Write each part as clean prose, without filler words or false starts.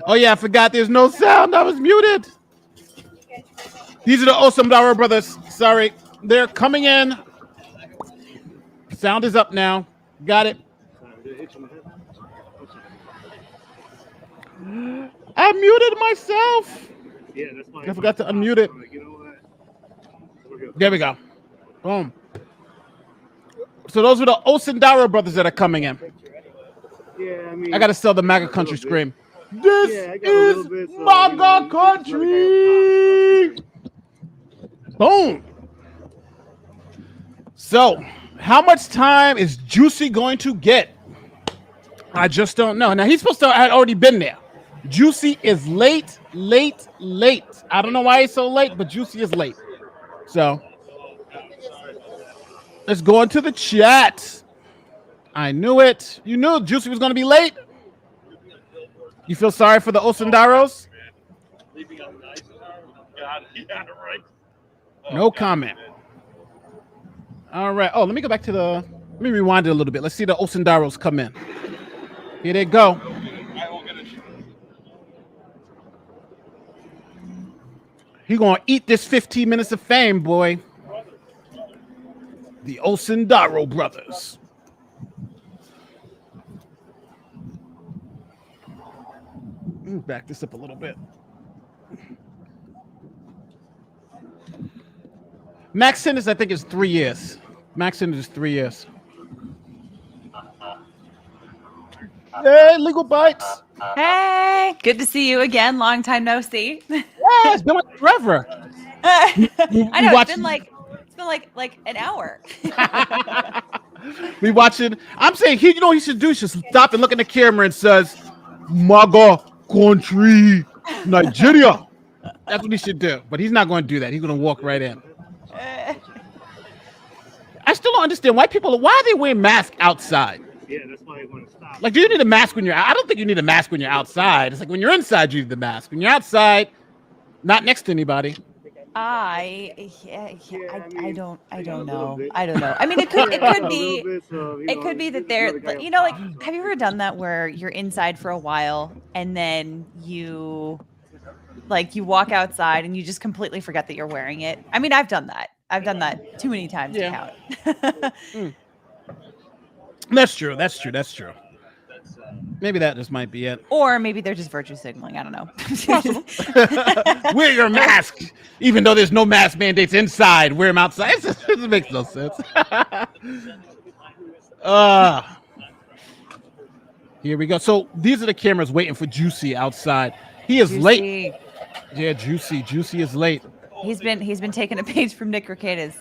Oh yeah, I forgot there's no sound. I was muted. These are the Awesome Dara brothers. Sorry. They're coming in. Sound is up now. Got it. I muted myself. Yeah, that's why I forgot to unmute it. There we go. Boom. So those are the Osindara brothers that are coming in. Yeah, I mean, I gotta sell the MAGA country scream. This is MAGA country. Boom. So, how much time is Jussie going to get? I just don't know. Now he's supposed to have already been there. Jussie is late. I don't know why he's so late, but Jussie is late. So let's go into the chat. I knew it. You knew Jussie was going to be late? You feel sorry for the Osundaros? No comment. All right. Oh, let me go back to the... Let me rewind it a little bit. Let's see the Osundaros come in. Here they go. He gonna eat this 15 minutes of fame, boy. The Osundaro brothers. Back this up a little bit. Max sentence, I think, is 3 years. Max sentence is 3 years. Hey, Legal Bites. Hey, good to see you again. Long time no see. Yeah, it's been like forever. I know it's been like an hour. We watching. I'm saying you know what he should do? He should stop and look in the camera and says, "MAGA country, Nigeria." That's what he should do. But he's not going to do that. He's going to walk right in. I still don't understand why are they wearing masks outside? Yeah, that's why I want to stop. Like, do you need a mask when you're out? I don't think you need a mask when you're outside. It's like when you're inside, you need the mask. When you're outside, not next to anybody. I don't know. I don't know. I mean, it could be that they're, like, have you ever done that where you're inside for a while and then you walk outside and you just completely forget that you're wearing it? I mean, I've done that. I've done that too many times to count. That's true. Maybe that just might be it. Or maybe they're just virtue signaling. I don't know. Wear your mask, even though there's no mask mandates inside. Wear them outside. It makes no sense. Here we go. So these are the cameras waiting for Jussie outside. He is late. Yeah, Jussie is late. He's been taking a page from Nick Rekieta's.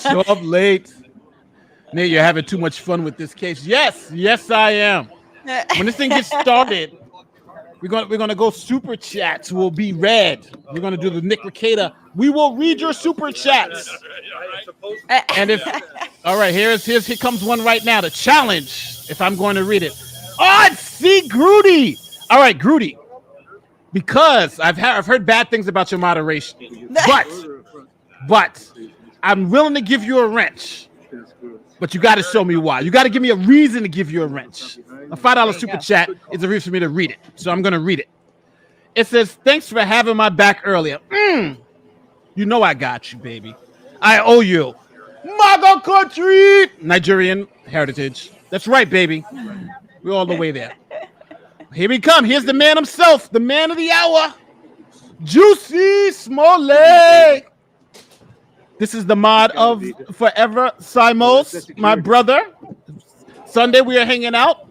Show up late. Nate, you're having too much fun with this case. Yes, I am. When this thing gets started, we're gonna go super chats will be read. We're gonna do the Nick Rekieta. We will read your super chats. And all right, here comes one right now. The challenge. If I'm going to read it. Oh, see Grudy. All right, Grudy. Because I've heard bad things about your moderation, but I'm willing to give you a wrench. But you got to show me why. You got to give me a reason to give you a wrench. A $5 super chat is a reason for me to read it. So I'm going to read it. It says, thanks for having my back earlier. You know I got you, baby. I owe you. MAGA country. Nigerian heritage. That's right, baby. We're all the way there. Here we come. Here's the man himself. The man of the hour. Jussie Smollett. This is the mod of Forever Simos, my brother. Sunday we are hanging out.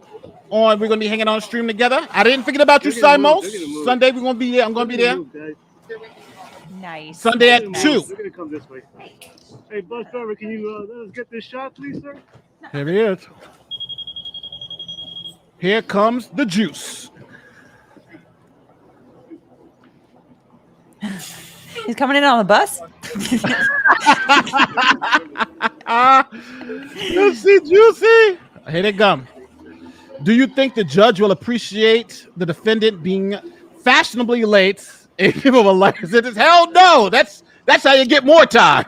We're gonna be hanging on stream together. I didn't forget about you, Simos. Sunday we're gonna be there. I'm gonna be there. Nice. Sunday at nice. 2. We're gonna come this way. Hey, bus driver, can you let us get this shot, please, sir? Here he is. Here comes the juice. He's coming in on the bus. Juicy. Here they come. Do you think the judge will appreciate the defendant being fashionably late and give him a life sentence? Hell no. That's how you get more time.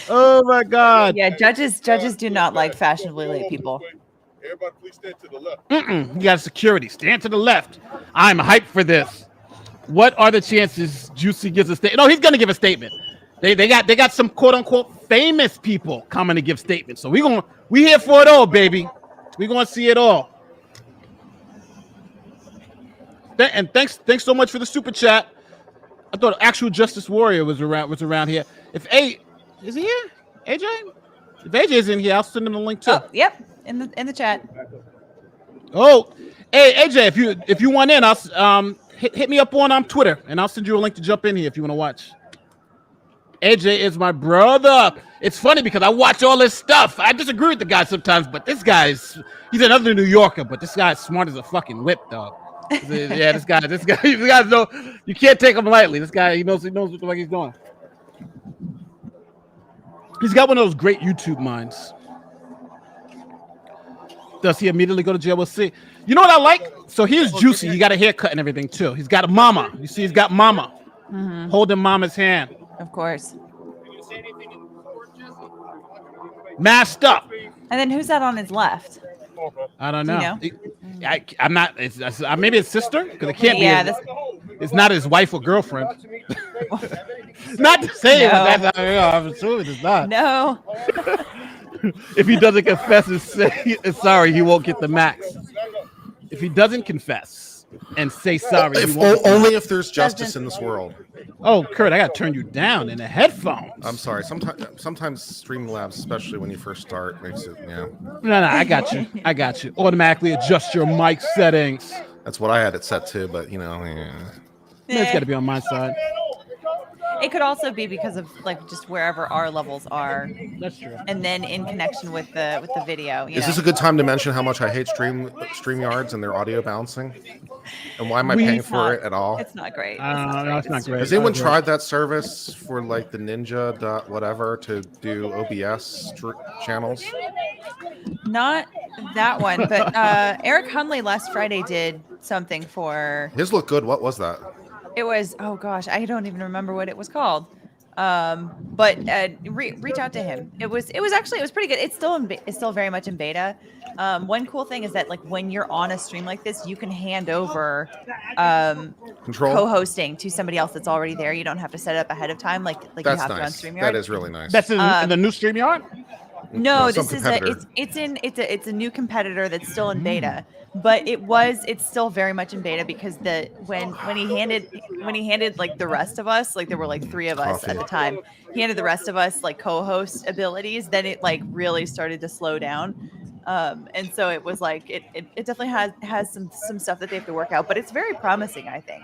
Oh my God. Yeah, judges do not like fashionably late people. Everybody, please stand to the left. You got security. Stand to the left. I'm hyped for this. What are the chances Juicy gives a statement? No, he's gonna give a statement. They got some quote unquote famous people coming to give statements. So we here for it all, baby. We gonna see it all. And thanks so much for the super chat. I thought Actual Justice Warrior was around here. Is he here? AJ? If AJ's in here, I'll send him the link too. Oh, yep, in the chat. Oh, hey AJ, if you want in, I'll hit me up on Twitter and I'll send you a link to jump in here if you want to watch. AJ is my brother. It's funny because I watch all this stuff. I disagree with the guy sometimes, but this guy's another New Yorker, but this guy's smart as a fucking whip, dog. Yeah, this guy, you guys know you can't take him lightly. This guy, he knows what the fuck he's doing. He's got one of those great YouTube minds. Does he immediately go to jail? We'll see. You know what I like? So here's Juicy. He got a haircut and everything too. He's got a mama. You see, he's got mama holding mama's hand. Of course. Masked up. And then who's that on his left? I don't know. Do you I'm not. Maybe his sister because it can't be. It's not his wife or girlfriend. Not to say that. I'm assuming it's not. No. If he doesn't confess and say sorry, he won't get the max. If he doesn't confess and say sorry, only if there's justice in this world. Oh, Kurt, I gotta turn you down in the headphones. I'm sorry. Sometimes Streamlabs, especially when you first start, makes it No, I got you. Automatically adjust your mic settings. That's what I had it set to, but It's got to be on my side. It could also be because of just wherever our levels are. That's true. And then in connection with the video. Is this a good time to mention how much I hate StreamYards and their audio bouncing? And why am I paying for it at all? It's not great. No, it's not great. Has anyone tried that service for the Ninja whatever to do OBS channels? Not that one, but Eric Hunley last Friday did something for. His looked good. What was that? It was, oh gosh, I don't even remember what it was called. But reach out to him. It was pretty good. It's still very much in beta. One cool thing is that when you're on a stream like this, you can hand over control co-hosting to somebody else that's already there. You don't have to set it up ahead of time like you have to on StreamYard. That is really nice. That's in the new StreamYard? No, this is it's a new competitor that's still in beta. But it's still very much in beta because when he handed the rest of us, there were 3 of us at the time, he handed the rest of us co-host abilities, then it really started to slow down. And so it was it definitely has some stuff that they have to work out, but it's very promising, I think.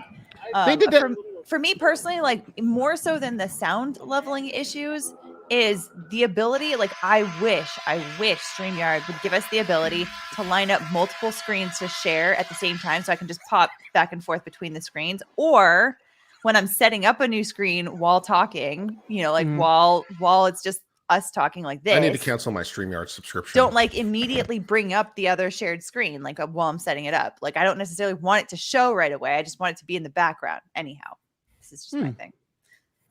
They did that. For me personally, more so than the sound leveling issues is the ability, I wish StreamYard would give us the ability to line up multiple screens to share at the same time so I can just pop back and forth between the screens, or when I'm setting up a new screen while talking, while it's just us talking like this. I need to cancel my StreamYard subscription. Don't immediately bring up the other shared screen while I'm setting it up. I don't necessarily want it to show right away. I just want it to be in the background. Anyhow, this is just my thing.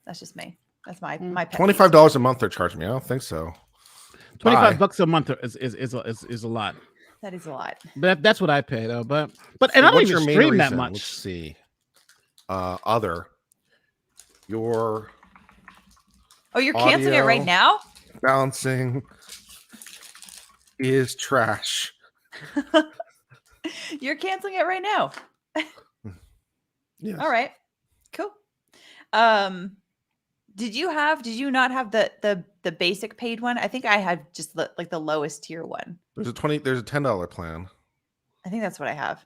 That's just me. That's my pet $25 a month they're charging me. I don't think so. $25 a month is a lot. That is a lot. But that's what I pay though. But and I don't even stream that much. Let's see. You're canceling it right now? Balancing is trash. You're canceling it right now. Yes. All right. Cool. Did you not have the basic paid one? I think I had just the lowest tier one. There's a $10 plan. I think that's what I have.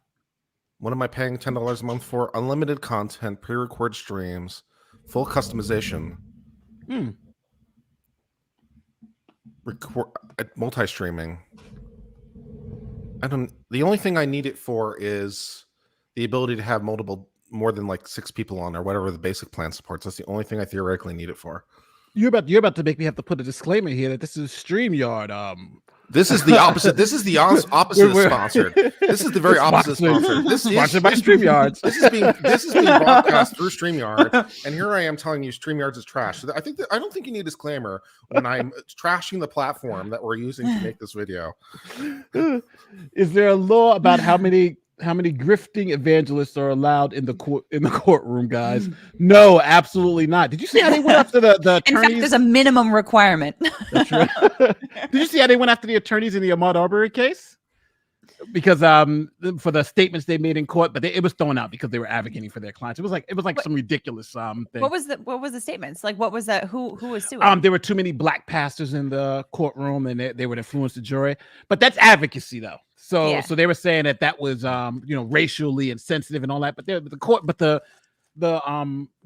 What am I paying $10 a month for? Unlimited content, pre-record streams, full customization, multi-streaming. The only thing I need it for is the ability to have more than like 6 people on, or whatever the basic plan supports. That's the only thing I theoretically need it for. You're about to make me have to put a disclaimer here that this is StreamYard. This is the opposite. This is the opposite of sponsored. This is the very opposite of sponsored. This is sponsored by StreamYard. This is being broadcast through StreamYard, and here I am telling you StreamYard is trash. So I don't think you need a disclaimer when I'm trashing the platform that we're using to make this video. Is there a law about how many grifting evangelists are allowed in the courtroom, guys? No, absolutely not. Did you see how they went after the attorneys? In fact, there's a minimum requirement. That's right. Did you see how they went after the attorneys in the Ahmaud Arbery case? Because for the statements they made in court, but it was thrown out because they were advocating for their clients. It was like some ridiculous thing. What was the statements? Like, what was that? Who was suing? There were too many black pastors in the courtroom, and they would influence the jury. But that's advocacy, though. So they were saying that was racially insensitive and all that. But the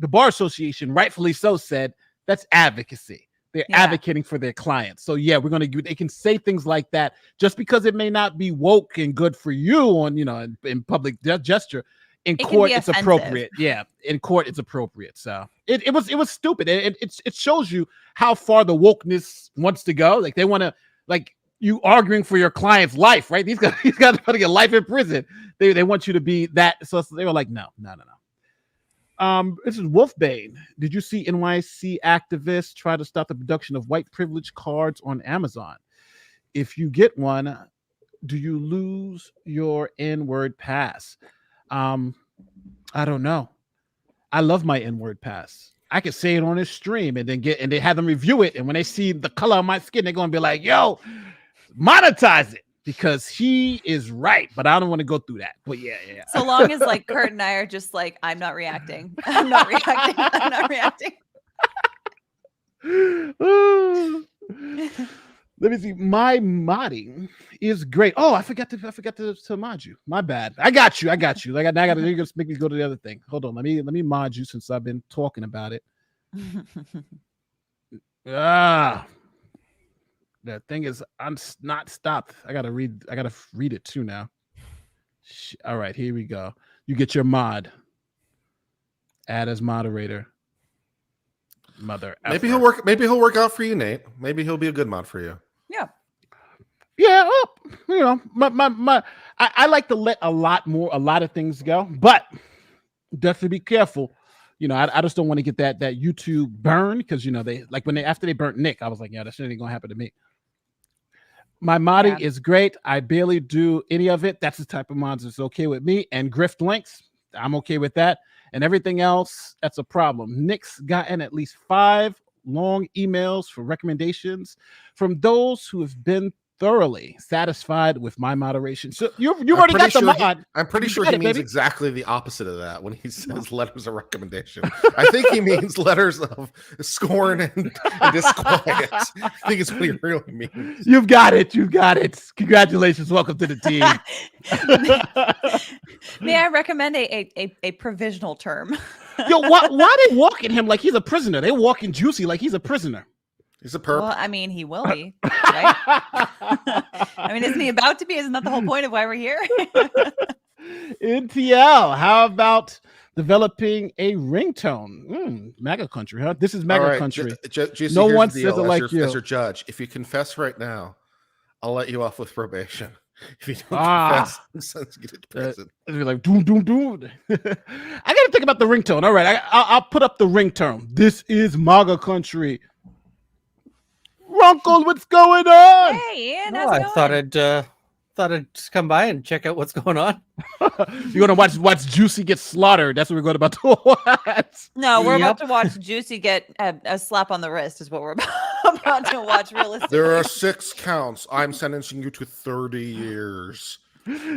bar association, rightfully so, said that's advocacy. They're advocating for their clients. So they can say things like that just because it may not be woke and good for you on in public gesture. In court, it's appropriate. Yeah, in court, it's appropriate. So it was stupid. It shows you how far the wokeness wants to go. Like they want to you arguing for your client's life, right? He's got to get life in prison. They want you to be that. So they were like, no. This is Wolfbane. Did you see NYC activists try to stop the production of white privilege cards on Amazon? If you get one, do you lose your N-word pass? I don't know. I love my N-word pass. I could say it on this stream and they have them review it. And when they see the color of my skin, they're going to be like, yo, monetize it. Because he is right, but I don't want to go through that. But yeah. So long as Kurt and I are just like, I'm not reacting. I'm not reacting. Let me see. My modding is great. Oh, I forgot to mod you. My bad. I got you. You're gonna make me go to the other thing. Hold on. Let me mod you since I've been talking about it. That thing is not stopped. I gotta read it too now. All right, here we go. You get your mod. Add as moderator. Mother. Maybe he'll work out for you, Nate. Maybe he'll be a good mod for you. Yeah. Yeah. Well, I like to let a lot of things go, but definitely be careful. I just don't want to get that YouTube burn because after they burnt Nick, I was like, yeah, that shit ain't gonna happen to me. My modding is great. I barely do any of it. That's the type of mods that's okay with me. And grift links, I'm okay with that. And everything else, that's a problem. Nick's gotten at least 5 long emails for recommendations from those who have been thoroughly satisfied with my moderation. So you've already got the mod. I'm pretty sure he means exactly the opposite of that when he says letters of recommendation. I think he means letters of scorn and disquiet. I think it's what he really means. You've got it. Congratulations. Welcome to the team. May I recommend a provisional term? Yo, why they walking him like he's a prisoner? They walking Jussie like he's a prisoner. He's a perp. Well, I mean, he will be, right? I mean, isn't he about to be? Isn't that the whole point of why we're here? NTL, how about developing a ringtone? MAGA country, huh? This is MAGA country. No one says it like you. As your judge, if you confess right now, I'll let you off with probation. If you don't confess, the sentence you get to prison. You're like, doom. I got to think about the ringtone. All right, I'll put up the ringtone. This is MAGA country. Runkle, what's going on? Hey, Ian, I thought I'd just come by and check out what's going on. You're gonna watch Jussie get slaughtered. That's what we're going about to watch. No, we're about to watch Jussie get a slap on the wrist. Is what we're about to watch. Realistically, there are 6 counts. I'm sentencing you to 30 years.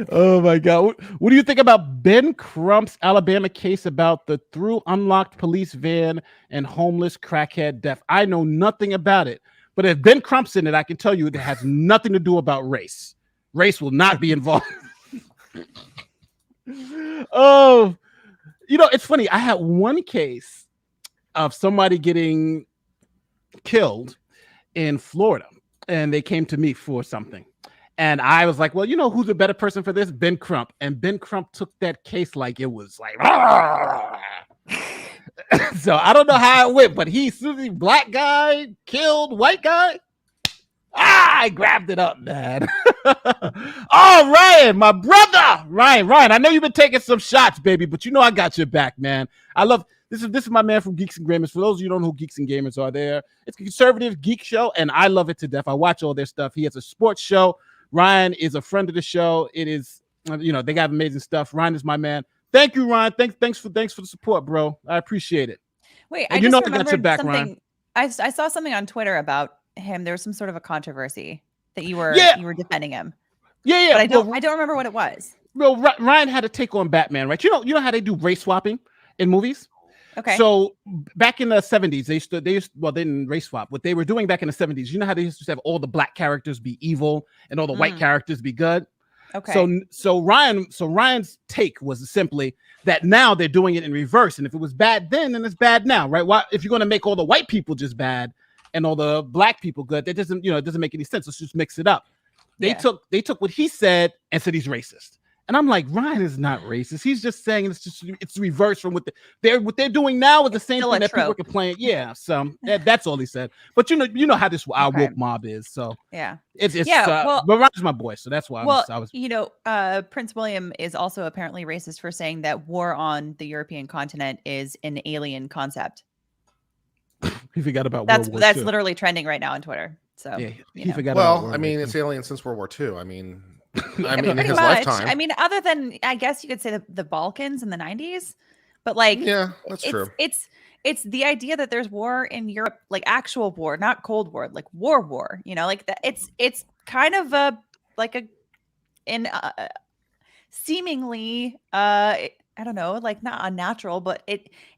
Oh my God! What do you think about Ben Crump's Alabama case about the through unlocked police van and homeless crackhead death? I know nothing about it. But if Ben Crump's in it, I can tell you it has nothing to do about race. Race will not be involved. Oh, it's funny. I had one case of somebody getting killed in Florida, and they came to me for something. And I was like, well, who's a better person for this? Ben Crump. And Ben Crump took that case like it was like, so I don't know how it went, but black guy killed white guy. I grabbed it up, man. Oh, Ryan, my brother. Ryan, I know you've been taking some shots, baby, but I got your back, man. I love this is my man from Geeks and Gamers. For those of you who don't know who Geeks and Gamers are, it's a conservative geek show, and I love it to death. I watch all their stuff. He has a sports show. Ryan is a friend of the show. It is, they got amazing stuff. Ryan is my man. Thank you, Ryan. Thanks for the support, bro. I appreciate it. Wait, and I just I remembered got your back, something. Ryan. I saw something on Twitter about him. There was some sort of a controversy that you were defending him. Yeah. But I don't remember what it was. Well, Ryan had to take on Batman, right? You know how they do race swapping in movies? Okay. So back in the 70s, they didn't race swap. What they were doing back in the 70s, you know how they used to have all the black characters be evil and all the white characters be good? Okay. So Ryan's take was simply that now they're doing it in reverse. And if it was bad then it's bad now, right? Why, if you're going to make all the white people just bad and all the black people good, that doesn't, it doesn't make any sense. Let's just mix it up. They took what he said and said he's racist. And I'm like, Ryan is not racist. He's just saying it's reversed from what they're doing now is the same thing that people are complaining. Yeah, so that's all he said. But you know how our woke mob is. So yeah, it's but Ryan's my boy, so that's why I was. Prince William is also apparently racist for saying that war on the European continent is an alien concept. He forgot about that's World War II. literally trending right now on Twitter. So yeah, he forgot. Well, I mean, it's alien since World War II. I mean, in his lifetime. I mean, other than I guess you could say the Balkans in the 90s, but like, yeah, that's true. It's the idea that there's war in Europe, like actual war, not Cold War, like war. Like that. It's kind of seemingly I don't know, like not unnatural, but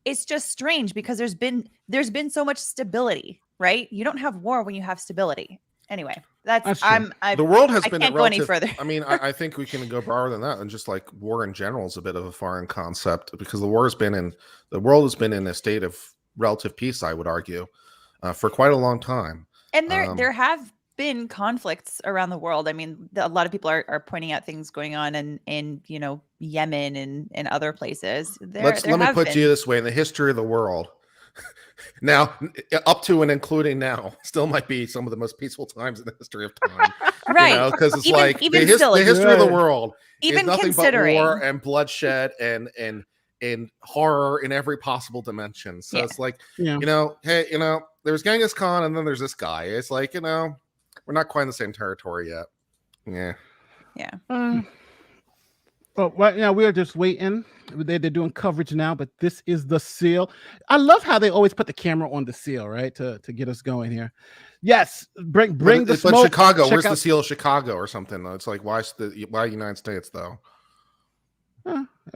it's just strange because there's been so much stability, right? You don't have war when you have stability. Anyway, the world has been can't go any further. I mean, I think we can go broader than that, and just like war in general is a bit of a foreign concept because the world has been in a state of relative peace, I would argue, for quite a long time. And there have been conflicts around the world. I mean, a lot of people are pointing out things going on in Yemen and other places. Let me put it this way: in the history of the world. Now, up to and including now, still might be some of the most peaceful times in the history of time, right? Because it's the history of the world, even is nothing considering but war and bloodshed and horror in every possible dimension. So it's like, hey, there's Genghis Khan, and then there's this guy. It's like, we're not quite in the same territory yet. Yeah. Well, right now we are just waiting. They're doing coverage now, but this is the seal. I love how they always put the camera on the seal, right, to get us going here. Yes, bring the smoke. But Chicago, where's the seal of Chicago or something? It's like why United States though?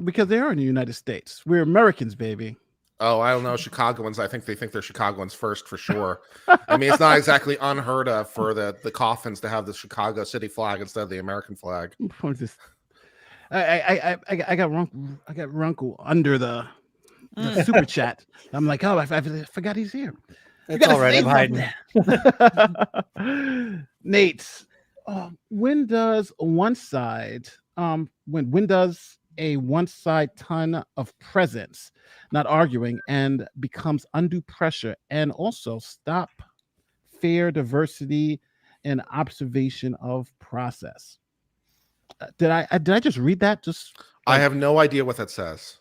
Because they are in the United States. We're Americans, baby. Oh, I don't know. Chicagoans, I think they think they're Chicagoans first for sure. I mean, it's not exactly unheard of for the coffins to have the Chicago city flag instead of the American flag. I got Runkle under the super chat. I'm like, I forgot he's here. It's all right. I'm hiding. Nate, when does one side a one side ton of presence, not arguing, and becomes undue pressure, and also stop fair diversity and observation of process? Did I just read that? I have no idea what that says.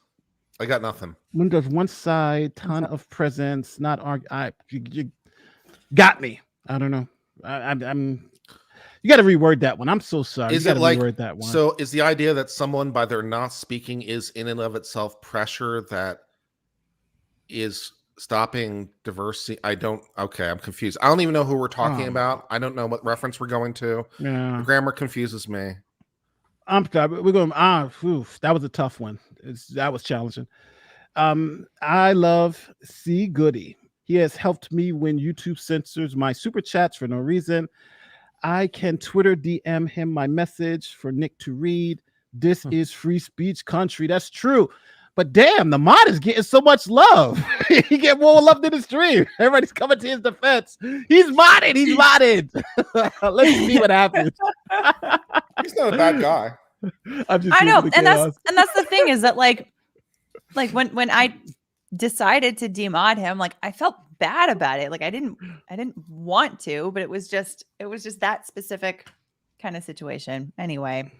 I got nothing. When does one side ton of presence not argue? You got me. I don't know. I'm. You got to reword that one. I'm so sorry. Is it like reword that one? So is the idea that someone by their not speaking is in and of itself pressure that is stopping diversity? Okay, I'm confused. I don't even know who we're talking about. I don't know what reference we're going to. Yeah. The grammar confuses me. I'm sorry. We're going. That was a tough one. That was challenging. I love C. Goody. He has helped me when YouTube censors my super chats for no reason. I can Twitter DM him my message for Nick to read. This is free speech country. That's true. But damn, the mod is getting so much love. He get more love than the stream. Everybody's coming to his defense. He's modded. He's modded. Let's see what happens. He's not a bad guy. I know, and that's the thing is that like when I decided to demod him, like I felt bad about it. Like I didn't want to, but it was just that specific kind of situation. Anyway,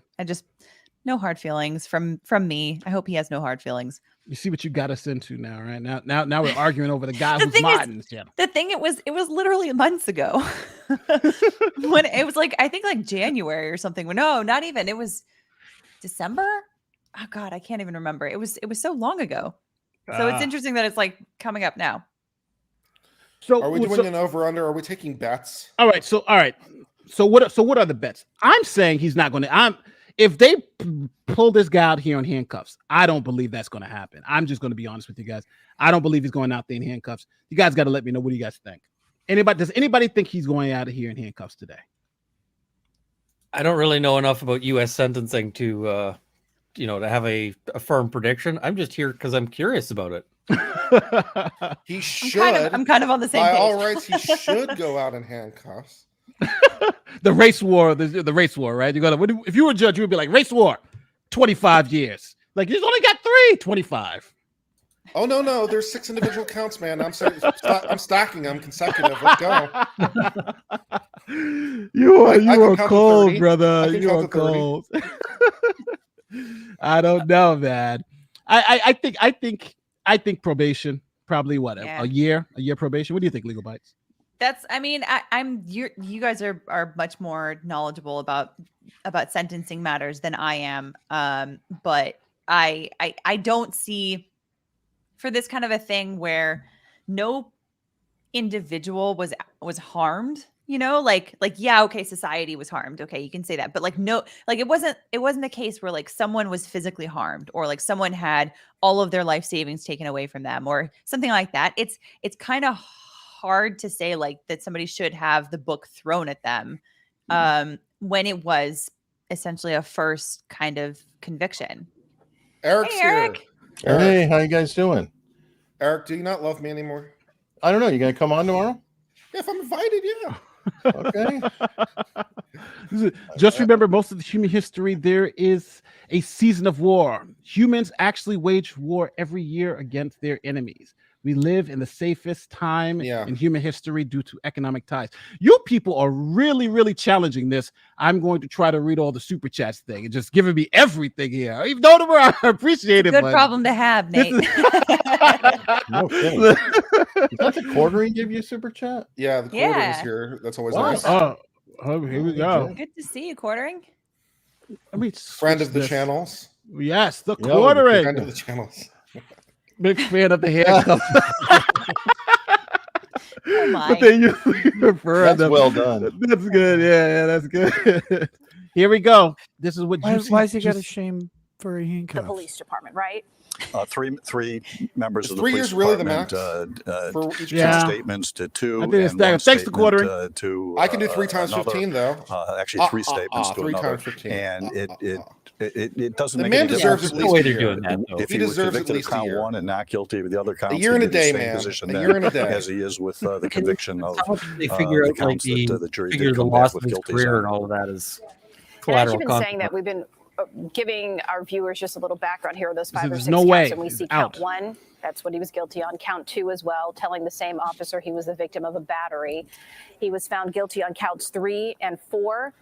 no hard feelings from me. I hope he has no hard feelings. You see what you got us into now, right? Now we're arguing over the guy who's modding. The thing it was literally months ago. When it was like I think like January or something. No, not even. It was December. Oh God, I can't even remember. It was so long ago. So it's interesting that it's like coming up now. So are we doing an over under? Are we taking bets? All right. So what are the bets? I'm saying he's not going to. If they pull this guy out here in handcuffs, I don't believe that's going to happen. I'm just going to be honest with you guys. I don't believe he's going out there in handcuffs. You guys got to let me know. What do you guys think? Does anybody think he's going out of here in handcuffs today? I don't really know enough about U.S. sentencing to, to have a firm prediction. I'm just here because I'm curious about it. He should. I'm kind of on the same page. By all rights, he should go out in handcuffs. The race war, the race war, right? If you were a judge, you would be like, race war, 25 years. Like, he's only got 25. Oh, no. There's 6 individual counts, man. I'm sorry. I'm stacking them consecutive. Let's go. You are cold, brother. You are cold. I don't know, man. I think probation, probably what, a year probation. What do you think, Legal Bites? You guys are much more knowledgeable about sentencing matters than I am. But I don't see, for this kind of a thing where no individual was harmed, okay, society was harmed. Okay, you can say that. But it wasn't a case where like someone was physically harmed or like someone had all of their life savings taken away from them or something like that. It's kind of hard to say like that somebody should have the book thrown at them when it was essentially a first kind of conviction. Eric's Eric. here. Hey, how you guys doing? Eric, do you not love me anymore? I don't know. You gonna come on tomorrow? Yeah, if I'm invited, yeah. Okay. Just remember, most of the human history, there is a season of war. Humans actually wage war every year against their enemies. We live in the safest time in human history due to economic ties. You people are really, really challenging this. I'm going to try to read all the super chats thing and just giving me everything here. Even though I appreciate it. Good problem to have, Nate. No kidding. Is that the quartering give you a super chat? Yeah, the quartering is here. That's always nice. Oh, here we go. Good to see you, quartering. Friend of the channels. Yes, the quartering. Friend of the channels. Big fan of the handcuffs. Oh my. But then you prefer That's them. well done. That's good. Yeah, that's good. Here we go. This is what why has he got a shame for a handcuff? The police department, right? Three members of the 3 police years really the department max for each statements to 2. I think it's that. Thanks to quartering. I can do 3 times 15 though. Actually, 3 statements to 3 another. times 15. And it doesn't The make man any deserves difference. at least a year. doing that, though. If He he was deserves at convicted of least a count year. 1 and not guilty of the other counts, A year and a he'd be in day, the same man. position A then year and a day. as he is with the conviction of How much do they figure the out like counts that the jury figure did the come back loss of with his guilty career on. and all of that is And I've collateral been saying that consequence. we've been giving our viewers just a little background here of those 5 or There's 6 no counts, way. and we see It's count out. 1. That's what he was guilty on. Count 2 as well, telling the same officer he was the victim of a battery. He was found guilty on counts 3 and 4.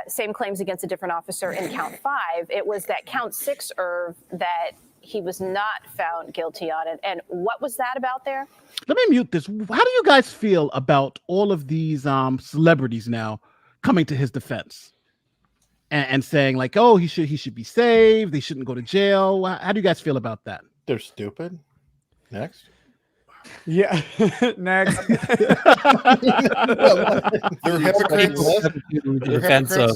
Same claims against a different officer in count 5. It was that count 6, Irv, that he was not found guilty on it. And what was that about there? Let me mute this. How do you guys feel about all of these celebrities now coming to his defense and saying like, oh, he should be saved. They shouldn't go to jail. How do you guys feel about that? They're stupid. Next. Yeah. Next. They're hypocrites. The They're defense of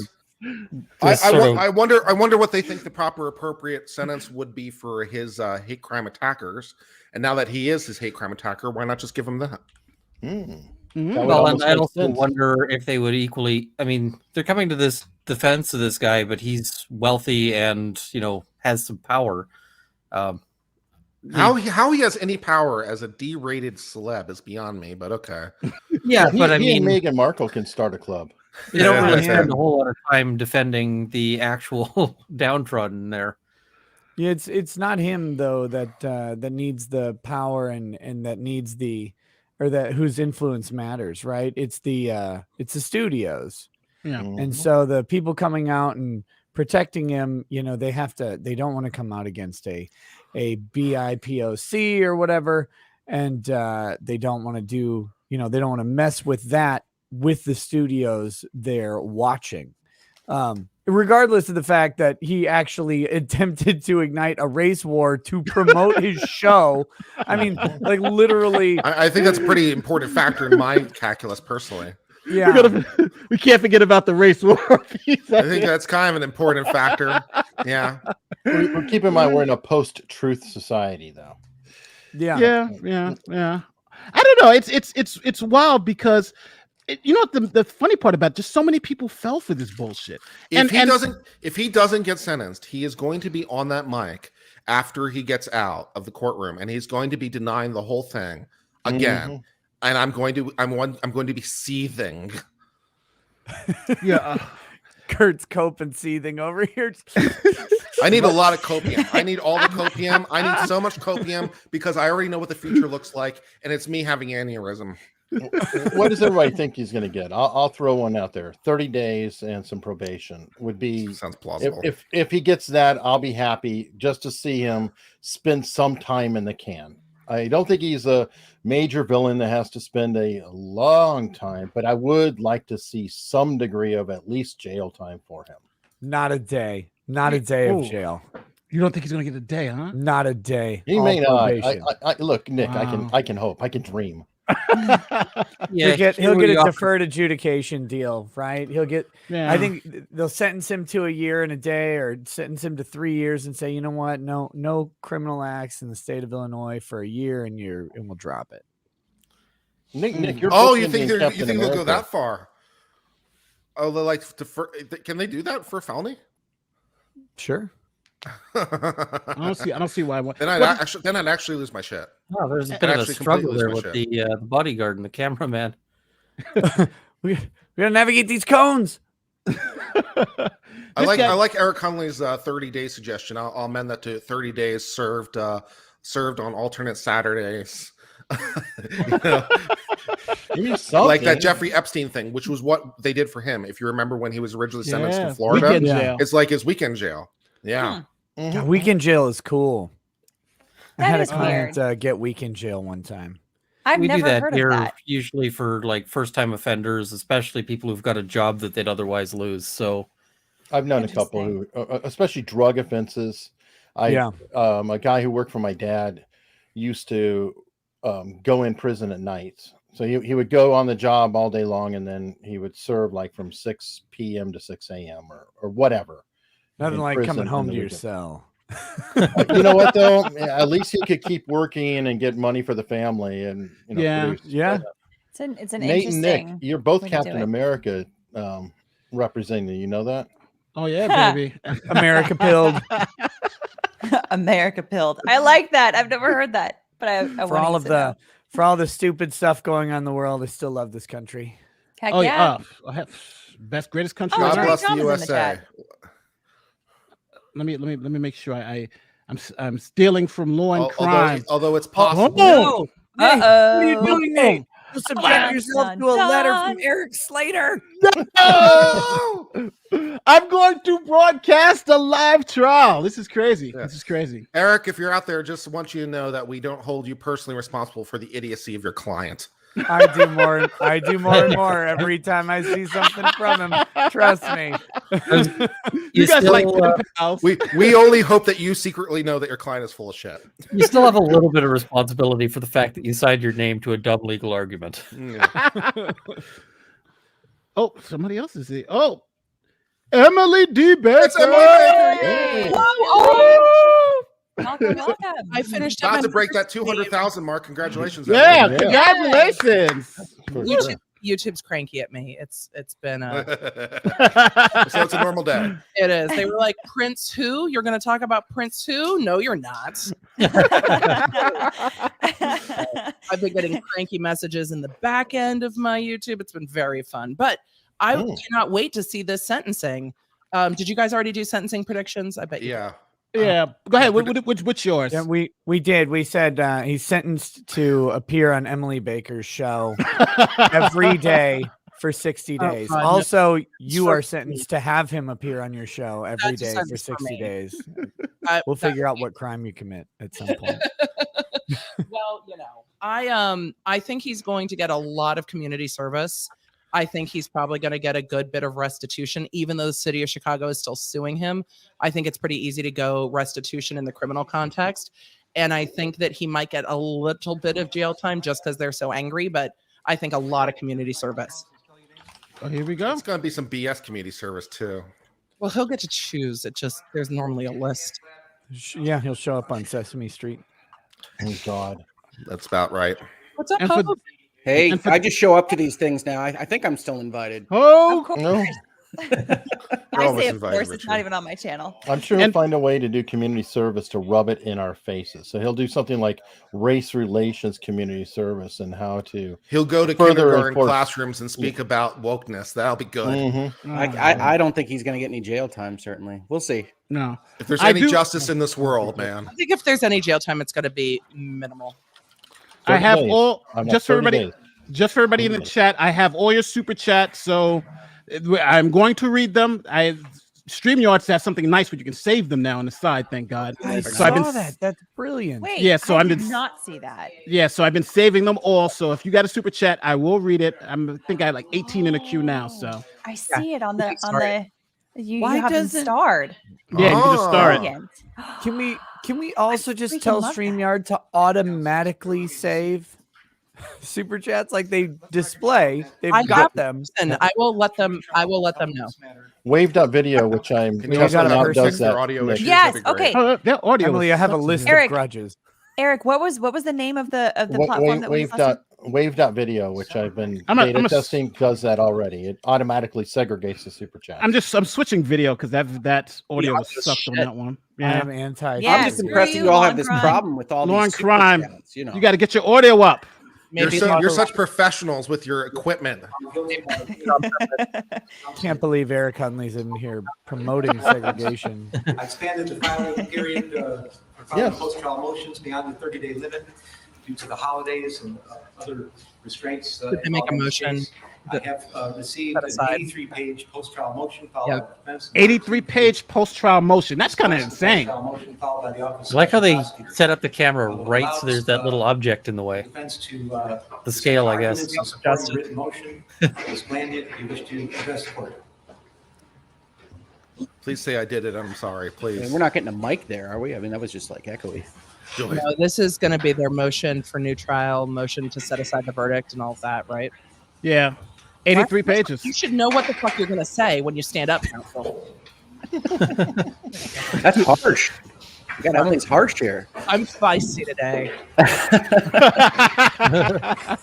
hypocrites. I wonder what they think the proper appropriate sentence would be for his hate crime attackers. And now that he is his hate crime attacker, why not just give him that? Well, and I also wonder if they would equally. I mean, they're coming to this defense of this guy, but he's wealthy and has some power. How he has any power as a D-rated celeb is beyond me, but okay. Yeah, but I mean, Meghan Markle can start a club. They don't really spend a whole lot of time defending the actual downtrodden there. Yeah, it's not him though that needs the power and that needs whose influence matters, right? It's the studios. Yeah. And so the people coming out and protecting him, they don't want to come out against a BIPOC or whatever, and they don't want to do, they don't want to mess with that with the studios they're watching. Regardless of the fact that he actually attempted to ignite a race war to promote his show. I mean, like literally. I think that's a pretty important factor in my calculus personally. Yeah. We can't forget about the race war. I think that's kind of an important factor. Yeah. We're keep in mind we're in a post-truth society, though. Yeah. I don't know. It's wild because the funny part about just so many people fell for this bullshit. If he doesn't get sentenced, he is going to be on that mic after he gets out of the courtroom, and he's going to be denying the whole thing again. Mm-hmm. And I'm going to be seething. Yeah. Kurt's coping seething over here. I need a lot of copium. I need all the copium. I need so much copium because I already know what the future looks like, and it's me having aneurysm. What does everybody think he's going to get? I'll throw one out there. 30 days and some probation would be. Sounds plausible. If he gets that, I'll be happy just to see him spend some time in the can. I don't think he's a major villain that has to spend a long time, but I would like to see some degree of at least jail time for him. Not a day. Not a day of jail. You don't think he's going to get a day, huh? Not a day. He may not. Look, Nick, wow. I can hope. I can dream. He'll get a deferred adjudication deal, right? He'll get. Yeah. I think they'll sentence him to a year and a day, or sentence him to 3 years, and say, you know what, no criminal acts in the state of Illinois for a year, and we'll drop it. Nick, you're you think they'll go that far? Oh, they like defer. Can they do that for a felony? Sure. I don't see why. Then I'd actually lose my shit. No, there's a bit of a struggle there with the bodyguard and the cameraman. we gotta navigate these cones. I like Eric Hunley's 30-day suggestion. I'll amend that to 30 days served on alternate Saturdays. Like that Jeffrey Epstein thing, which was what they did for him. If you remember when he was originally sentenced to Florida, it's like his weekend jail. Yeah. Mm-hmm. Weekend jail is cool. I had a client get weekend jail one time. I've never heard of that. Usually for like first-time offenders, especially people who've got a job that they'd otherwise lose. So I've known a couple who, especially drug offenses. A guy who worked for my dad used to go in prison at night. So he would go on the job all day long, and then he would serve like from 6 p.m. to 6 a.m. or whatever. Nothing like coming home to your cell. You know what though? At least he could keep working and get money for the family, and produce. It's an Nate interesting. And Nick, you're both Captain America representing. You know that? Oh yeah, baby. America pilled. America pilled. I like that. I've never heard that, but I for all the stupid stuff going on in the world, I still love this country. Heck best greatest country. God bless the USA. Let me make sure I'm stealing from law and crime. Although it's possible. No. What are you doing, Nate? You subject yourself to a letter from Eric Slater. No! I'm going to broadcast a live trial. This is crazy. Yes. This is crazy. Eric, if you're out there, just want you to know that we don't hold you personally responsible for the idiocy of your client. I do more and more every time I see something from him. Trust me. You guys still, like pals. We only hope that you secretly know that your client is full of shit. You still have a little bit of responsibility for the fact that you signed your name to a dumb legal argument. Yeah. Oh, somebody else is here. Oh, Emily D. Baker. It's Emily Baker. Welcome. I finished about to break that 200,000 mark. Congratulations. Yeah, congratulations. YouTube's cranky at me. It's been so it's a normal day. It is. They were like, Prince who? You're going to talk about Prince who? No, you're not. I've been getting cranky messages in the back end of my YouTube. It's been very fun. But I cannot wait to see this sentencing. Did you guys already do sentencing predictions? I bet you. Yeah. Yeah. Go ahead. What's yours? Yeah, we did. We said he's sentenced to appear on Emily Baker's show every day for 60 days. Also, you are sentenced to have him appear on your show every day for 60 days. We'll figure out what crime you commit at some point. Well, I think he's going to get a lot of community service. I think he's probably going to get a good bit of restitution, even though the city of Chicago is still suing him. I think it's pretty easy to go restitution in the criminal context. And I think that he might get a little bit of jail time just because they're so angry, but I think a lot of community service. Oh, here we go. It's going to be some BS community service too. Well, he'll get to choose. There's normally a list. Yeah, he'll show up on Sesame Street. Oh, God. That's about right. What's up, Hope? Hey, I just show up to these things now. I think I'm still invited. Oh, no. I say, of course, it's not even on my channel. I'm sure he'll find a way to do community service to rub it in our faces. So he'll do something like race relations community service and how to. He'll go to kindergarten classrooms and speak about wokeness. That'll be good. Mm-hmm. I don't think he's going to get any jail time, certainly. We'll see. No. If there's any justice in this world, man. I think if there's any jail time, it's going to be minimal. I have just for everybody in the chat. I have all your super chats, so I'm going to read them. StreamYard has something nice where you can save them now on the side. Thank God. I saw that. That's brilliant. Wait, yeah. So I did not see that. Yeah. So I've been saving them all. So if you got a super chat, I will read it. I think I have like 18 in the queue now. So I see it on the. You have them doesn't starred. Yeah, you can just start it. Can we also just tell StreamYard to automatically save super chats like they display? They've got them. And I will let them know. Wave.video, which I'm now does that. Audio issues, Yes. Okay. Their audio. Emily, I have a list of grudges. Eric, what was the name of the platform that was Wave.video, which I've been beta testing, does that already. It automatically segregates the super chat. I'm switching video because that audio was sucked on that one. Yeah. I'm anti. Yeah, I'm just impressed that you all have this problem with all Lauren these super Crime. chats, you got to get your audio up. You're such professionals with your equipment. Can't believe Eric Hunley's in here promoting segregation. I expanded the filing period for filing post-trial motions beyond the 30-day limit due to the holidays and other restraints. Did they make a motion? I have received an 83-page post-trial motion filed by the defense. 83-page post-trial motion. That's kind of insane. I like how they set up the camera right so there's that little object in the way. The scale, I guess. Written motion is granted. You wish to address the court. Please say I did it. I'm sorry. Please. We're not getting a mic there, are we? I mean, that was just like echoey. No, this is going to be their motion for new trial, motion to set aside the verdict, and all of that, right? Yeah. 83 pages. You should know what the fuck you're going to say when you stand up, counsel. That's harsh. You got Emily's harsh here. I'm spicy today.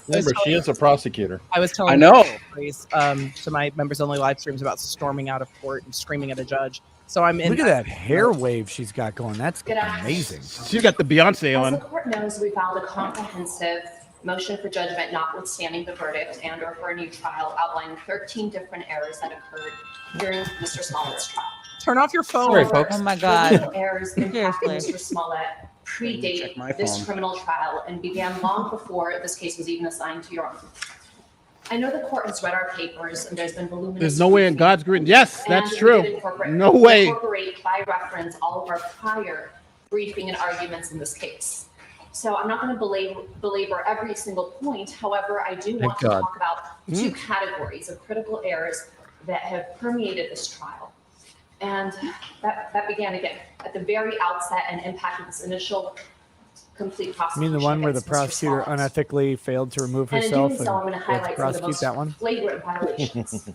Remember, she is a prosecutor. I was telling to my members only live streams about storming out of court and screaming at a judge. So I'm in. Look at that hair wave she's got going. That's amazing. She's got the Beyonce on. As the court knows, we filed a comprehensive motion for judgment notwithstanding the verdict and or for a new trial outlining 13 different errors that occurred during Mr. Smollett's trial. Turn off your phone. Sorry, folks. Oh my God. Errors impacting Mr. Smollett predate this criminal trial and began long before this case was even assigned to your own. I know the court has read our papers and there's been voluminous. There's no way in God's green. Yes, that's and true. No way. Incorporate by reference all of our prior briefing and arguments in this case. So I'm not going to belabor every single point. However, I do want to talk about two categories of critical errors that have permeated this trial. And that began again at the very outset and impacted this initial complete prosecution. You mean the one where the prosecutor unethically failed to remove herself and I'm going to highlight some of the most flagrant violations.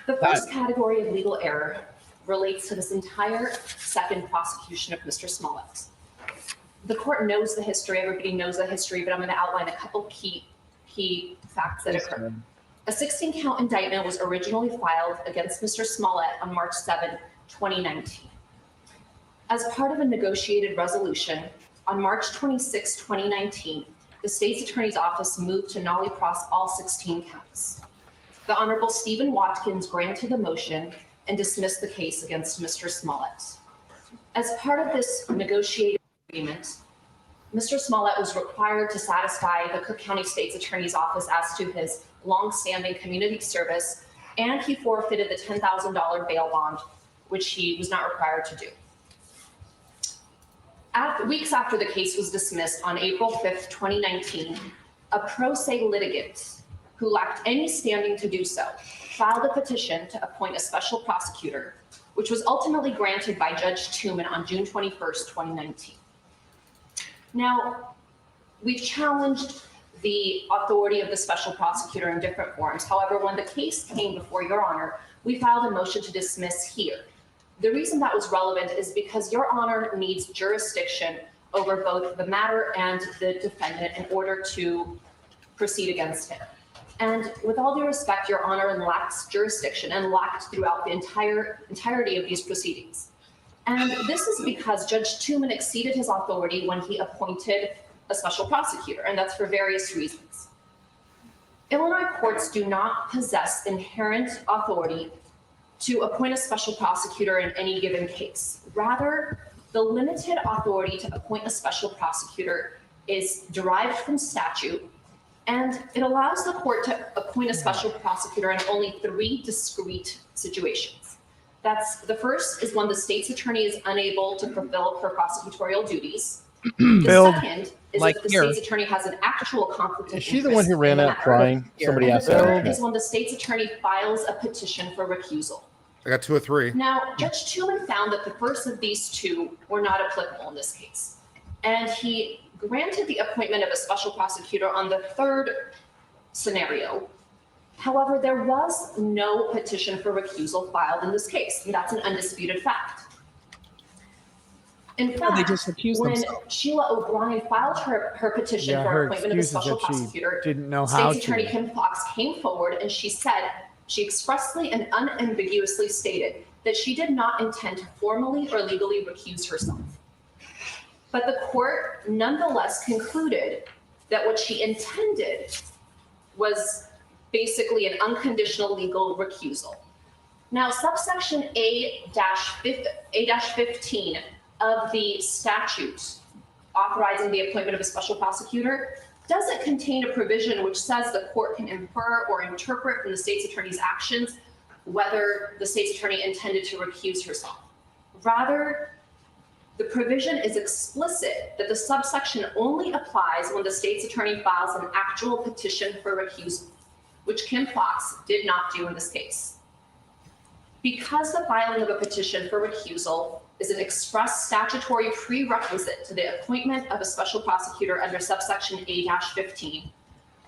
The first category of legal error relates to this entire second prosecution of Mr. Smollett. The court knows the history, everybody knows the history, but I'm going to outline a couple key key facts that occurred. A 16-count indictment was originally filed against Mr. Smollett on March 7, 2019. As part of a negotiated resolution, on March 26, 2019, the state's attorney's office moved to nollie pros all 16 counts. The Honorable Stephen Watkins granted the motion and dismissed the case against Mr. Smollett. As part of this negotiated agreement, Mr. Smollett was required to satisfy the Cook County State's Attorney's Office as to his longstanding community service, and he forfeited the $10,000 bail bond, which he was not required to do. Weeks after the case was dismissed on April 5th, 2019, a pro se litigant who lacked any standing to do so filed a petition to appoint a special prosecutor, which was ultimately granted by Judge Tuman on June 21st, 2019. Now, we've challenged the authority of the special prosecutor in different forms. However, when the case came before Your Honor, we filed a motion to dismiss here. The reason that was relevant is because Your Honor needs jurisdiction over both the matter and the defendant in order to proceed against him. And with all due respect, Your Honor lacks jurisdiction and lacked throughout the entirety of these proceedings. And this is because Judge Tuman exceeded his authority when he appointed a special prosecutor, and that's for various reasons. Illinois courts do not possess inherent authority to appoint a special prosecutor in any given case. Rather, the limited authority to appoint a special prosecutor is derived from statute, and it allows the court to appoint a special prosecutor in only 3 discrete situations. The first is when the state's attorney is unable to fulfill her prosecutorial duties. The second is if the state's attorney has an actual conflict of interest. Is she the one who ran out crying? Somebody asked her. Is when the state's attorney files a petition for recusal. I got 2 or 3. Now, Judge Tuman found that the first of these 2 were not applicable in this case, and he granted the appointment of a special prosecutor on the 3rd scenario. However, there was no petition for recusal filed in this case, and that's an undisputed fact. In fact, when Sheila O'Brien filed her petition for appointment of a special prosecutor, State's Attorney Kim Fox came forward and she expressly and unambiguously stated that she did not intend to formally or legally recuse herself. But the court nonetheless concluded that what she intended was basically an unconditional legal recusal. Now, subsection A-15 of the statute authorizing the appointment of a special prosecutor doesn't contain a provision which says the court can infer or interpret from the state's attorney's actions whether the state's attorney intended to recuse herself. Rather, the provision is explicit that the subsection only applies when the state's attorney files an actual petition for recusal, which Kim Fox did not do in this case. Because the filing of a petition for recusal is an express statutory prerequisite to the appointment of a special prosecutor under subsection A-15,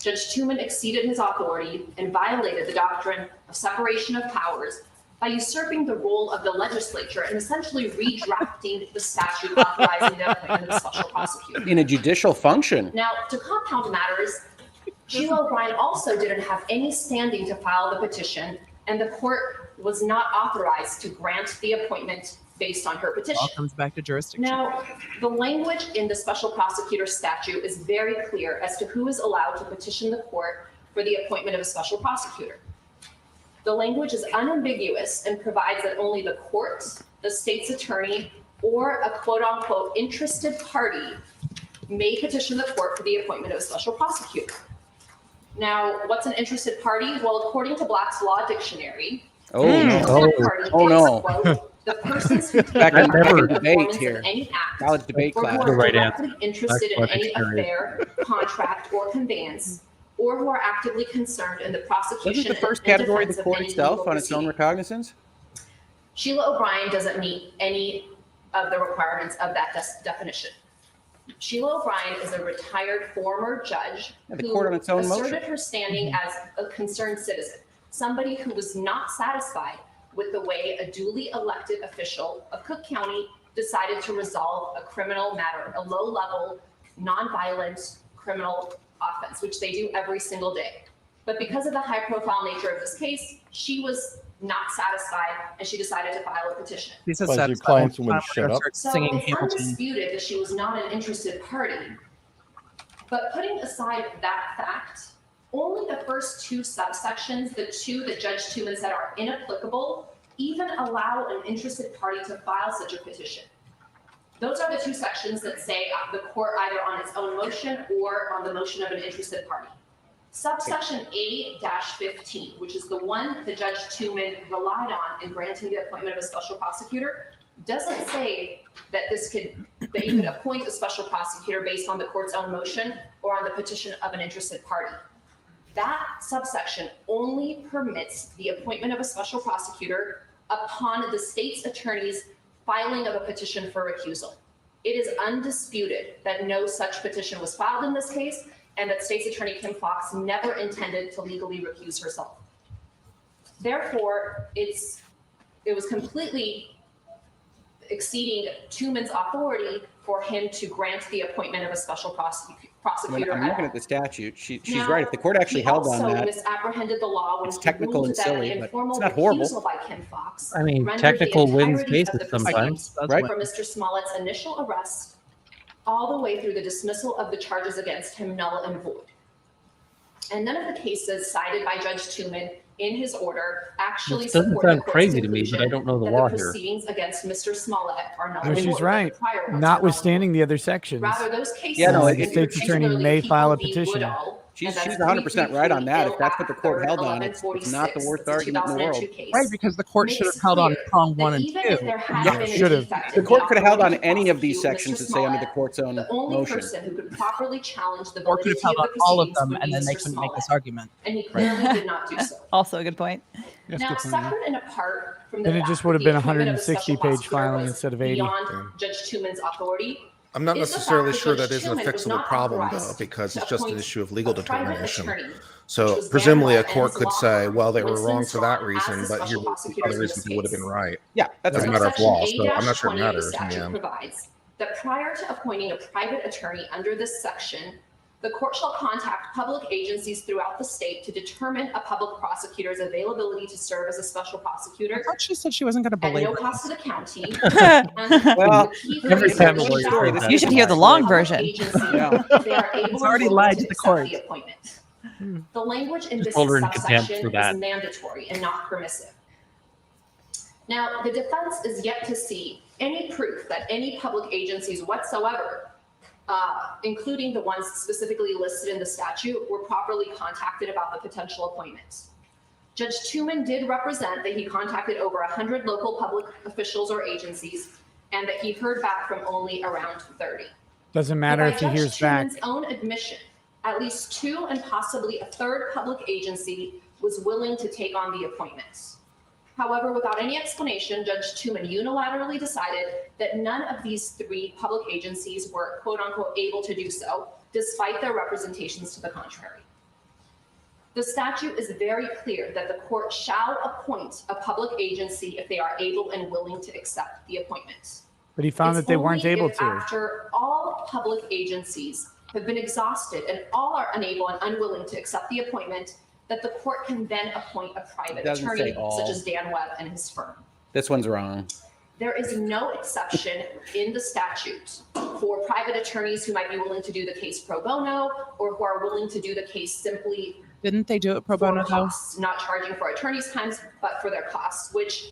Judge Tuman exceeded his authority and violated the doctrine of separation of powers by usurping the role of the legislature and essentially redrafting the statute authorizing the appointment of a special prosecutor. In a judicial function. Now, to compound matters, Sheila O'Brien also didn't have any standing to file the petition, and the court was not authorized to grant the appointment based on her petition. All comes back to jurisdiction. Now, the language in the special prosecutor statute is very clear as to who is allowed to petition the court for the appointment of a special prosecutor. The language is unambiguous and provides that only the court, the state's attorney, or a quote-unquote interested party may petition the court for the appointment of a special prosecutor. Now, what's an interested party? Well, according to Black's Law Dictionary, the persons who take part in the performance of any act or who are directly interested in any affair, contract, or conveyance, or who are actively concerned in the prosecution. Isn't the first category the court itself on its own recognizance? Sheila O'Brien doesn't meet any of the requirements of that definition. Sheila O'Brien is a retired former judge who asserted her standing as a concerned citizen, somebody who was not satisfied with the way a duly elected official of Cook County decided to resolve a criminal matter, a low-level, nonviolent criminal offense, which they do every single day. But because of the high profile nature of this case, she was not satisfied and she decided to file a petition. Your clients wouldn't shut up. So it's undisputed that she was not an interested party. But putting aside that fact, only the first two subsections, the two that Judge Tooman said are inapplicable, even allow an interested party to file such a petition. Those are the two sections that say the court either on its own motion or on the motion of an interested party. Subsection A-15, which is the one that Judge Tooman relied on in granting the appointment of a special prosecutor, doesn't say that that you could appoint a special prosecutor based on the court's own motion or on the petition of an interested party. That subsection only permits the appointment of a special prosecutor upon the state's attorney's filing of a petition for recusal. It is undisputed that no such petition was filed in this case and that State's Attorney Kim Foxx never intended to legally recuse herself. Therefore, it was completely exceeding Tooman's authority for him to grant the appointment of a special prosecutor. I'm looking at the statute. She's right. If the court actually held on that, misapprehended the law when it's technical and silly, but informal it's not horrible. recusal by Kim Foxx I mean, rendered technical the wins entirety of cases the sometimes. proceedings Right. from Mr. Smollett's initial arrest all the way through the dismissal of the charges against him null and void. And none of the cases cited by Judge Tooman in his order actually This doesn't support the sound court's crazy to me, but conclusion I don't know the that law the here. proceedings against Mr. Smollett are null No, and void. she's The right. prior ones are Notwithstanding the other sections. Rather, those cases, the state's attorney may file a petition. She's 100% right on that. If that's what the court held on, it's not the worst argument in the world. Right, because the court should have held on prong 1 and 2. Yeah, should have. The court could have held on any of these sections that say under the court's own the only motion. person who could properly challenge the Or could validity have held of on the all of proceedings them would and be then they Mr. couldn't make this Smollett. argument. And he clearly did not do so. Also a good point. Now, separate and apart from the Then it fact just that would have the been appointment of a 160 special page prosecutor filing was instead of 80. beyond Judge Tooman's authority. I'm not is the necessarily fact sure Judge that is an Tooman was fixable not problem, though, authorized because to it's just an appoint issue of legal a private determination. attorney, which So was presumably a Dan court Webb could and his say, law well, they were firm, wrong for that Winston reason, Strawn, but as here the are special other prosecutors in reasons this it would have case. been right. Yeah, that's as a right. matter of law. Section So I'm not sure it 8-20 of the matters in the statute end. provides that prior to appointing a private attorney under this section, the court shall contact public agencies throughout the state to determine a public prosecutor's availability to serve as a special prosecutor. I thought she said she wasn't going to At no belabor cost to this. the county. Well, The key every phrase time is a lawyer shall says that. You should hear the long version. agency, Yeah. they are able It's already and willing lied to the accept court. the appointment. The language in this hold her in contempt subsection for is that. mandatory and not permissive. Now, the defense is yet to see any proof that any public agencies whatsoever, including the ones specifically listed in the statute, were properly contacted about the potential appointments. Judge Tooman did represent that he contacted over 100 local public officials or agencies and that he heard back from only around 30. Doesn't But matter by if he Judge hears back. Tooman's own admission, at least 2 and possibly a 3rd public agency was willing to take on the appointments. However, without any explanation, Judge Tooman unilaterally decided that none of these 3 public agencies were quote unquote able to do so, despite their representations to the contrary. The statute is very clear that the court shall appoint a public agency if they are able and willing to accept the appointment. But he found It's that they weren't only able if to. After all public agencies have been exhausted and all are unable and unwilling to accept the appointment, that the court can then appoint a private It doesn't attorney say all. such as Dan Webb and his firm. This one's wrong. There is no exception in the statute for private attorneys who might be willing to do the case pro bono or who are willing to do the case simply Didn't they do it pro for bono though? costs, not charging for attorney's times, but for their costs, which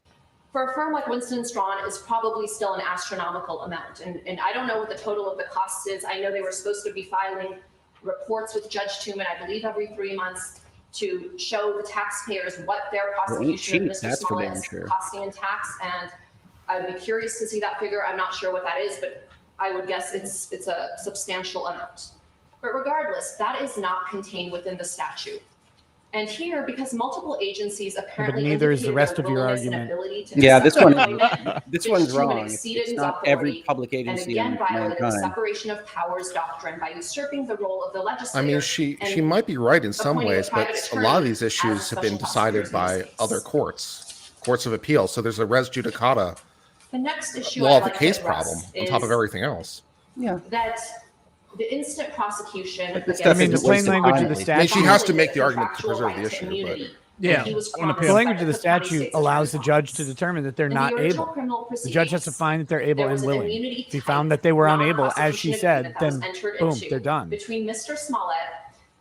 for a firm like Winston Strawn is probably still an astronomical amount. And I don't know what the total of the costs is. I know they were supposed to be filing reports with Judge Tooman, I believe every 3 months, to show the taxpayers what their prosecution of cheap, Mr. that's for Smollett damn is sure. costing in tax. And I'd be curious to see that figure. I'm not sure what that is, but I would guess it's a substantial amount. But regardless, that is not contained within the statute. And here, because multiple agencies apparently neither is the indicated rest their of your willingness and argument. ability to Yeah, accept this the one, appointment, this Judge one's Tooman wrong. exceeded It's his not every authority public and agency again in violated the mankind. separation of powers doctrine by usurping the role of the I legislature. mean, she and might be right in some appointing a ways, but private a lot of attorney these as issues have been special decided prosecutors in by this other case. courts of appeal. So there's a res judicata The next issue law I'd of the like to case address problem on top of is everything else. Yeah. that the instant prosecution. But this stuff I mean, the isn't plain wasted language time, of the at least. I mean, statute. she has to make the argument to preserve the issue, but Yeah, on the appeal. language of the statute allows the judge to determine that they're not able. The judge has to find that they're able and willing. If he found that they were unable, as she said, then boom, they're done. Between Mr. Smollett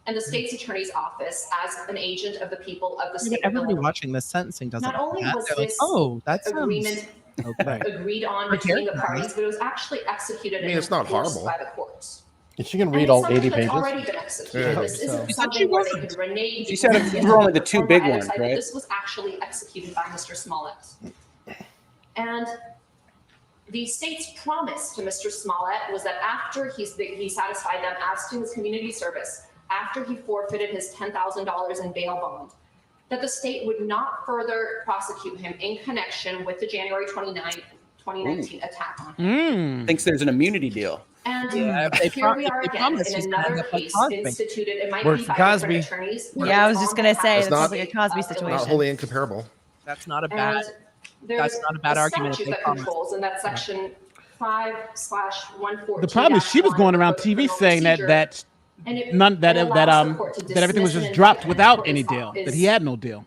and the state's attorney's office as an agent of the people of the state of Everybody Illinois. watching this sentencing doesn't Not know only that. was They're like, this oh, that sounds agreement okay. agreed on But between the here- parties, but it was actually executed I mean, and it's not enforced horrible. by the courts. She can And read it's all something 80 that's pages. already been executed. Yeah. This isn't She said something she where they wasn't. could renege. She said because there were only the two from big either ones, side, but right? This was actually executed by Mr. Smollett. And the state's promise to Mr. Smollett was that after he satisfied them as to his community service, after he forfeited his $10,000 in bail bond, that the state would not further prosecute him in connection with the January 29th, 2019 attack on him. Thinks there's an immunity deal. And Yeah, if they here we if are they again promise in he's gonna another end up like case Cosby. instituted. It might Worked be for by different Cosby. attorneys. but Yeah, I was it's just on gonna say behalf it It's not- sounds like a Cosby of situation. not wholly incomparable. That's not a bad. And there's That's not a bad argument if statute they that promise. controls, and that's section 5/114. The problem is she was going around TV saying that everything was just dropped without any deal, that he had no deal.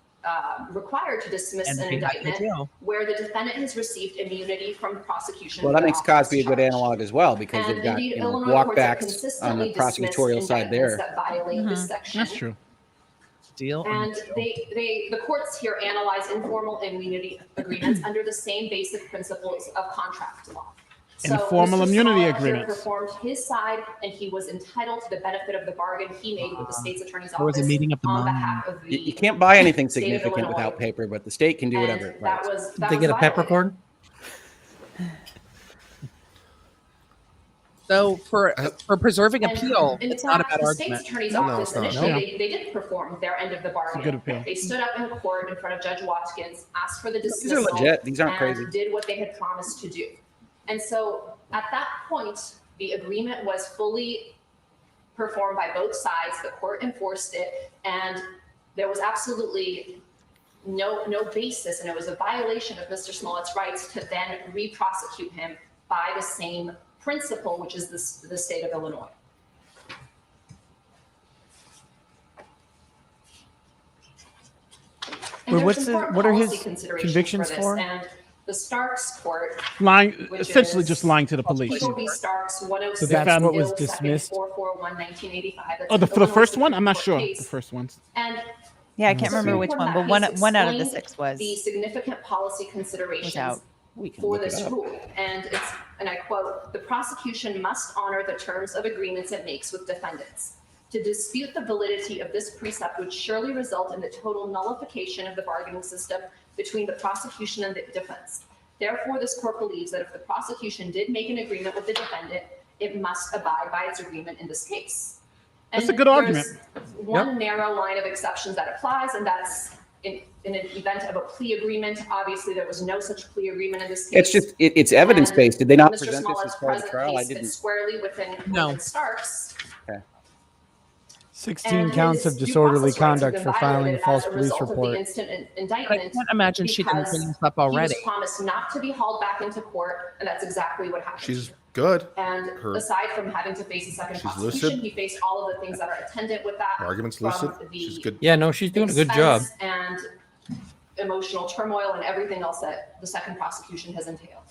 Required to dismiss And an he had no indictment deal. where the defendant has received immunity from prosecution. Well, that for makes offense Cosby a good charged. analog as well because And they've got indeed, Illinois courts have walkbacks on consistently the prosecutorial side there. that violate this section. That's true. Deal. And the courts here analyze informal immunity agreements under the same basic principles of contract law. So Informal Mr. immunity Smollett here agreements. performed his side, and he was entitled to the benefit of the bargain he made with the state's attorney's There was a office meeting of the on mind. behalf of the. You can't buy anything state of significant Illinois. without paper, but the state can do And whatever it that wants. was Did they get a peppercorn? So for preserving And appeal, in it's not a fact, bad the argument. state's attorney's No, office it's not. initially, they did perform their end of the a good bargain. appeal. They stood up in court in front of Judge Watkins, asked for the These dismissal. are legit. These aren't and crazy. did what they had promised to do. And so at that point, the agreement was fully performed by both sides. The court enforced it, and there was absolutely no basis, and it was a violation of Mr. Smollett's rights to then re-prosecute him by the same principle, which is the state of Illinois. And Wait, there's what are important his policy considerations convictions this, for? And the Starks court, Lying, which essentially is just lying to the police. People v. Starks, 106. So that's what was Bill 2nd, dismissed? 441, 1985. That's Oh, an for the Illinois first one? I'm not Supreme sure. Court The case. first one. And Yeah, I can't the remember Supreme which Court one, in but that case one out of the explained 6 was the significant policy was considerations out. We can for look it this up. rule. And I quote, "The prosecution must honor the terms of agreements it makes with defendants. To dispute the validity of this precept would surely result in the total nullification of the bargaining system between the prosecution and the defense. Therefore, this court believes that if the prosecution did make an agreement with the defendant, it must abide by its agreement in this case." That's And a good argument. there's one narrow line of exceptions that applies, and that's in an event of a plea agreement. Obviously, there was no such plea agreement in this case. It's just it's evidence based. Did they not Mr. present this Smollett's as part of the present trial? I case fits didn't. squarely within Starks. Okay. 16 And counts his of due disorderly process rights have conduct been for filing a violated false as a police result of the report. instant But I indictment. can't imagine she didn't because bring this up already. He was promised not to be hauled back into court, and that's exactly what happened. She's good. And Her aside from having to face a second She's prosecution, lucid. he faced all of the things that are attendant with that. her argument's from lucid. the She's good. Yeah, no, she's doing a good job. expense And emotional turmoil and everything else that the second prosecution has entailed.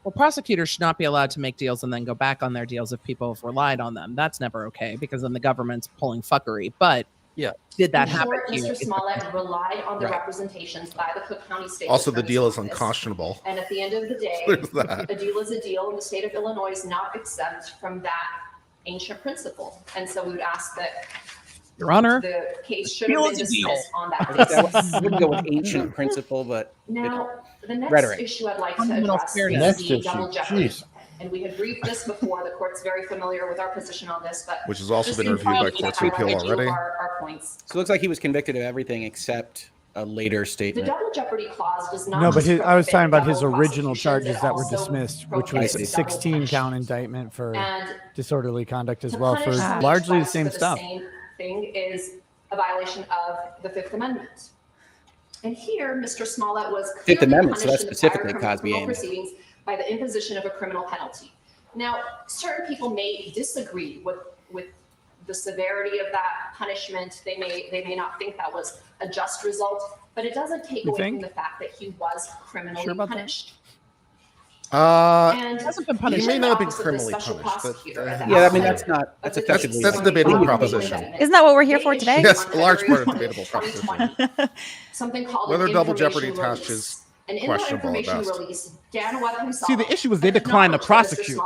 Well, prosecutors should not be allowed to make deals and then go back on their deals if people have relied on them. That's never okay because then the government's pulling fuckery. But yeah, did that In happen short, here? Mr. It's- Smollett relied on the Right. representations by the Cook County State. Also, the Attorney's deal is Office. unconscionable. And at the end of the day, There's that. a deal is a deal, and the state of Illinois is not exempt from that ancient principle. And so we would ask that Your Honor, the case should deal have been is a deal. dismissed on that I basis. wouldn't go with ancient principle, but Now, the next Rhetoric. issue I'd like to Fundamental address fairness. Next is the issue, double jeopardy. jeez. And we had briefed this before. The court's very familiar with our position on this, but Which has also just been in reviewed by brief, courts I of appeal wanted to already. Our points. so it looks like he was convicted of everything except a later The statement. double jeopardy clause does not. No, but just I was prohibit talking about his double original prosecutions, charges it that were also dismissed, which was prohibits a double 16 count punishment. indictment for And disorderly conduct as to well, for punish somebody largely the twice same for stuff. Same thing is a violation of the Fifth Amendment. And here, Mr. Smollett was Fifth clearly Amendment, so punished that's in the specifically prior Cosby criminal aimed. proceedings by the imposition of a criminal penalty. Now, certain people may disagree with the severity of that punishment. They may not think that was a just result, but it doesn't take away from the fact that he was criminally punished. And hasn't been he punished. may not have been Office of the criminally Special punished, but Prosecutor at the Yeah, I mean outset that's of the effectively that's a debatable proposition. Isn't that what we're here for today? Yes, a large part of debatable proposition. Something called Whether an double jeopardy information attached release. is And in that questionable at information best. release, Dan Webb himself. See, the issue was they declined to prosecute.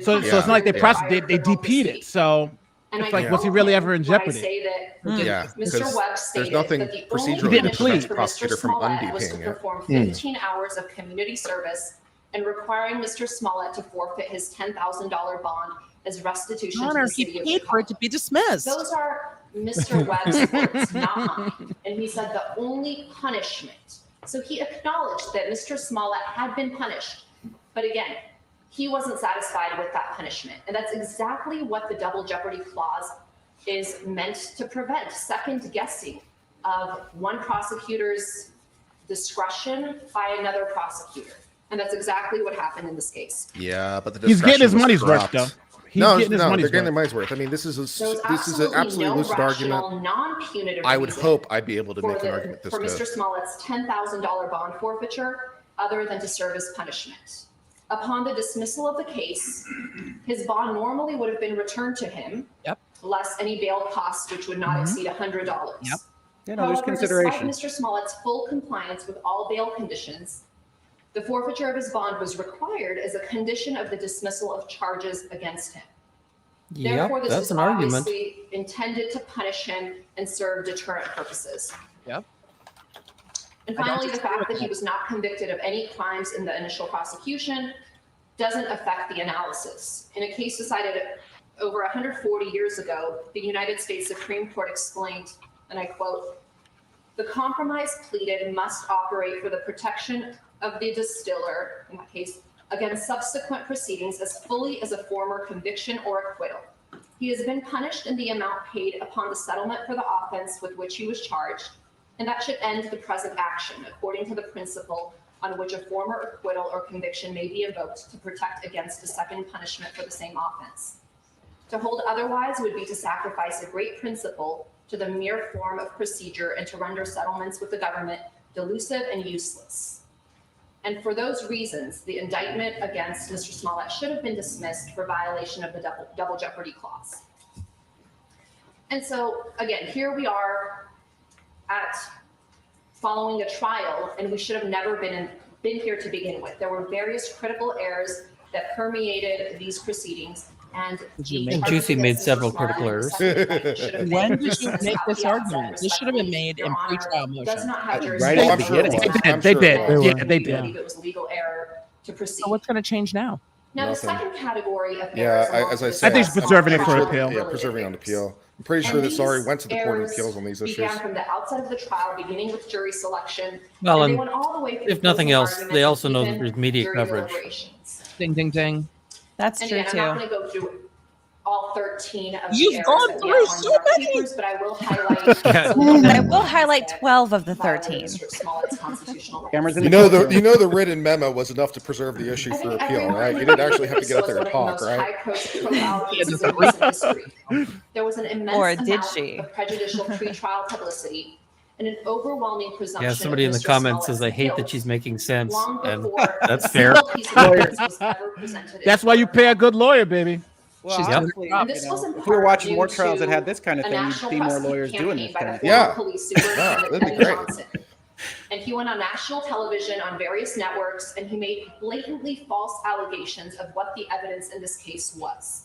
So it's not like they prosecuted, they DP'd it. So And it's I like, was he quote really him ever in when I jeopardy? say that Yeah, Mr. because Webb there's stated nothing that the only procedurally didn't that plead. prevents punishment the for prosecutor Mr. from Smollett was to undeping it. perform 15 hours of community service and requiring Mr. Smollett to forfeit his $10,000 bond as restitution to Honor, the he city of paid for it to Chicago. be dismissed. Those are Mr. Webb's words, not mine. And he said the only punishment. So he acknowledged that Mr. Smollett had been punished. But again, he wasn't satisfied with that punishment. And that's exactly what the double jeopardy clause is meant to prevent, second guessing of one prosecutor's discretion by another prosecutor. And that's exactly what happened in this case. Yeah, but the He's getting his discretion was money's worth, corrupt. though. He's No, getting his no, money's they're getting their worth. money's worth. I mean, this is There's an absolutely no lucid rational, argument. non-punitive I would reason hope I'd be able to for make an argument this for good. Mr. Smollett's $10,000 bond forfeiture other than to serve as punishment. Upon the dismissal of the case, his bond normally would have been returned to him, less any bail costs, which would not exceed $100. Yeah, no, there's However, consideration. despite Mr. Smollett's full compliance with all bail conditions, the forfeiture of his bond was required as a condition of the dismissal of charges against him. Yep, Therefore, this that's is an argument. obviously intended to punish him and serve deterrent purposes. Yep. And I don't finally, the disagree fact with that he that. was not convicted of any crimes in the initial prosecution doesn't affect the analysis. In a case decided over 140 years ago, the United States Supreme Court explained, and I quote, "The compromise pleaded must operate for the protection of the distiller, in that case, against subsequent proceedings as fully as a former conviction or acquittal. He has been punished in the amount paid upon the settlement for the offense with which he was charged, and that should end the present action according to the principle on which a former acquittal or conviction may be invoked to protect against a second punishment for the same offense. To hold otherwise would be to sacrifice a great principle to the mere form of procedure and to render settlements with the government delusive and useless. And for those reasons, the indictment against Mr. Smollett should have been dismissed for violation of the double jeopardy clause." And so, again, here we are at following a trial, and we should have never been here to begin with. There were various critical errors that permeated these proceedings. And Jussie made several critical errors. When did you make this argument? This should have been made in pre-trial motion. Does not have Right at the beginning. They did. Yeah, they believe did. it was legal error to proceed. So what's going to change now? Now, the Nothing. second category of Yeah, errors as I along said, I think he's with preserving it the for trial appeal. Yeah, related preserving on errors. appeal. I'm pretty sure And this already these went to the Court of errors Appeals on these issues. began from the outset of the trial, beginning with jury selection. Well, and they and went all the way through if nothing closing else, arguments they also and know even there's media jury coverage. deliberations. Ding, ding, ding. That's And true again, I'm not too. going to go through all 13 of You've the errors gone that we through outlined so in our many. papers, but I will highlight some And I of the will highlight that 12 of the violated 13. Mr. Smollett's constitutional rights. Cameras in You the know courtroom. the written memo was enough to preserve the issue I for think appeal, everyone right? You would didn't actually have to agree get up this there was and one of talk, the most right? high-profile cases in recent history. There was an immense Or did amount she? of prejudicial pretrial publicity and an overwhelming presumption. Yeah, somebody in of the Mr. comments says, Smollett's "I hate that guilt she's making sense," long and before that's a fair. single piece of evidence was ever presented in That's why you court. pay a good lawyer, baby. Well, She's honestly, doing her And job. this was in if we were part watching due more trials that to had this kind of a thing, you'd national see more press lawyers doing campaign this by kind the of thing. Yeah. former police superintendent that'd be Eddie great. Johnson. And he went on national television on various networks and he made blatantly false allegations of what the evidence in this case was.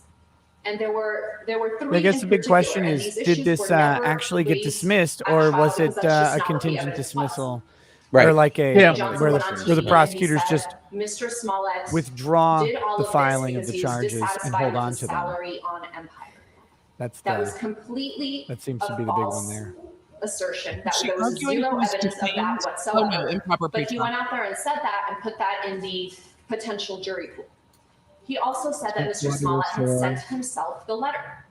And there were three. I guess in the big particular, question and is, these did issues this were never actually get raised dismissed, at or trial was because it that's just a not what the contingent evidence was. dismissal, Right. or like a Yeah. Johnson where went on the TV and he prosecutors said just Mr. Smollett withdraw did all the of this filing of because the he was charges and dissatisfied hold with on his to them? salary on Empire. That's That was the completely that seems a to be the big one false there. assertion. That She there was arguing zero he was evidence of that detained? whatsoever. Oh, no, improper But he pretrial. went out there and said that and put that in the potential jury pool. He also said that Mr. Smollett had sent himself the letter.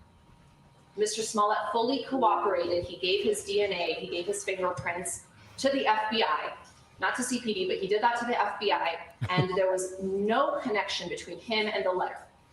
Mr. Smollett fully cooperated. He gave his DNA, he gave his fingerprints to the FBI, not to CPD, but he did that to the FBI, and there was no connection between him and the letter.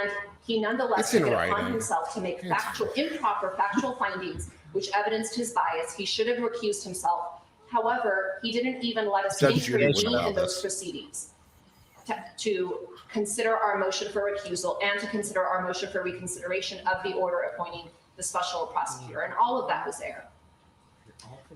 And he nonetheless It's in took it upon writing. himself to make improper factual findings which evidenced his bias. He should have recused himself However, he didn't even let us Judge Judy would intervene allow in those this. proceedings to consider our motion for recusal and to consider our motion for reconsideration of the order appointing the special prosecutor. And all of that was there.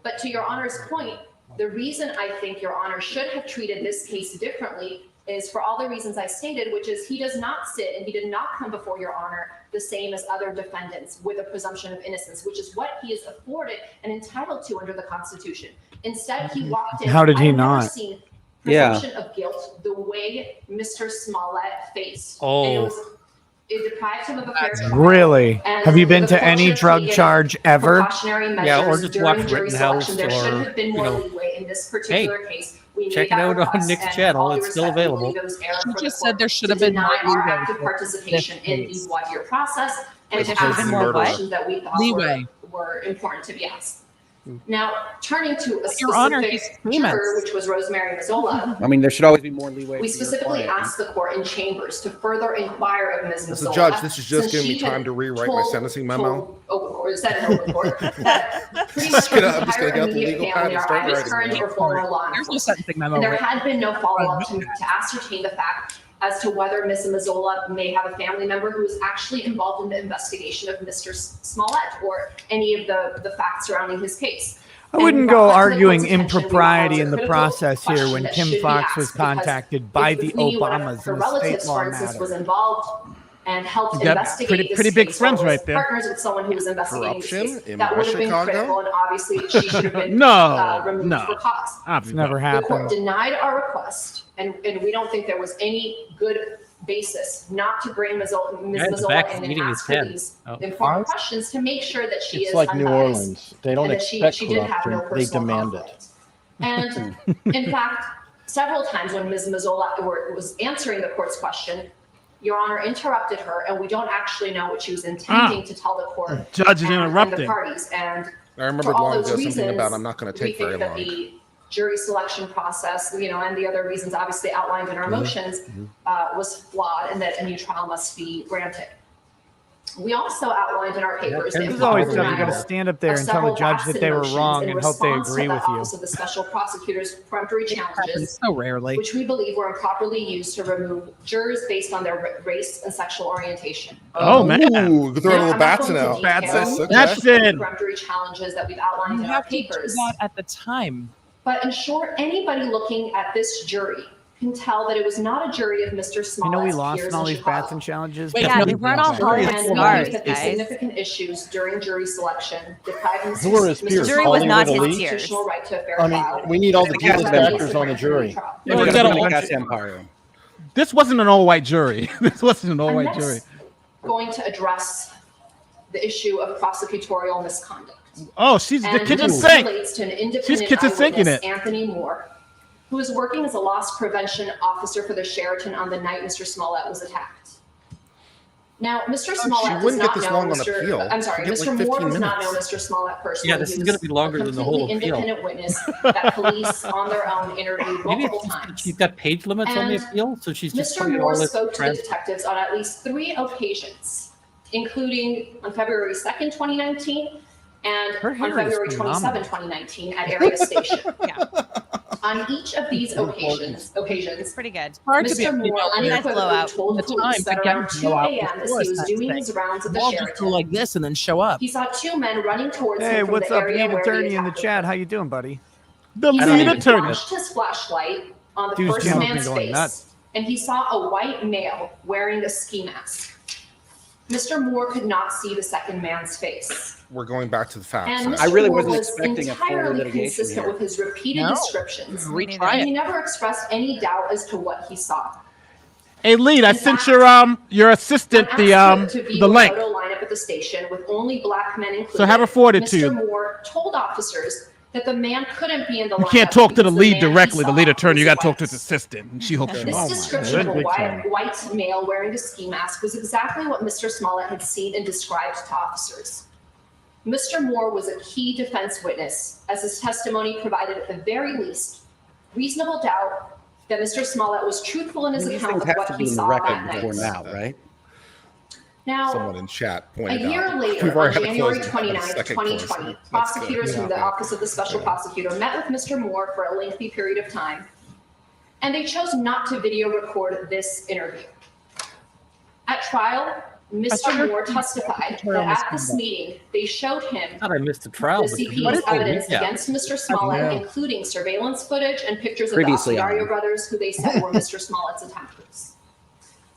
But to Your Honor's point, the reason I think Your Honor should have treated this case differently is for all the reasons I stated, which is he does not sit and he did not come before Your Honor the same as other defendants with a presumption of innocence, which is what he is afforded and entitled to under the Constitution. Instead, he walked in. How did he I've never not? seen presumption of guilt the way Mr. Smollett faced. And it deprived him of a fair trial. Really? And Have you been the to any fortunate drug beginning, charge ever? Precautionary measures Yeah, or just during watch jury Rittenhouse selection. There should or, have been you more know, leeway in this particular case. We check made it that out on request, Nick's and channel. all due It's still respect, we available. believe it was error You for the just court said there should to have been more deny our leeway active for participation in the this voir dire process and As to opposed ask to the murder. questions that we thought Leeway. were important to be asked. Now, turning to a Your Honor, specific he's famous. juror, which was Rosemary Mazzola, I mean, there should always be more leeway. we for your specifically client. asked the court in chambers to further inquire of Ms. As Mazzola. a judge, this is just since giving me she had time to rewrite my told- sentencing memo. told open court, said in open court, that pretty Just much gonna- her I'm just gonna entire get out the immediate legal pad family and are start either writing current now. or former law There's no enforcement. sentencing memo. And there right? had been no follow-up to ascertain the fact as to whether Ms. Mazzola may have a family member who is actually involved in the investigation of Mr. Smollett or any of the facts surrounding his case. I wouldn't And go brought that to the arguing court's attention. We impropriety thought it in was the a critical process here question when that Kim should be Fox was asked, because contacted by the if we knew one of Obamas her in a state relatives, law for instance, was matter. involved and helped You got investigate this pretty big case, friends or was right there. partners with someone who was investigating this Corruption case, in that would have been Chicago? critical, and obviously she should have been No, removed no. for cause. It's Obviously. never The court happened. denied our request, and we don't think there was any good basis not to bring Ms. Yeah, the Mazzola back in and meeting is ask her 10. these Oh. important questions to make sure that she It's is like New unbiased. Orleans. They don't and that expect she did have no corruption. They personal demand it. conflict. And in fact, several times when Ms. Mazzola was answering the court's question, Your Honor interrupted her, and we don't actually know what she was intending to tell the court. Judge is and interrupting. the parties. And I remember for all Long those does something reasons, about I'm not going to we take very think that long. the jury selection process, and the other reasons obviously outlined in our motions, was flawed, and that a new trial must be granted. We also outlined in our papers. This the is always improper tough. You got to denial stand up there of and tell the several judge Batson that they were motions wrong in and hope they response to agree the with you. Office of the Special Prosecutor's peremptory challenges, So rarely. which we believe were improperly used to remove jurors based on their race and sexual orientation. Oh, man. Ooh, throw a Now, little I'm not Batson going out. into detail Batson. That's it. peremptory challenges that we've outlined You in our have to do papers. that at the time. But in short, anybody looking at this jury can tell that it was not a jury of Mr. You Smollett's know we lost peers in all in these Chicago. Batson challenges. Wait, Yeah, no, they weren't all jury Hollywood is And we stars, believe that these guys. significant issues during jury selection deprived Mr. Who are his peers? Jury was not his Hollywood elite? peers. constitutional right to a fair I mean, trial. we need all the cast good members actors on the jury. Yeah, We're we gonna got bring a- the cast empire. This wasn't an all-white jury. This wasn't an I'm all-white next jury. going to address the issue of prosecutorial misconduct. Oh, she's the And kitchen this sink. relates to an She's independent kitchen sinking eyewitness, it. Anthony Moore, who was working as a loss prevention officer for the Sheraton on the night Mr. Smollett was attacked. Now, Mr. Smollett does wouldn't get not this know long on Mr. appeal. I'm sorry, You'd get Mr. like Moore 15 does not know minutes. Mr. Smollett personally. Yeah, this He is was gonna be longer a than the whole completely appeal. independent witness that police on their own interviewed Maybe multiple it's times. she's got page limits on the And appeal, so she's just Mr. putting all Moore this spoke to the trans- detectives on at least 3 occasions, including on February 2nd, 2019, and Her on hair is February 27, phenomenal. 2019 at Area Station. Yeah. On each of these occasions, Pretty good. Hard to be a Mr. Moore female Nice unequivocally blowout. told The police time that to get around to 2 go out a.m. as before he was that doing thing. his rounds at the Wall just go Sheraton, like this and then show up. he saw 2 men running towards Hey, him from what's the up, area lead where attorney the in the attack chat? occurred. How you doing, buddy? The He lead said he attorney. flashed his flashlight on the Dude's first channel's man's been going face, nuts. and he saw a white male wearing a ski mask. Mr. Moore could not see the second man's face. We're going back to the facts. And now. Mr. I really Moore wasn't was expecting a full entirely litigation consistent here. with his repeated No. descriptions. Retry And it. he never expressed any doubt as to what he saw. Hey, lead. I In sent fact, your assistant When asked to view the a link. photo lineup at the station with only black men included, So have her forward it to Mr. you. Moore told officers that the man couldn't be in the You lineup can't talk to the because lead man he directly, the saw lead attorney. You was got to talk to white. his assistant, and she hooks And you. this description of a Big time. white male wearing a ski mask was exactly what Mr. Smollett had seen and described to officers. Mr. Moore was a key defense witness, as his testimony provided at the very least reasonable doubt that Mr. Smollett was truthful in his These account things of have what to he be in the saw record that before night. now, right? Now, Someone in chat a pointed year out. later, We've on already had a January closing 29th, second closing. 2020, That's prosecutors good. from the Office of the Special Prosecutor met with Mr. Moore for a lengthy period of time, and they chose not to video record this interview. At trial, Mr. Moore testified that at this meeting, they showed him I thought I missed the trial. the CP's evidence against Mr. Smollett, including surveillance footage and pictures of the Previously on. Ostiario brothers, who they said were Mr. Smollett's accomplices.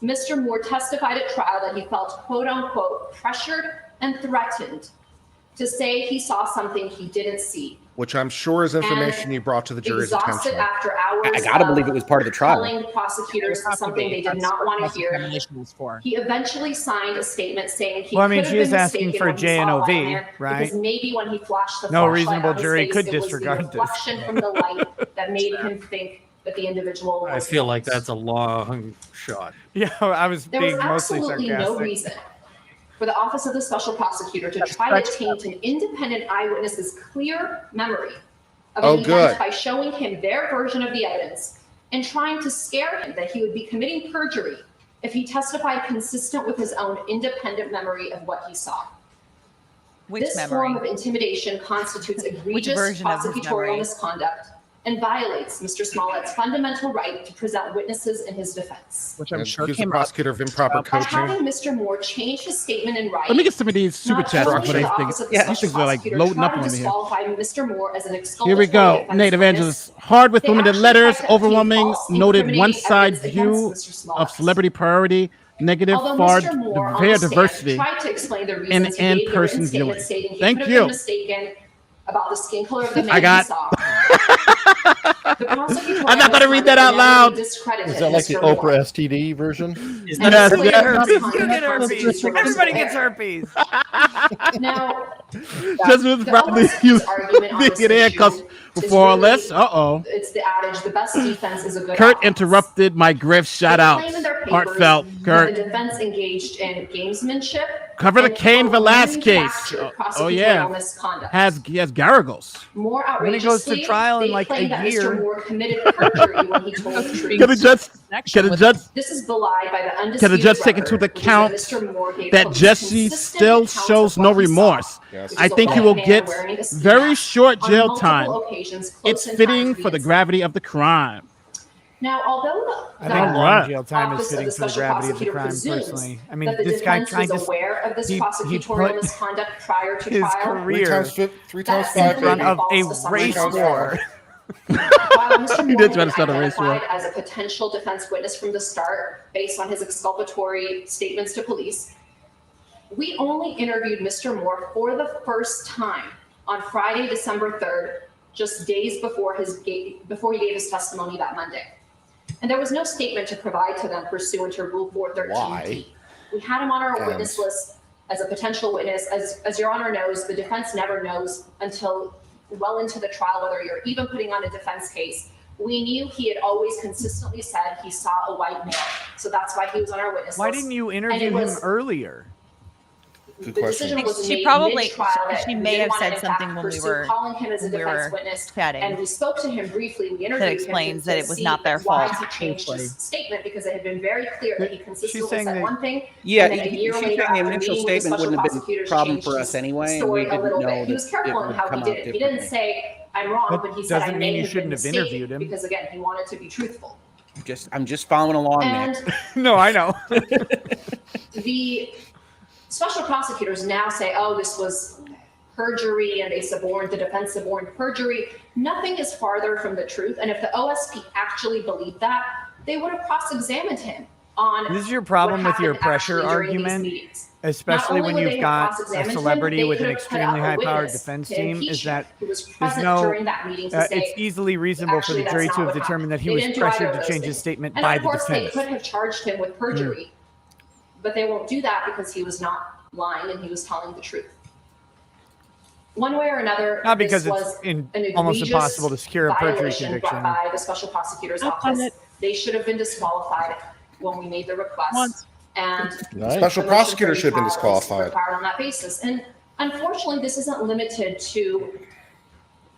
Mr. Moore testified at trial that he felt, quote unquote, pressured and threatened to say he saw something he didn't see. Which I'm sure is information you brought to the jury's Exhausted attention. after hours I gotta believe it was part of the trial. telling prosecutors something they did not want to hear. He eventually signed a statement saying he Well, I mean, could she have is been asking mistaken for when he saw JNOV, Lightman, right? Because maybe when he flashed the No flashlight reasonable on his jury face, could it was disregard the this. reflection from the light that made him think that the individual I was. feel like that's a long shot. Yeah, I was There was being mostly absolutely no sarcastic. reason for the Office of the Special Prosecutor to try to taint an independent eyewitness's clear memory of an event by showing him their version of the evidence and trying to scare him that he would be committing perjury if he testified consistent with his own independent memory of what he saw. This form of intimidation constitutes egregious version of his prosecutorial memory? misconduct and violates Mr. Smollett's fundamental right to present witnesses in his defense. Which I'm sure Accuse the came up. prosecutor of improper By having coaching. Mr. Moore change his statement in writing. Let me get some of these super not chats only before did they the think. Office of the Yeah, Special these things are like Prosecutor loading up try to on me here. disqualify Mr. Moore as an Here we go. exculpatory Nate defense Evangelist. Hard with They limited actually letters, tried to obtain overwhelming, false noted incriminating one-side evidence view against Mr. Smollett. of celebrity priority, negative, Although far, Mr. Moore on fair the stand diversity, tried to explain the and reasons he gave the written in-person statement viewing. stating he Thank could have you. been mistaken about the skin color of the man I got. he saw. The prosecutorial I'm not gonna read that out loud. discredited Is that like the Mr. Moore. Oprah STD version? Is And that it's clear yes. this You get conduct herpes. constitutes Everybody reversible gets error. herpes. Now, Just was the probably OSC's you argument on this get handcuffs issue before all is really- this. Uh-oh. It's the adage, the best defense is a good Kurt offense. interrupted my griff. Shout They out. claim in their papers Heartfelt. that Kurt. the defense engaged in gamesmanship. Cover the and Cain Velasquez case. manufactured Oh yeah. prosecutorial misconduct. He has Garagos. More When he goes to outrageously, trial in they like claim a that year. Mr. Moore committed perjury when he told the truth. Can the judge This is belied by the Can the undisputed judge take into record, which is account Mr. Moore gave that police Jussie consistent still accounts shows of no what he saw, remorse? which is I a think he white will man get wearing a ski very mask short on jail multiple time. occasions close It's in time fitting to for the incident. gravity of the crime. Now, although I the think long Alright. jail time is Office of fitting the for the Special gravity of the Prosecutor crime, presumes personally. I mean, that the this guy defense kind was of aware of this he prosecutorial put misconduct prior to his trial. career Three That times simply five, in front baby. of a false to race someone's war. While Mr. He Moore did try had to start a been race war. identified as a potential defense witness from the start based on his exculpatory statements to police, we only interviewed Mr. Moore for the first time on Friday, December 3rd, just days before he gave his testimony that Monday. And there was no statement to provide to them pursuant to Rule 413. Why? We had him on our And- witness list as a potential witness. As Your Honor knows, the defense never knows until well into the trial whether you're even putting on a defense case. We knew he had always consistently said he saw a white male. So that's why he was on our witness Why list. didn't you And interview it him was- earlier? The decision was She made probably- mid-trial that she we may didn't have want to, said in something fact, when we pursue were- calling him as a when we defense were witness. chatting. And we spoke to him briefly. We interviewed That him explains to that it was see not their why fault. he changed his statement, because it had been very clear that he consistently saying said that- one thing. Yeah, and then a year she's later, saying the after initial meeting with the statement special wouldn't have been a prosecutors, problem changed for his us anyway, and story we a didn't little know bit. He that was it careful in would how come he out did it. He didn't differently. say, I'm wrong, That but he said, I doesn't may mean you have shouldn't been have mistaken, interviewed him. because again, he wanted to be truthful. I'm just following along And there. No, I know. the special prosecutors now say, oh, this was perjury, and the defense suborned perjury. Nothing is farther from the truth. And if the OSP actually believed that, they would have cross-examined him on This is your problem what with your happened pressure actually during these argument, meetings. especially Not when only would you've they got have a cross-examined him, celebrity they with could an have put extremely out a high-powered witness defense to team. impeach Is him that who was there's present no? during that meeting to say, It's easily reasonable for actually, the jury that's to not have what determined that he happened. was They didn't do either pressured of to those change his things. statement And by of the course, they defense. could have charged him with perjury, but they won't do that because he was not lying and he was telling the truth. One way or another, Not because this it's was in, an almost egregious impossible to secure a perjury violation conviction. brought by the special prosecutor's office. They should have been disqualified when we made the request. And The special the motion prosecutor for should have been retrial was disqualified. required on that basis. And unfortunately, this isn't limited to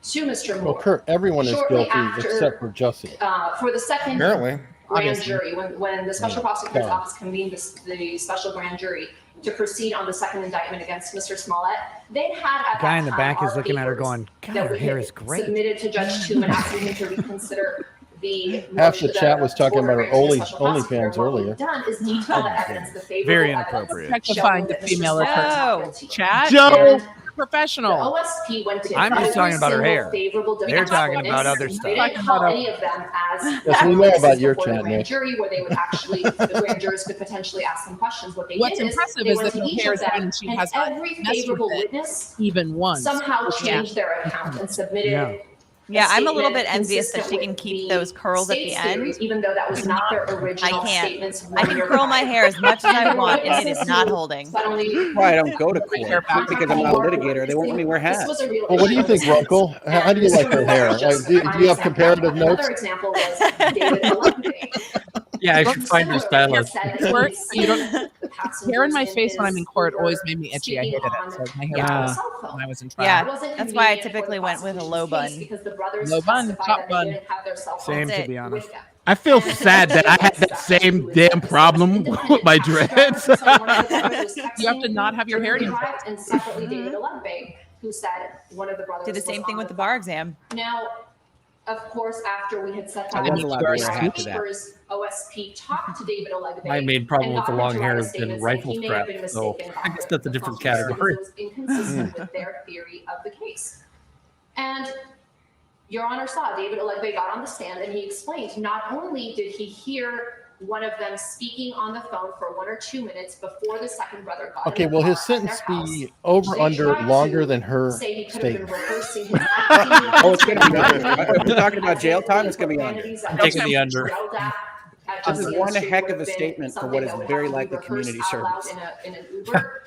Mr. Well, Moore. Kurt, everyone is Shortly guilty after, except for Jussie. For the second Apparently. grand Obviously. jury, when the special prosecutor's office convened the special grand jury to proceed on the second indictment against Mr. Smollett, they had at The guy that in the time back is our looking at her papers going, God, that her we hair had is great. submitted to Judge Tuman asking him to reconsider the Half the motion- chat was talking about her order granting the special prosecutor. OnlyFans What earlier. we've done is detail the evidence, the favorable Very evidence inappropriate. Objectifying showing the that Mr. female Smollett is not attorney. guilty. Chat. Joe. The Professional. OSP went to I'm just every talking about her single hair. favorable They're defense talking witness. about other They stuff. didn't call any of them as Yes, we know witnesses about your before the chat, grand Nick. jury, where they would actually, the grand jurors could potentially ask them questions. What they What's did impressive they is went that to her each hair of is them, green and she and has not every messed with favorable it witness even once. somehow changed their account and submitted. Yeah, I'm a little statement bit envious that she consistent can with keep the those curls at the state's theory, end. even though that was not their original I can't. statements. I can curl my hair as much as I want, and it is not holding. That's why I don't go to court, because I'm not a litigator. They won't let me wear hats. This was a real Well, what do you issue. think, Runkle? How do you like her hair? Like, do you have comparative notes? Another example was David Olamide. Yeah, I should find your stylist. Works. You don't. Hair in my face when I'm in court always made me itchy. I hated it. So my hair when I was in trial. Yeah, that's why I typically went with a low bun. Low bun, top bun. Same, to be honest. I feel sad that I had that same damn problem with my dreads. You have to not have your hair in your face. And separately, David Olamide, who said one of the brothers Did the was same thing on with the bar exam. Now, of course, after we had set I that was allowed to wear a hat to that. papers, OSP talked to David Olamide. My main problem and with the got him long to hair write a has been statement saying rifle he may have strap, been so mistaken I by guess that's a the different prosecutor category. because it was inconsistent with their theory of the case. And Your Honor saw David Olamide got on the stand and he explained not only did he hear one of them speaking on the phone for 1 or 2 minutes before the second brother got Okay, in the will car his at their sentence house. be over They under tried longer to than her say he could have been statement? rehearsing his Oh, it's going to be under. If we're talking about jail time, it's going to be under. I'm taking the under. This is one heck of a statement for what is very like the community service. In an Uber.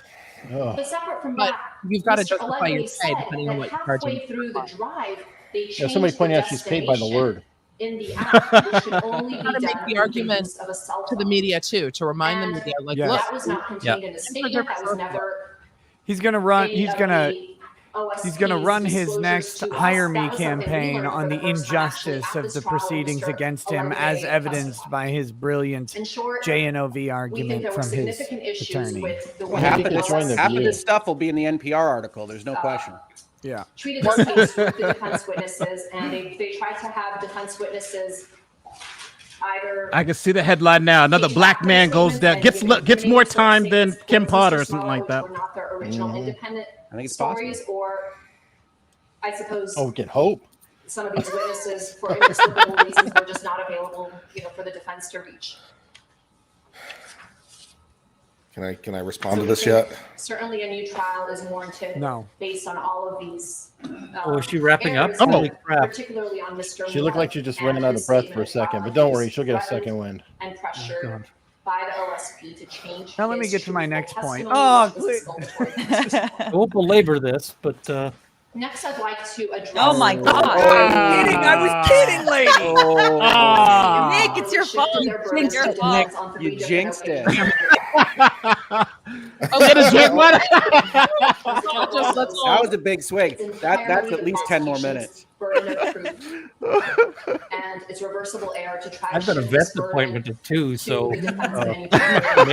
But separate from But that, you've got to Mr. justify your Olamide pay said depending on that what charge halfway you through the drive, they Yeah, changed somebody pointed the out she's paid by the destination word. in the app, which should only be got to done make the through argument use of a cell to the phone. media too, to remind the And media, like, Yes. look, that was not contained in a statement. That was never. He's gonna run. any He's of gonna. the OSP's He's gonna run his disclosures next to us. "Hire That Me" was something we campaign learned on for the the first time actually injustice at of this the trial when proceedings Mr. against him, Olamide as evidenced testified. by his brilliant In short, JNOV we think argument there were from his significant issues attorney. with the Well, way half the of this, join the half of view. this stuff will be in the NPR article. There's no question. Yeah. treated this case with the defense witnesses, and they tried to have defense witnesses either. I can see the headline now. Another black man goes down, gets more time than Kim Potter or something like that. Were not their original independent I think it's stories, or I suppose Oh, get hope. some of these witnesses, for inexplicable reasons, were just not available, for the defense to reach. Can I respond to this yet? Certainly, a new trial is warranted. No. Based on all of these. Oh, is she wrapping up? errors, Holy crap. Particularly on Mr. She looked like she just ran out of breath for a second, but don't worry, she'll get a second wind. And pressure by the OSP to change. Now let me his get to my truthful next point. testimony, Oh, which was exculpatory. I won't belabor this, but Next, I'd like to address. Oh my God! I'm kidding. I was kidding, lady. Nick, it's your fault. It's your fault. You jinxed it. Get a drink, what? That was a big swing. That's at least 10 more minutes. Burden of proof. And it's reversible error to try I've got a shift this vest burden appointment at 2, so to the defense at any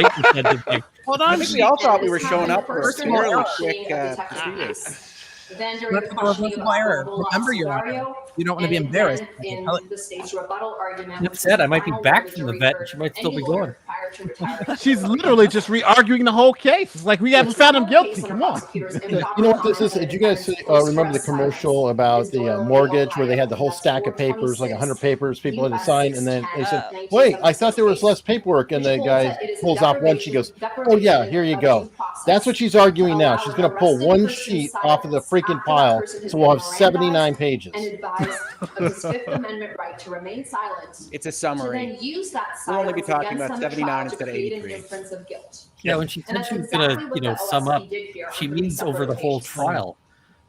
make the sentencing. hold I on. think we all thought we were And showing this up for a happened the fairly first quick of the detective proceeding. case. Then during Let the the door questioning go wire. of Remember, Your Honor, scenario, you don't want to be and embarrassed. then in the state's rebuttal argument, Enough which said, was I might be final back word from the jury vet, for and she might still any be going. lawyer prior to retirement. She's literally just re-arguing the whole case. It's like we haven't found him guilty. Come on. You know what this is? Did you guys remember the commercial about the mortgage where they had the whole stack of papers, like 100 papers people had to sign, and then they said, wait, I thought there was less paperwork, and the guy pulls off one, she goes, oh yeah, here you go. That's what she's arguing now. She's going to pull one sheet off of the freaking pile, so we'll have 79 pages. And advise of his Fifth Amendment right to remain silent. It's a To summary. then use that We'll only be silence talking against about them at 79 trial to instead of create an 83. inference of guilt. Yeah, when she And said that's she was exactly gonna, what the sum up, OSP did here she on three means over separate the whole occasions. trial.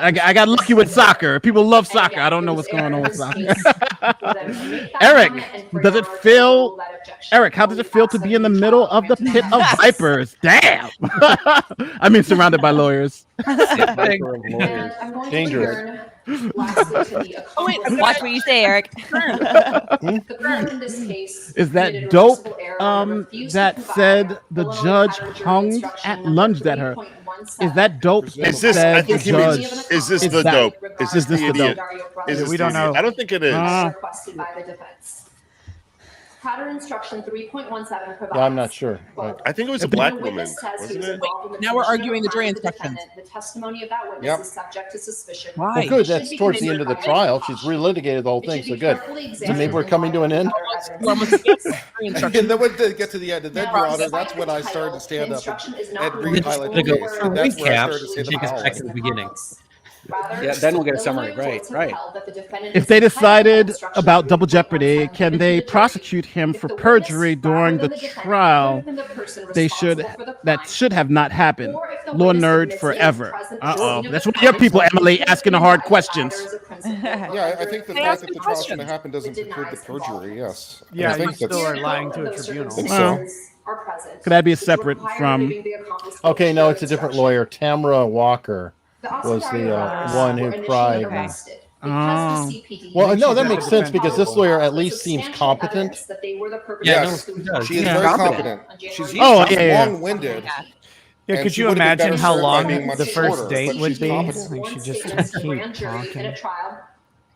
I got lucky with soccer. People love soccer. I don't know what's going on with soccer. Eric, does it feel? Eric, how does it feel to be in the middle of the pit of vipers? Damn. I mean, surrounded by lawyers. Dangerous. Lastly, to the accomplice. Watch what you say, Eric. The parent in this case Is that committed dope? reversible error when it refused to That provide said, the Illinois judge pattern jury hung instruction at number lunged at her. 3.17. Is that dope? Is this? Said I think the he judge. means. Is this Is the that- dope? Is this this the the idiot? dope? Is this we the don't idiot? know. I don't think it is. Requested by the defense. Pattern instruction 3.17 provides. Yeah, I'm not sure. quote, I think it was a "When black a witness woman, says he wasn't was it? involved in the Now we're commission of a arguing the jury crime with the instructions. defendant, the testimony of that witness Yep. is subject to suspicion. Why? Well, good. Should That's be towards the end of the considered by trial. caution. She's relitigated the whole It thing, should so be good. carefully So examined maybe we're in coming to light an of end. other evidence. We're almost against the jury And instructions. then when they get to the end, and then, Your Honor, Despite that's when the I started title, to stand the up instruction is and not read limited highlight to the only case. where And that's where I recap, started to say the take us power. back to the beginning. Rather, Yeah, then we'll get a summary. Illinois courts have Right. held that the defendant If is they entitled to decided instruction about double 3.17 jeopardy, can given they to the jury. prosecute him If for the witness, perjury rather during than the defendant, trial? could have been the person They should. responsible for the That crime, should have not happened. or if the Law witness nerd admits he was forever. present at the Uh oh. scene of That's the what your crime, people, he Emily, could have asking the been hard indicted questions. either as a principal or Yeah, I think the They fact ask that the the trial's questions. going to happen doesn't It preclude the denies perjury. Yes. And Yeah, I you think still that's. are lying Both to of a those tribunal. circumstances are present, Could that be which separate require from? giving the accomplice Okay, no, jury it's a different instruction. lawyer. Tamra Walker The was Ostendario the brothers one were who initially cried. arrested Oh. because the CPD Well, no, she's that a makes sense because this defense lawyer lawyer at least seems competent. that they were the Yeah, perpetrators no, who she does. She is Yeah. very Competent. competent. She's Oh, yeah. long-winded. Yeah, And could she you would have been imagine better how served by long being much the first shorter, date but would she's be? competent. Like she just statements to keep grand jury in talking. a trial.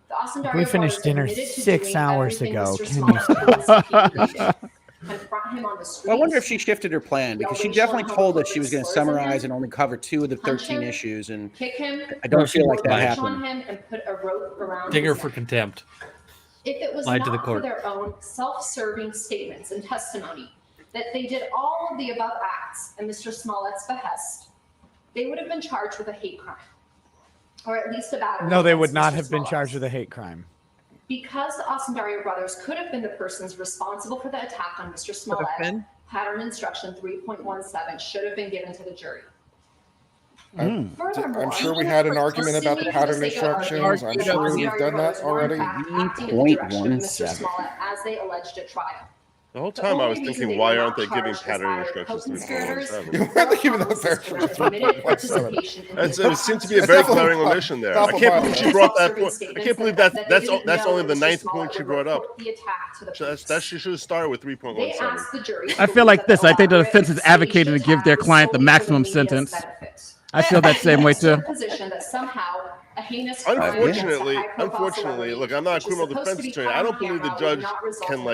The Ostendario We finished brothers dinner admitted to 6 doing hours everything ago. Mr. Can Smollett told the CPD did. Confront him on the streets. Well, I wonder if she shifted her plan because she definitely told us she was going to summarize and only cover 2 of the 13 issues, and kick him, I don't feel like that punch happened. on him, and put a rope around Dig his her for neck. contempt. If it was Lied not to the for court. their own self-serving statements and testimony that they did all of the above acts at Mr. Smollett's behest, they would have been charged with a hate crime, or at least a battery. No, they would against not Mr. have been Smollett. charged with a hate crime. Because the Ostendario brothers could have been the persons responsible for the attack on Mr. Smollett, been. pattern instruction 3.17 should have been given to the jury. I'm Furthermore, sure we had an argument about the pattern instructions. I'm sure we've done that already. 3.17. as they alleged at trial. The whole time I was thinking, why aren't they giving pattern instructions 3.17? Why are they giving that version of 3.17? It seems to be a very glaring omission there. I can't believe she brought that point. I can't believe that's only the 9th point she brought up. She should have started with 3.17. I feel like this. I think the defense is advocating to give their client the maximum sentence. I feel that same way too. Unfortunately, look, I'm not a criminal defense attorney. I don't believe the judge can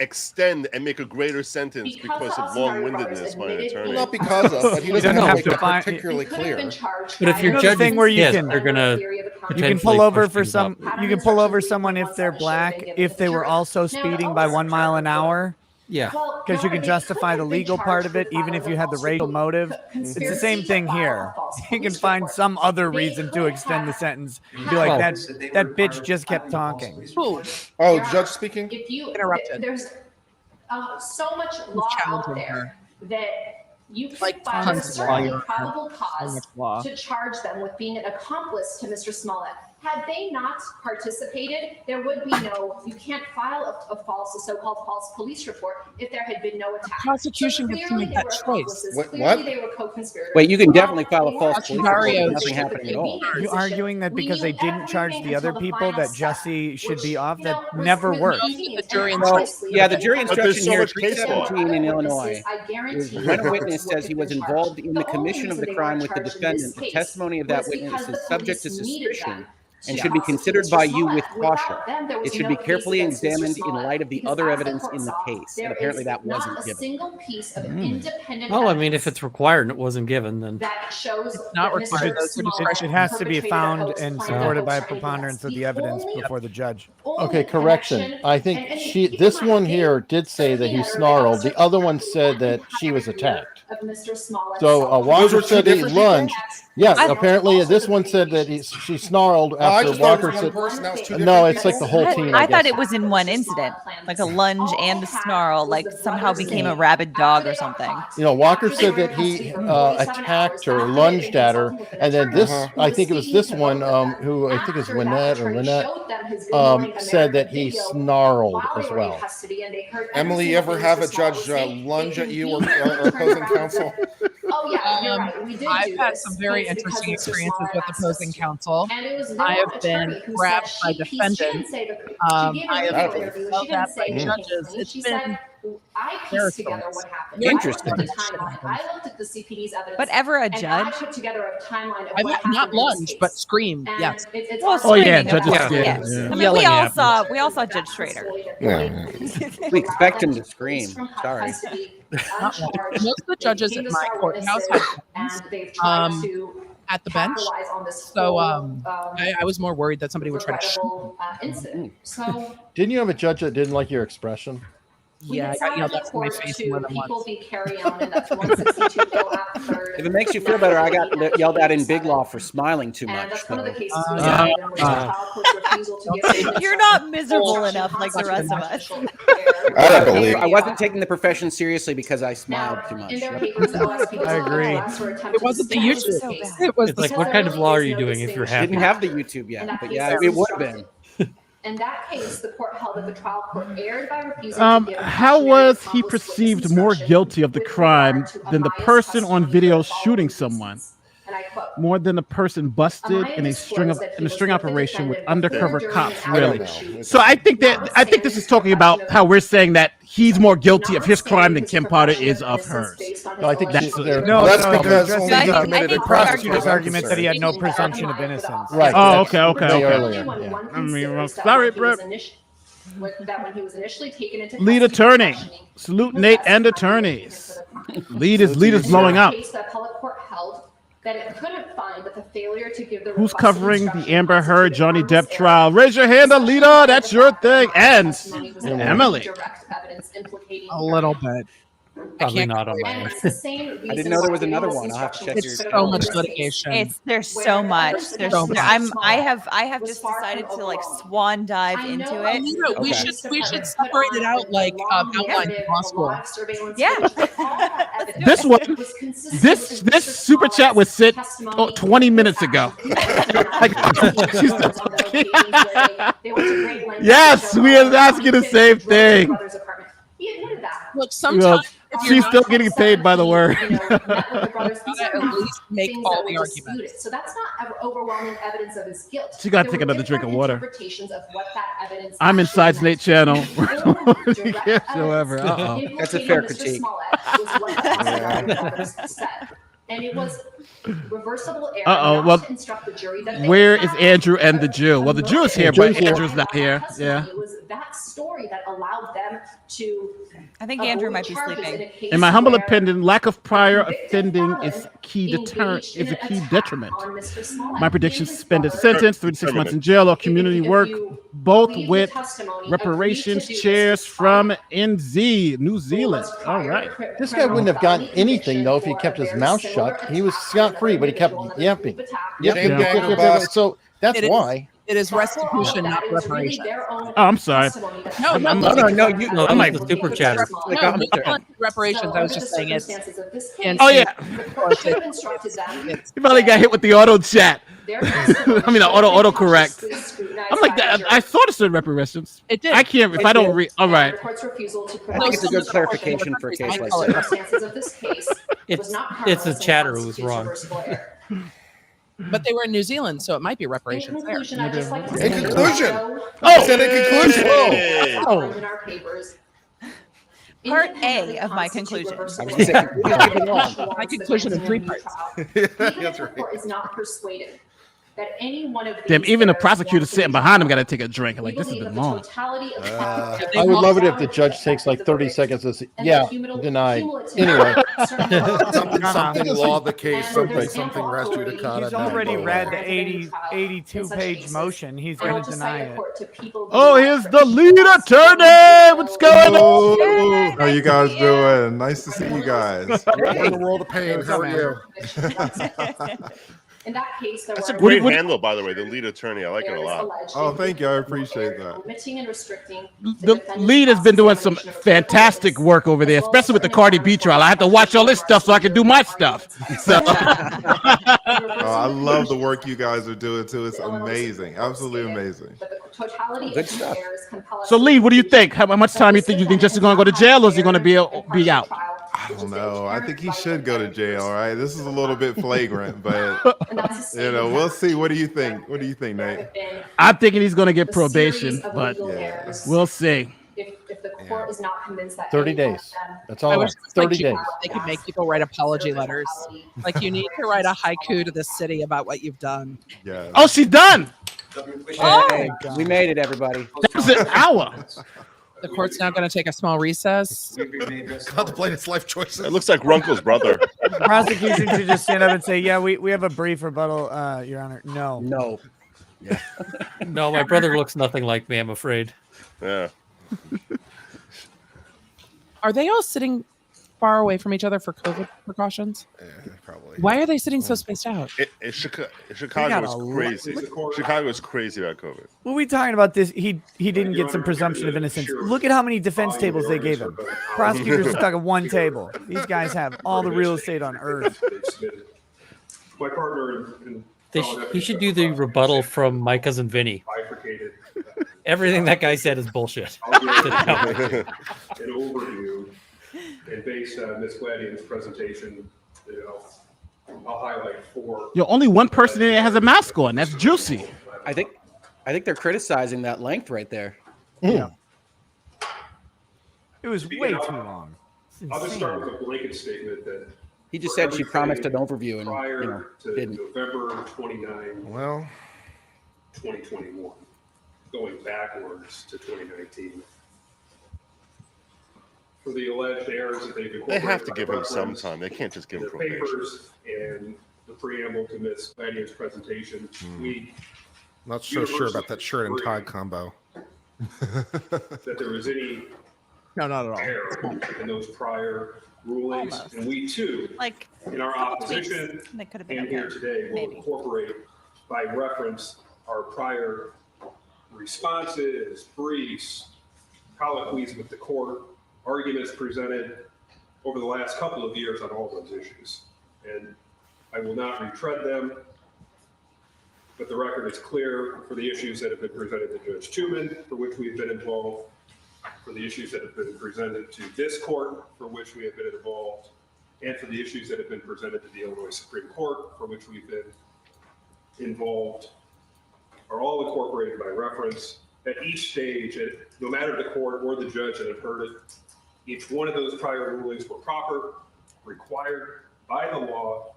extend and make a greater sentence because of long-windedness by an attorney. Not because of, but he doesn't have to make that particularly clear. But if you're judging, thing where you yes, can, they're gonna you can potentially pull over push for things some. up. You can pull over someone if they're black if they were also speeding by 1 mile an hour. Yeah, because you can justify the legal part of it, even if you had the racial motive. It's the same thing here. You can find some other reason to extend the sentence. Be like, that bitch just kept talking. Oh, judge speaking? If you Interrupted. There's so much law out there that you can Like find a tons of certainly law. probable So cause much law. to charge them with being an accomplice to Mr. Smollett. Had they not participated, there would be no, you can't file a false, a so-called false police report if there had been no attack. Prosecution gets to Clearly make they that were choice. accomplices. What- Clearly what? they were co-conspirators. Wait, you can definitely file a false police report Ostendario with nothing happening at all. You arguing that because they didn't charge the other people that Jussie should be off? That never worked. The jury Well, instructions. yeah, the jury But there's instruction so here, much case law. 317 in Illinois, I guarantee is you when a that witness would says have he was been involved charged. in the The only commission of the reason they crime weren't with the charged in this defendant, the case testimony of that was witness because is the subject to police needed suspicion them and to should be prosecute considered Mr. by you Smollett. with Without caution. them, there was It should no be case carefully against Mr. examined in Smollett. light of the Because other as the evidence court in the saw, case, there and apparently is that not wasn't a given. single piece of independent Well, I mean, evidence if it's required and it wasn't given, then that shows not that required, Mr. those are Smollett discretion. It has to be perpetrated a found hoax, and planned a supported by a hoax or anything preponderance else. of the The evidence only- before the judge. Okay, correction. connection, I think and she. This one here did say that he snarled. The other one said that she was attacked. of Mr. Smollett. So Those Walker were two said that he different people? lunged. Yes, apparently this one said that she snarled after I after just thought it Walker was one said, person, that was two no, different it's like the whole team. I thought guess. it was in one incident, like a lunge and a snarl, like somehow became a rabid dog or something. You know, Walker said that he attacked her, lunged at her, and then this, I think it was this one, who I think is Lynette, said that he snarled as well. Emily, you ever have a judge lunge at you or opposing counsel? Oh yeah, you're right. We did. I've had some very interesting experiences with opposing counsel. I have been grabbed by defendants. I have been yelled at by judges. It's been I pieced together what happened. Interesting. I looked at the timeline. I looked at the CPD's evidence. But ever a and judge? I put together a timeline of I've what happened not in this lunged, case. but screamed. And Yes. it's Well, Oh yeah, screaming, of judges. course, Yeah, yes. yeah. I mean, Yelling we all saw Judge Schrader. Yeah. We expect him to scream. Sorry. Most of the judges at my courthouse have guns, at the bench. So I was more worried that somebody would try to shoot. Incident. So Didn't you have a judge that didn't like your expression? Yeah, I got yelled at from my face more than once. If it makes you feel better, I got yelled at in Big Law for smiling too much. You're not miserable enough like the rest of us. I don't believe. I wasn't taking the profession seriously because I smiled too much. I agree. It wasn't the YouTube. It was It's like, what kind of law are you doing if you're happy? Didn't have the YouTube yet, but yeah, it would have been. In that case, the court held that the trial court erred by refusing to give How was he perceived more guilty of the crime than the person on video shooting someone? And I quote, More than the person busted in a string operation with undercover cops, really. So I think this is talking about how we're saying that he's more guilty of his crime than Kim Potter is of hers. No, I think That's That's because I only think- he I committed think a the Prosecutor's crime. argument that he had no presumption of innocence. Right. Oh, that's okay. way earlier. I I mean, well, sorry, Brett. That when he was initially taken into Lead custody for attorney. questioning, Salute he Nate was and asked for attorneys. the crime. Lead is blowing up. In that case, the appellate court held that it couldn't find that the failure to give the Who's requested covering the instruction Amber Heard constituted Johnny harmless Depp error. trial? Raise your hand, Alita. That's your thing. And Testimony was Emily. direct evidence implicating A little bit. Probably not on my And end. it's the same I didn't reason know there why was the another rules one. I'll have to check instructions It's your. so in much this litigation. There's so much. There's so much. I have just decided to like swan dive into it. Alita, we Okay. should separate it out like outline in law school. Yeah. This super chat was sent 20 minutes ago. Yes, we are asking the same thing. He admitted that. Look, sometimes if you're She's not still getting paid by the word. You know, met with the brothers. These gotta are at not least make things all that the were arguments. disputed. So that's not overwhelming evidence of his guilt. She gotta There take were another drink of different water. interpretations of what that evidence I'm actually inside Nate meant. channel. Direct You can't show ever. evidence Uh-oh. That's a implicating fair Mr. critique. Smollett was what the prosecuting brothers said. And it was reversible error Uh-oh, not well, to instruct the jury that they Where had is Andrew and the Jew? Well, the Jew is here, but Drew's here. Andrew's not here. Yeah. It was that story that allowed them to. I think Andrew avoid might be charges sleeping. a case In my humble where opinion, lack of prior convicted offending felon is key engaged in an deterrent. attack on Mr. Smollett. My prediction: He and his suspended brother- sentence, 3 to 6 months in jail, or community If work, you both believe the with testimony, reparations. agreed to do Chairs this from NZ, New Zealand. was All prior right. This guy wouldn't have gotten anything though if he kept his mouth shut. He was scot free, but he kept yapping. So that's It is- why. It is restitution, not reparation. Oh, I'm sorry. No, I'm no, like- No, you. No, I'm like like- the super chatter. Like, No, I'm it's not reparations. I was just saying it's. Oh yeah. He probably got hit with the auto chat. I mean, the auto correct. I'm like that. I thought it said reparations. It did. I can't if I don't read. All right. I think it's a good clarification for a case like this. It's a chatter who was wrong. But they were in New Zealand, so it might be In reparations there. conclusion, I'd just like to In say conclusion. that I said in conclusion. Hey. outlined in our papers. Part A of my conclusion. My conclusion in 3 parts. That's The right. court is not persuaded that any one of Damn, these even the errors prosecutor warrants sitting behind him got to take a drink. We Like, this has believe been that the long. totality of I would love it if the judge takes like 30 seconds to say, yeah, denied. Anyway, Something law the case. Something res judicata. He's already read the 82-page motion. He's going to deny it. Oh, here's the lead attorney. What's going on? Hello. How you guys doing? Nice to see you guys. We're in the world of pain. How are you? In that case, there That's a were great handle, by the way. The lead attorney, I like it a areas lot. alleged Oh, thank you. I appreciate that. limiting and restricting The lead has been doing some fantastic work over there, especially with the Cardi B trial. I have to watch all this stuff so I can do my stuff. So I love the work you guys are doing too. It's amazing, absolutely amazing. but the totality Good of the stuff. errors compel us So Lee, what do you think? How much time you think Jussie going to go to jail, or is he going to be out? I don't know. I think he should go to jail, right? This is a little bit flagrant, but you know, we'll see. What do you think? What do you think, Nate? I'm thinking he's going to get probation, but we'll see. If the court is not convinced that 30 any one of days. them- That's I all. wish it was like 30 days. They could make people write apology letters. Like you need to write a haiku to the city about what you've done. Yeah. Oh, she's done. Hey, we made it, everybody. That was an hour. The court's now going to take a small recess. Contemplate its life choices. It looks like Runkle's brother. The prosecution should just stand up and say, "Yeah, we have a brief rebuttal, Your Honor." No. No. No, my brother looks nothing like me, I'm afraid. Yeah. Are they all sitting far away from each other for COVID precautions? Probably. Why are they sitting so spaced out? Chicago got is a lot- crazy. Chicago is crazy about COVID. Well, we talking about this. He didn't get some presumption of innocence. Look at how many defense tables they gave him. Prosecutors are stuck at one table. These guys have all the real estate on earth. My partner in He should do the rebuttal from my cousin Vinny. bifurcated. Everything that guy said is bullshit. I'll give an overview, and based on Ms. Gladian's presentation, I'll highlight 4. Yo, only one person in there has a mask on. That's Jussie. I think they're criticizing that length right there. Yeah. It was way too long. I'll just start with a blanket statement that He just said she promised an overview and prior to didn't. November 29, Well, 2021, going backwards to 2019. For the alleged errors that they've They incorporated have to by give him some reference, time. They can't just give him the probation. papers and the preamble to Ms. Gladian's presentation, we not so sure about that shirt and tie combo. that there was any No, not at all. error in those prior rulings, Almost. and we too, Like in our opposition that could have been and here okay. today, will Maybe. incorporate by reference our prior responses, briefs, colloquies with the court, arguments presented over the last couple of years on all those issues. And I will not retread them, but the record is clear for the issues that have been presented to Judge Tuman, for which we've been involved, for the issues that have been presented to this court, for which we have been involved, and for the issues that have been presented to the Illinois Supreme Court, for which we've been involved, are all incorporated by reference at each stage, no matter the court or the judge that have heard it. Each one of those prior rulings were proper, required by the law,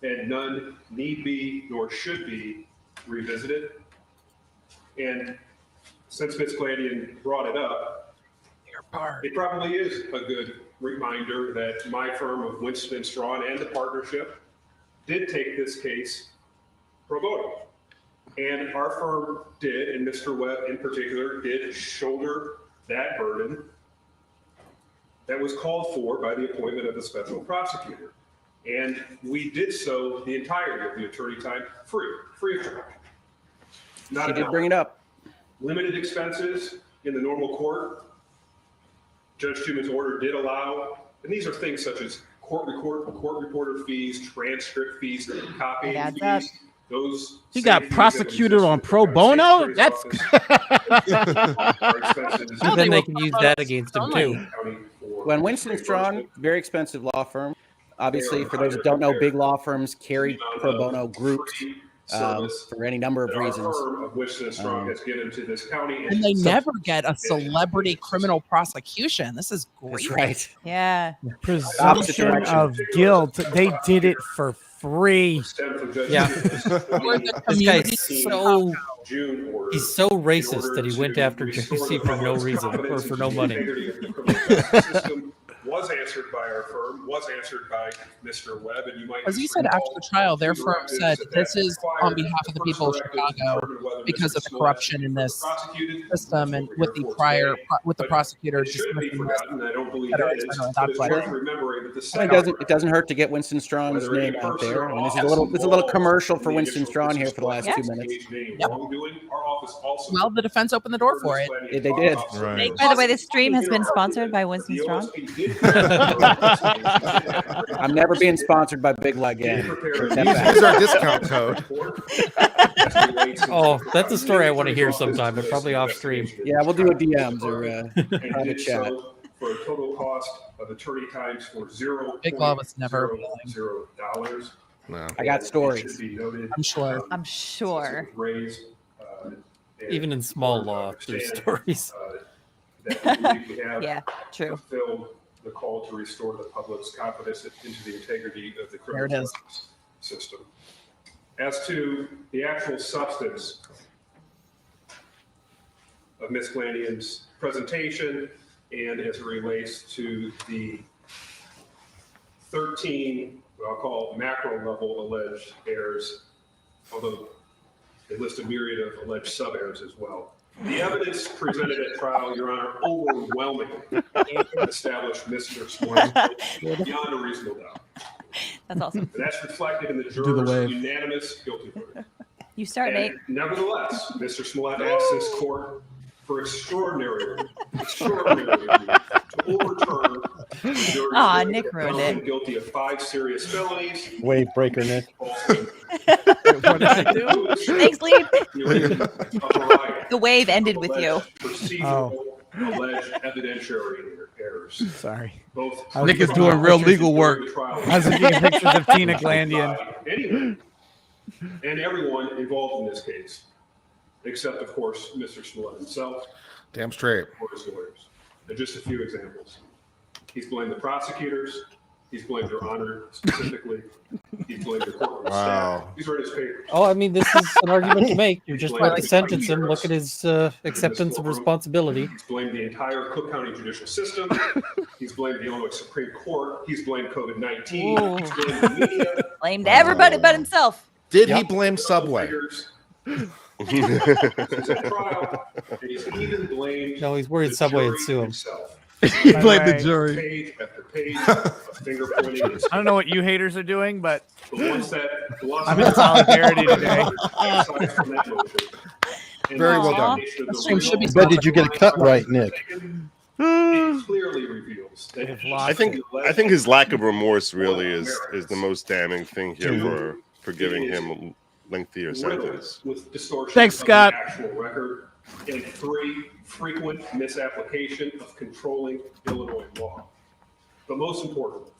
and none need be nor should be revisited. And since Ms. Gladian brought it up, it probably is a good reminder that my firm of Winston and Strawn and the partnership did take this case pro bono. And our firm did, and Mr. Webb in particular, did shoulder that burden that was called for by the appointment of the special prosecutor. And we did so the entirety of the attorney time free of charge. Not She did enough. bring it up. Limited expenses in the normal court. Judge Tuman's order did allow, and these are things such as court reporter fees, transcript fees, copying It adds up. fees. Those He got same fees that prosecuted on existed pro in our bono? state That's expenses. Then they can use that against him too. When Winston Strawn, very expensive law firm. Obviously, for those that don't know, big law firms carry pro bono groups for any number of reasons. Of Winston and Strawn has given to this county. And they never get a celebrity criminal prosecution. This is great. That's right. Yeah. Presumption direction. of guilt. They did it for free. Yeah. We're the This community guy's so June order. he's so racist that he went after Jussie for no reason or for no money. System was answered by our firm, was answered by Mr. Webb, and you might. As he said after the trial, their firm said this is on behalf of the people of Chicago. because of the corruption in this system and with the prior with the prosecutor dismissing this. It doesn't hurt to get Winston Strawn's name out there. I mean, this is a little commercial for Winston Strawn here for the last 2 minutes. Yep. Well, the defense opened the door for it. Yeah, they did. By the way, this stream has been sponsored by Winston Strong. I'm never being sponsored by Big Leg again. Use our discount code. Oh, that's a story I want to hear sometime, but probably off stream. Yeah, we'll do a DMs or private chat. For a total cost of attorney times for Big Law was never $0. No. I got stories. I'm sure. I'm sure. Even in small law, there's stories. Yeah, true. Fulfilled the call to restore the public's confidence into the integrity of the There it criminal is. justice system. As to the actual substance of Ms. Glanian's presentation and as it relates to the 13, what I'll call macro level alleged errors, although they list a myriad of alleged sub-errors as well. The evidence presented at trial, Your Honor, overwhelmingly established Mr. Smollett beyond a reasonable doubt. That's awesome. And that's reflected in the jurors' unanimous guilty verdict. You start, Nate. Nevertheless, Mr. Smollett asked this court for extraordinary to overturn the jury's verdict Nick ruined found him it. guilty of 5 serious felonies. Wave breaker, Nick. What did I do? Thanks, Lee. The wave ended with you. Alleged evidentiary errors. Sorry. Both Nick is doing real legal work. I was looking at pictures of Tina Glandian. Anyone and everyone involved in this case, except, of course, Mr. Smollett himself. Damn straight. Or his lawyers. And just a few examples. He's blamed the prosecutors. He's blamed Your Honor specifically. He's blamed the courtroom staff. These are in his papers. Oh, I mean, this is an argument to make. You're just about to sentence him. Look at his acceptance of responsibility. He's blamed the entire Cook County judicial system. He's blamed the Illinois Supreme Court. He's blamed COVID-19. He's blamed the media. Blamed everybody but himself. Did he blame Subway? He's at trial, and he's even blamed No, he's worried Subway would sue him. He blamed the jury. Page after page of finger pointing. I don't know what you haters are doing, but The ones that I'm in solidarity today. aside from that motion, and Very the well done. examination of the Stream should be results, But did you get it cut right, Nick? it clearly reveals that I think his lack of remorse really is the most damning thing here for giving him a lengthier sentence. with distortion Thanks, of Scott. the actual record, and 3, frequent misapplication of controlling Illinois law. But most importantly,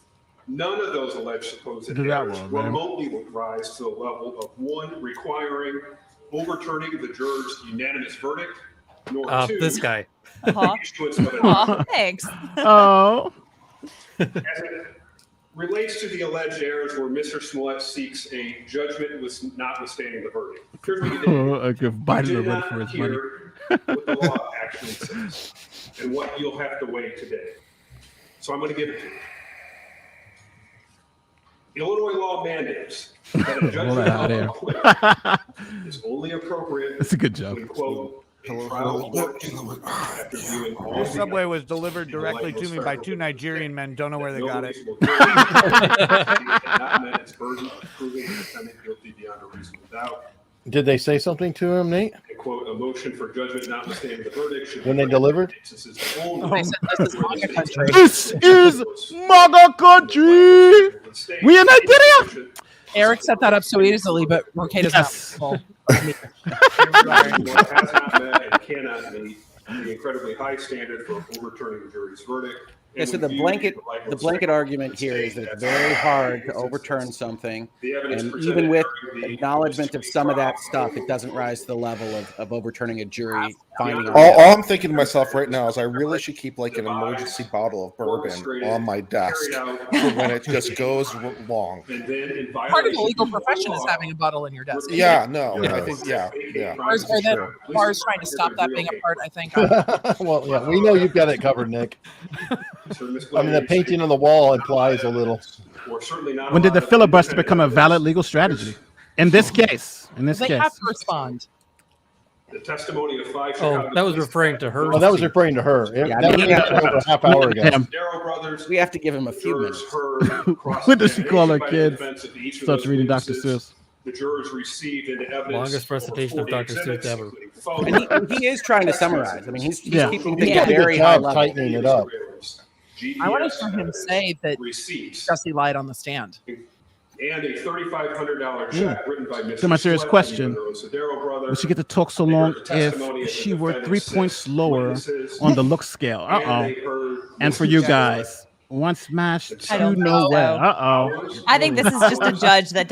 none of those alleged supposed Do that errors one, man. remotely would rise to the level of 1, requiring overturning the jurors' unanimous verdict, nor 2, This guy. the issuance of an Aw, thanks. Oh. As it relates to the alleged errors where Mr. Smollett seeks a judgment notwithstanding the verdict. Here's what he did. I could bite He it a did bit not for his money. hear what the law actually says and what you'll have to weigh today. So I'm going to give it to you. Illinois law mandates that a Roll judgment that out of there. acquittal is only appropriate That's a good joke. when, quote, a trial court after viewing all This the Subway was delivered directly to me by 2 Nigerian men. Don't know where they got it. not met its burden of proving the defendant guilty beyond a reasonable doubt. Did they say something to him, Nate? And, quote, a motion for judgment notwithstanding the verdict should When they delivered? This is only This is MAGA country. We in Nigeria. Eric set that up so easily, but Mercado's Yes. not. has not met and cannot meet the incredibly high standard for overturning the jury's verdict. Yeah, so the blanket argument here is that it's very hard to overturn something, and even with acknowledgement of some of that stuff, it doesn't rise to the level of overturning a jury finding. All I'm thinking to myself right now is I really should keep like an emergency bottle of bourbon on my desk for when it just goes long. Part of the legal profession is having a bottle in your desk. Yeah, no, I think yeah. Bars trying to stop that being a part, I think. Well, yeah, we know you've got it covered, Nick. I mean, the painting on the wall implies a little. When did the filibuster become a valid legal strategy? In this case. They have to respond. The testimony of 5 Oh, Chicago that was police referring to her. Oh, that was referring to her. Yeah, That I mean, was over a half hour ago. Darrow brothers. We have to give him a few minutes. What does she call her kids? Starts reading Dr. Seuss. The jurors received into evidence. Longest recitation of Dr. Seuss ever. And he is trying to summarize. I mean, he's keeping things He at did a very good high job level. tightening it up. I want to hear him say that Jussie lied on the stand. And a $3,500 check written by Mr. So my serious Smollett question: and the Rosadero brothers. would she get to talk so long if she were 3 points lower on the look scale? And for you guys, one smash, I two don't think nowhere. so. I think this is just a judge that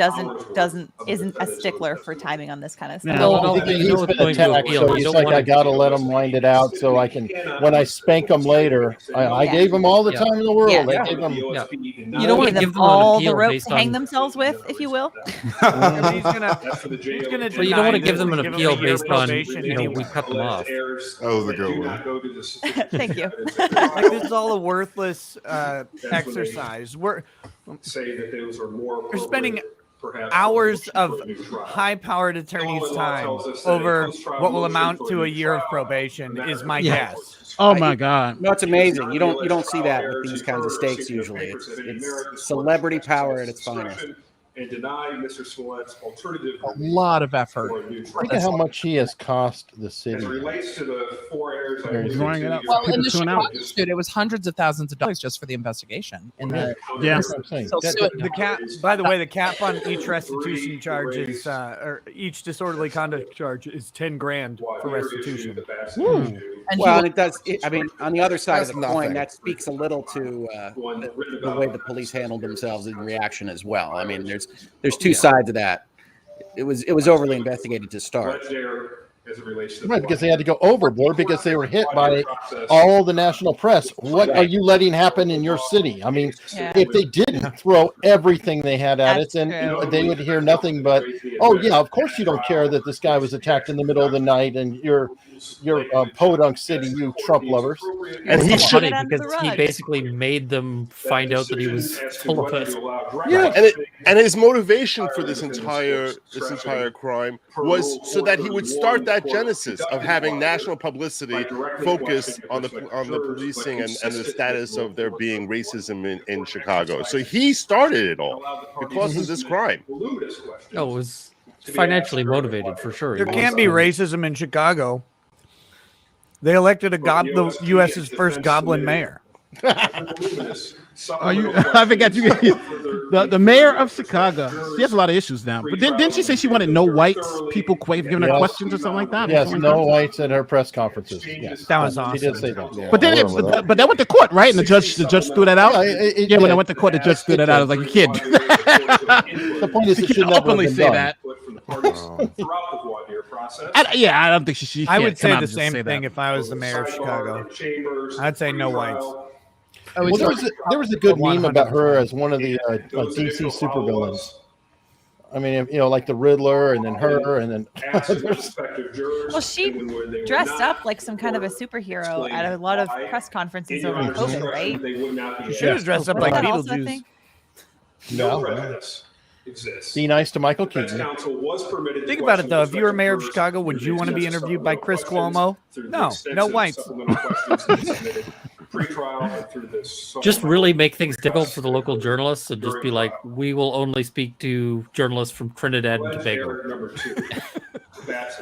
isn't a stickler for timing on this kind of stuff. I think he's been attacked, so he's like, I gotta let him wind it out so I can, when I spank him later, I gave him all the time in the world. Yeah. I gave him, You don't want to give them all an the appeal rope based to hang on. themselves with, if you will. he's gonna But you don't want to give them an appeal based on, we cut them off. That was a good one. Thank you. Like, this is all a worthless exercise. We're say that those are more we're spending perhaps hours of for a new trial. high-powered attorneys' Illinois law time tells us that over a post-trial what will motion amount for a to new a year of trial probation matter is my Yeah. guess. Oh my God! No, it's amazing. You don't see that with these kinds of stakes usually. It's celebrity power at its finest. And deny Mr. Smollett's alternative A lot of effort. for a new trial. think of how much he has cost the As city. it relates to the 4 errors, I They're alluded drawing to, it up. you Well, People in the tune out. Chicago suit, it was hundreds of thousands of dollars just for the investigation. And the Yeah. That's what I'm saying. still The, suing the him. cap, by the way, the cap on each restitution charge is, or each disorderly conduct charge is 10 grand for restitution. And Well, he and it does. I mean, on the other side of That's the coin, nothing. that speaks a little to the way the police handled themselves in reaction as well. I mean, there's two sides of that. It was overly investigated to start. As it relates to Right, because they had to go overboard because they were hit by all the national press. What are you letting happen in your city? I mean, Yeah. if they didn't throw everything they had at That's it, then true. they would hear nothing but, oh yeah, of course you don't care that this guy was attacked in the middle of the night and you're podunk city, you Trump lovers. And He he's should funny have under because the he rug. basically made them find out that he was full of it. Yeah, and his motivation for this entire crime was so that he would start that genesis of having national publicity focused on the policing and the status of there being racism in Chicago. So he started it all because of this crime. Oh, it was financially motivated for sure. There can't be racism in Chicago. They elected the U.S.'s first goblin mayor. Are you? I forgot you. The mayor of Chicago. She has a lot of issues now. But didn't she say she wanted no whites people giving her Yes. questions or something like that? Yes, Something no like whites at her press conferences. Yes, That was She awesome. did say that. that? But then, but that went to court, right? And the judge threw that out. Yeah, when I went to court, the judge threw that out. I was like, you can't do that. The point is, You it should can't never have openly been say done. that. Throughout the voir dire process. I don't think she I can't would come say out the and just same say thing that. if I was the mayor of Chicago. Chambers, I'd say no whites. Oh, Well, there was a good meme about her as one of the DC supervillains. I mean, like the Riddler, and then her, and then Well, she dressed up like some kind of a superhero at a lot of press conferences over COVID, right? She should have dressed up Wasn't like that also a Beetlejuice. thing? No No. prejudice exists. Be nice to Michael Defense Keaton. counsel was permitted to Think about it, question though. If you were mayor of prospective Chicago, would jurors you want to be through interviewed by Chris supplemental Cuomo? questions, through the No, no extensive whites. supplemental questions that he submitted pre-trial and through this Just really make things difficult for the local journalists and just be like, we will only speak to journalists from Trinidad and Tobago. number 2.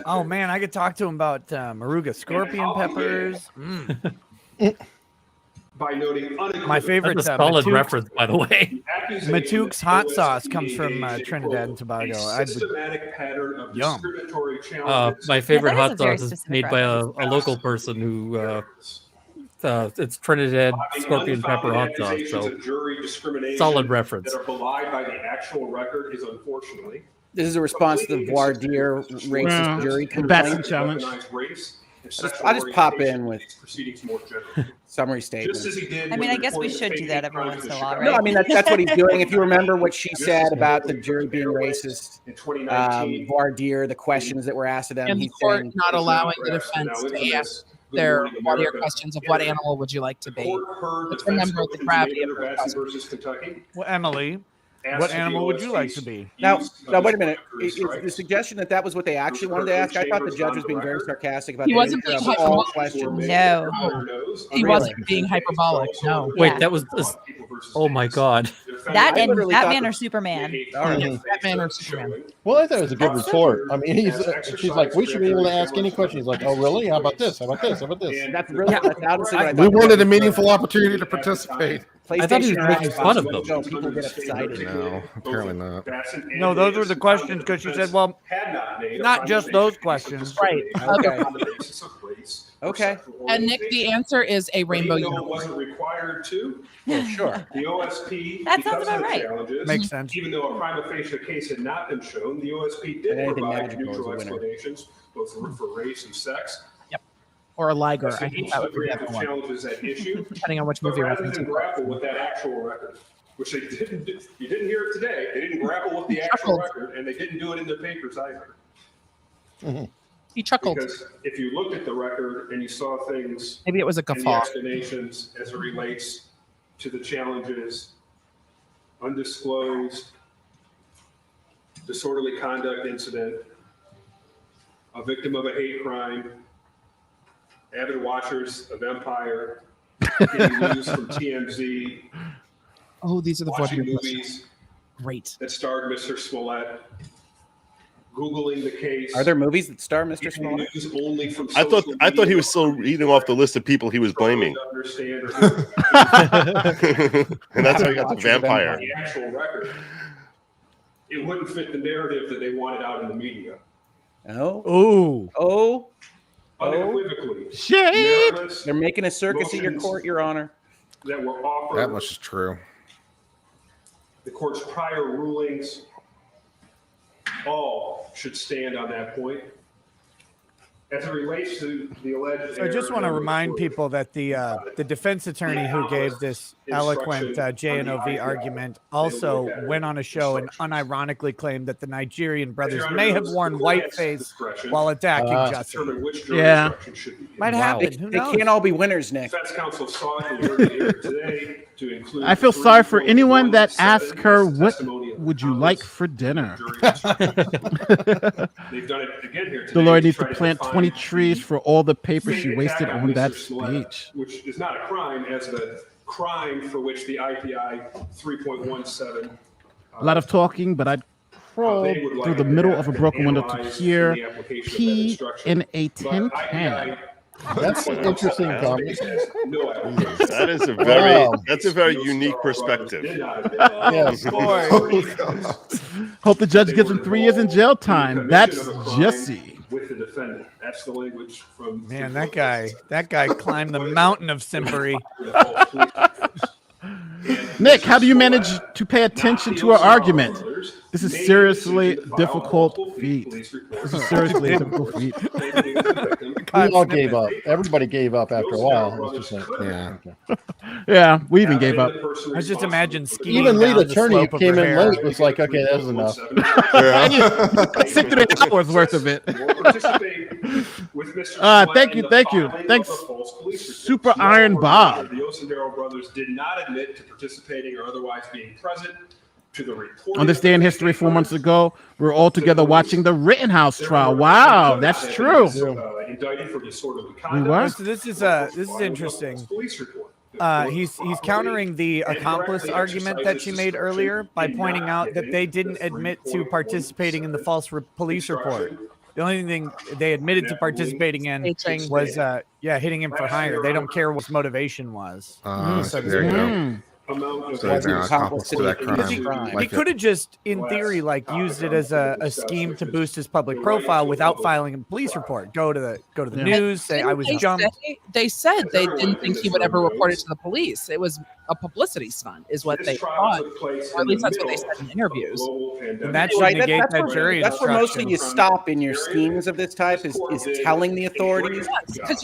Oh man, I could talk to him about Maruga scorpion peppers. By noting My favorite That's a solid Matouk- reference, by the way. Matouk's hot sauce comes from Trinidad and Tobago. systematic pattern of Yum. discriminatory challenges. My favorite that is a hot very sauce is specific made by a local person who it's Trinidad scorpion pepper hot sauce. So solid reference. That are belied by the actual record is unfortunately This is a response to the voir dire racist jury the Batson complaint. challenge. race. I'll just pop in with proceedings more generally. summary statement. Just as he did I mean, when I guess we reporting should do fake that hate every crimes once in in a while, Chicago. No, I mean that's what he's doing. If you remember what she said about the jury being racist, in 2019, voir dire, the questions that were asked of them, And the he's court saying, not allowing the defense to ask their questions of what animal would you like to be. Let's remember the gravity of her question. versus Kentucky. Well, Emily, What animal would you like to be? Now, wait a minute. Is the suggestion that was what they actually wanted to ask? I thought the judge was being very sarcastic about He the wasn't nature being of all hyperbolic. questions. No. He wasn't being hyperbolic. No. Wait, that was this. Oh my God. That I and literally Batman thought or Superman. Batman or Superman. Well, I thought it was a good retort. I mean, she's like, we should be able to ask any question. He's like, oh, really? How about this? How about this? How about this? That's really that's honestly what I We thought. wanted a meaningful opportunity to participate. I thought he was PlayStation making fun of them. So people get excited. No, apparently not. No, those were the questions because she said, well, not just those questions. Right. Okay. Okay. And Nick, the answer is a rainbow Even though it unicorn. wasn't required to, Well, sure. the OSP, That sounds because about of the right. challenges, Makes sense. even though a prima facie case had not been shown, the OSP did Anything provide magical is a neutral winner. explanations, both for race and sex. Or a liger. I Addressing think each that of would the be the other one. challenges at issue, Depending on which but movie rather reference than you grapple with that actual record, which they didn't, you didn't hear it today, they didn't grapple with the actual record, and they didn't do it in their papers either. He chuckled. Because if you looked at the record and you saw things Maybe it was a and the guffaw. explanations as it relates to the challenges, undisclosed, disorderly conduct incident, a victim of a hate crime, avid watchers of Empire, getting news from TMZ, Oh, these are the watching 40 movies Great. that starred Mr. Smollett, Googling the case. Are there movies that star Mr. getting Smollett? news only from I thought social he media was still reading off the list of people he was blaming, to understand or and that's how he got the Watching vampire. the actual record. It wouldn't fit the narrative that they wanted out in the media. Oh. Ooh. Oh. Unequivocally, Shade. meritless They're making a circus of your court, Your Honor. that were offered, That much is true. the court's prior rulings, all should stand on that point. As it relates to the alleged So I just error want to number remind 4, people that the defense attorney who gave this eloquent JNOV argument also went on a show and unironically claimed that the Nigerian brothers may have worn whiteface while attacking Jussie. determine which jury Yeah. instruction should be Might used. happen. Who They knows? can't all be winners, Nick. Defense counsel sought and learned here today to include I feel sorry for anyone that 3.17 asks her, what testimony of would you accomplice like for dinner? jury instruction. They've done it again here today. The lawyer needs try to plant define 20 trees for all the paper she fake wasted attack on that Mr. Smollett, speech. which is not a crime, as the crime for which the IPI 3.17 A lot of talking, but I'd crawl they would through like the to middle have of a broken window to analyzed hear in the application of that pee instruction. in a But tin IPI can. That's an interesting comment. no evidence. That is a very Wow. that's a very unique perspective. Did not admit Yes. Hope the judge gives him 3 years in jail time. That's Jussie. with the defendant. That's the language from Man, that guy climbed the mountain of simpery. Nick, how do you manage to pay attention to our argument? This is seriously difficult feat. This is seriously a difficult feat. We all gave up. Everybody gave up after a while. It was just like, Yeah. Yeah, we even gave up. I just imagine skiing even lead down the attorney slope of came her in hair. late. Was like, okay, that was enough. Sit through the hours worth of it. Thank you. Thanks, Super Iron Bob. The Osendero brothers did not admit to participating or otherwise being present to the report. On this day in history 4 months ago, we were all together watching the Rittenhouse trial. Wow, that's true. Indicted for disorderly We conduct. were? So this is interesting. Police report. He's countering the accomplice argument that she made earlier by pointing out that they didn't admit to participating in the false police report. The only thing they admitted to participating in was hitting him for hire. They don't care what his motivation was. So to There you speak. go. So they're an accomplice to that crime. He could have just, in theory, used it as a scheme to boost his public profile without filing a police report. Go to the news, say I was jumped. They said they didn't think he would ever report it to the police. It was a publicity stunt, is what they thought. Or at least that's what they said in interviews. And that should negate that jury That's where mostly instruction. you stop in your schemes of this type is telling the authorities. Because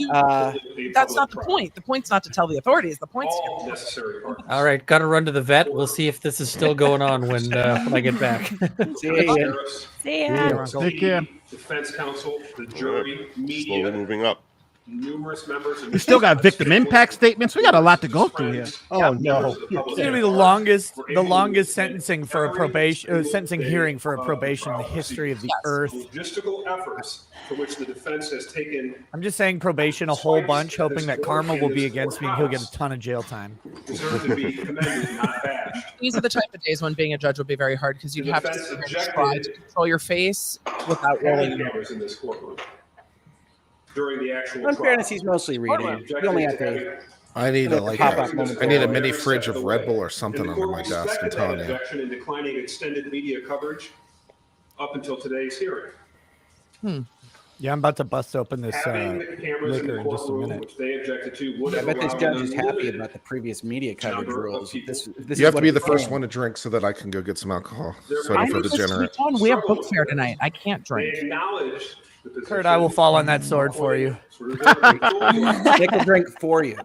that's not the point. The point's not to tell the authorities. The point's All right, got to run to the vet. We'll see if this is still going on when I get back. See ya. See ya. Take care. Defense counsel, the jury, Slowly media, moving up. numerous members. We still got victim impact statements. We got a lot to go through here. Oh no! It's gonna be the longest sentencing for a probation sentencing hearing for a probation in the history of the earth. Logistical efforts for which the defense has taken. I'm just saying probation a whole bunch, hoping that karma will be against me and he'll get a ton of jail time. Deserve to be commended, not bashed. These are the type of days when being a judge would be very hard because you'd have to try to control your face without rolling. Members in this courtroom. During the actual In fairness, he's mostly reading. You only have to. I need a mini fridge of Red Bull or something under my desk. I'm telling you. Objection in declining extended media coverage up until today's hearing. Yeah, I'm about to bust open this Having the cameras in the liquor in just a courtroom, minute. which they objected to, would I have bet this allowed judge an is happy unlimited about the previous media coverage rules. You have to be the first one to drink so that I can go get some alcohol. So I don't feel degenerate. We have book fair tonight. I can't drink. They acknowledge the position. Kurt, I will fall on that sword for you. Make a drink for you.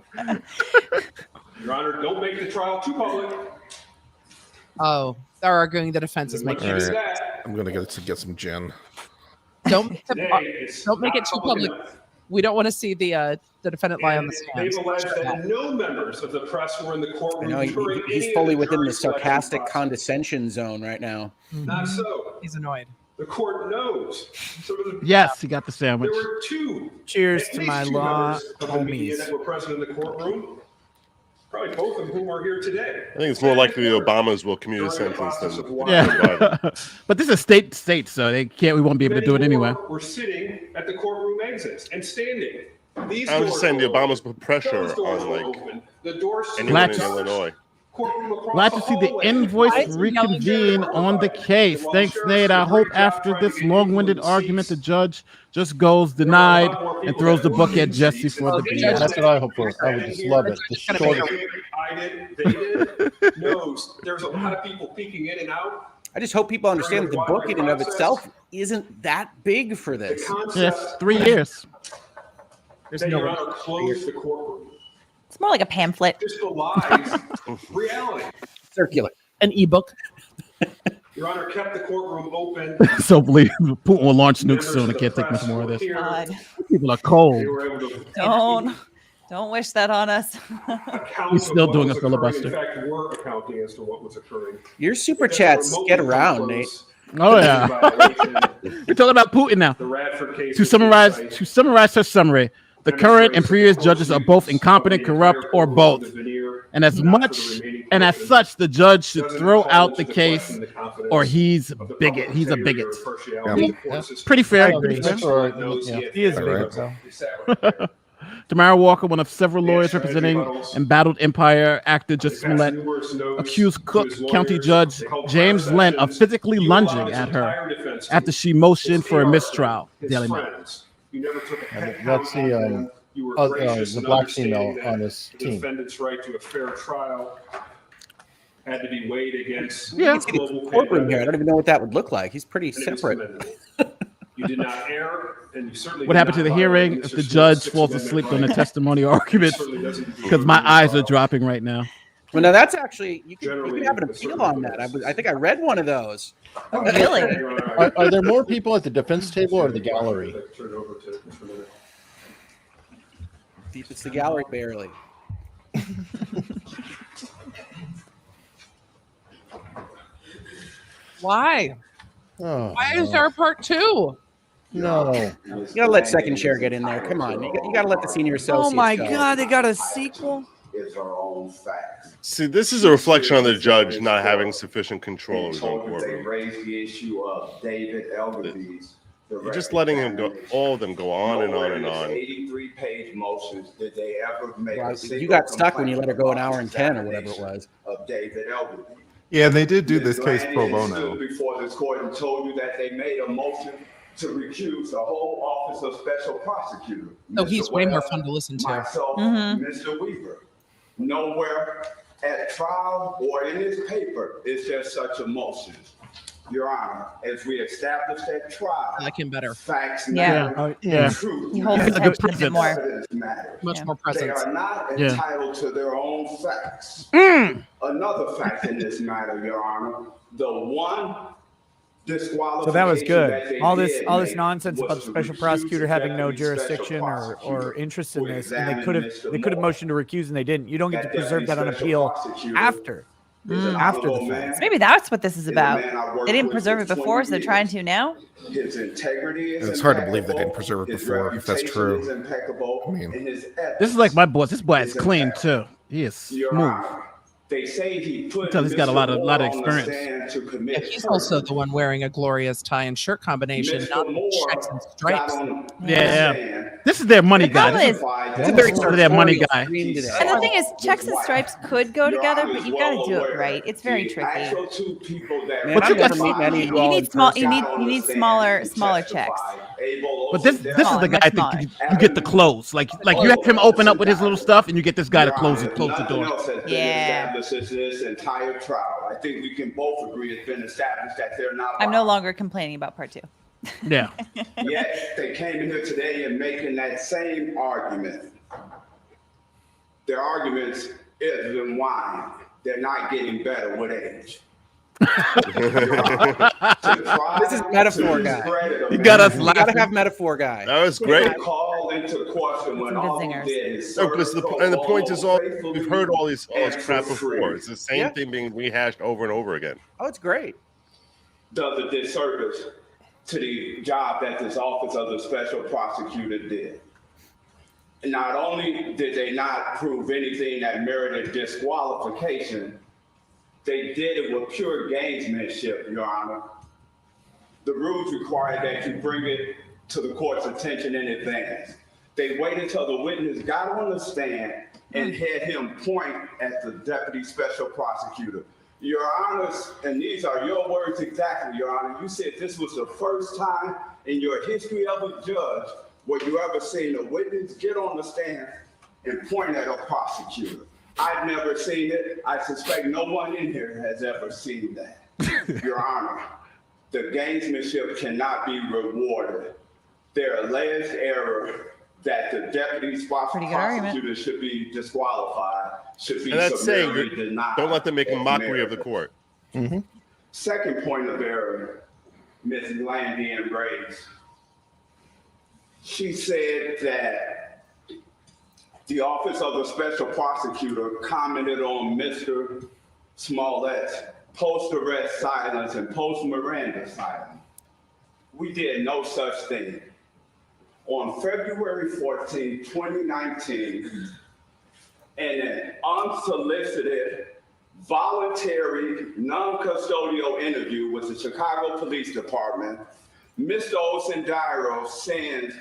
Your Honor, don't make the trial too public. Oh, they're arguing the defense is making All it. right. I'm gonna get some gin. Don't make it too public. We don't want to see the defendant lie on the stand. They've alleged that no members of the press were in the I courtroom. know during he's any fully of the within the jury's selection sarcastic process. condescension zone right now. Not so. He's annoyed. The court knows. Some of the, Yes, he got the sandwich. there were two. Cheers at to least my two law members of the media homies. that were present in the courtroom. Probably both of whom are here today. I think it's more likely the Obamas will commute a sentence than Yeah, but this is state to state, so they can't. We won't be able to do it anyway. We're sitting at the courtroom exits and standing. These I'm just doors saying the were Obamas put pressure Those doors on were like open. The doors anyone in to- Illinois. Glad to see the invoice reconvene on the case. Thanks, Nate. I hope after this long-winded argument, the judge just goes denied and throws the book at Jesse for the Yeah, BS. that's what I hope for. I would just love it. The shortest. I did, they did. Knows there's a lot of people peeking in and out. I just hope people understand that the book in and of itself isn't that big for this. Yes, 3 years. There's no Your Honor, close the courtroom. It's more like a pamphlet. This belies reality. Circular. An ebook. Your Honor kept the courtroom open. So believe Putin will launch nukes soon. I can't take much more of this. God. People are cold. They were able to Don't wish that on us. account He's still of what doing was a occurring. filibuster. In fact, we're accounting as to what was occurring. Your super chats get around, Nate. Oh yeah. We're talking about Putin now. The Radford case. To summarize her summary, the current and previous judges are both incompetent, corrupt, or both. And as such, the judge should throw out the case, or he's a bigot. He's a bigot. Pretty fair. That's all right. Yeah. He is All big, right. so. Tamara Walker, one of several lawyers representing embattled Empire actor Jussie Smollett, accused Cook County Judge James Lent of physically lunging at her after she motioned for a mistrial. Daily Mail. That's the black female on this The team. defendant's right to a fair trial had to be weighed against You can see the courtroom here. I don't even know what that would look like. He's pretty separate. You did not err, and you certainly What did happened to not the violate hearing if Mr. the Smith's judge Sixth falls Amendment asleep on the right. testimony arguments? Certainly doesn't Because my eyes are dropping right now. Well, now that's actually you can have an appeal on that. I think I read one of those. Really? Are there more people at the defense table or the gallery? It's the gallery barely. Why? Oh, Why is there a part 2? no. You gotta let second chair get in there. Come on, you gotta let the senior associates. Oh my go. God, they got a sequel. See, this is a reflection on the judge not having sufficient control of his own courtroom. Raised the issue of David Elderby's. You're just letting him go, all of them go on and on and on. 83-page motions. Did they ever make Well, a single you got stuck when you let her go an complaint hour and 10 or whatever it was. of David Elderby? Yeah, they did do this Mr. case pro Andy bono. stood before this court and told you that they made a motion to recuse the whole office of special prosecutor. No, he's Mr. way more Webb, fun to listen to. Myself, Mr. Weaver. Nowhere at trial or in this paper is there such a motion. Your Honor, as we established at trial, I like him better. facts Yeah. matter. Yeah. Truth He holds He's a good attention a bit more. evidence matters. Much more They presence. are not Yeah. entitled to their own facts. Mm. Another fact in this matter, Your Honor, the one So that was good. All this nonsense about the special prosecutor having no jurisdiction or interest in this, and they could have motioned to recuse and they didn't. You don't get to preserve that on appeal after the fact. Maybe that's what this is about. They didn't preserve it before, so they're trying to now. His integrity is It's hard to believe they didn't preserve it before, if that's true. I mean, This is like my boss. This boy is clean too. He is smooth. They say he put Tell he's got a lot of Mr. experience. on the stand to commit He's also the one wearing a glorious tie and shirt combination, not checks and stripes. Yeah. This is their money guy. This is their money guy. And the thing is, checks and stripes could go together, but you've got to do it right. It's very tricky. Man, I've never met any of you all in You need smaller checks. But this is the guy that you get the close. Like you have him open up with his little stuff, and you get this guy to close the door. Yeah. This entire trial. I think we can both agree it's been established that they're not. I'm no longer complaining about part 2. Yeah. Yet they came in here today and making that same argument. Their arguments is in wine. They're not getting better with age. This is metaphor guy. You got us laughing. You gotta have metaphor guy. That was great. Called into question when all he did is No, because the point is we've heard all this crap before. It's the same thing being rehashed over and over again. Oh, it's great. Does a disservice to the job that this office of the special prosecutor did. Not only did they not prove anything that merited disqualification, they did it with pure gamesmanship, Your Honor. The rules require that you bring it to the court's attention in advance. They waited till the witness got on the stand and had him point at the deputy special prosecutor. Your Honor, and these are your words exactly, Your Honor. You said this was the first time in your history of a judge where you ever seen a witness get on the stand and point at a prosecutor. I've never seen it. I suspect no one in here has ever seen that. Your Honor, the gamesmanship cannot be rewarded. Their alleged error that the deputy prosecutor should be disqualified should be summarily denied. Don't let them make a mockery of the court. Mm-hmm. Second point of error, Ms. Landian raised. She said that the Office of the Special Prosecutor commented on Mr. Smollett's post-arrest silence and post-Miranda silence. We did no such thing. On February 14, 2019, in an unsolicited, voluntary, non-custodial interview with the Chicago Police Department, Mr. Osendiro sent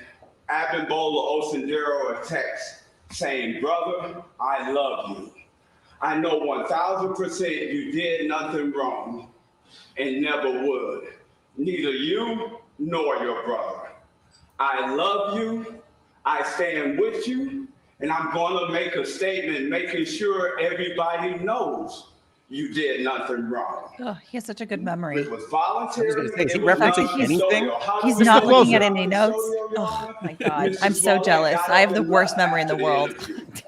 Abimbola Osendiro a text saying, "Brother, I love you. I know 1000% you did nothing wrong and never would. Neither you nor your brother. I love you. I stand with you. And I'm going to make a statement making sure everybody knows you did nothing wrong." Oh, he has such a good memory. It was voluntary. Is he referencing anything? He's not looking at any notes. Oh my God, I'm so jealous. I have the worst memory in the world.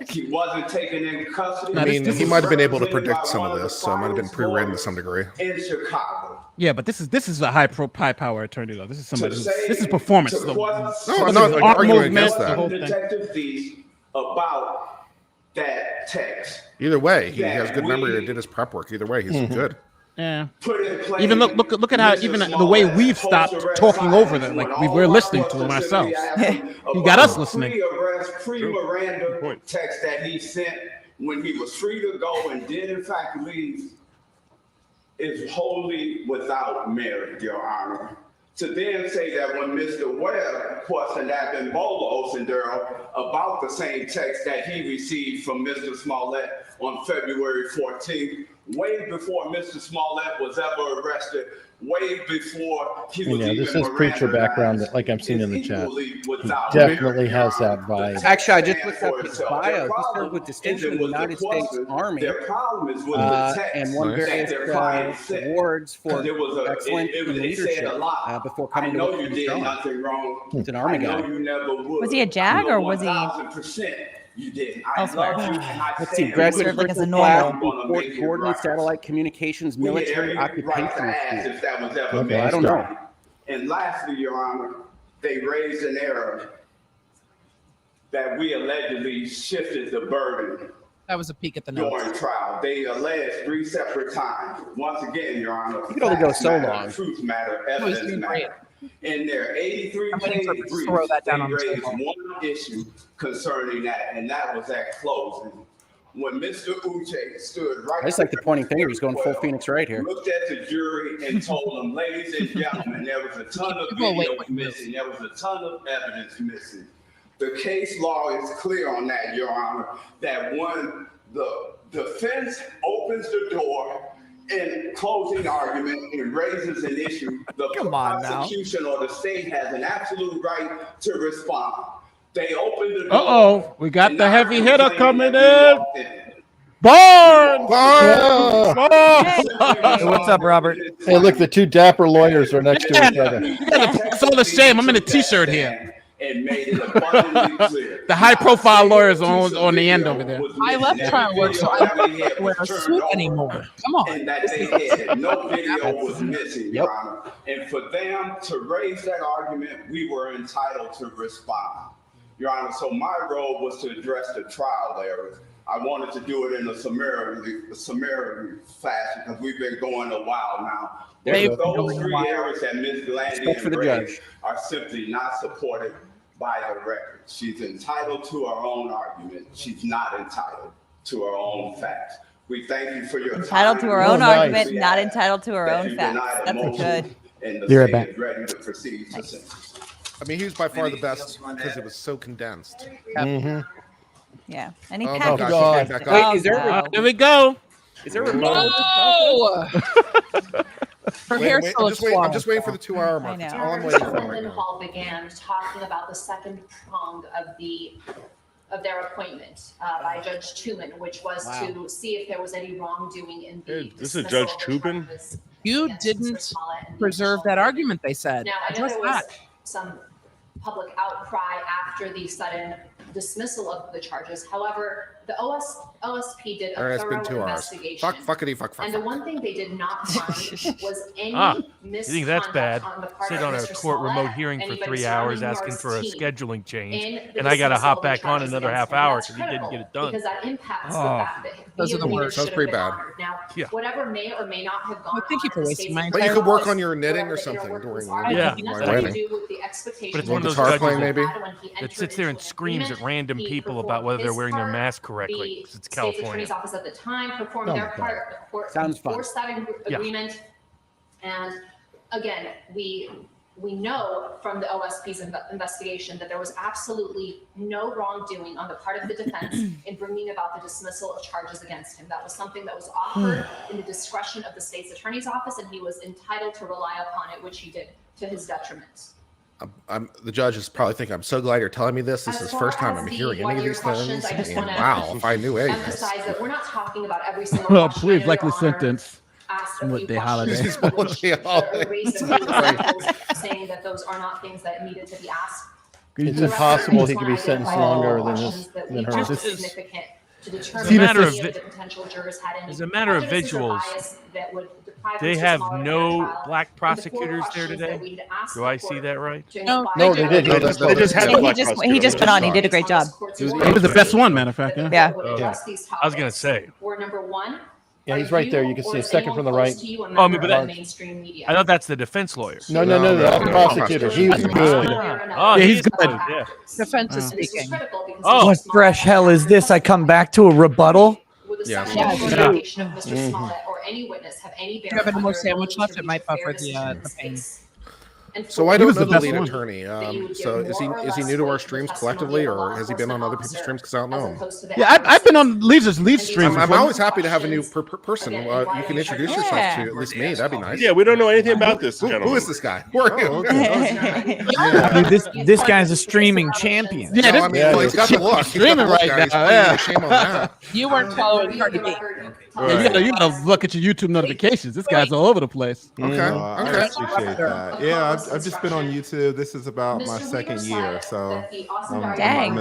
He wasn't taken in custody. I mean, he might have been able to predict some of this, so it might have been pre-written to some degree. In Chicago. Yeah, but this is a high power attorney though. This is somebody. This is performance. No, I'm not arguing against that. Detective Thies about that text. Either way, he has good memory or did his prep work. Either way, he's good. Yeah. Even look at how even the way we've stopped talking over them, like we're listening to him ourselves. He got us listening. Pre-Miranda text that he sent when he was free to go and did in fact leave is wholly without merit, Your Honor. To then say that when Mr. Webb questioned Abimbola Osendiro about the same text that he received from Mr. Smollett on February 14th, way before Mr. Smollett was ever arrested, way before he was even this is preacher background, that, like I'm seeing in the chat. He definitely has that vibe. Actually, I just looked up his bio. He served with distinction in the United States Army and won various awards for excellence in leadership before coming to work for the Strong. He's an Army guy. Was he a JAG or was he? You didn't. I Elsewhere. love you, and I Let's see. stand Graduate Served like as a Crystal normal. Class, Fort Gordon Satellite Communications We had Military every right to Occupational ask School. if that was ever Okay, made. I don't know. And lastly, Your Honor, they raised an error that we allegedly shifted the burden That was a peek at the notes. during trial. They alleged 3 separate times. Once again, Your Honor, You can only go facts so matter, long. truth matter, was evidence doing great. matter. In their 83 I'm waiting for page him to brief, throw that down they on the raised table. one issue concerning that, and that was at closing. When Mr. Uche stood right I just like the pointing finger. He's going full Phoenix right here. looked at the jury and told them, ladies and gentlemen, there was a ton of People wait videos for you. missing. There was a ton of evidence missing. The case law is clear on that, Your Honor, that when the defense opens the door in closing argument and raises an issue, the Come on now. prosecution or the state has an absolute right to respond. They opened the door. Uh-oh, we got and the now heavy I'm hitter complaining coming that we in. walked in. Barnes! Hey, what's up, Robert? Hey, look, the two dapper lawyers are next to each other. You gotta put us all to shame. I'm in a t-shirt here. And made it abundantly clear. The high-profile lawyers on the end over there. I left trial work, so I don't have to wear a suit anymore. Come on. And that they had no video was missing, Your Honor. And for them to raise that argument, we were entitled to respond, Your Honor. So my role was to address the trial errors. I wanted to do it in a summary fashion because we've been going a while now. Those 3 errors that Ms. Glandy for the raised judge. are simply not supported by the record. She's entitled to her own argument. She's not entitled to her own facts. We thank you for your Entitled to time. her own nice. argument, not entitled to her That own you facts. deny the That's motion, good. And the Be right state back. is ready to proceed to sentence. I mean, he was by far the best because it was so condensed. Mm-hmm. Yeah. Any Oh, package. gosh, God. he's back Wait, up. is there no. There we go. Is there a rebuttal? No! Her hair Wait, still I'm looks just waiting for the 2-hour mark. I That's know. all I'm waiting for right President now. Hall began talking about the second prong of their appointment by Judge Tubin, which was to see if there was any wrongdoing in the Hey, this is dismissal Judge of the Tubin? charges You against didn't Mr. Smollett and the preserve additional- that argument, they said. Now, I know Address there was that. some public outcry after the sudden dismissal of the charges. However, the OSP did a All right, it's been thorough 2 hours. investigation. Fuck. And the one thing they did not find was any You think that's bad? misconduct on the part Sit of on a Mr. court remote Smollett, hearing for anybody 3 hours surrounding asking Nora's for a team scheduling change, in the and I got to dismissal hop of the back on charges another against half him. hour That's because he didn't get it done. Because that impacts Oh. the fact that Those he are the agreed worst. should Sounds have pretty been bad. honored. Now, Yeah. whatever may or may not have gone Well, thank you on for in the wasting state's my But you entire could work life. on your knitting or whatever the something inner during workings are, Yeah. it has nothing writing. to do with the expectation But it's that one of those Mr. judges playing, Smollett maybe? had when he that entered sits there and into an screams at agreement. random He people performed about whether they're his wearing their part. mask correctly. The 'Cause it's State's California. Attorney's Office at the time performed Oh, their God. part. The court Sounds fun. forced that Yeah. agreement. And again, we know from the OSP's investigation that there was absolutely no wrongdoing on the part of the defense in bringing about the dismissal of charges against him. That was something that was offered in the discretion of the state's attorney's office, and he was entitled to rely upon it, which he did to his detriment. The judge is probably thinking, I'm so glad you're telling me this. This As is the far first time as I'm the hearing any of one-year these questions, things. I just And wanna wow, if I knew anything. Emphasize that we're not talking about every single Well, question. I please, know likely Your Honor sentence. asked a What few they holiday. questions which raised a few examples, saying that those are not things that needed to be asked. It's The rest of impossible these he could be want to sentenced identify longer all than questions this that we than her. felt Just as- significant to As determine a matter if of any vi- of the potential jurors had any as a matter of prejudices or visuals, bias that would deprive They Mr. have Smollett of no fair trial. black And the four prosecutors there questions that today. we had asked Do the I see court that right? to No, inquire No, they did. No, they just had a black He prosecutor. just put on. He did a great job. He was the best one, matter of fact. Yeah. Yeah. I was gonna say. Were number one. Yeah, he's are right there. You can or see a is second anyone from the close right. to you a Oh, member but of that- the mainstream media? I thought that's the defense lawyer. No, No, the prosecutor. He was good. Oh, Yeah, he's good. good. Yeah. Defense is And this is speaking. critical because Oh. Mr. What Smollett fresh hell is this? I come back to a rebuttal? With a Yeah. sexual Yeah. orientation of Mr. Smollett or any witness have any If you have any bearing more on their sandwich ability left, to it reach might a fair buffer decision in the this pain. case. And So I four, don't was know the the best lead one. attorney. that you would So give is he more or is he less new to our weight to the streams testimony collectively, of a or law has he been on other enforcement people's streams? Because I don't officer know as him. opposed to the Yeah, I've evidence. been on Leads And these streams. are I'm before. always happy to have a new questions. person. Again, You why can are introduce you yourself Yeah. to at least me. That'd be nice. Yeah, we don't know anything about this Who gentleman. is this guy? Who are you? Dude, this guy's a streaming champion. Yeah, No, I mean, well, he's got the look. He's got the streaming look, right guys. now. Putting Yeah. the shame on that. You weren't following Cardi B. Yeah, you gotta look at your YouTube notifications. This guy's all over the place. Okay. I Okay. appreciate that. Yeah, I've just been on YouTube. This is about my second year, so Dang.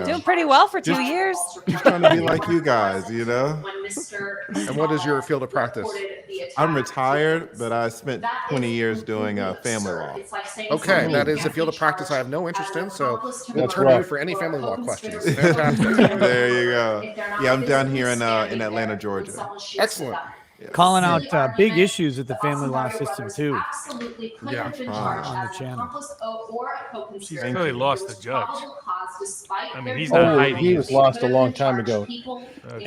Doing pretty well for 2 years. Just trying to be like you guys, you know. And what is your field of practice? I'm retired, but I spent 20 years doing family law. Okay, that is a field of practice I have no interest in, so we'll That's turn to you rough. for any family law questions. Fantastic. There you go. Yeah, I'm down here in Atlanta, Georgia. Excellent. Calling out big issues with the family law system too. Yeah. On the channel. She's really lost the judge. I mean, he's not Oh, hiding. he was lost a long time ago. He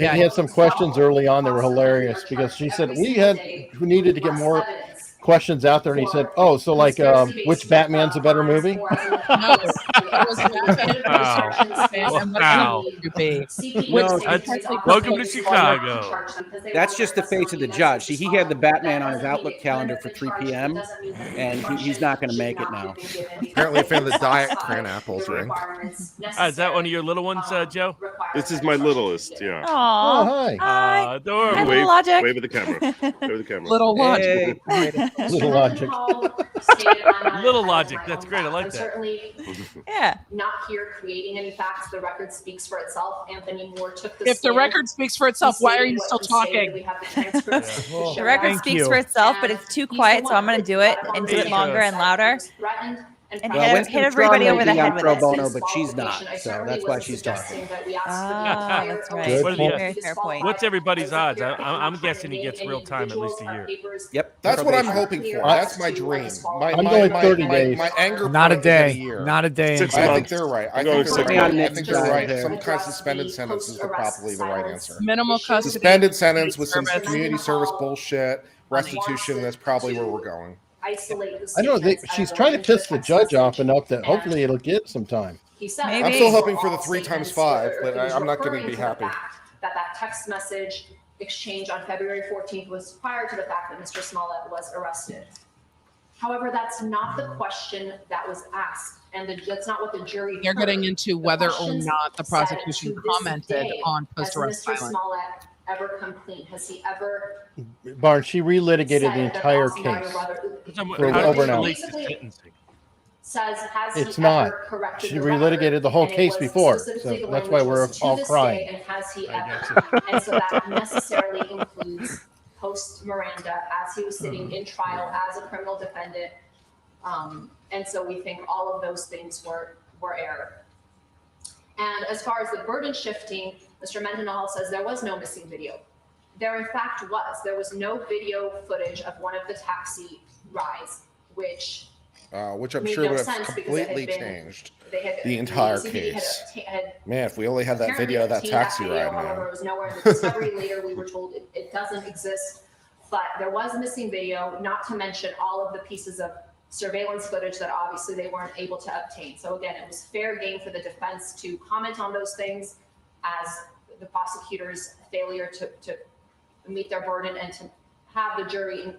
had some questions early on that were hilarious because she said we needed to get more questions out there, and he said, "Oh, so like, which Batman's a better movie?" No, it was Wow. Welcome to Chicago. That's just the face of the judge. See, he had the Batman on his Outlook calendar for 3 p.m. and he's not going to make it now. Apparently, a fan of the Diet Cran Apple drink. Is that one of your little ones, Joe? This is my littlest. Yeah. Aw. hi. Hi. Adorable. Hi, Little Logic. Wave at the camera. Wave at the camera. Little Logic. Little Logic. Little Logic. That's great. I like that. Certainly Yeah. not here creating any facts. The record speaks for itself. Anthony Moore took the If the stand. record speaks for itself, He why are stated you what still he stated. talking? We have the transcripts to show The record that. speaks for itself, but it's too quiet, so I'm going to do it and do it longer and louder. Threatened and Well, hit Winston everybody Strong over may the be head on with pro it. bono, but she's not, so that's why she's talking. Ah, that's right. Good What are the- Very fair point. What's everybody's odds? I'm guessing he gets real time at least a year. Yep. That's what I'm probation. hoping for. That's my dream. I'm going 30 days. My anger Not a point is at day. year. Not a day. 6 I think months. they're right. I I'm think going they're 6 right. months. I think they're right. There. Some kind of suspended sentence is probably the right answer. Minimal custody. Suspended sentence with some Service. community service bullshit, restitution. That's probably where we're going. Isolate the I know statements she's as trying to the piss the judge off enough that hopefully it'll get some time. He said, Maybe. I'm still hoping for the all 3 times statements 5, or but he was I'm not going to referring be the happy. fact that text message exchange on February 14th was prior to the fact that Mr. Smollett was arrested. However, that's not the question that was asked, and that's not what the jury They're heard. getting into The whether or questions not the said, prosecution "To this commented day, on has post-arrest Mr. violence. Smollett ever come clean? Has he ever Barnes, she relitigated said the that entire Austin Dyer case. brother- For How over does an it hour. relate to sentencing? says, has It's he not. ever corrected She the record? relitigated the whole And it case was before, specifically so the that's why language we're was, "To all this crying." day, and has he I ever? And so that necessarily includes post Miranda as he was sitting in trial as a criminal defendant. And so we think all of those things were error. And as far as the burden shifting, Mr. Mendenhall says there was no missing video. There in fact was. There was no video footage of one of the taxi rides, which I'm made sure no would have sense because it had completely been- changed they had, the entire CBD case. had Man, if we only had that apparently video of that obtained taxi video, ride, however, man. it was nowhere in the discovery. Later, we were told it doesn't exist, but there was missing video, not to mention all of the pieces of surveillance footage that obviously they weren't able to obtain. So again, it was fair game for the defense to comment on those things as the prosecutor's failure to meet their burden and to have the jury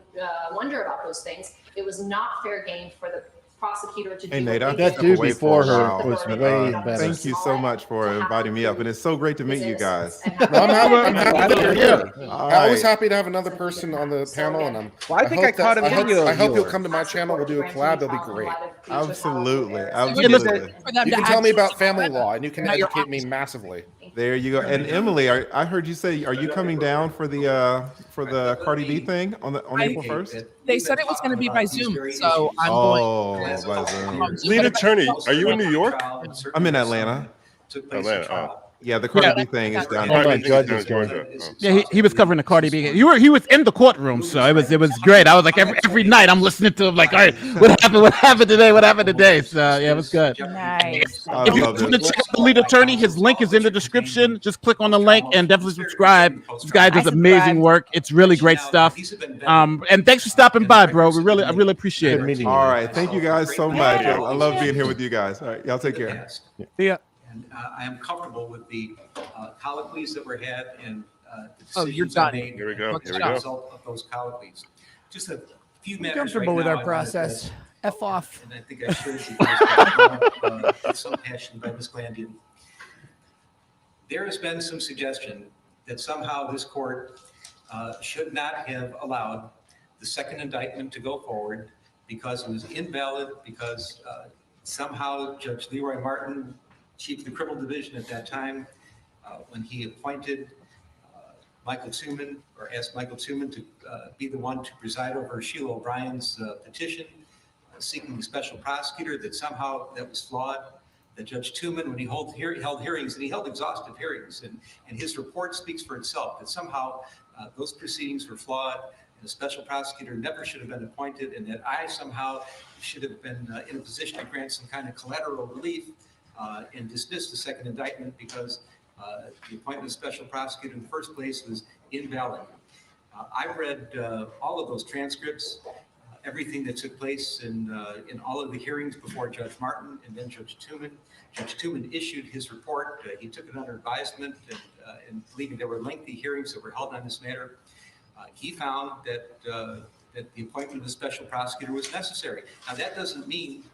wonder about those things. It was not fair game for the prosecutor to Hey do Nate, what I've they just did. That dude away before for a her while. was way better. Thank you so much for inviting me up, and it's so great to meet you guys. No, I'm happy that you're here. All I'm always right. happy to have another person on the panel, and Well, I think I hope caught a that- video I of hope you'll yours. come to my channel. We'll do a collab. It'll be great. Absolutely, For absolutely. them You to can tell me actually- about family law, and you can Now you're educate me massively. There you go. And Emily, I heard you say, are you coming down for the Cardi B thing on April 1st? They said it was going to be by Zoom, so I'm Oh, going. by Zoom. Lead attorney, are you in New York? I'm in Atlanta. Atlanta. Oh. Yeah, the Cardi B thing is down All there. my judges Georgia. going. Oh. Yeah, he was covering the Cardi B. He was in the courtroom, so it was great. I was like every night I'm listening to him, like, all right, what happened today? So yeah, it was good. Nice. I If you love want to it. check out the lead attorney, his link is in the description. Just click on the link and definitely subscribe. This guy does amazing work. It's really great stuff. And thanks for stopping by, bro. I really appreciate Good it. meeting you. All right, thank you guys so much. I love being here with you guys. All right, y'all take care. See ya. And I am comfortable with the colloquies that were had and the Oh, you're decisions I done. made Here we go, as here we a go. result of those colloquies. Just a few I'm matters comfortable right with now our I wanted process. to- F off. And I think I shared with you guys with some passion by Ms. Glandian. There has been some suggestion that somehow this court should not have allowed the second indictment to go forward because it was invalid, because somehow Judge Leroy Martin, chief of the criminal division at that time, when he appointed Michael Tuman, or asked Michael Tuman to be the one to preside over Sheila O'Brien's petition, seeking a special prosecutor, that somehow that was flawed. That Judge Tuman, when he held hearings, and he held exhaustive hearings, and his report speaks for itself, that somehow those proceedings were flawed, and a special prosecutor never should have been appointed, and that I somehow should have been in a position to grant some kind of collateral relief and dismiss the second indictment because the appointment of special prosecutor in the first place was invalid. I've read all of those transcripts, everything that took place in all of the hearings before Judge Martin and then Judge Tuman. Judge Tuman issued his report. He took it under advisement, and believing there were lengthy hearings that were held on this matter. He found that the appointment of a special prosecutor was necessary. Now, that doesn't mean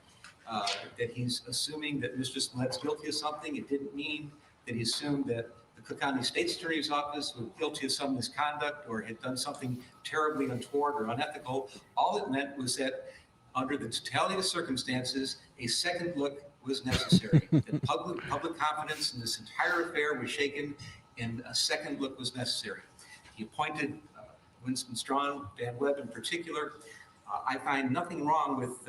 that he's assuming that Mr. Smollett's guilty of something. It didn't mean that he assumed that the Cook County State's Attorney's Office was guilty of some misconduct or had done something terribly untoward or unethical. All it meant was that under the totality of the circumstances, a second look was necessary. That public confidence in this entire affair was shaken, and a second look was necessary. He appointed Winston Strawn, Van Webb in particular. I find nothing wrong with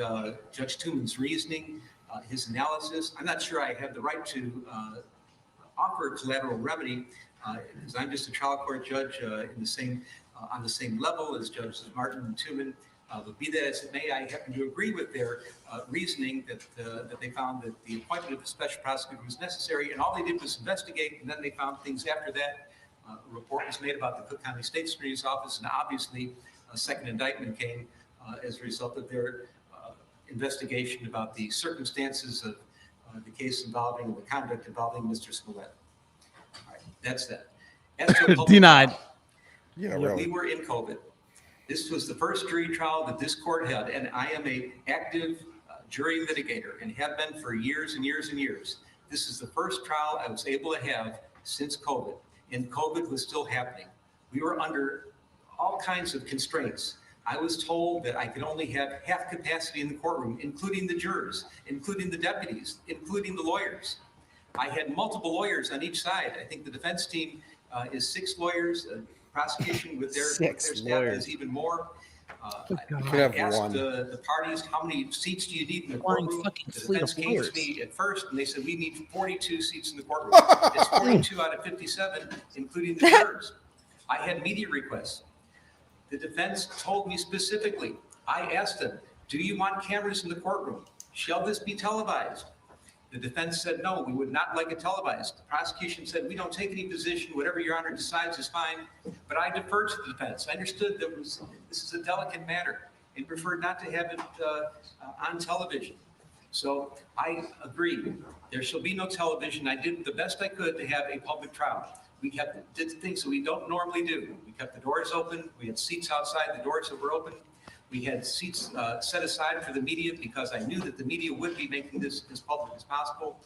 Judge Tuman's reasoning, his analysis. I'm not sure I have the right to offer a collateral remedy because I'm just a trial court judge on the same level as Judges Martin and Tuman. But be that as it may, I happen to agree with their reasoning that they found that the appointment of a special prosecutor was necessary, and all they did was investigate, and then they found things after that. A report was made about the Cook County State's Attorney's Office, and obviously a second indictment came as a result of their investigation about the circumstances of the case involving the conduct involving Mr. Smollett. All right, that's that. As to a Denied. Yeah, really. We were in COVID. This was the first jury trial that this court had, and I am an active jury litigator and have been for years and years and years. This is the first trial I was able to have since COVID, and COVID was still happening. We were under all kinds of constraints. I was told that I could only have half capacity in the courtroom, including the jurors, including the deputies, including the lawyers. I had multiple lawyers on each side. I think the defense team is 6 lawyers. Prosecution with their staff is even more. I asked the parties, how many seats do you need in the courtroom? The defense came to me at first, and they said, we need 42 seats in the courtroom. It's 42 out of 57, including the jurors. I had media requests. The defense told me specifically, I asked them, do you want cameras in the courtroom? Shall this be televised? The defense said, no, we would not like it televised. The prosecution said, we don't take any position. Whatever Your Honor decides is fine. But I deferred to the defense. I understood that this is a delicate matter and preferred not to have it on television. So I agreed. There shall be no television. I did the best I could to have a public trial. We did things that we don't normally do. We kept the doors open. We had seats outside the doors that were open. We had seats set aside for the media because I knew that the media would be making this as public as possible.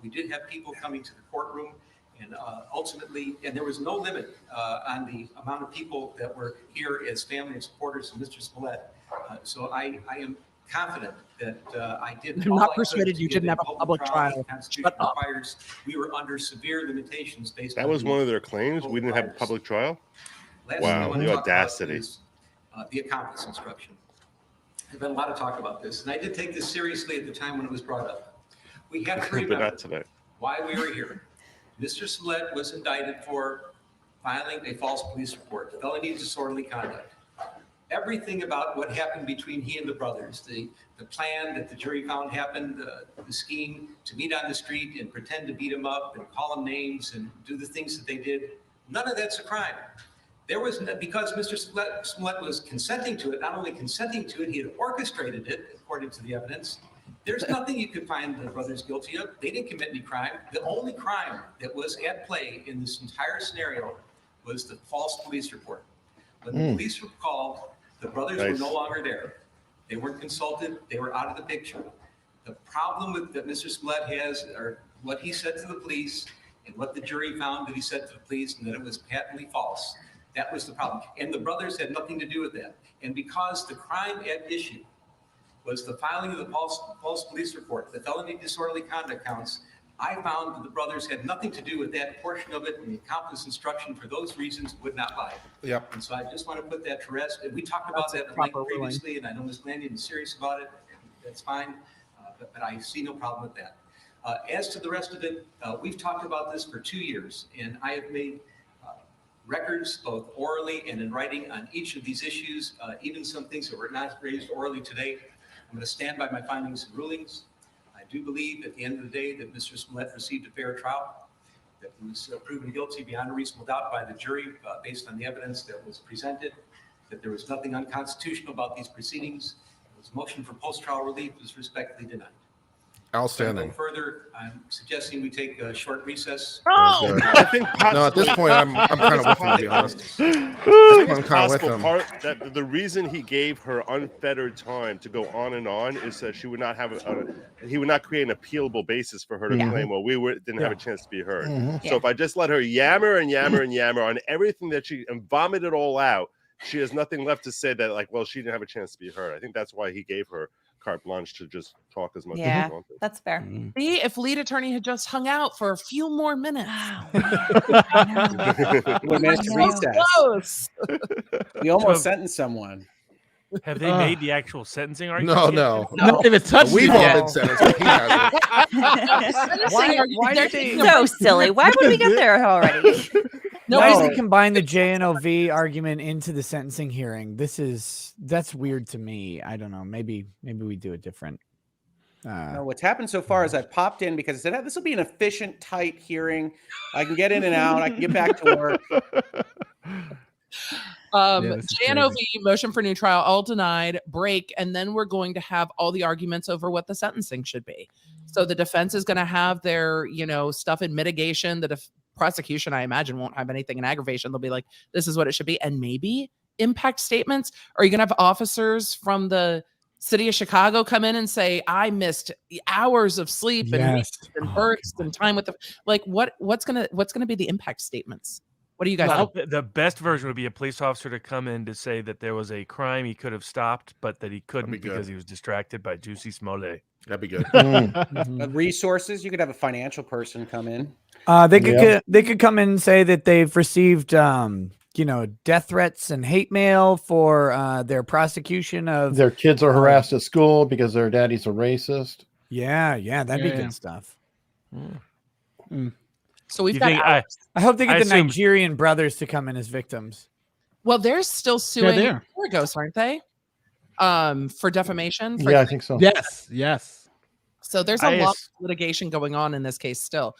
We did have people coming to the courtroom, and ultimately, and there was no limit on the amount of people that were here as family and supporters of Mr. Smollett. So I am confident that I did. I'm not persuaded you didn't have a public trial. Shut up. We were under severe limitations based on. That was one of their claims. We didn't have a public trial. Wow, the audacity. The accomplice instruction. There's been a lot of talk about this, and I did take this seriously at the time when it was brought up. We have to remember but not today. Why we were here. Mr. Smollett was indicted for filing a false police report, felony disorderly conduct. Everything about what happened between he and the brothers, the plan that the jury found happened, the scheme to meet on the street and pretend to beat him up and call him names and do the things that they did, none of that's a crime. There was, because Mr. Smollett was consenting to it, not only consenting to it, he had orchestrated it, according to the evidence. There's nothing you could find the brothers guilty of. They didn't commit any crime. The only crime that was at play in this entire scenario was the false police report. When the police were called, the brothers were no longer there. They weren't consulted. They were out of the picture. The problem that Mr. Smollett has, or what he said to the police, And what the jury found that he said to the police and that it was patently false. That was the problem. And the brothers had nothing to do with that. And because the crime at issue was the filing of the false police report, the felony disorderly conduct counts, I found that the brothers had nothing to do with that portion of it, and the accomplice instruction for those reasons would not lie. Yep. And so I just want to put that to rest. And we talked about that at length previously, and I know Ms. Landian is serious about it. That's fine, but I see no problem with that. As to the rest of it, we've talked about this for 2 years, and I have made records both orally and in writing on each of these issues, even some things that were not raised orally today. I'm going to stand by my findings and rulings. I do believe at the end of the day that Mr. Smollett received a fair trial, that he was proven guilty beyond a reasonable doubt by the jury based on the evidence that was presented, that there was nothing unconstitutional about these proceedings. His motion for post-trial relief was respectfully denied. Outstanding. No further, I'm suggesting we take a short recess. I think No, at this point, I'm kind of with him, to be honest. I think I'm it's kind of with possible him. part that the reason he gave her unfettered time to go on and on is that she would not have he would not create an appealable basis for her to claim, well, didn't have a chance to be heard. So if I just let her yammer and yammer and yammer on everything that and vomit it all out, she has nothing left to say that, like, well, she didn't have a chance to be heard. I think that's why he gave her carte blanche to just talk as much as she wanted. That's fair. See, if lead attorney had just hung out for a few more minutes. We managed to recess. Close. We almost sentenced someone. Have they made the actual sentencing argument? No. Not even touched We've it all yet. been sentenced, but he hasn't. Why did they so silly? Why would we get there already? Why does he combine the JNOV argument into the sentencing hearing? That's weird to me. I don't know. Maybe we do it different. No, what's happened so far is I popped in because I said, this will be an efficient, tight hearing. I can get in and out. I can get back to work. JNOV, motion for new trial, all denied, break, and then we're going to have all the arguments over what the sentencing should be. So the defense is going to have their, stuff in mitigation. The prosecution, I imagine, won't have anything in aggravation. They'll be like, this is what it should be. And maybe impact statements. Are you going to have officers from the city of Chicago come in and say, I missed hours of sleep and weeks and births and time with what's going to be the impact statements? What do you guys think? The best version would be a police officer to come in to say that there was a crime he could have stopped, but that he couldn't because he was distracted by Jussie Smollett. That'd be good. Resources, you could have a financial person come in. They could come in and say that they've received death threats and hate mail for their prosecution of their kids are harassed at school because their daddy's a racist. Yeah, that'd be good stuff. So we've got. I hope they get the Nigerian brothers to come in as victims. Well, they're still suing Argos, aren't they? For defamation. I think so. Yes. So there's a lot of litigation going on in this case still.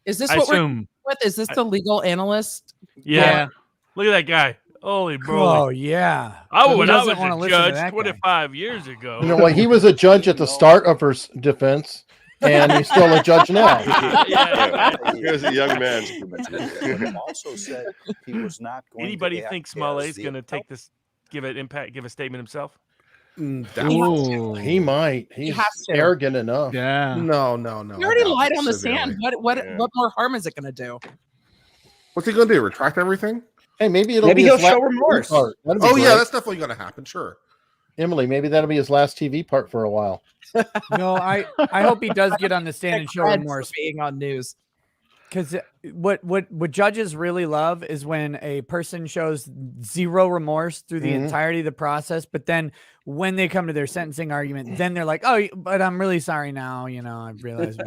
Is this what we're with? Is this the legal analyst? Yeah. Look at that guy. Holy bro. Oh, yeah. I was a judge 25 years ago. He was a judge at the start of her defense, and he's still a judge now. Here's a young man. Also said he was not going. Anybody think Smollett's going to take this, give a statement himself? He might. He's arrogant enough. Yeah. No. He already lied on the stand. What more harm is it going to do? What's he going to do? Retract everything? Hey, maybe he'll show remorse. Yeah, that's definitely going to happen. Sure. Emily, maybe that'll be his last TV part for a while. No, I hope he does get on the stand and show remorse. Being on news. Because what judges really love is when a person shows zero remorse through the entirety of the process, but then when they come to their sentencing argument, then they're like, "Oh, but I'm really sorry now." I realized,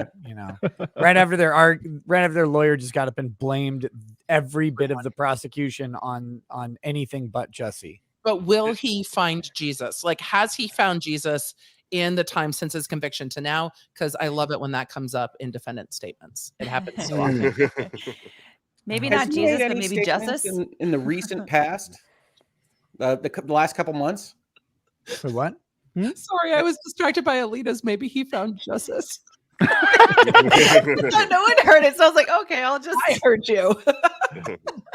right after their lawyer just got up and blamed every bit of the prosecution on anything but Jussie. But will he find Jesus? Like, has he found Jesus in the time since his conviction to now? Because I love it when that comes up in defendant statements. It happens so often. Maybe not Jesus, but maybe justice in the recent past, the last couple months. For what? Sorry, I was distracted by Alita's. Maybe he found justice. No one heard it, so I was like, okay, I heard you.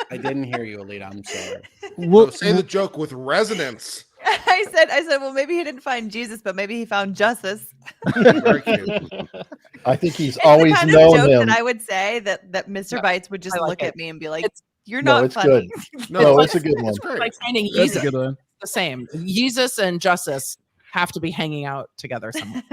I didn't hear you, Alita. I'm sorry. Say the joke with resonance. I I said, well, maybe he didn't find Jesus, but maybe he found justice. Very cute. I think he's It's always the kind known of joke him. that I would say that Mr. Bites would just I like look it. at me and be like, "You're No, not it's funny." good. No, it's a good one. It's like finding That's a Jesus. good one. The same. Jesus and Justice have to be hanging out together somewhere.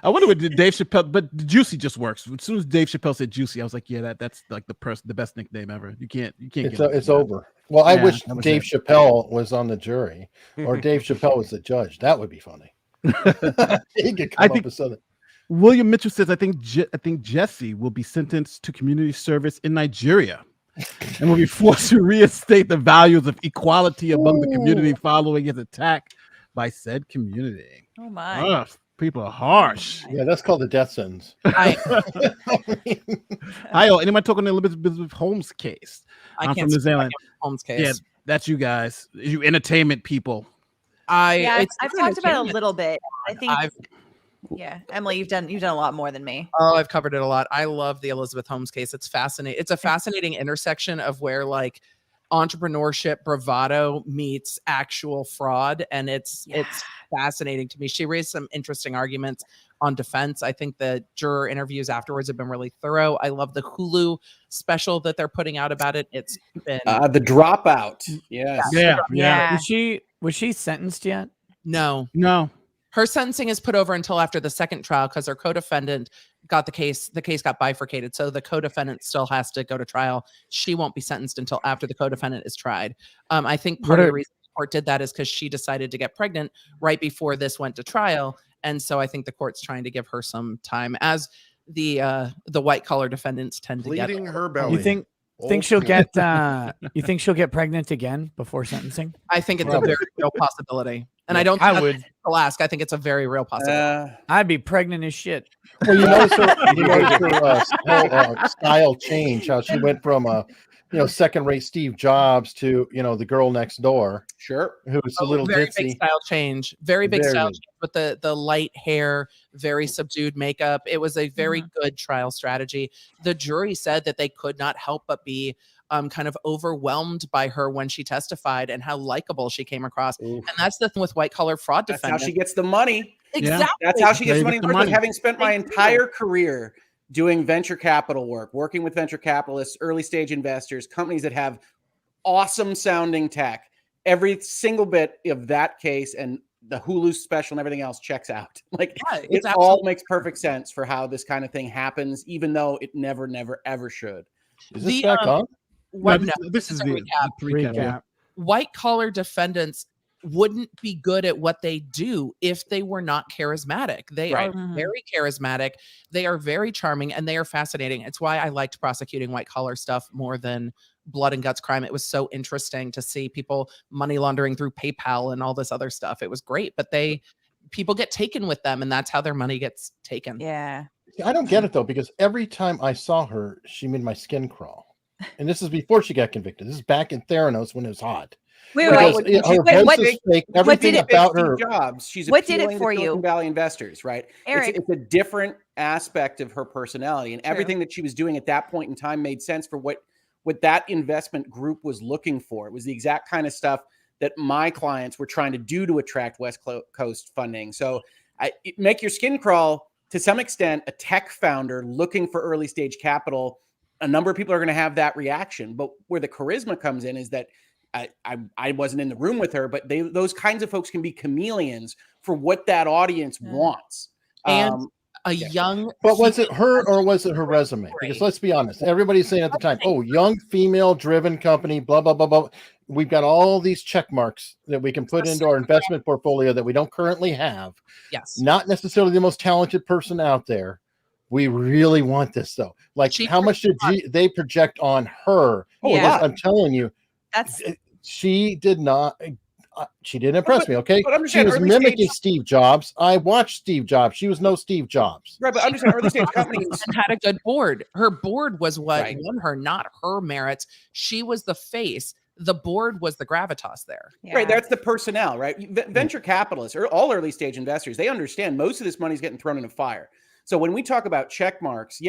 I wonder what did Dave Chappelle, but Juicy just works. As soon as Dave Chappelle said Juicy, I was like, yeah, that's like the best nickname ever. You can't It's, get it's over. Well, I Yeah, wish that was Dave it. Chappelle was on the jury, or Dave Chappelle was the judge. That would be funny. He could come up with something. William Mitchell says, I think Jussie will be sentenced to community service in Nigeria and will be forced to reinstate the values of equality among the community following his attack by said community. Oh my. Ugh, people are harsh. Yeah, that's called the death sentence. Hi, anybody talking Elizabeth Holmes case? I I'm can't from New speak about Zealand. Holmes case. Yeah, that's you guys. You entertainment people. I've it's talked about it a entertainment. little bit. I think. I've- Yeah, Emily, you've done a lot more than me. Oh, I've covered it a lot. I love the Elizabeth Holmes case. It's fascinating. It's a fascinating intersection of where like entrepreneurship bravado meets actual fraud, and it's fascinating to me. She raised some interesting arguments on defense. I think the juror interviews afterwards have been really thorough. I love the Hulu special that they're putting out about it. It's been The Dropout. Yes. Yeah. Was she sentenced yet? No. Mm-hmm. Her sentencing is put over until after the second trial because her co-defendant got the case got bifurcated. So the co-defendant still has to go to trial. She won't be sentenced until after the co-defendant is tried. I think part of the reason the court did that is because she decided to get pregnant right before this went to trial. And so I think the court's trying to give her some time, as the white collar defendants tend to get. Bleeding her belly. You think she'll get you think she'll get pregnant again before sentencing? I think it's a very real possibility. And I don't I think would. I'll ask. I think it's a very real possibility. I'd be pregnant as shit. Well, you notice her style change, how she went from second-rate Steve Jobs to the girl next door. Sure. Who's a little very ditzy. big style change. Very big Very style big. change with the light hair, very subdued makeup. It was a very good trial strategy. The jury said that they could not help but be kind of overwhelmed by her when she testified and how likable she came across. And that's the thing with white collar fraud That's defendants. how she gets the money. Exactly. That's how she gets They money. get the Like, money. having spent my entire career doing venture capital work, working with venture capitalists, early stage investors, companies that have awesome sounding tech, every single bit of that case and the Hulu special and everything else checks out. Like Yeah, it it's all absolutely- makes perfect sense for how this kind of thing happens, even though it never, ever should. Is this back on? What, No, no, this is a the recap. Yeah. White collar defendants wouldn't be good at what they do if they were not charismatic. They Right. are very charismatic. They are very charming and they are fascinating. It's why I liked prosecuting white collar stuff more than blood and guts crime. It was so interesting to see people money laundering through PayPal and all this other stuff. It was great, but people get taken with them and that's how their money gets taken. Yeah. I don't get it though, because every time I saw her, she made my skin crawl. And this is before she got convicted. This is back in Theranos when it was hot. Wait, Because, wait, her voice is fake. Everything about her. Jobs. She's What did it appealing to for you? Silicon Valley investors, right? Eric. It's a different aspect of her personality, and everything that she was doing at that point in time made sense for what that investment group was looking for. It was the exact kind of stuff that my clients were trying to do to attract West Coast funding. So make your skin crawl to some extent. A tech founder looking for early stage capital, a number of people are going to have that reaction. But where the charisma comes in is that I wasn't in the room with her, but those kinds of folks can be chameleons for what that audience wants. And young. But was it her or was it her resume? Because let's be honest, everybody's saying at the time, "Oh, young female-driven company, blah blah blah blah." We've got all these check marks that we can put into our investment portfolio that we don't currently have. Yes. Not necessarily the most talented person out there. We really want this though. Like, how much did they project on her? Oh, Because I'm telling you, that's she did not. She didn't impress me. Okay, but she understand, was early mimicking stage- Steve Jobs. I watched Steve Jobs. She was no Steve Jobs. Right, but understand early stage companies and had a good board. Her board was what Right. won her, not her merits. She was the face. The board was the gravitas there. Right, that's the personnel, right? Venture capitalists or all early stage investors, they understand most of this money is getting thrown in a fire. So when we talk about check marks,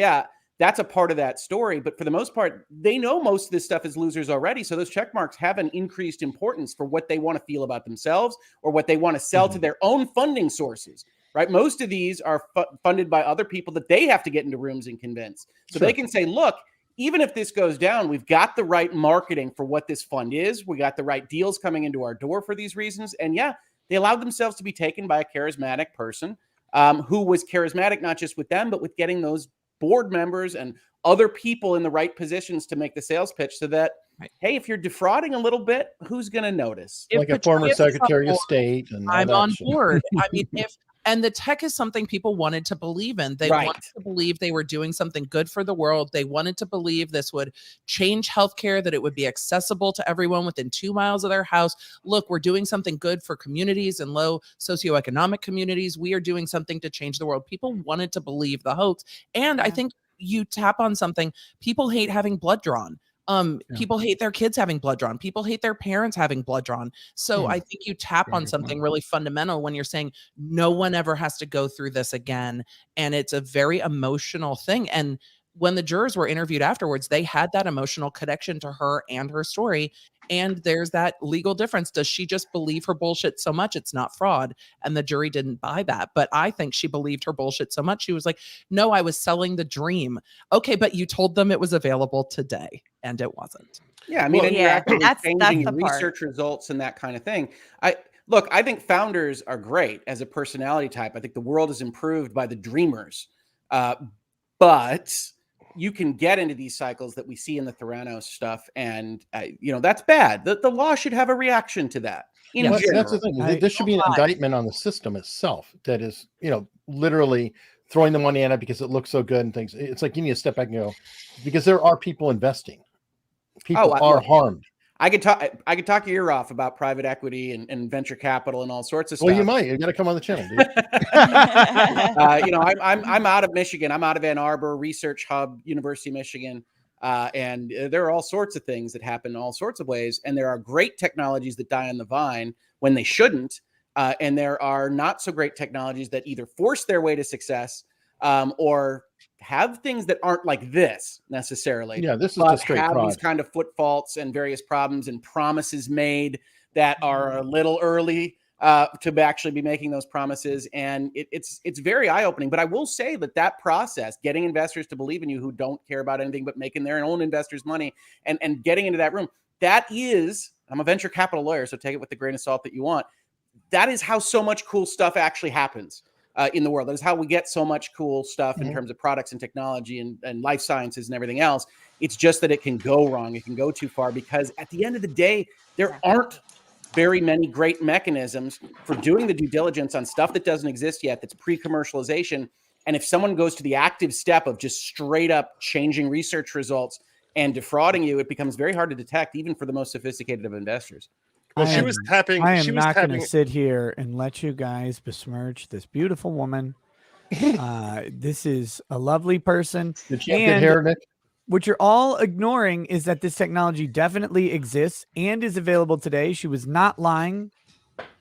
that's a part of that story. But for the most part, they know most of this stuff is losers already. So those check marks have an increased importance for what they want to feel about themselves or what they want to sell to their own funding sources, right? Most of these are funded by other people that they have to get into rooms and convince. So they can say, look, even if this goes down, we've got the right marketing for what this fund is. We got the right deals coming into our door for these reasons. And yeah, they allowed themselves to be taken by a charismatic person who was charismatic, not just with them, but with getting those board members and other people in the right positions to make the sales pitch so that, hey, if you're defrauding a little bit, who's going to notice? Like a former Secretary of State. And I'm on board. I mean, and the tech is something people wanted to believe in. They wanted to believe they were doing something good for the world. They wanted to believe this would change healthcare, that it would be accessible to everyone within 2 miles of their house. Look, we're doing something good for communities and low socioeconomic communities. We are doing something to change the world. People wanted to believe the hoax. And I think you tap on something. People hate having blood drawn. People hate their kids having blood drawn. People hate their parents having blood drawn. So I think you tap on something really fundamental when you're saying no one ever has to go through this again. And it's a very emotional thing. And when the jurors were interviewed afterwards, they had that emotional connection to her and her story. And there's that legal difference. Does she just believe her bullshit so much it's not fraud? And the jury didn't buy that. But I think she believed her bullshit so much. She was like, no, I was selling the dream. Okay, but you told them it was available today and it wasn't. Yeah, I mean, and you're actually changing research results and that kind of thing. I think founders are great as a personality type. I think the world is improved by the dreamers. But you can get into these cycles that we see in the Theranos stuff, and that's bad. The law should have a reaction to that. That's the thing. This should be an indictment on the system itself that is, literally throwing the money at it because it looks so good and things. It's like you need to step back and go, because there are people investing. People are harmed. I could talk your ear off about private equity and venture capital and all sorts of stuff. Well, you might. You got to come on the channel, dude. I'm out of Michigan. I'm out of Ann Arbor Research Hub, University of Michigan, and there are all sorts of things that happen in all sorts of ways. And there are great technologies that die on the vine when they shouldn't, and there are not so great technologies that either force their way to success or have things that aren't like this necessarily. Yeah, this is just straight have fraud. These kind of foot faults and various problems and promises made that are a little early to actually be making those promises. And it's very eye-opening. But I will say that process, getting investors to believe in you who don't care about anything but making their own investors' money and getting into that room, that is, I'm a venture capital lawyer, so take it with the grain of salt that you want. That is how so much cool stuff actually happens. In the world. That is how we get so much cool stuff in terms of products and technology and life sciences and everything else. It's just that it can go wrong. It can go too far because at the end of the day, there aren't very many great mechanisms for doing the due diligence on stuff that doesn't exist yet, that's pre-commercialization. And if someone goes to the active step of just straight up changing research results and defrauding you, it becomes very hard to detect, even for the most sophisticated of investors. Well, she was tapping. I am not going to sit here and let you guys besmirch this beautiful woman. This is a lovely person. Did she have good hair, Nick? What you're all ignoring is that this technology definitely exists and is available today. She was not lying.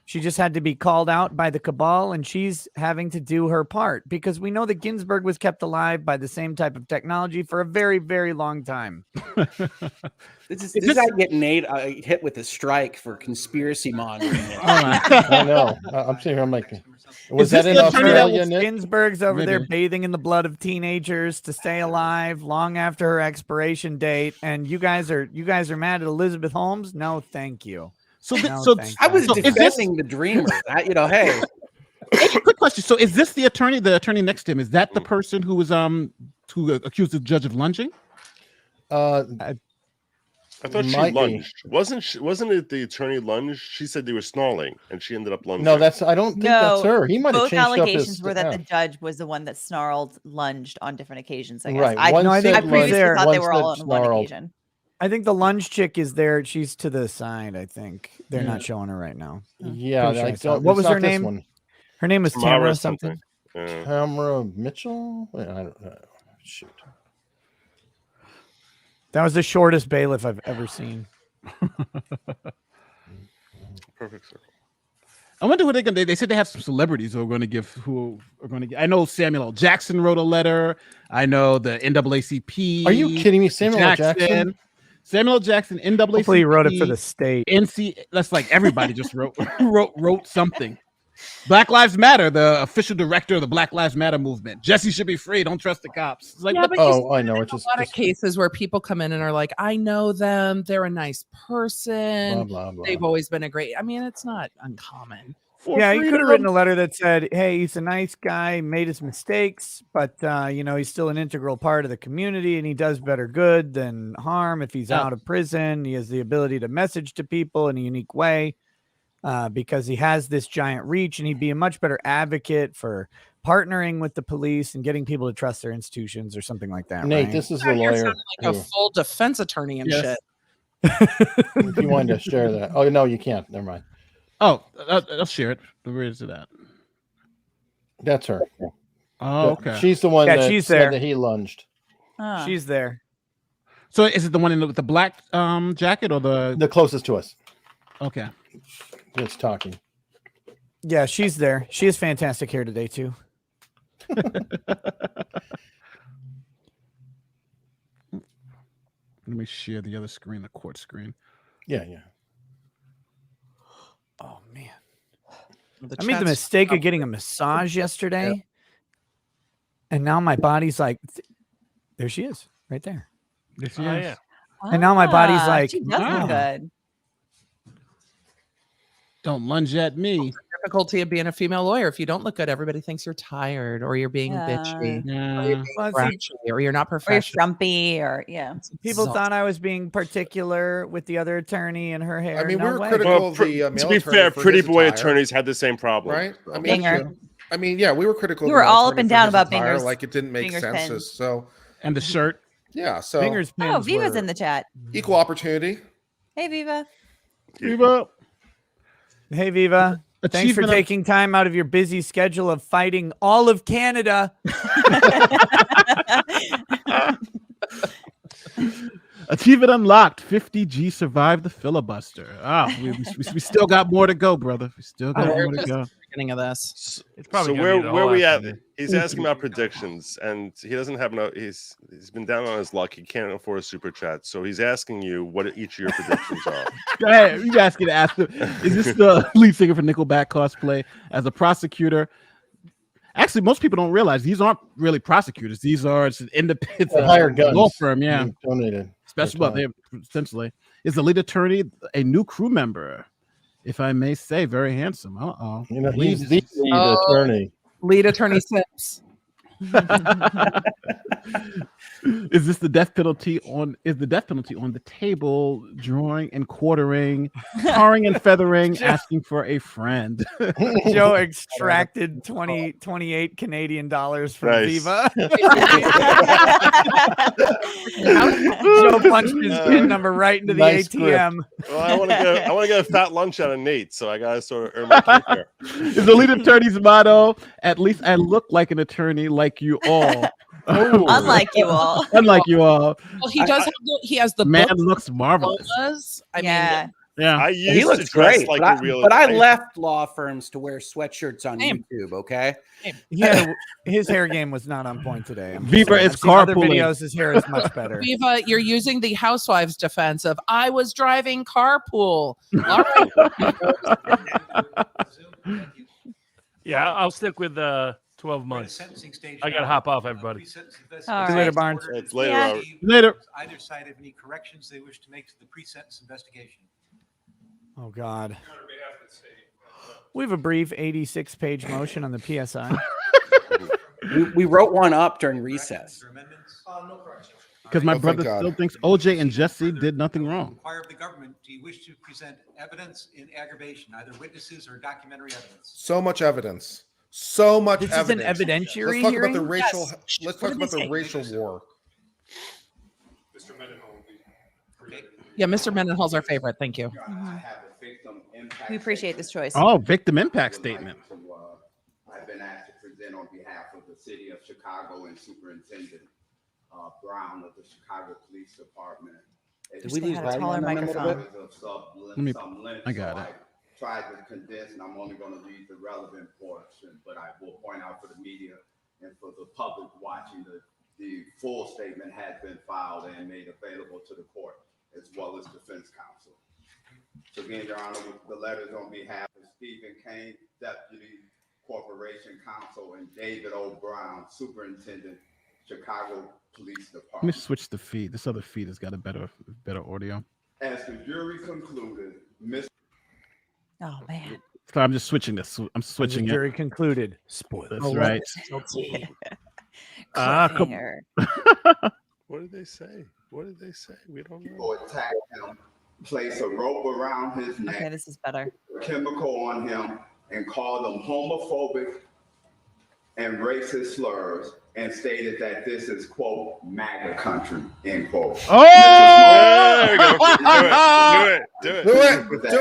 She just had to be called out by the cabal, and she's having to do her part because we know that Ginsburg was kept alive by the same type of technology for a very, very long time. This guy getting hit with a strike for conspiracy mongering. I know. I'm sitting here. I'm like, was that in Australia, Nick? Ginsburg's over there bathing in the blood of teenagers to stay alive long after her expiration date, and you guys are mad at Elizabeth Holmes? No, thank you. I was defending the dreamer. Hey. Quick question. So is this the attorney next to him? Is that the person who was who accused the judge of lunging? I thought she lunged. Wasn't it the attorney lunged? She said they were snarling, and she ended up lunging. No, I don't think that's her. He might have changed both allegations up his, were that the judge was the one that snarled, lunged on different occasions. I guess. Right. I previously thought they were all on one occasion. I think the lunge chick is there. She's to the side. I think they're not showing her right now. Yeah. Sure what was her name? Her name was Tamara something. Tamara Mitchell. I don't know. Shoot. That was the shortest bailiff I've ever seen. Perfect circle. I wonder who they're going to. They said they have some celebrities who are going to give. Who are going to get? I know Samuel L. Jackson wrote a letter. I know the NAACP. Are you kidding me, Samuel L. Jackson? Samuel L. Jackson, NAACP. Hopefully, he wrote it for the state. NC. That's like everybody just wrote something. Black Lives Matter, the official director of the Black Lives Matter movement. Jussie should be free. Don't trust the cops. It's like, yeah, but I know. It's a lot of cases where people come in and are like, I know them. They're a nice person. Blah, blah, blah. They've always been a great. I mean, it's not uncommon. Yeah, he could have written a letter that said, "Hey, he's a nice guy, made his mistakes, but he's still an integral part of the community, and he does better good than harm. If he's out of prison, he has the ability to message to people in a unique way, because he has this giant reach, and he'd be a much better advocate for partnering with the police and getting people to trust their institutions or something like that." Nate, right? this is the You're lawyer. sounding like a full defense attorney and shit. If you wanted to share that. Oh, no, you can't. Never mind. Oh, I'll share it. Where is it at? That's her. Oh, okay. She's the one that she's said there. that he lunged. She's there. So is it the one with the black jacket or the closest to us? Okay. It's talking. Yeah, she's there. She has fantastic hair today too. Let me share the other screen, the court screen. Yeah. Oh man. I made the mistake of getting a massage yesterday. And now my body's like, there she is, right there. There she Oh, is. yeah. And now my body's like, she does look good. Don't lunge at me. Difficulty of being a female lawyer. If you don't look good, everybody thinks you're tired or you're being bitchy, or you're being grouchy, or you're not Or you're professional. frumpy, or People thought I was being particular with the other attorney and her hair. I mean, No we were way. critical of the male to be attorney fair, for pretty his boy attire, attorneys had the same problem, right? I mean, Binger. yeah, we were critical. You of the were male all up attorney and for down his about attire, Bingers. like it didn't make Bingers sense. pins. So And the shirt. yeah, so Fingers Oh, pins Viva's were- in the chat. equal opportunity. Hey, Viva. Viva. Hey, Viva. Thanks for Achievement of- taking time out of your busy schedule of fighting all of Canada. Achievement unlocked. 50G survived the filibuster. We still got more to go, brother. We still got more to go. Beginning of this. It's So probably gonna where be the where whole we at? afternoon. He's asking about predictions, and he doesn't have no. He's been down on his luck. He can't afford a super chat, so he's asking you what each of your predictions are. Go ahead. You guys can ask him. Is this the lead singer for Nickelback cosplay as a prosecutor? Actually, most people don't realize these aren't really prosecutors. These are it's an independent hired guns. law firm. Yeah, Donated. special. Well, they essentially is the lead attorney a new crew member, if I may say, very handsome. You know, he's the lead attorney. Lead attorney Sips. Is this the death penalty on? Is the death penalty on the table? Drawing and quartering, tarring and feathering, asking for a friend. Joe extracted 28 Canadian dollars from Nice. Viva. Joe punched his PIN number right into the Nice ATM. Well, I want to get a fat lunch out of Nate, so I gotta sort of earn my keep here. Is the lead attorney's motto? At least I look like an attorney, like you all. Unlike you all. Unlike you all. Well, he does. He has the Man book looks marvelous. diplomas. I Yeah. Yeah. I He used looks to dress great, like but, a real. I left law firms to wear sweatshirts on Same. YouTube. Okay. His hair game was not on point today. I'm just Viva saying. is I've seen other carpooling. videos. His hair is much better. Viva, you're using the housewives' defense of I was driving carpool. All right. Yeah, I'll stick with 12 months. I gotta hop off, everybody. All See you later, right. Barnes. It's later. Yeah. Robert. Later. Either side have any corrections they wish to make to the pre-sentence investigation. Oh God. We have a brief 86-page motion on the PSI. We wrote one up during recess. Because my Oh, thank brother God. still thinks OJ and Jesse did nothing wrong. Inquire of the government, do you wish to present evidence in aggravation, either witnesses or documentary evidence? So much evidence. So much This is an evidence. evidentiary Let's talk hearing? about the racial. Yes. Let's What talk did about they the say? racial war. Yeah, Mr. Mendenhall's our favorite. Thank you. We appreciate this choice. Oh, victim impact statement. I've been asked to present on behalf of the city of Chicago and Superintendent Brown of the Chicago Police Department. Did we lose value on them a little bit? Let me. I got it. tried to condense, and I'm only going to read the relevant portion, but I will point out for the media and for the public watching, the full statement has been filed and made available to the court, as well as defense counsel. So again, Your Honor, the letters on behalf of Stephen Kane, Deputy Corporation Counsel, and David O. Brown, Superintendent, Chicago Police Department. Let me switch the feed. This other feed has got a better audio. As the jury concluded, Mr. Oh man. So I'm just switching this. I'm switching the it. jury concluded. Spoiler. That's right. Cliffhanger. What did they say? What did they say? We don't know. People attacked him, place a rope around his neck, Okay, this is better. chemical on him, and called him homophobic and racist slurs, and stated that this is, quote, MAGA country, end quote. Oh! Do it. This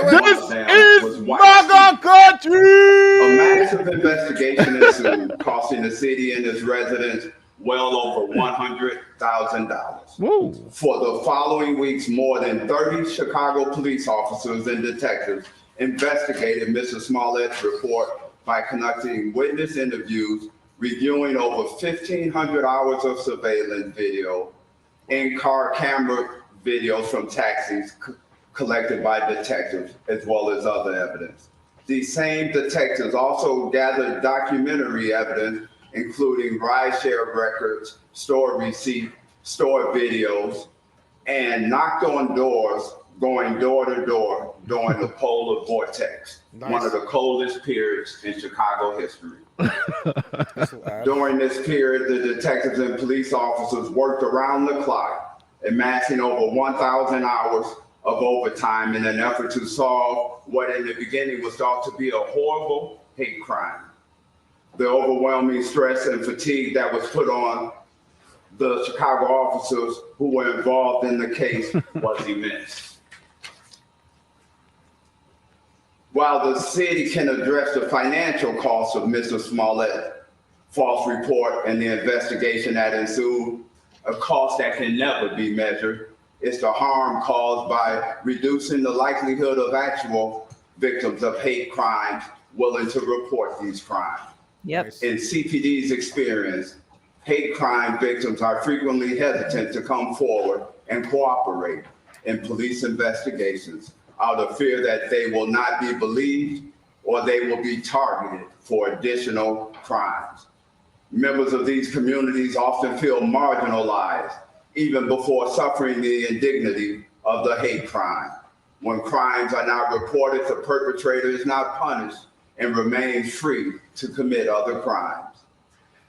is MAGA country! A massive investigation ensued, costing the city and its residents well over $100,000. For the following weeks, more than 30 Chicago police officers and detectives investigated Mr. Smollett's report by conducting witness interviews, reviewing over 1,500 hours of surveillance video, in-car camera videos from taxis collected by detectives, as well as other evidence. These same detectives also gathered documentary evidence, including rideshare records, store receipts, store videos, and knocked on doors, going door to door during the polar vortex, one of the coldest periods in Chicago history. During this period, the detectives and police officers worked around the clock, amassing over 1,000 hours of overtime in an effort to solve what in the beginning was thought to be a horrible hate crime. The overwhelming stress and fatigue that was put on the Chicago officers who were involved in the case was immense. While the city can address the financial costs of Mr. Smollett's false report and the investigation that ensued, a cost that can never be measured, is the harm caused by reducing the likelihood of actual victims of hate crimes willing to report these crimes. Yep. In CPD's experience, hate crime victims are frequently hesitant to come forward and cooperate in police investigations out of fear that they will not be believed or they will be targeted for additional crimes. Members of these communities often feel marginalized even before suffering the indignity of the hate crime. When crimes are not reported, the perpetrator is not punished and remains free to commit other crimes,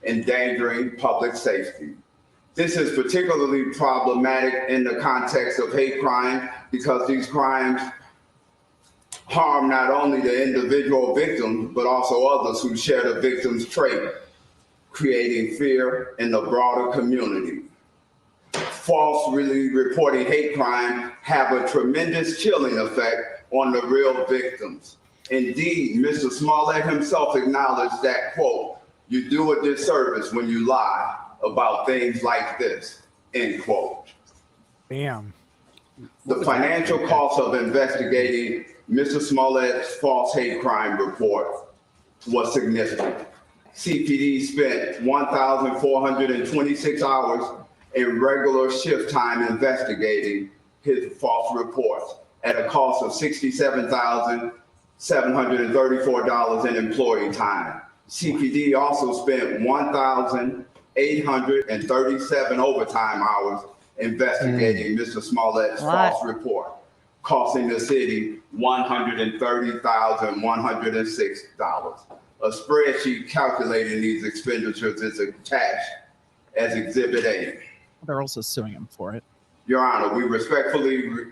endangering public safety. This is particularly problematic in the context of hate crime because these crimes harm not only the individual victim, but also others who share the victim's trait, creating fear in the broader community. Falsely reporting hate crime have a tremendous chilling effect on the real victims. Indeed, Mr. Smollett himself acknowledged that, quote, "You do a disservice when you lie about things like this," end quote. Bam. The financial cost of investigating Mr. Smollett's false hate crime report was significant. CPD spent 1,426 hours in regular shift time investigating his false reports at a cost of $67,734 in employee time. CPD also spent 1,837 overtime hours investigating Mr. Smollett's false report, costing the city $130,106. A spreadsheet calculating these expenditures is attached as Exhibit A. They're also suing him for it. Your Honor, we respectfully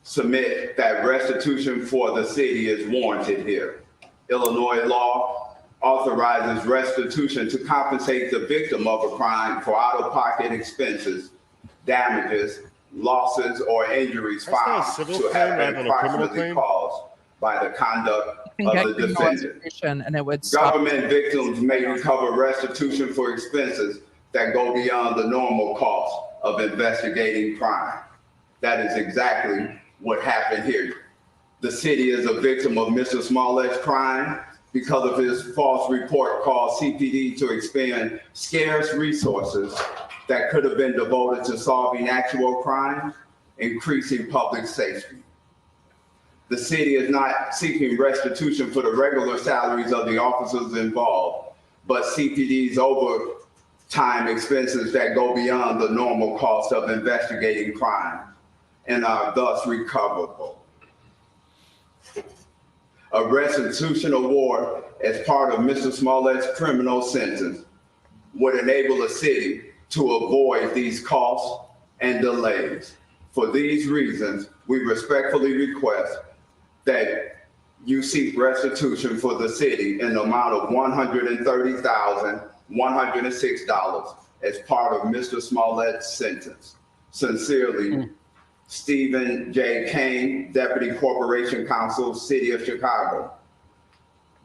submit that restitution for the city is warranted here. Illinois law authorizes restitution to compensate the victim of a crime for out-of-pocket expenses, damages, losses, or injuries found to have been approximately caused by the conduct of the defendant. And it would stop. Government victims may recover restitution for expenses that go beyond the normal cost of investigating crime. That is exactly what happened here. The city is a victim of Mr. Smollett's crime because of his false report caused CPD to expend scarce resources that could have been devoted to solving actual crime, increasing public safety. The city is not seeking restitution for the regular salaries of the officers involved, but CPD's overtime expenses that go beyond the normal cost of investigating crime and are thus recoverable. A restitution award as part of Mr. Smollett's criminal sentence would enable the city to avoid these costs and delays. For these reasons, we respectfully request that you seek restitution for the city in the amount of $130,106 as part of Mr. Smollett's sentence. Sincerely, Stephen J. Kane, Deputy Corporation Counsel, City of Chicago.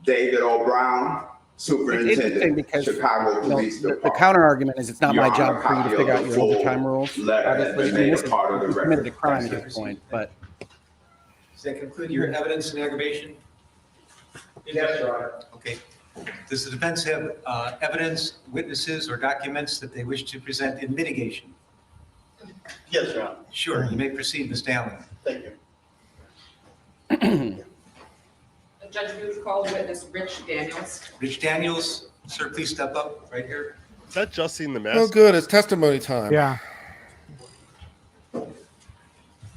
David O. Brown, Superintendent, Chicago Police the Department. counter argument is it's not my Your job Honor, for you to copy figure of out the your full overtime rules. letter has Obviously, been I mean, made this a is, part of the you committed a record. crime at this point, but Does that conclude your evidence and aggravation? Yes, Your Honor. Okay. Does the defense have evidence, witnesses, or documents that they wish to present in mitigation? Yes, Your Honor. Sure, you may proceed, Ms. Dowling. Thank you. Judge, we would call witness Rich Daniels. Rich Daniels, sir, please step up right here. Is that Jussie in the mask? Oh, good. It's testimony time. Yeah.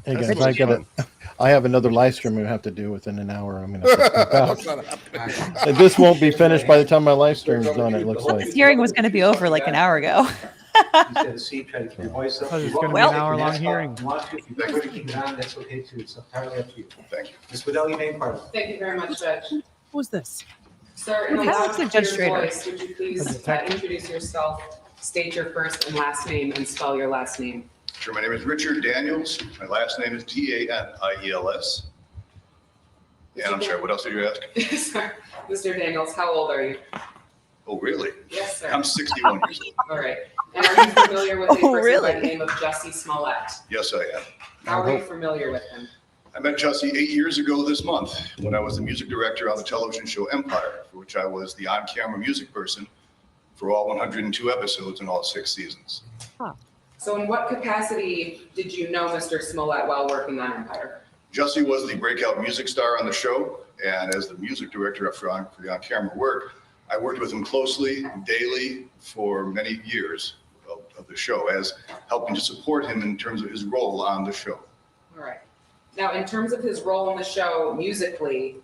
Hey guys, I have another live stream we have to do within an hour. I'm going to step out. And this won't be finished by the time my live stream's done, it looks like. This hearing was going to be over like an hour ago. Please have a seat, try to keep your voice up. It's gonna be Well- an hour-long hearing. If you want to, if you prefer to keep it on, that's okay too. It's entirely up to you. Thank you. Ms. Waddell, you may part. Thank you very much, Judge. Who's this? Sir, in a Who has loud, this like Judge clear Schrader? voice, would you please A detective? introduce yourself, state your first and last name, and spell your last name? Sure, my name is Richard Daniels. My last name is Daniels. And I'm sorry, what else did you ask? Sorry. Mr. Daniels, how old are you? Oh, really? Yes, sir. I'm 61 years old. All right. And are you familiar with a Oh, person by really? the name of Jussie Smollett? Yes, I am. How are you familiar with him? I met Jussie 8 years ago this month when I was the music director on the television show Empire, for which I was the on-camera music person for all 102 episodes and all 6 seasons. So in what capacity did you know Mr. Smollett while working on Empire? Jussie was the breakout music star on the show, and as the music director for the on-camera work, I worked with him closely, daily, for many years of the show, as helping to support him in terms of his role on the show. All right. Now, in terms of his role in the show musically,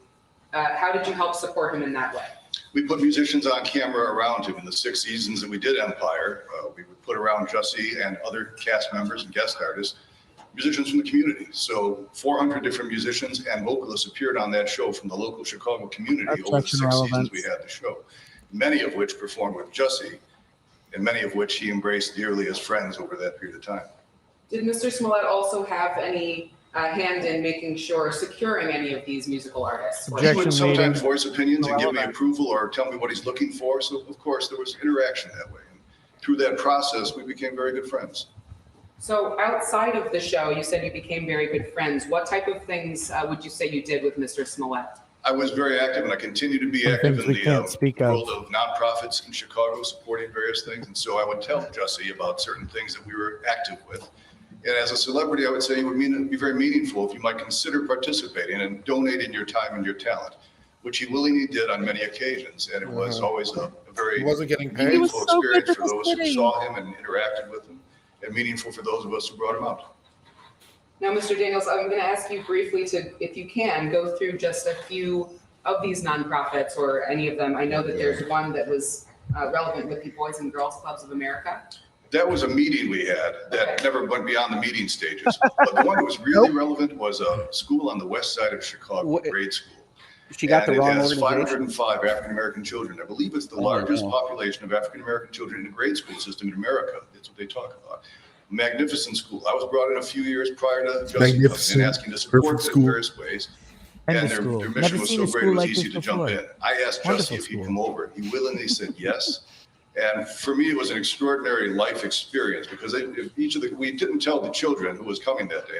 how did you help support him in that way? We put musicians on camera around him in the 6 seasons that we did Empire. We would put around Jussie and other cast members and guest artists, musicians from the community. So 400 different musicians and vocalists appeared on that show from the local Chicago community That's over the such 6 an seasons relevance. we had the show, many of which performed with Jussie, and many of which he embraced dearly as friends over that period of time. Did Mr. Smollett also have any hand in making sure, securing any of these musical artists? He Objection would sometimes meeting. voice opinions and give me Relevant. approval or tell me what he's looking for. So of course there was interaction that way. And through that process, we became very good friends. So outside of the show, you said you became very good friends. What type of things would you say you did with Mr. Smollett? I was very active and I continue to be Some active things in we can't speak of. world of nonprofits in Chicago, supporting various things. And so I would tell Jussie about certain things that we were active with. And as a celebrity, I would say it would be very meaningful if you might consider participating and donating your time and your talent, which he willingly did on many occasions. And it was always a very He wasn't getting paid. meaningful He was so good experience for for the those who city. saw him and interacted with him, and meaningful for those of us who brought him out. Now, Mr. Daniels, I'm going to ask you briefly to, if you can, go through just a few of these nonprofits or any of them. I know that there's one that was relevant with the Boys and Girls Clubs of America. That was a meeting we had that never went beyond the meeting stages. But the one that was really relevant was a school on the west side of Chicago, a grade school. She got And the wrong it has organization. 505 African-American children. I believe it's the Oh, largest no. population of African-American children in the grade school system in America. That's what they talk about. Magnificent school. I was brought in a few years prior to Jussie Magnificent. and asking to support Perfect it in school. various ways. And And the their school. mission Never was seen so a great, school it was like easy this to jump before. in. I asked Wonderful Jussie if he'd school. come over. He willingly said yes. And for me, it was an extraordinary life experience because we didn't tell the children who was coming that day.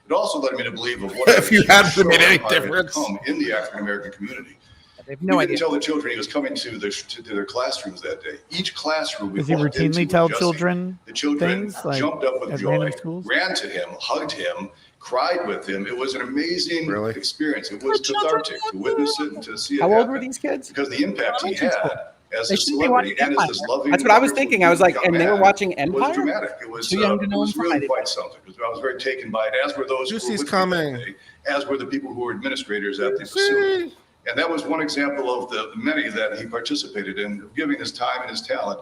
It also led me to believe of what If you hadn't made any Empire had difference. become in the African American community. They have no We idea. didn't tell the children he was coming to their classrooms that day. Each classroom we Does he walked routinely into tell with Jussie, children the children things like jumped up with at joy, random schools? ran to him, hugged him, cried with him. It was an amazing experience. It was cathartic to witness it and to see it How old happen. were these kids? Because the impact he had as They a shouldn't be celebrity watching and as this Empire. loving. That's what I was wonderful thinking. I was like, young and they were man watching was Empire? dramatic. It was, Too young to know was him really from quite something. I was very taken by it, as were those who were Jussie's with me coming. that day, as were the people who were administrators at the facility. And that was one example of the many that he participated in, giving his time and his talent.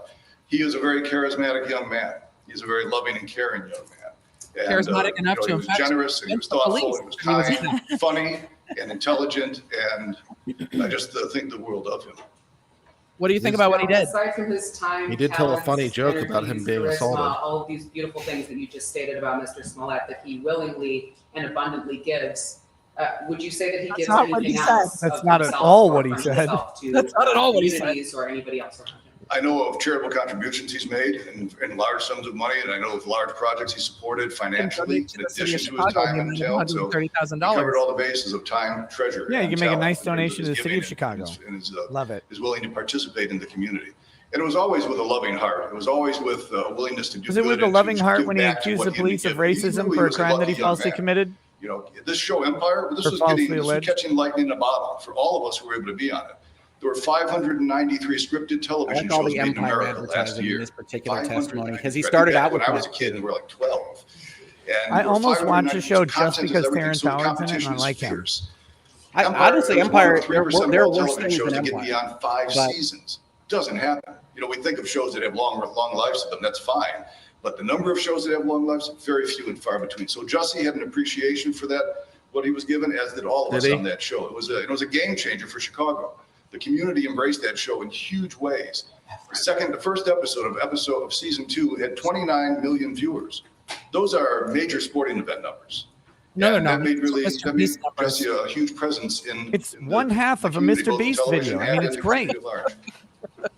He is a very charismatic young man. He's a very loving and caring young man. And, Charismatic enough to he was affect generous and he was the thoughtful, police. and he was He was kind, funny, and intelligent, and I just think the world of him. What do you think about what he did? Aside from his time, He did tell a talents, funny joke about him energies, being charisma, assaulted. all of these beautiful things that you just stated about Mr. Smollett that he willingly and abundantly gives. Would you say that he That's gives not what he anything said. else? That's of not at himself all or what he from said. himself to, That's not at all what he said. communities or anybody else around him? I know of charitable contributions he's made in large sums of money, and I know of large projects he supported financially in addition to his time and talent. So he covered all the bases of time, treasure. Yeah, you and can make a talent nice in terms donation to his the city of giving Chicago. and his, Love it. is willing to participate in the community. And it was always with a loving heart. It was always with a willingness to do Was it good with a and to loving heart give when he back to accused what the he had police of given. He racism really for a was crime that lucky he young falsely man. committed? You know, this show Empire, this Or was falsely getting, this was alleged? catching lightning in a bottle for all of us who were able to be on it. There were 593 scripted I television like all shows the made in Empire America last advertising in year. this particular 593. testimony because he I think started back out with when I was a that kid, too. and we were like 12. And I there were almost watch the 593 show just content is because everything, Terrence so Howard's in it, and I competition is like him. fierce. Honestly, is Empire, 1 to 3% of there are all worse television things shows than that get Empire. beyond 5 But- seasons. Doesn't happen. You know, we think of shows that have long lives to them. That's fine. But the number of shows that have long lives, very few and far between. So Jussie had an appreciation for that, what he was given, as did all of us Did he? on that show. It was a game changer for Chicago. The community embraced that show in huge ways. The first episode of season 2 had 29 million viewers. Those are major sporting event numbers. No, they're And not. that made Mr. Beast numbers. Jussie a huge presence in. It's one half of a community, Mr. both Beast television video. I and mean, in it's the great. community at large.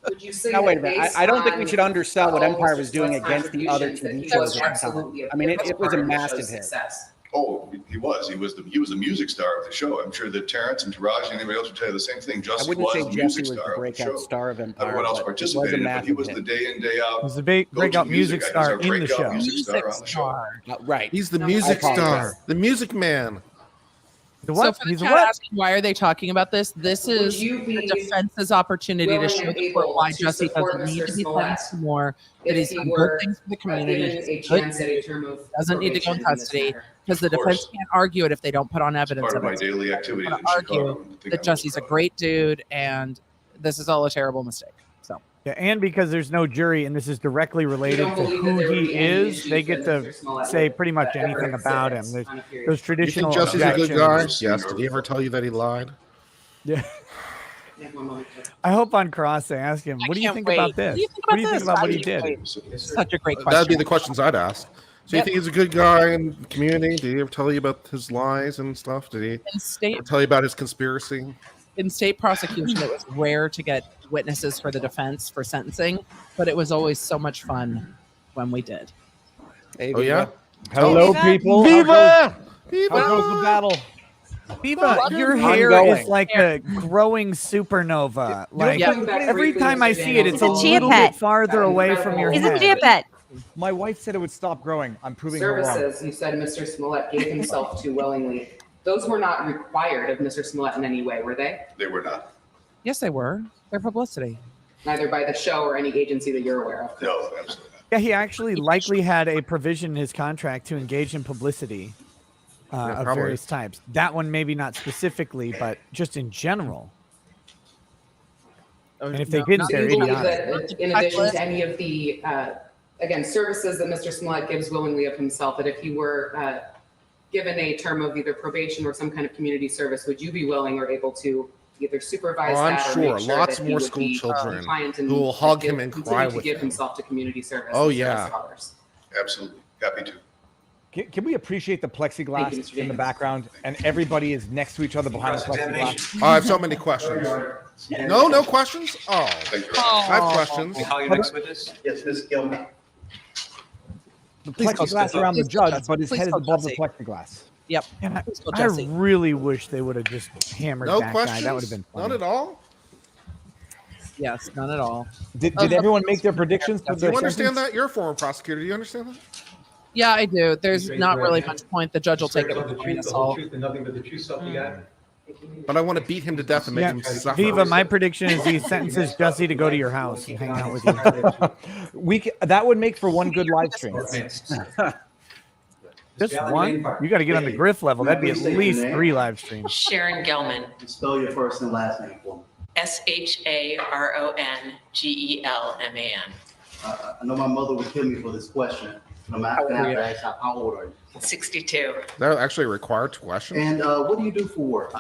Would you say Now, wait a that minute. based I don't think we on should undersell what all of Empire Mr. was doing Smollett's against the other contributions, TV that he was shows at the time. absolutely I mean, a it was a part of the massive show's hit. success? Oh, he was. He was the music star of the show. I'm sure that Terrence and Taraj and anybody else would tell you the same thing. I Jussie wouldn't say was the music Jussie was star the of the breakout show. star of Empire. Everyone else but it was a participated in it, but he massive was hit. the day in, day out. He was the go-to breakout music guy. He's star our in the breakout show. music star on the show. Right. He's the I music apologize. star, the music man. The So what? for the He's a chat what? asking why are they talking about this? This Would is you be the defense's opportunity to willing show and the court able why to Jussie support doesn't need Mr. to be Smollett punished more, that if he's he done good were things for the community, given he's a a good chance at a dude, term of doesn't need to go in probation in this custody, matter? because the Of course. defense can't argue it if they don't put on evidence Part of of my it. daily activities I'm in gonna Chicago. argue I think that I'm Jussie's a proud. great dude, and this is all a terrible mistake. So Yeah, and because there's no jury, and this is directly related don't to believe that who there would he be any is, issues they get that to Mr. Smollett say would pretty much ever anything exhibit about him. There's on a period. those You think traditional Jussie's a good guy? objections. Yes. Did he ever tell you that he lied? Yeah. Yeah, one moment. I hope on cross they ask him, what do you can't think wait. about this? What do you think What do you about think this? about what I he did? can't wait. Such a great That'd be question. the questions I'd ask. So Yep. you think he's a good guy in the community? Did he ever tell you about his lies and stuff? Did he In state ever tell you about his conspiracy? in state prosecution, it was rare to get witnesses for the defense for sentencing, but it was always so much fun when we did. Hey, Oh yeah. Hello, Viva. people. Viva! How goes the battle? Viva, your I'm hair going. is like a growing supernova. Like Yeah. every time I see it, it's a It's a chia little pet. bit farther away from your He's a head. chia pet. My wife said it would stop growing. I'm proving her wrong. Services, you said Mr. Smollett gave himself to willingly. Those were not required of Mr. Smollett in any way, were they? They were not. Yes, they were. They're publicity. Neither by the show or any agency that you're aware of. No, absolutely not. Yeah, he actually likely had a provision in his contract to engage in publicity of probably. various types. That one maybe not specifically, but just in general. And if they No, didn't, not Do they're you believe idiotic. that in addition to any of the, again, services that Mr. Smollett gives willingly of himself, that if he were given a term of either probation or some kind of community service, would you be willing or able to either supervise Oh, I'm that or sure. make sure Lots that he more would school be children compliant and who will hug him and continue cry to with give him. himself to community service? Oh, and service yeah. of others? Absolutely. Happy to. Can we appreciate the plexiglass in the background and everybody is next to each other behind the plexiglass? I have so many questions. No questions? Oh, I have questions. Call your next witness? Yes, Ms. Gilman. The plexiglass around the judge, but his head is above the plexiglass. Yep. And I really wish they would have just hammered No that questions? guy. That would have been funny. None at all? Yes, none at all. Did everyone make their predictions? Do you understand that? You're a former prosecutor. Do you understand that? Yeah, I do. There's not really much point. The judge will take it with a grain of salt. Nothing but the truth, so you got. But I want to beat him to death and make him suffer. Viva, my prediction is he sentences Jussie to go to your house and hang out with you. That would make for one good live stream. Just one? You got to get on the Griff level. That'd be at least 3 live streams. Sharon Gelman. Spell your first and last name for me. SharonGelman. I know my mother would kill me for this question, but I'm not going to ask how old are you? 62. That actually required questions. And what do you do for work?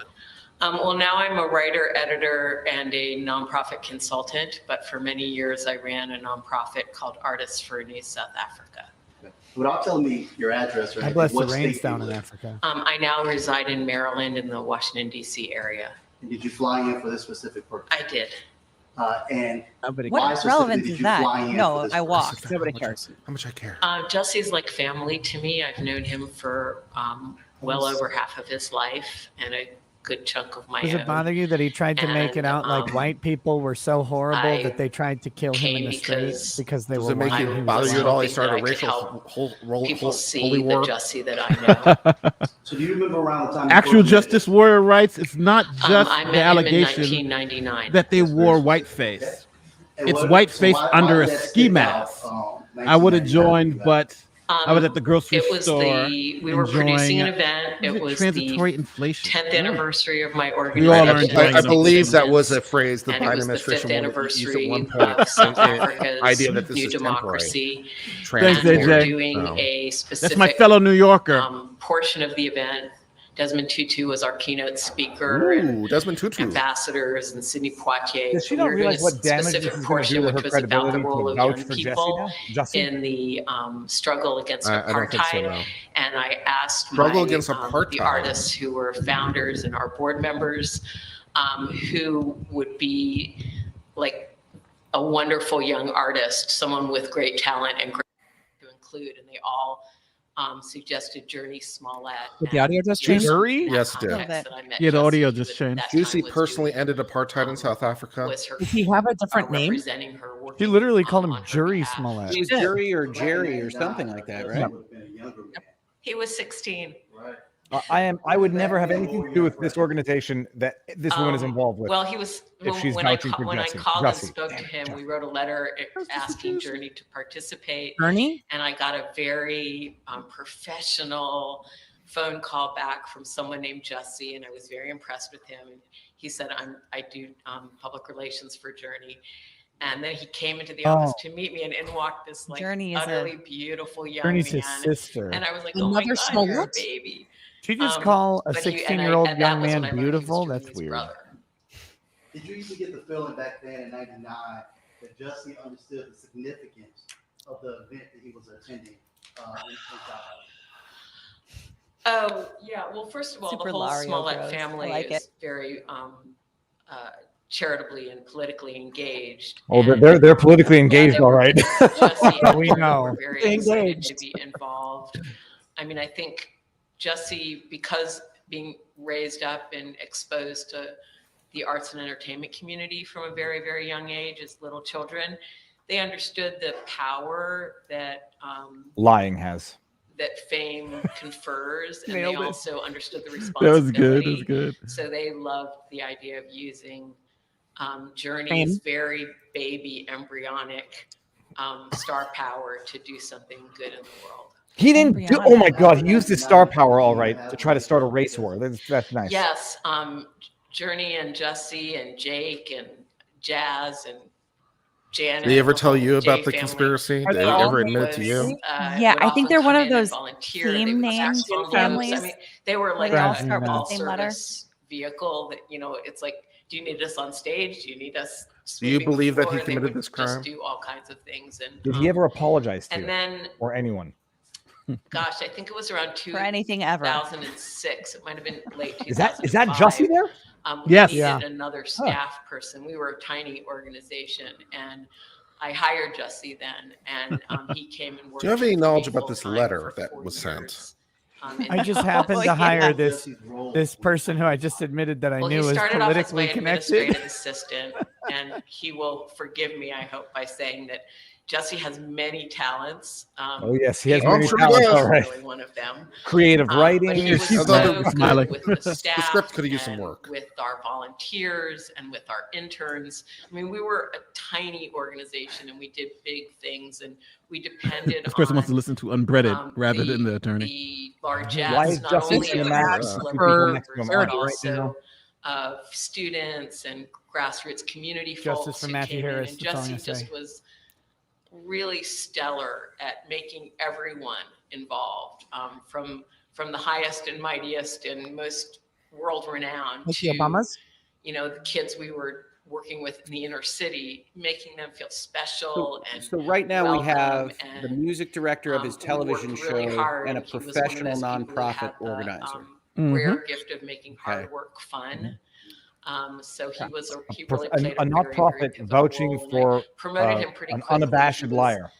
Well, now I'm a writer, editor, and a nonprofit consultant. But for many years, I ran a nonprofit called Artists for New South Africa. Without telling me your address or God anything, bless the what rains state do you down in live? Africa. I now reside in Maryland in the Washington, D.C. area. And did you fly in for this specific purpose? I did. And What relevance is that? No, I walked. Nobody cares. How much I care. Jussie's like family to me. I've known him for well over half of his life and a good chunk of my Does it own. bother you that he tried to make it out like white people were so horrible I that they tried to kill him in the because streets because they Does were it make white? you and he bother was you at all? He hoping started that a I could racial help people see holy the war. Jussie that I know. So do you remember around the time? Actual Justice Warrior writes it's not just I met the him in allegation 1999. that they wore whiteface. And It's what- whiteface so why under a did that ski stick out, mask. I would have 1999 joined, but I was at the grocery It was store. we were producing an enjoying- event. It was transitory the inflation. 10th anniversary of my We organization. all are enjoying I it. believe that was a phrase the And it Biden was the administration 5th used anniversary at one point. of South An Africa's idea that this new is temporary. democracy. Thanks, And we were AJ. doing Oh. a That's specific my fellow New Yorker. portion of the event. Desmond Tutu was our keynote speaker. Ooh, Desmond Tutu. Ambassadors and Sidney Poitier. Does she So not we were doing realize a what damage specific this is going to portion, do to her which was about the credibility role to of vouch young for Jussie people now? Jussie? in the struggle against I don't think so, apartheid. no. And I asked Struggle my, against the apartheid. artists who were founders and our board members, who would be like a wonderful young artist, someone with great talent and great to include, and they all suggested Jussie Smollett. Did the audio just change? Yes, it did. Yeah, the audio just changed. Juicy personally ended apartheid in South Africa. Does he have a different name? He literally called him Jury Smollett. It was Jury or Jerry or something like that, right? He was 16. I would never have anything to do with this organization that this woman is involved with. Well, he was if she's when I vouching for when I Jussie. called and Jussie. spoke to him. We wrote a letter asking Journey to participate. Journey? And I got a very professional phone call back from someone named Jussie, and I was very impressed with him. And he said, I do public relations for Journey. And then he came into the office to meet me, and in walked this like Journey is utterly beautiful young Journey's man. his sister. And I was like, oh my Another God, you're a Smollett? baby. Did you just call a but he- and I- 16-year-old and that young was when man I learned he was beautiful? That's Journey's weird. brother. Did you even get the feeling back then in '99 that Jussie understood the significance of the event that he was attending in South Oh, yeah. Well, first of all, Super the whole Lario Smollett Bros. I family like is it. very charitably and politically engaged. Oh, And they're politically engaged, they all were- right. Jussie and We Journey know. were very They're excited engaged. to be involved. I mean, I think Jussie, because being raised up and exposed to the arts and entertainment community from a very, very young age as little children, they understood the power that Lying has. that fame confers, and Nailed they it. also understood the That responsibility. was good. That was good. So they loved the idea of using Fame. Journey's very baby embryonic star power to do something good in the world. He didn't do. Oh my God! He used his star power, all right, to try to start a race war. That's nice. Yes, Journey and Jussie and Jake and Jazz and Janet. Did they ever tell you the about J the family. conspiracy? Are Did they they all ever admit it to you? Yeah, would I think often they're one come of in and those volunteer. They theme would named ask envelopes. families. I mean, they were like They all a start with the all same letter. service vehicle that, it's like, do you need us on stage? Do you need us? Do you sweeping the believe that he floor? They committed would this crime? Just do all kinds of things. And Did he ever apologize to and you then or anyone? gosh, I think it was around For anything ever. 2006. It might have been late 2005. Is that Jussie there? We Yes. needed Yeah. another staff person. We were a tiny organization, and I hired Jussie then, and he came and worked. Do you have any for knowledge me about this full-time letter for that 4 was sent? I just happened to hire this person who I just admitted that I Well, knew he was started off as my politically connected. administrative assistant, and he will forgive me, I hope, by saying that Jussie has many talents. Oh, yes, he has humor many is talents, all right. really one of them. Creative writing. But he was She's so smiling. good with the staff. The script could have used some and work. with our volunteers and with our interns. I mean, we were a tiny organization, and we did big things, and we depended This person wants to on listen to Unbreaded rather than the attorney. the largesse, Why is not Jussie only of cinematic? our People celebrity next to him members, but are right now. also of students and grassroots community Justice folks for who Matthew came Harris, in. And that's all I'm Jussie gonna just say. was really stellar at making everyone involved, from the highest and mightiest and most world-renowned Like to the Obamas? the kids we were working with in the inner city, making them feel special and So right now we welcome, have and the music director of his we television worked really show hard, and a and he was one of professional those people who nonprofit had the, organizer. rare gift of making hard work fun. So he really played a a very, very nonprofit pivotal vouching role, and for I promoted him pretty an quickly. unabashed He was, liar.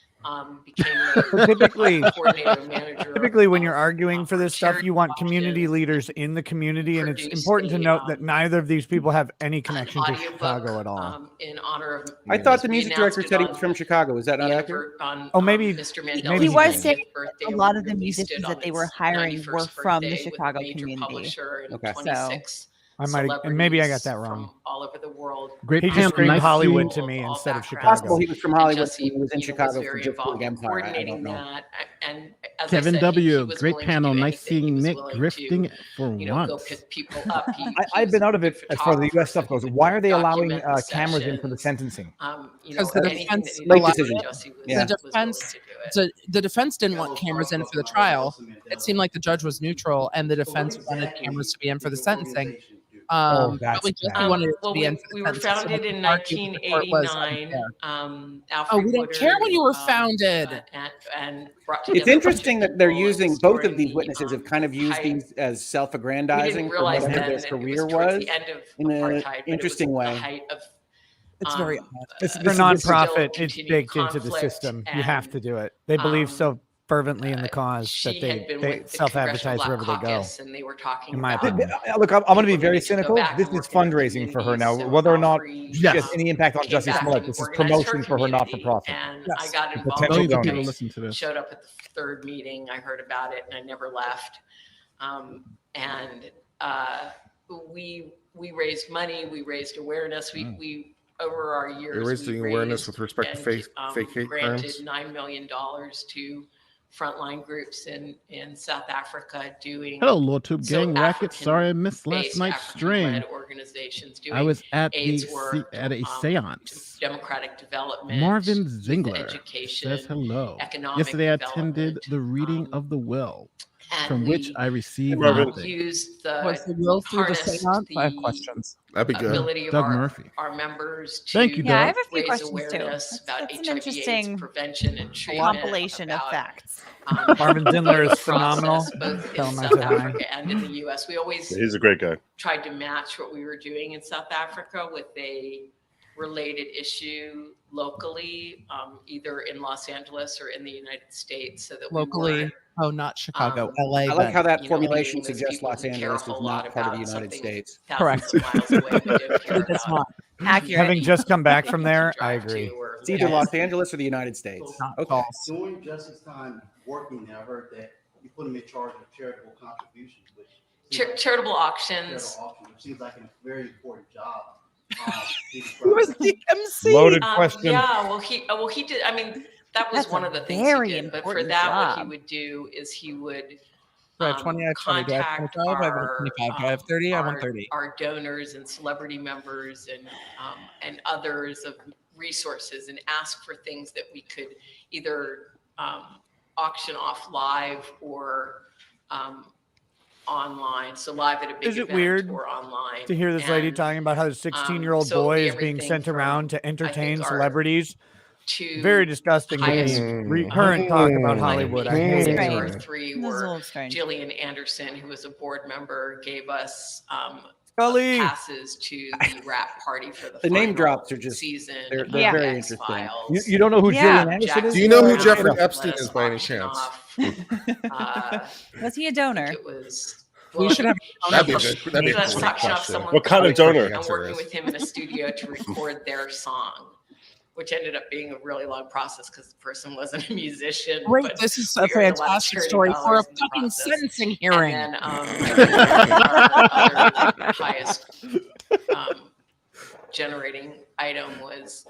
Became So typically, coordinator manager. typically when you're arguing for this stuff, you want community leaders in the community, and it's important to note that neither of these people have any connection to Chicago at all. in honor of. I thought the we music announced director it said he on was from Chicago. Is that not the accurate? on, Oh, maybe Mr. maybe Mandela's He was 50th saying birthday. a lot of We the released it musicians on that they were its hiring 91st were from the birthday with Chicago major community. publisher and Okay. 26 I maybe I got that celebrities wrong. from all over the world. Great He panel. just screamed Nice Hollywood seeing- to me all instead of backgrounds. Chicago. He was from And Hollywood. Jussie, He was in was Chicago for very just involved Big in Empire. I coordinating don't know. that. And as Kevin I said, W. he was Great willing to panel. do Nice anything. He seeing was Nick willing drifting to, for go once. pick people up. I've been out of it as far as the U.S. stuff goes. Why are they allowing document the cameras in for the sessions. sentencing? Because the anything that defense needed to allowed be done, it. Jussie was, Yeah. The was willing defense, to do it. the defense didn't want cameras in for the trial. It seemed like the judge was neutral, and the defense wanted cameras to be in for the sentencing. that's Probably Jussie bad. wanted it to Well, be in for the we were sentencing. So founded the in argument the court was, 1989. Oh, Alfred we don't care when you were Woodard, founded. and brought It's together a bunch interesting of that they're people using both of exploring these the, witnesses have kind of used height. these as We self-aggrandizing didn't for realize whatever then their that it career was towards was the end of in an apartheid, but it was interesting the way. height of It's very odd. It's this for is nonprofit. still It's continued baked into the conflict, system. You have and, to do it. They believe so fervently in the cause she that had been they with the self-advertise Congressional wherever they Black go. Caucus, and they were talking In my about opinion. Look, I'm going to be people very needed to go cynical. back This and is work in the fundraising for her now. communities. So Whether or not Alfred, she has any impact on came Jussie back Smollett, and this is organized her promotion for her community, not-for-profit. And Yes. I got involved. Potential Millions of people donors. listen to this. Showed up at the third meeting. I heard about it, and I never left. We raised money. We raised awareness. We over our years. You're raising we awareness raised with respect to and, fake hate granted crimes. $9 million to frontline groups in South Africa doing. Hello, Lawtube so gang racket. Sorry I missed last African-based, night's stream. African-led organizations doing I was at AIDS the work, at a seance. democratic development. Marvin youth Zingler education, says hello. economic Yesterday I attended development, the reading of the will, and from which we I received Marvin. nothing. used the Was the will through the harnessed seance? I have the questions. That'd be good. ability of Doug our, Murphy. our members to Thank you, Yeah, I Doug. have a few raise questions too. awareness about That's an HIV/AIDS interesting prevention and treatment. compilation of about, facts. Marvin Zindler is the phenomenal. process, both Tell in him I South said hi. Africa and in the U.S. We always He's a great guy. tried to match what we were doing in South Africa with a related issue locally, either in Los Angeles or in the United States, so that we Locally, weren't, oh, not Chicago, LA. I like but- how that you know, formulation meeting with suggests people Los who care a Angeles is whole lot not part of the about United something States. thousands of miles away, but don't care It is about not. Accurate. Having just come back things from you there, I drive agree. to or It's either live Los Angeles or the United States. Not Okay. false. During Jussie's time working there, I heard that you put him in charge of charitable contributions, which charitable auctions. charitable auction, which seems like a very important job. Who was the MC? Loaded question. Yeah, well, he did. I mean, that was That's one a of the things very he did. But for important that, what he job. would do is he would Do I have 20? I have 20. Do I have 25? I have 25. Do I have 30? I want 30. Our donors and celebrity members and others of resources and ask for things that we could either auction off live or online. So live at a big Is it event weird or online. to hear this lady And, talking about how the 16-year-old so it'll boy be is being everything sent from, around to I think, entertain our celebrities two Very disgusting to highest me. Recurrent talk about Hollywood. I hate it. Our three This is a were little strange. Gillian Anderson, who was a board member, gave us Scully. passes to the rap party for the The name final drops are just season. they're of very X-Files. interesting. You don't know who Yeah. Gillian Anderson is? Do you know who Jackson Jeffrey let Epstein us is by any auction chance? off, Was he a donor? it was. We should have. That'd be a good. That'd be a Let's great auction off question. someone What kind of called- donor? I'm Answer working is. with him in a studio to record their song, which ended up being a really long process because the person wasn't a musician. Great, but this is we a earned lot of fantastic charity story for a dollars in the fucking process. sentencing hearing. And then our other highest generating item was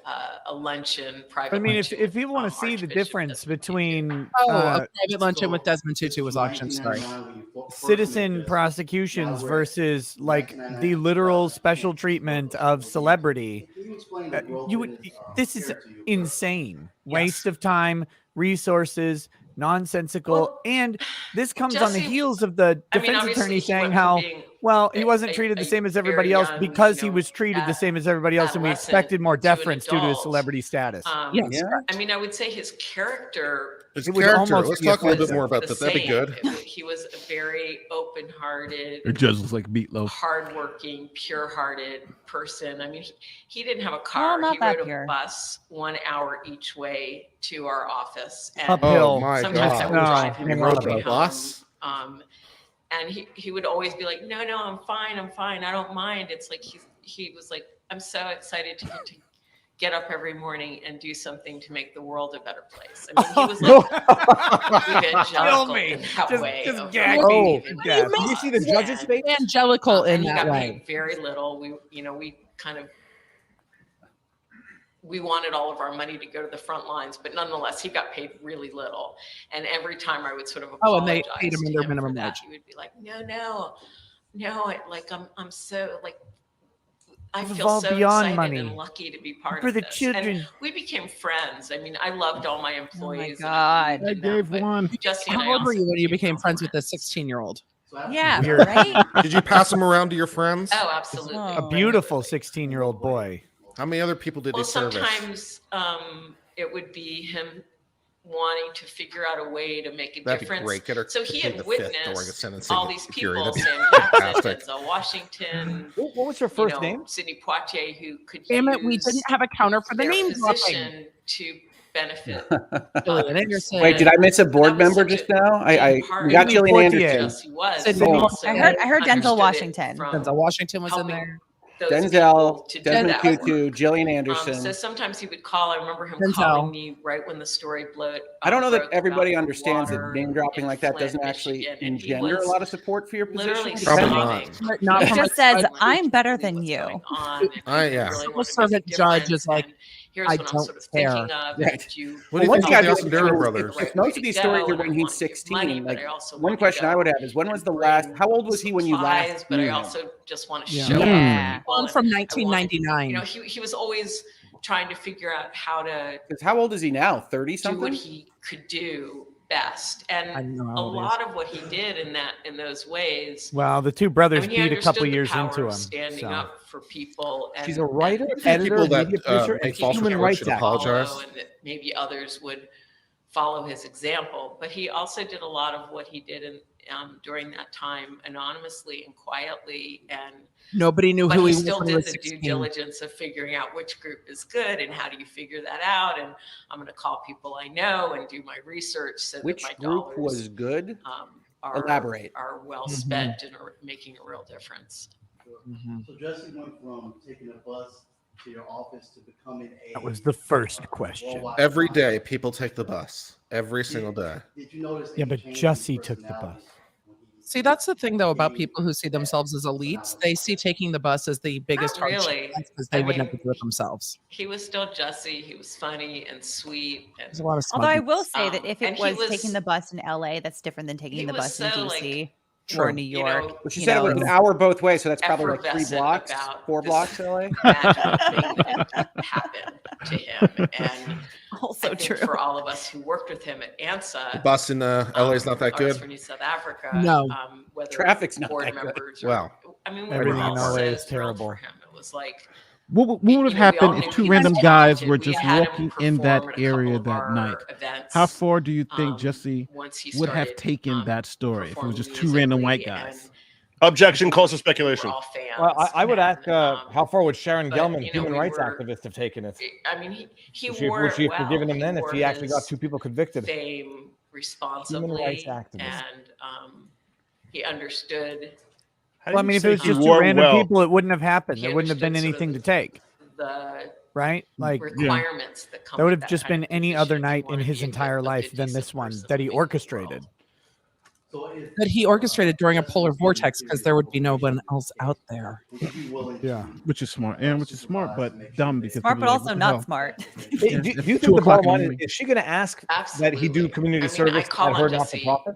a luncheon, private I mean, luncheon if people want with, to see the difference between Oh, a private luncheon with Desmond Tutu was auctioned. Sorry. citizen prosecutions versus like the literal special treatment of celebrity, you would. This is insane. Waste of time, resources, nonsensical, and this comes on the Jussie- heels of the I mean, defense obviously attorney he saying went from how being he wasn't treated the same as everybody very else young, because you he know, was treated the same as everybody else, and we adolescent expected more to an deference due to his adult. celebrity status. Yes. I mean, I would say his character. His It was character. almost Let's the talk a little bit offensive. more about the that. That'd be same. good. He was a very open-hearted, It just looks like meatloaf. hardworking, pure-hearted person. I mean, he didn't have a car. not He that rode pure. a bus 1 hour each way to our office. And Uphill. Oh my sometimes I god! would drive him he all rode the a way bus? home. And he would always be like, no, I'm fine. I don't mind. It's like he was like, I'm so excited to get up every morning and do something to make the world a better place. I mean, he was like evangelical in that way. Just of gag like, me. being Yeah. Did you see the judge's face? Angelical in and he that got way. paid very little. We wanted all of our money to go to the front lines, but nonetheless, he got paid really little. And every time I would sort of Oh, apologize and they paid him to under him minimum for that, wage. he would be like, no, I'm so like, I This is feel all so beyond excited money. and lucky to be part For of the this. children. And we became friends. I mean, I loved all my employees. and God. believed in I them, gave but one. Jussie and I How old were also you when you became became friends with this 16-year-old? Yeah, Weird. right? Did you pass them around to your friends? Oh, absolutely. A beautiful 16-year-old boy. How many other people did Well, he service? sometimes it would be him wanting to figure out a way to make a That'd be difference. great. Get her So he to had the fifth during a witnessed sentencing all these hearing. people: That'd be Sam Jackson, fantastic. Denzel Washington, What was her first name? Sidney Poitier, who could Damn it, we use didn't have a counter for the their name dropping. position to benefit. Gillian Anderson. Wait, did I miss a board That was member such just now? I part we got Sidney Gillian Poitier. Anderson. Jussie was. Sidney Oh. Also I heard Denzel understood it Washington. from Denzel Washington was in helping there. those Denzel, people to do Desmond that Tutu, work. Gillian So Anderson. sometimes he would call. I remember him Denzel. calling me right when the story I don't know that broke everybody about the understands that water name dropping in like that Flint, doesn't actually Michigan, and he engender a was lot of support for your literally position. Probably sobbing. not. Not He from just a says, judge. I'm better than you. Going on, and Yeah. really Civil wanted to servant make a judge difference, is like, and here's I what I'm don't sort of care. thinking of. Right. And you What do you Well, think one of the caveat Osendera is brothers? if most of these stories are when he's 16, like one question I would have is when was the last? How old was he when you last? But knew I him? also just want to Yeah. show Yeah. up for On people. from and I wanted- 1999. he was always trying to figure out how to Because how old is he now? 30 do what something? he could do best. I And know a how old he is. lot of what he did in those ways. Well, the two brothers I mean, he beat a couple understood the years power into of him. standing So. up for people. And, She's a writer, and editor, People that media producer, make and false human reports rights should activist. apologize. follow, and that maybe others would follow his example. But he also did a lot of what he did during that time anonymously and quietly, and Nobody knew but who he he was still when he did was the due 16. diligence of figuring out which group is good and how do you figure that out. And I'm going to call people I know and do my research so Which that my group dollars was good? are Elaborate. are well Mhm. spent and are making a real difference. So Jussie went from taking a bus to your office to becoming a. That was the first question. worldwide Every icon. day, people take the bus. Every single day. Did you notice? Yeah, any but change in Jussie took the personality bus. when he See, that's the thing, though, about people who see themselves as elites. They see taking the bus as the biggest Not hardship really. because they I would mean, never do it themselves. He was still Jussie. He was funny and sweet. And There's a lot of Although I smugness. will say that if and it he was taking was- the bus in LA, that's different than he taking the was bus in so, DC True. or New you York. know, But she you said it was know. an hour both ways, so that's probably like 3 effervescent blocks, about 4 this blocks LA. magical thing that happened to him. And Also I think true. for all of us who worked with him at The ANSA, bus in LA is not that good. for New South Africa, No. whether Traffic's not board that good. members or, Wow. I mean, we Everything were in all LA so is thrilled terrible. for him. It was like What would have happened if two random guys were just walking in that area that night? How far do you think Jussie would have taken that story if it was just two random white guys? Objection calls for speculation. Well, I would ask, how far would Sharon Gelman, human rights activist, have taken it? I mean, he Would wore she it have forgiven him then if wore he actually got his two people convicted? Fame responsibly, rights activist. and he understood. Well, I mean, if it was just two random people, it wouldn't have happened. He There wouldn't have been understood sort anything of to take, the right? Like requirements that come that would with have that just kind been any other night in his entire life than this one that he orchestrated. That he orchestrated during a polar vortex because there would be no one else out there. Yeah, which is smart, and which is smart, but dumb because Smart, people but are also what the not hell? smart. Do you think 2 the o'clock bottom in the line is she going to ask that he do community I service call at her on not for profit?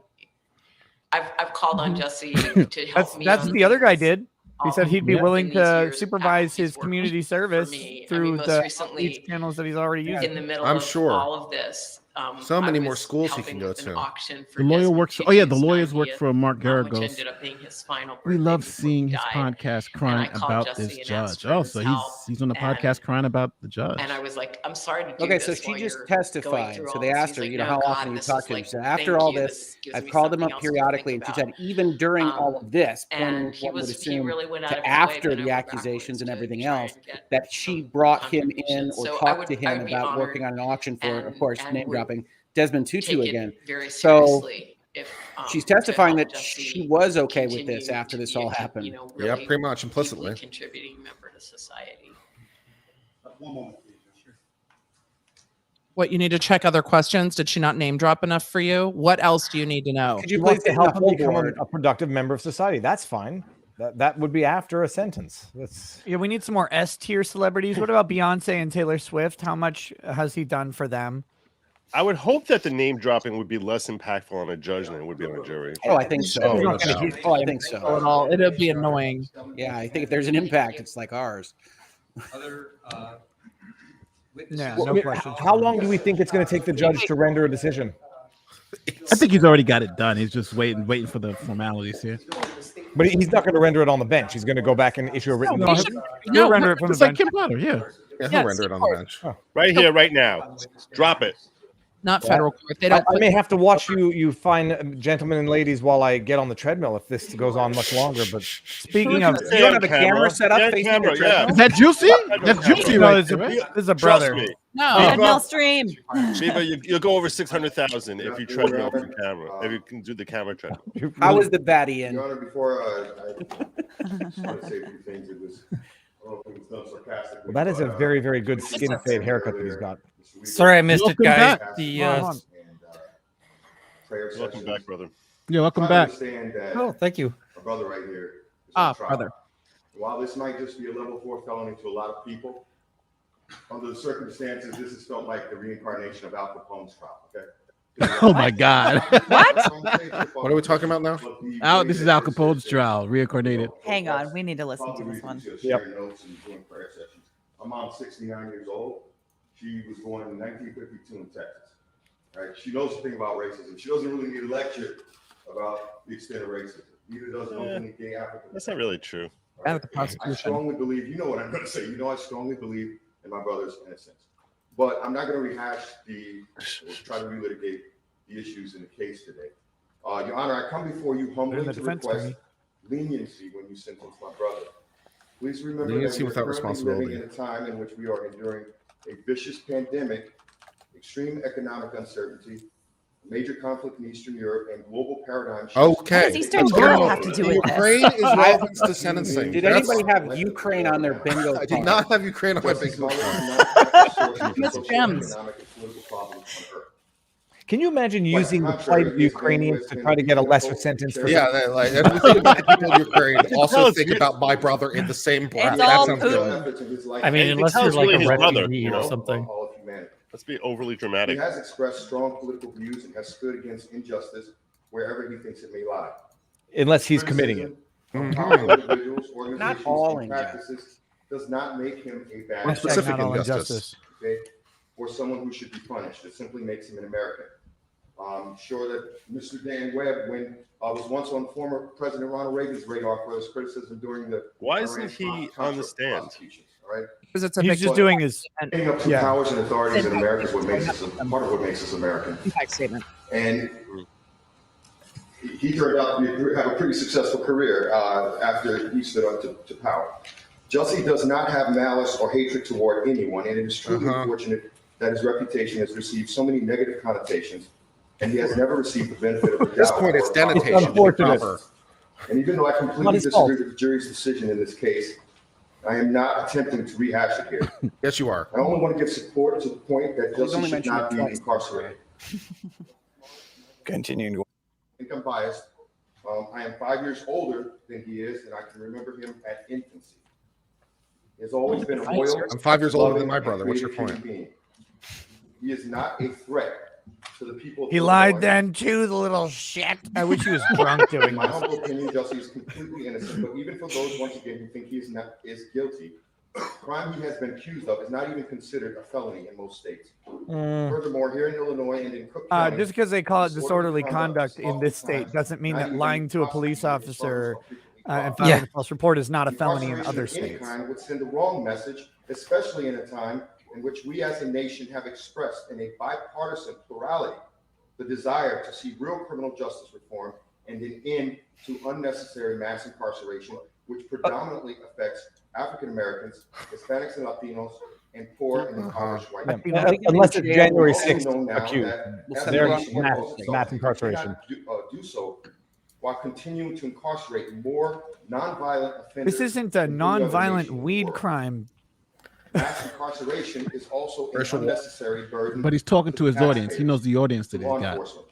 I've called on Jussie to help me. That's on the other guy things. did. He said he'd be Yeah. willing In these to years supervise his community service through most the recently, outreach channels that he's already using. in the middle I'm of sure. all of this. So many I more was schools he helping can go with an to. auction for The lawyer Desmond works. Oh yeah, the Tutu's lawyers work 90th, for Mark which Garagos. ended up being his final We birthday love before seeing he his died. podcast crying called about Jussie this and asked judge. for Oh, his so help, he's on the and- podcast crying about the judge. And I was like, I'm sorry to do Okay, this. so she while just you're going testified. through So all they this. asked He's her, like, you know, "No, how God, often you this talk is to him. like, She said, after thank all you. this, Gives I've me called him something up else to think periodically, and she said, even during all of this, And one he would he assume really went out to of his way, after bent the over accusations and everything try else, and get that she brought him in or So I talked would- to I him would be about honored working on an auction for, of course, and name would dropping Desmond Tutu take it again. very So seriously if, she's to testifying help that Jussie she was okay with this continue after to this be a all con- happened. Yeah, Yeah, pretty much implicitly. deeply contributing member to society. One moment, please. What, you need to check other questions? Did she not name drop enough for you? What else do you need to know? She wants to help him become a productive member of society. That's fine. That would be after a sentence. That's Yeah, we need some more S tier celebrities. What about Beyonce and Taylor Swift? How much has he done for them? I would hope that the name dropping would be less impactful on a judge than it would be on a jury. Oh, I think so. Oh, no I think so. At all. It'll be annoying. Yeah, I think if there's an impact, it's like ours. Other Yeah, Well, I no mean, question. how long do we think it's going to take the judge to render a decision? I think he's already got it done. He's just waiting for the formalities here. But he's not going to render it on the bench. He's going to go back and issue a written. No, He'll render it from the It's like bench. Kim Potter, yeah. Yeah, he'll render it on the bench. Right here, right now. Drop it. Not federal court. They don't. I may have to watch you fine gentlemen and ladies while I get on the treadmill if this goes on much longer. But speaking of, you don't have a camera set up facing the treadmill? Is that Juicy? That's Juicy, No, right this is there, a- right? this is a Trust brother. me. No. Treadmill stream. Shiva, you'll go over 600,000 if you treadmill for camera. If you can do the camera treadmill. How was the batty in? Your Honor, before I just want to say a few things. It was, I don't know if it was done sarcastically. Well, that is a but, very, very good skin fade haircut that he's got. Sorry, I missed it, Welcome guys. back. The Welcome back, brother. Yeah, welcome I back. understand that Oh, thank you. a brother right here is on trial. Brother. While this might just be a level 4 felony to a lot of people, under the circumstances, this is felt like the reincarnation of Al Capone's trial. Okay. Oh my God. What are we talking about now? This is Al Capone's trial, reincarnated. Hang on, we need to listen to this one. Sharing notes and doing prayer sessions. My mom's 69 years old. She was born in 1952 in Texas. Right? She knows the thing about racism. She doesn't really need a lecture about the extent of racism. Neither does openly gay African. That's not really true. Out of the I prosecution. strongly believe, you know what I'm going to say. You know, I strongly believe in my brother's innocence. But I'm not going to rehash or try to relitigate the issues in the case today. Your Honor, I come before you humbly the to defense request attorney. leniency when you sentence my brother. Please remember Leniency that we are without currently living responsibility. in a time in which we are enduring a vicious pandemic, extreme economic uncertainty, major conflict in Eastern Europe, and global paradigm shifts. Okay. What does Eastern Europe have to do with this? Ukraine is relevant to sentencing. Did That's- anybody have Ukraine on their bingo? I did not have Ukraine on my bingo card. Miss Gems. Can you imagine using the plight of the Ukrainians to try to get a lesser sentence for? Yeah, like and we think about the people in Ukraine. Also think about my brother in the same breath. It's That all sounds good. I mean, And unless tell you're us like really a his brother, refugee you or know? something. All of humanity. Let's be overly He dramatic. has expressed strong political views and has stood against injustice wherever he thinks it may lie. Unless he's committing it. Criticism of powerful individuals, organizations, Not all and practices does not make him a bad Hashtag specific not all injustice. okay, or someone who should be punished. It simply makes him an American. I'm sure that Mr. Dan Webb, when was once on former President Ronald Reagan's radar for his criticism during the Why isn't Iran he Contra on the stand? prosecutions. All right. Because it's a He's big just doing his Handing up to powers and authorities in America is what makes us part of what makes us American. impact statement. And he turned out to have a pretty successful career after he stood up to power. Jussie does not have malice or hatred toward anyone, and it is truly unfortunate that his reputation has received so many negative connotations, and he has never received the benefit of the doubt. At this point, it's denotation. And even though I completely disagree with the jury's decision in this case, I am not attempting to rehash it here. Yes, you are. I only want to give support to the point that Jussie should not be incarcerated. Continuing. I think I'm biased. I am 5 years older than he is, and I can remember him at infancy. He has always been a loyal. I'm 5 years older than my brother. What's your point? Being. He is not a threat to the people. He lied then too, the little shit. I wish he was drunk doing In my this. humble opinion, Jussie is completely innocent. But even for those, once again, who think he is guilty, the crime he has been accused of is not even considered a felony in most states. Furthermore, here in Illinois and in Cook County, Just because they call it disorderly conduct in this state doesn't mean that lying to a police officer and filing a false report is not a felony in other incarceration of any states. kind would send the wrong message, especially in a time in which we as a nation have expressed in a bipartisan plurality the desire to see real criminal justice reform and an end to unnecessary mass incarceration, which predominantly affects African Americans, Hispanics and Latinos, and poor and impoverished white people. Unless it's January Also 6th known now accused. that They're as a nation, mass incarceration. do so while continuing to incarcerate more nonviolent offenders. This isn't a than any other nonviolent nation in the weed world. crime. Mass incarceration is also an unnecessary burden. But he's talking to his audience. He knows the audience that law he's got. enforcement,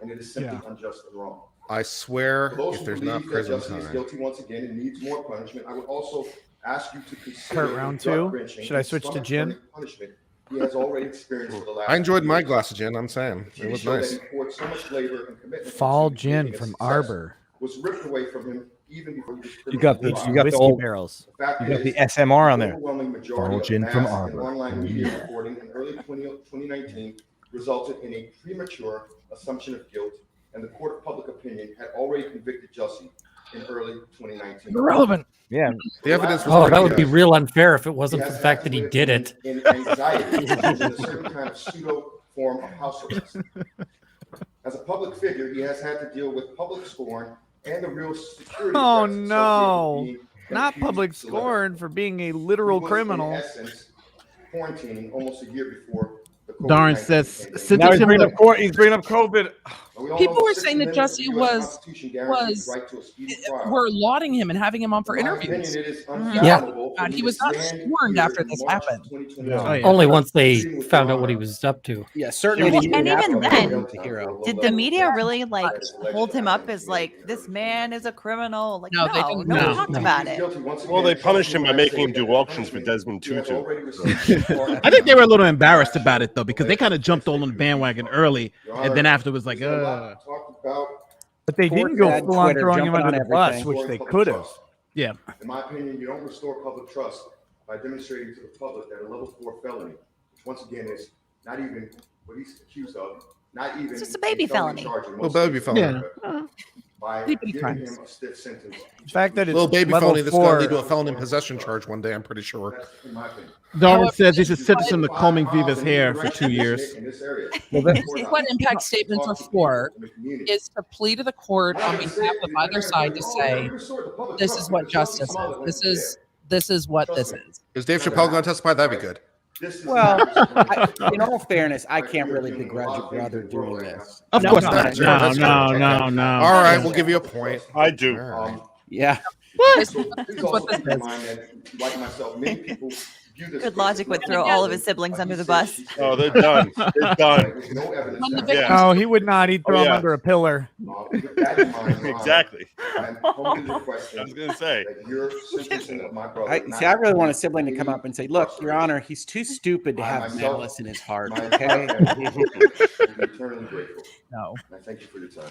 and it is simply unjust and wrong. I swear, For those if who there's not believe that prison Jussie is time. guilty once again and needs more punishment, I would also ask you to consider Kurt, the round gut-wrenching two. Should I and switch to stomach-turning gin? punishment he has already experienced for the last I enjoyed 2 my years. glass of gin. I'm saying it TV was show nice. that he poured so much labor and commitment Fall into gin creating a from success Arbor. was ripped away from him even before he was You got the criminally you got the Whiskey old barrels. The fact you got is, the SMR on there. overwhelming majority Fall of gin mass from and Arbor. online media reporting in early 2019 resulted in a premature assumption of guilt, and the court of public opinion had already convicted Jussie in early 2019. Irrelevant. Yeah. The evidence was Oh, pretty that would be good. real unfair if it wasn't He for the has fact had that he to did live it. in anxiety, which is a certain kind of pseudo form of house arrest. As a public figure, he has had to deal with public scorn and the real security. Oh threats associated no. with being an Not accused public celebrity. scorn for being a He literal was, criminal. in essence, quarantining almost a year before the Darn COVID-19 says, pandemic. sentence Now he's him bringing to- up he's bringing up COVID. We all People know were 60 saying that minutes of Jussie the US was Constitution guarantees the right to a speedy trial. were lauding him and having him on for In my interviews. opinion, it is Yeah, unfathomable for God, me he to was not stand sworn here after in this March happened. 2022 Oh, yeah. Only once they pleading with found Your out what he Honor. was up to. Yeah, certainly. Well, he and didn't have even to then, be the hero. Did the media really like hold him up as like this man is a criminal? Like No, no, they no, didn't. one No. talked about it. Well, they punished him by making him do auctions for Desmond Tutu. I think they were a little embarrassed about it though, because they kind of jumped on the bandwagon early, and then after it was like, But they Courts didn't go had full on Twitter throwing him jumping under on the bus, everything. which they could have. yeah. In my opinion, you don't restore public trust by demonstrating to the public that a level 4 felony, which once again is not even what he's accused of, not even It's just a baby felony. charge in Little most baby states. felony. Yeah. By Baby giving crimes. him a stiff sentence. The fact that it's Little baby level felony that's going to 4. lead to a felon in possession charge one day. I'm pretty sure. That's in my opinion. Darwin says he should sentence him to combing Viva's hair for 2 years. In this area. This is what impact statements are for, is to plead to the court on behalf of either side to say, this is what justice is. This is what this is. Is Dave Chappelle going to testify? That'd be good. Well, in all fairness, I can't really begrudge a brother doing this. Of course not. Sure, No, that's no, fair. no, no. All right, we'll give you a point. I do. All right. Yeah. This is Please what also this keep in is. mind that, like myself, many people view this Good case logic would as throw all of his siblings under the bus. Oh, they're done. They're done. With no evidence When the that- victims- Yeah. Oh, he would not. He'd throw him yeah. under a pillar. With that in mind, Your Honor, Exactly. I'm humbly requesting I was going to say. that your sentencing of my brother. I really want a sibling to come up and say, look, Your Honor, he's too stupid to have malice in his heart. My Okay. entire family is eternally grateful. No. And I thank you for your time.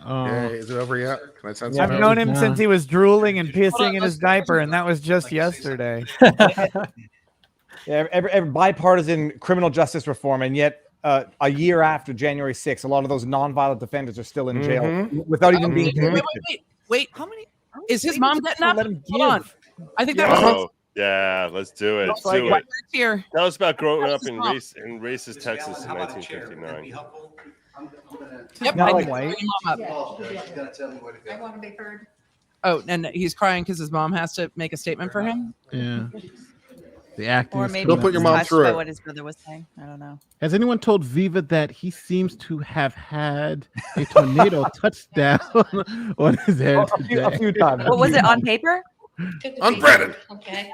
Yay, is it over yet? Can I send I've some? known him since he was drooling and pissing in his diaper, and that was just yesterday. Yeah, every bipartisan criminal justice reform, and yet a year after January 6th, a lot of those nonviolent offenders are still in jail without even being convicted. Wait. How many? Is his mom getting up? Let him Hold on. give. I think Yeah. that was. Yeah, let's do it. Let's Like, do what it. here? Tell us about growing up His in mom. racist Texas in 1959. Yep. Not I like can white. bring mom up. I want to be heard. Oh, and he's crying because his mom has to make a statement for him. Yeah. The acting. Or is maybe killing he was me. touched by what his brother was saying. I don't know. Has anyone told Viva that he seems to have had a tornado touchdown on his head A few times. What was it on paper? Unprinted. Okay.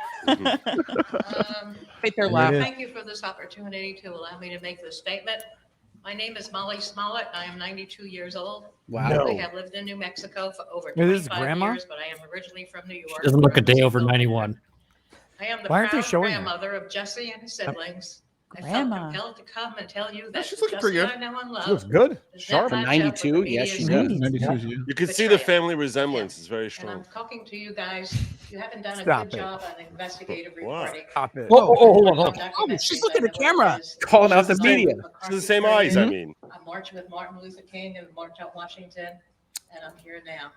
Paper laugh. Thank you for this opportunity to allow me to make this statement. My name is Molly Smollett. I am 92 years old. Wow. I have lived in New Mexico for over Wait, this is 25 grandma? years, but I am originally from New York. Doesn't look a day over 91. I am the Why aren't they proud showing that? grandmother of Jussie and his siblings. I felt Grandma. compelled to come and tell you that she's looking Jussie pretty good. I know and love She looks good. does Sharp. not match up with the 92? Yes, she media's does. needs. You can see the family resemblance is very And strong. I'm talking to you guys. You haven't done a Stop good it. job on investigative Wow. reporting. Stop it. Hold on. Oh, she's looking at the camera. Calling out the media. She's the same eyes, I mean. I marched with Martin Luther King and marched out Washington, and I'm here now.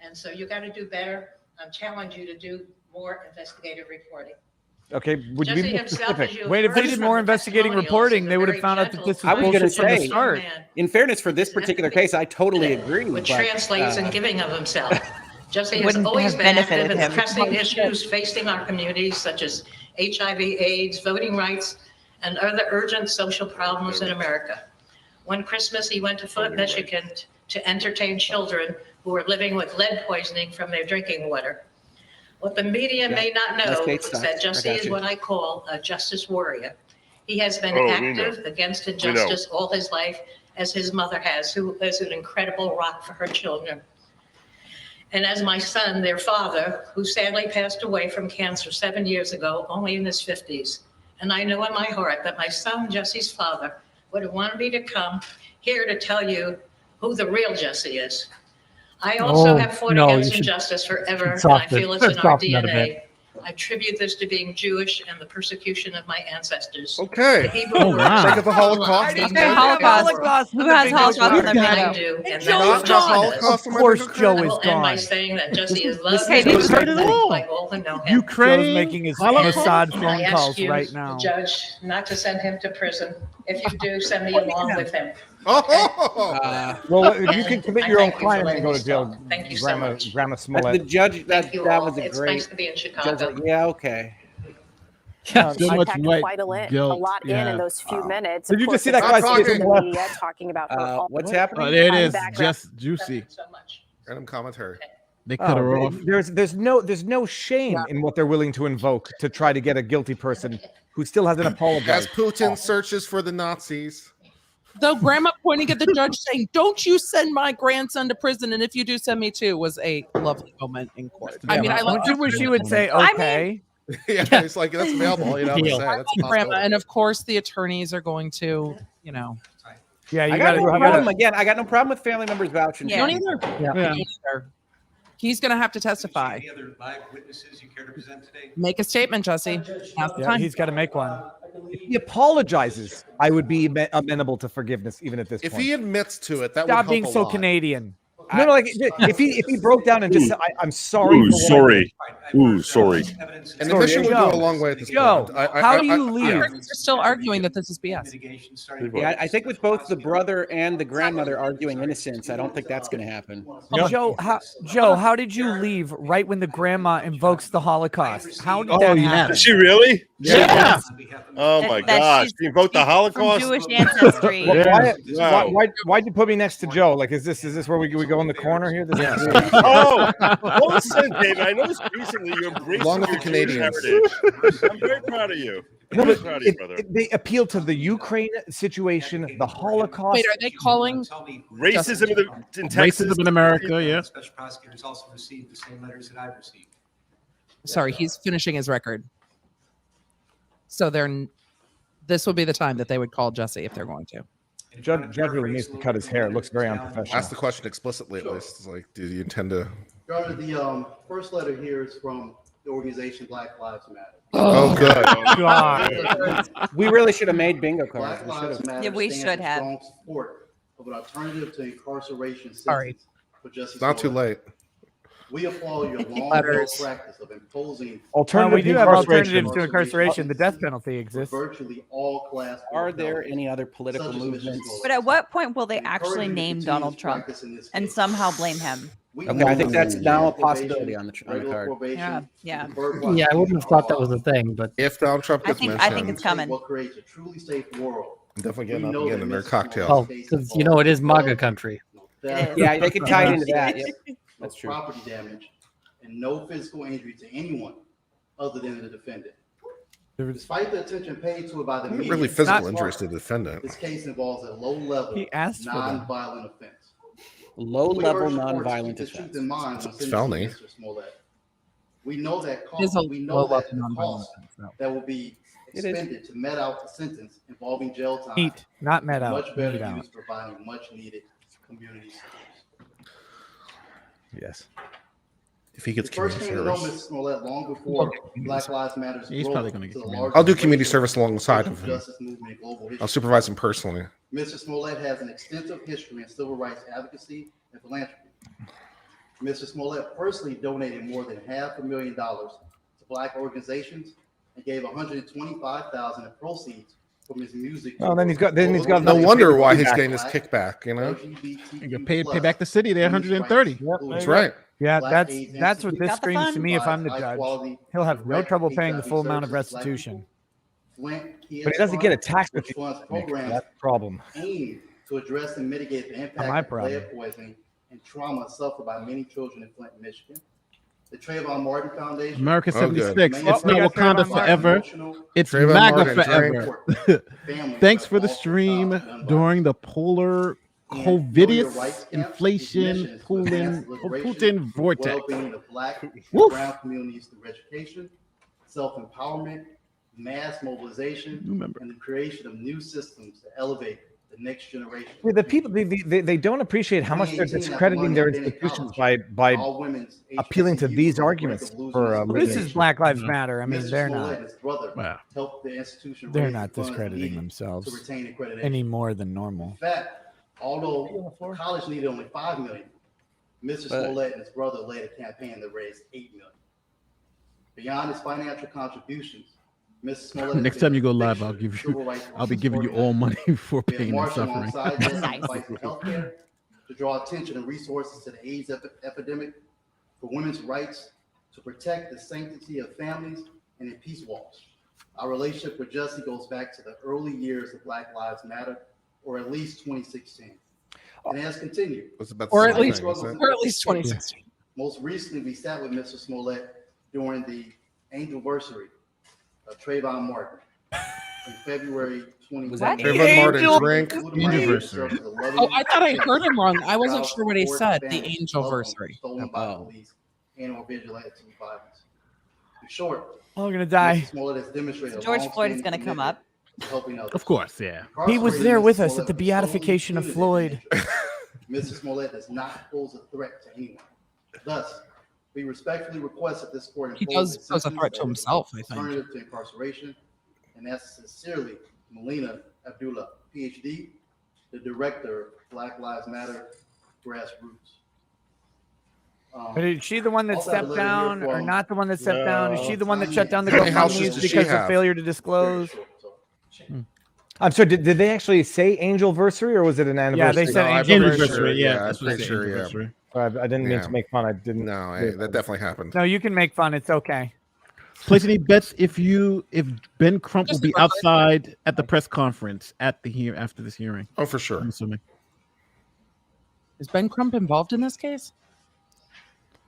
And so you got to do better. I challenge you to do more investigative reporting. Okay, would you be Jussie more himself, as specific? you Wait, if they heard did from more the investigating testimonials, reporting, is a they would have very found out that gentle, this I was was gonna bullshit from the say, start. man. In fairness, for this particular case, I totally agree. Which but, translates in giving of himself. Jussie has Wouldn't always have been active benefited in him. pressing issues facing our communities, such as HIV/AIDS, voting rights, and other urgent social problems in America. One Christmas, he went to Flint, Michigan to entertain children who were living with lead poisoning from their drinking water. What the media may not know is that Jussie is what I call a justice warrior. He has been active against injustice all his life, as his mother has, who is an incredible rock for her children. And as my son, their father, who sadly passed away from cancer 7 years ago, only in his 50s. And I know in my heart that my son, Jussie's father, would have wanted me to come here to tell you who the real Jussie is. I also have fought against injustice forever, and I feel it's in our DNA. I attribute this to being Jewish and the persecution of my ancestors. Okay. The Hebrew Oh, words wow. Think of the Holocaust. Okay, Okay, Holocaust. Who has Holocaust on their I video? do, and Joe that's is gone. Holocaust. Of course, Joe I is will end by gone. saying that Jussie is loved Okay, and they respected heard it all. by all who know him. Joe's Ukraine, making his Holocaust. Mossad I phone ask calls you, right the now. judge, not to send him to prison. If you do, send me along with him. Well, you can commit I your own thank you for crime and letting go me to jail. talk. Thank you so Grandma, much. Grandma The Smollett. judge, Thank you that all. was a It's great. nice to be in Judge, Chicago. yeah, okay. So She much packed white quite a guilt. lot in Yeah. those few minutes. Did Of you course, just see it's that guy all over spitting the left? media talking about her. What's happening? Oh, there it On the is. background. Just Juicy. So much. Random commentary. They cut her Oh, off. there's no shame in what they're willing to invoke to try to get a guilty person who still hasn't As apologized. Putin searches for the Nazis. Though grandma pointing at the judge saying, "Don't you send my grandson to prison, and if you do, send me too," was a lovely moment in court. I mean, I like Don't you wish you would say I mean- okay? Yeah, it's like that's available. You know, to say. That's a grandma, possibility. and of course the attorneys are going to, you know, Yeah, I you got got no to. problem. Again, I got no problem with family members vouching. you don't either. Yeah. You don't either. He's going to have to testify. Any other live witnesses you care to present today? Make a statement, Jussie. Now's the Yeah, time. he's got to make one. If he apologizes, I would be amenable to forgiveness, even at this If point. he admits to it, that would Stop help being a so lot. Canadian. No, like if he broke down and just said, I'm sorry. Ooh, for what I sorry. did." Ooh, sorry. And admission would go a long way at this Joe, point. how do you leave? They're still arguing that this is BS. Mitigation starting. Yeah, I think with both the brother and the grandmother arguing innocence, I don't think that's going to happen. Joe, how did you leave right when the grandma invokes the Holocaust? How did Oh, that yeah. happen? Did she really? Yeah. Oh my That gosh! she's- Can you vote the she's Holocaust? From Jewish ancestry. Well, Wow. why'd you put me next to Joe? Like, is this where we go in the corner here? This is- Oh, well, listen, David. I noticed recently you embraced Along with your the Jewish Canadians. heritage. I'm very proud of you. No, Very but proud of you, brother. they appeal to the Ukraine situation, the Holocaust. Wait, are they calling Racism in Texas. Racism in America, yeah. Special prosecutors also received the same letters that I've received. Sorry, he's finishing his record. So this would be the time that they would call Jussie if they're going to. Judge really needs to cut his hair. It looks very unprofessional. Ask the question explicitly at least. It's like, do you intend to? Your Honor, the first letter here is from the organization Black Lives Matter. Oh, good. God. We really should have made bingo cards. Black Lives Matter Yeah, we stands should in have. strong support of an alternative to incarceration Sorry. sentence for Jussie It's not too Smollett. late. We applaud your long-held Letters. practice of imposing. We do have alternatives to incarceration. The death penalty exists. Virtually all class. Are there any other political movements? But at what point will they actually name Donald Trump and somehow blame him? Okay, I think that's now a possibility on the card. Yeah, yeah. Yeah, I wouldn't have thought that was a thing, but if Donald Trump gets mentioned, I think it's coming. What creates a truly safe world. I'm definitely getting up again in their cocktail. oh, because you know it is MAGA country. Yeah, they could tie it into that. Yep. That's true. Property damage and no physical injury to anyone other than the defendant. Despite the attention paid to it by the media, Really physical injuries to the defendant. this case involves a low-level, He asked for that. non-violent offense. Low-level We urge courts to non-violent keep this offense. truth in mind when It's felony. sentencing Mr. Smollett. We know that It is a cost. We know low-level that the non-violent cost offense, no. that will be expended to met out the sentence involving jail time. Eat, not met out. Much better Eat out. used providing much-needed community service. Yes. If he gets We first community came to know service, Mr. Smollett long before Black Lives Matter's He's growth probably gonna get to the community larger I'll do community racial service alongside of him. justice movement in global I'll history. supervise him personally. Mr. Smollett has an extensive history in civil rights advocacy and philanthropy. Mr. Smollett personally donated more than $500,000 to Black organizations and gave $125,000 in proceeds from his music. Oh, then he's got no No wonder why he's getting this kickback. You know, You can pay back the city there 130. that's right. Yeah, that's what this screams to me if I'm the judge. He'll have no trouble paying the full amount of restitution. But he doesn't get a tax which funds programs That's the problem. aimed to address and mitigate the my impact of problem. lead poisoning and trauma suffered by many children in Flint, Michigan. The Trayvon Martin Foundation. America Oh, good. 76. It's we not got Wakanda Trayvon Martin. forever. It's Trayvon MAGA Martin, forever. Thanks for the stream during the polar COVIDus inflation Putin vortex. Well-being of Black and Woof. brown communities through education, self-empowerment, mass mobilization, Remember. and the creation of new systems to elevate the next generation. The people they don't appreciate how much they're discrediting their institutions by All women's appealing to HBCUs these on the brink arguments of losing for its Well, this is reputation. Black Lives Matter. I mean, Mr. they're Smollett not. and his brother Wow. helped the institution They're raise not the funds discrediting needed themselves to retain accreditation. any more than In normal. fact, although the college needed only $5 million, Mr. But- Smollett and his brother led a campaign that raised $8 million. Beyond his financial contributions, Mr. Smollett. Next time you go live, I'll be giving you all money for We have pain and marched suffering. alongside them in the fight for healthcare, to draw attention and resources to the AIDS epidemic, for women's rights, to protect the sanctity of families, and in peace walks. Our relationship with Jussie goes back to the early years of Black Lives Matter, or at least 2016. And it has continued. Was about Or the at same least, thing, wasn't it? or at least 2016. Most recently, we sat with Mr. Smollett during the anniversary of Trayvon Martin in February 2020. Was that Trayvon Martin drink anniversary. Oh, I thought I heard him wrong. I wasn't sure what he said. The angelversary. Stolen by Oh. police and or vigilante violence. In short, Oh, gonna die. Mr. Smollett has demonstrated a George Floyd is long-standing going to come up. commitment to helping others. Of course, yeah. He was there with us at the Mr. beatification of Floyd. Mr. Smollett does not pose a threat to anyone. Thus, we respectfully request that this court He impose does pose a threat to sentence himself, that I is think. alternative to incarceration, and that's sincerely Melina Abdullah, PhD, the director of Black Lives Matter Grassroots. But is she the one that Also have a stepped letter here down, or from- not the one that stepped down? Is she the one that No. shut down the How many houses GoFundMes does she because of have? failure to disclose? I'm sorry. Did they actually say angelversary or was it an anniversary? Yeah, they said No, I'm anniversary. pretty sure, Yeah, I'm that's what pretty they sure, say, yeah. anniversary. Sorry, I didn't mean Yeah. to make fun. I didn't. No, that definitely happened. No, you can make fun. It's okay. Place any bets if Ben Crump will be outside at the press conference after this hearing? Oh, for sure. I'm assuming. Is Ben Crump involved in this case?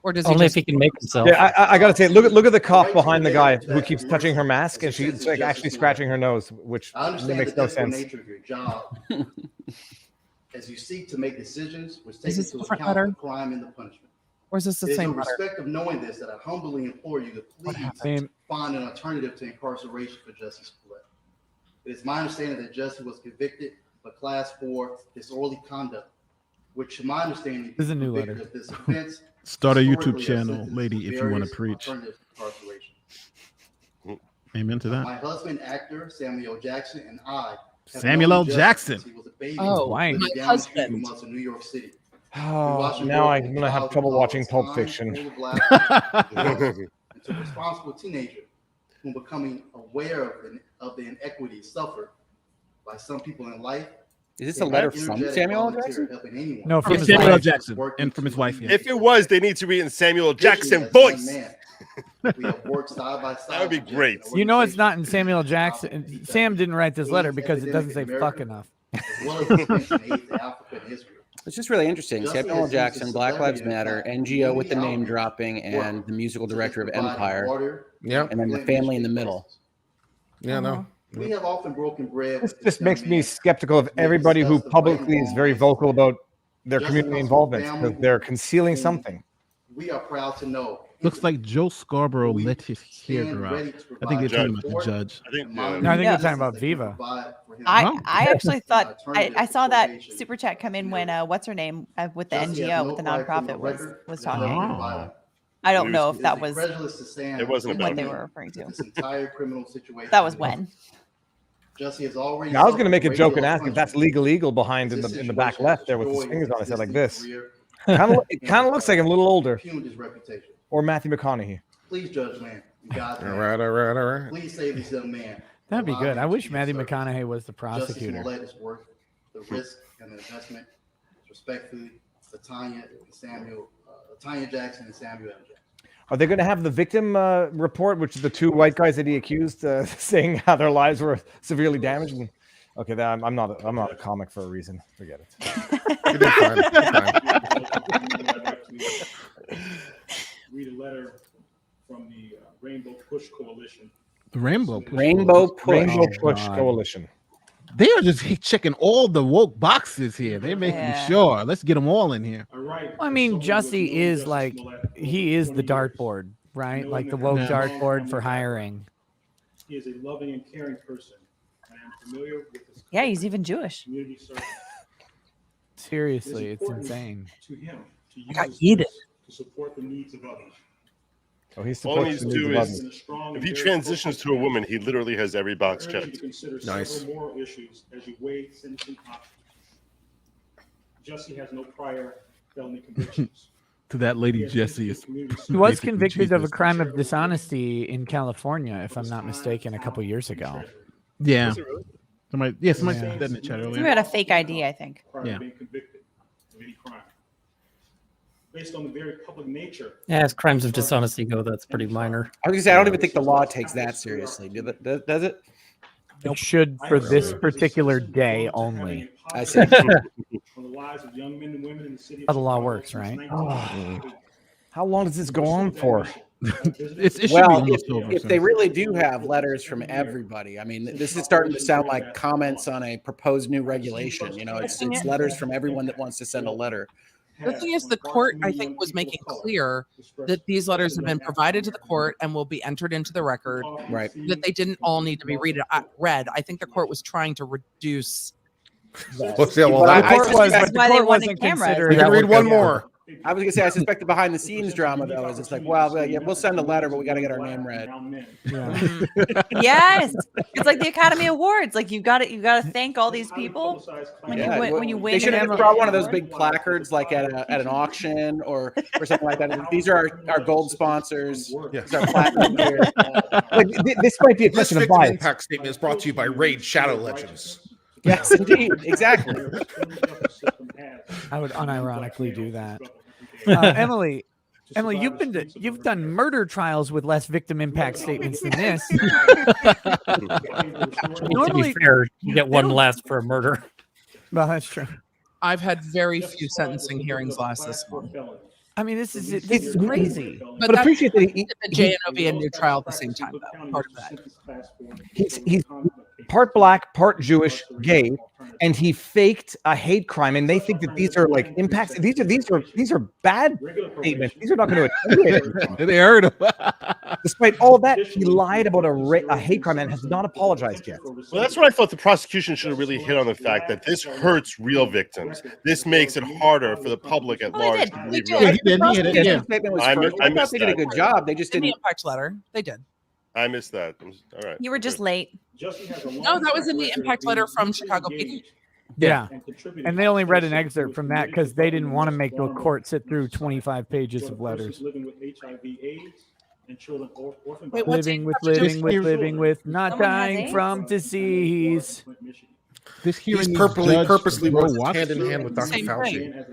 Or does he only just if he can make himself. Yeah, I gotta say, look at the cop behind the guy who keeps touching her mask, and she's like actually scratching her nose, which I understand makes the no difficult sense. nature of your job as you seek to make decisions which take Is this into different account letter? the crime and the punishment. or is this the It is same in letter? respect of knowing this that I humbly implore you to please Same. find an alternative to incarceration for Jussie Smollett. It is my understanding that Jussie was convicted of Class 4 disorderly conduct, which, to my understanding, This is a new convicted letter. of this offense. Start a YouTube historically are channel, sentenced lady, to if you want various to preach. alternatives to incarceration. Amen to that. My husband, actor Samuel L. Jackson, and I have Samuel known L. Jussie Jackson. since he was a baby Oh, living my down the street husband. from us in New York City. Oh, now I'm gonna have trouble watching Pulp Fiction. into responsible teenager who becoming aware of the inequities suffered by some people in life. Is this a letter from Samuel L. Jackson? No, from Samuel L. Jackson and from his wife. Yeah. If it was, they need to read in Samuel Jackson voice. We have worked side by side. That would be great. You know it's not in Samuel Jackson. Sam didn't write this letter because it doesn't say fuck enough. It's just really interesting. Samuel L. Jackson, Black Lives Matter, NGO with the name dropping, and the musical director of Empire. Yeah. And then the family in the middle. Yeah, no. We have often broken bread. This just makes me skeptical of everybody who publicly is very vocal about their community involvement because they're concealing something. We are proud to know. Looks like Joe Scarborough let his hair grow out. I think they're talking about the judge. I think No, I think we're talking about Viva. I actually thought I saw that super chat come in when what's her name with the NGO with the nonprofit was talking. Oh. I don't know if that was It wasn't what about they me. were referring to. This entire criminal situation. That was when. Jussie has already. Now, I was going to make a joke and ask if that's legal behind in the back left there with his fingers on his head like this. It kind of looks like I'm a little older. Or Matthew McConaughey. Please judge man. All right. Please save this young man. That'd be good. I wish Matthew McConaughey was the Jussie prosecutor. Smollett is worth the risk and the investment. Respectfully, Latanya Jackson and Samuel L. Jackson. Are they going to have the victim report, which is the two white guys that he accused, saying how their lives were severely damaged? And, okay, I'm not a comic for a reason. Forget it. Read a letter from the Rainbow Push Coalition. The Rainbow Push Coalition. They are just checking all the woke boxes here. They're making sure. Let's get them all in here. I mean, Jussie is like, he is the dartboard, right? Like the woke dartboard for hiring. He is a loving and caring person. I am familiar with his Yeah, he's even Jewish. community service. Seriously, it's insane. To him to use got his heated. voice to support the needs of others. Oh, he's All he needs supposed to to do do is, if he transitions to a woman, he literally has every box I urge you checked. to consider Nice. several moral issues as you weigh sentencing options. Jussie has no prior felony convictions. To that lady, Jessie is. He was convicted of a crime of dishonesty in California, if I'm not mistaken, a couple years ago. Yeah. Somebody said that in the chat He earlier. had a fake ID, I think. Prior Yeah. to being convicted of any crime. Based on the very public nature. Yeah, as crimes of dishonesty go, that's pretty minor. I was gonna say I don't even think the law takes that seriously. Does it? It should for this particular day only. I see. On the lives of young men and women in the city How of the law Chicago works, since right? 1998. How long does this go on for? It should be Well, almost over. if they really do have letters from everybody, I mean, this is starting to sound like comments on a proposed new regulation. You know, it's letters from everyone that wants to send a letter. The thing is, the court, I think, was making clear that these letters have been provided to the court and will be entered into the record. Right. That they didn't all need to be read. I think the court was trying to reduce. Well, yeah, well, But that- I court was, suspect- but the court wasn't considering. You can read one more. I was gonna say I suspect the behind the scenes drama though is it's like, well, yeah, we'll send a letter, but we got to get our name read. Yes, it's like the Academy Awards. Like you got to thank all these people when you win. They should have brought one of those big placards like at an auction or something like that. These are our gold sponsors. These are platinum here. This might be a This question of victim bias. impact statement is brought to you by Raid Shadow Legends. Yes, indeed, exactly. I would unironically do that. Emily, you've done murder trials with less victim impact statements than this. To be fair, you get one last for a murder. Well, that's true. I've had very few sentencing hearings last this long. I mean, this is crazy. But appreciate that the JNOB and new trial at the same time, though. Part of that. He's part black, part Jewish, gay, and he faked a hate crime. And they think that these are like impacts. These are bad statements. These are not going to attenuate anything. They heard him. Despite all that, he lied about a hate crime and has not apologized yet. Well, that's what I thought the prosecution should have really hit on, the fact that this hurts real victims. This makes it harder for the public at large to believe real victims. I missed They did a good job. They just In the didn't. impact letter, they did. I missed that. All right. You were just late. No, that was in the impact letter from Chicago PD. Yeah. And they only read an excerpt from that because they didn't want to make the court sit through 25 pages of letters. Living with HIV/AIDS and children orphaned. Wait, what's Living it with, not Someone has dying AIDS? from disease. This He's hearing purposely Joe worked Watson. hand in hand with Dr. Same Fauci. thing.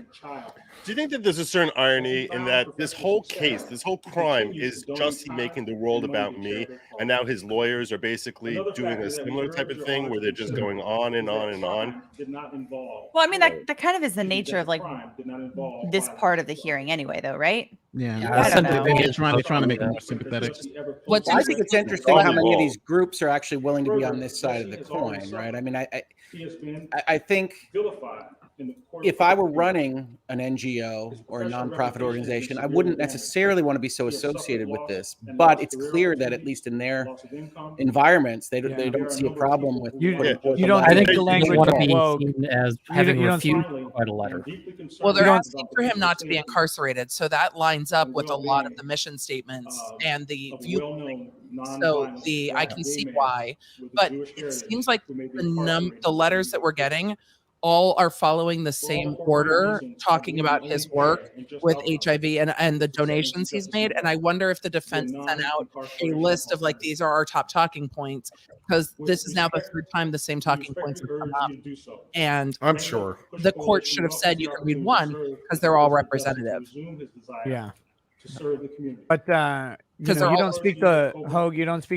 Do you think that there's a certain irony in that this whole case, this whole crime is Jussie making the world about me, and now his lawyers are basically doing a similar type of thing where they're just going on and on and on? Well, I mean, that kind of is the nature of like this part of the hearing anyway, though, right? Yeah, I don't know. they're trying to make it more sympathetic. I think it's interesting how many of these groups are actually willing to be on this side of the coin, right? I mean, I think if I were running an NGO or a nonprofit organization, I wouldn't necessarily want to be so associated with this. But it's clear that at least in their environments, they don't see a problem with. You don't I think think the language want to be woke. seen as You having don't- refused to provide a letter. Well, they're asking for him not to be incarcerated, so that lines up with a lot of the mission statements and the viewpoint. So I can see why, but it seems like the letters that we're getting all are following the same order, talking about his work with HIV and the donations he's made. And I wonder if the defense sent out a list of like, these are our top talking points, because this is now the third time the same talking points have come up. And I'm sure the court should have said you can read one because they're all representative. Yeah. To serve the community. But you don't speak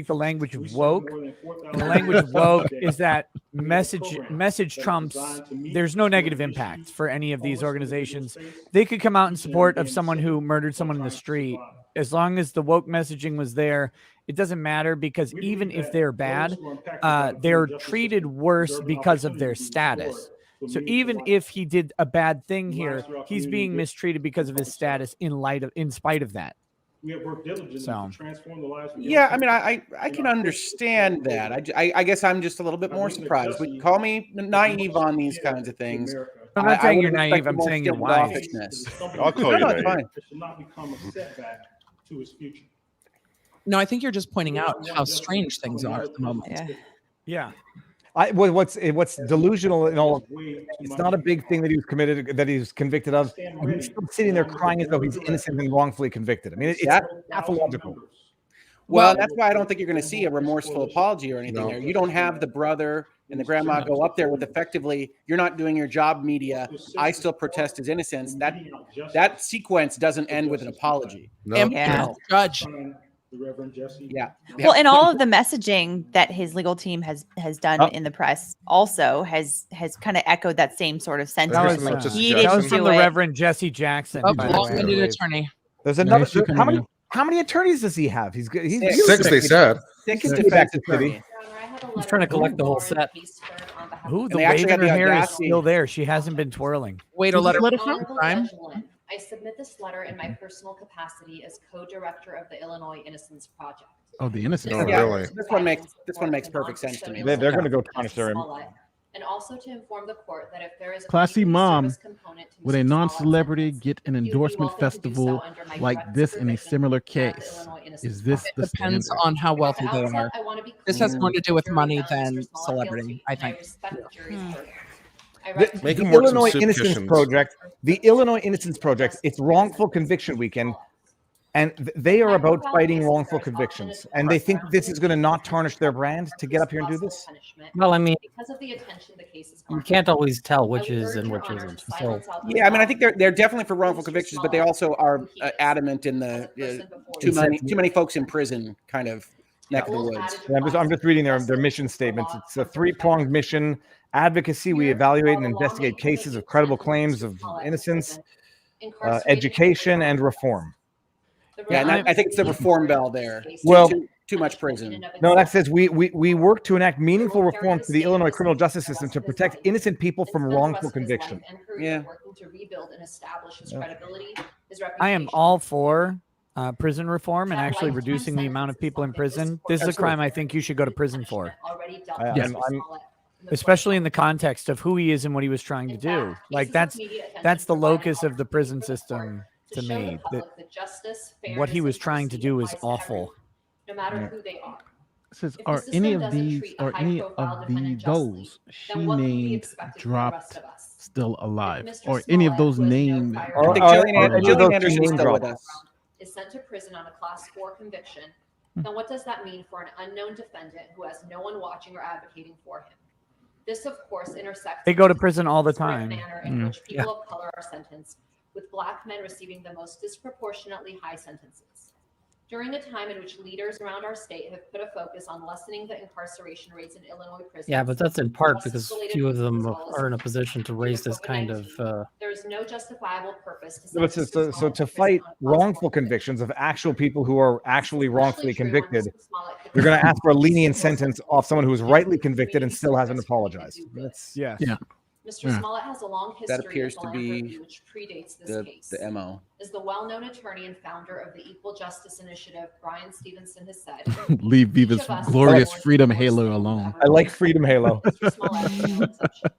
the language of woke. And the language of woke is that message trumps. There's no negative impact for any of these organizations. They could come out in support of someone who murdered someone in the street. As long as the woke messaging was there, it doesn't matter, because even if they're bad, they're treated worse because of their status. So even if he did a bad thing here, he's being mistreated because of his status in spite of that. We have worked diligently to transform the lives of Yeah, I mean, I can understand that. I guess I'm just a little bit more surprised. But call me naive on these kinds of things. I'm not saying you're naive. I'm more saying you're standoffishness. I'll call you naive. Fine. It should not become a setback to his future. No, I think you're just pointing out how strange things are at the moment. Yeah. What's delusional in all of it's not a big thing that he was convicted of. And he's still sitting there crying as though he's innocent and wrongfully convicted. I mean, it's pathological. Well, that's why I don't think you're going to see a remorseful apology or anything there. You don't have the brother and the grandma go up there with effectively, you're not doing your job, media. I still protest his innocence. That sequence doesn't end with an apology. Judge. The Reverend Jussie. Yeah. Well, and all of the messaging that his legal team has done in the press also has kind of echoed that same sort of sentiment. Like he that didn't was from do the it. Reverend Jussie Jackson. Oh, by the way, I long-winded believe. attorney. There's another. Nice. How many attorneys does he have? He's six. They said. Six He's defense attorney. He's trying to collect the whole set. Ooh, the they actually wave in had her the hair is audacity. still there. She hasn't been twirling. Wait a letter Honorable crime. Judge Lynn, I submit this letter in my personal capacity as co-director of the Illinois Innocence Project. Oh, the innocent. Oh, Yeah, really? This one makes perfect sense to me. They're going to go tarnish their. And also to inform the court that if there is a Classy community mom, service component to would a Mr. non-celebrity Smollett's get an sentence, he would be endorsement welcome to do festival so under my like direct this in a supervision similar at the case? Illinois Innocence Is this Project. the It depends standard? on how wealthy At they the outset, are. I want to be This clear has more to that do with the money jury found than Mr. Smollett celebrity, guilty, I and think. respect the jury's verdict. I The, recognize Make the him work some Illinois soup Innocence kitchens. Project, the Illinois Innocence Project, it's wrongful conviction weekend, and they are about fighting wrongful convictions. And they think this is going to not tarnish their brand to get up here and do this. Well, I mean, because of the attention the case is you garnered. can't always tell I which would is urge and Your which Honor isn't. to So silence out the Yeah, I mean, I think law. they're definitely for wrongful convictions, but they also are adamant in the too many folks in prison kind of neck of the woods. Yeah, I'm just reading their mission statements. It's a three-pronged mission: advocacy, we evaluate and investigate cases of credible claims of innocence, education, and reform. Yeah, and I think it's the reform bell there. Well, too much prison. No, that says we work to enact meaningful reform to the Illinois criminal justice system to protect innocent people from wrongful conviction. Yeah. Working to rebuild and establish his credibility, his I am reputation. all for prison reform and actually reducing the amount of people in prison. This is a crime I think you should go to prison for, Already dealt I- with I'm- Mr. I'm- Smollett. especially in the context of who he is and what he was trying to do. Like that's the locus of the prison system to show the me. That public that justice, what he fairness, was and trying to mercy do is applies to awful. everyone, no matter who they are. says, If the are system any of doesn't these treat a or any high-profile of the defendant justly, those she then what can be named expected from the rest dropped of us? still alive, Mr. or any of Smollett, those who has no named prior I think dropped Jillian, are Jillian alive? Anderson's still with us. Is sent to prison on a class 4 conviction, then what does that mean for an unknown defendant who has no one watching or advocating for him? This, of course, intersects They go to with prison all the disparate time. manner in which people of color are sentenced, with Black men receiving the most disproportionately high sentences. During a time in which leaders around our state have put a focus on lessening the incarceration rates in Illinois prisons. Yeah, but that's in part because justice-related few of them reasons, as well as are in a position to raise this kind of. there is no justifiable purpose to So, so to fight wrongful convictions of actual people who are actually wrongfully convicted, you're going to ask for a lenient sentence off someone who was rightly convicted and still hasn't apologized. That's yeah. Mr. Smollett has a long history That appears of to philanthropy be which predates this case. the MO. As the well-known attorney and founder of the Equal Justice Initiative, Brian Stevenson has said, Leave Viva's glorious freedom halo alone. I like freedom halo. Mr. Smollett is no exception.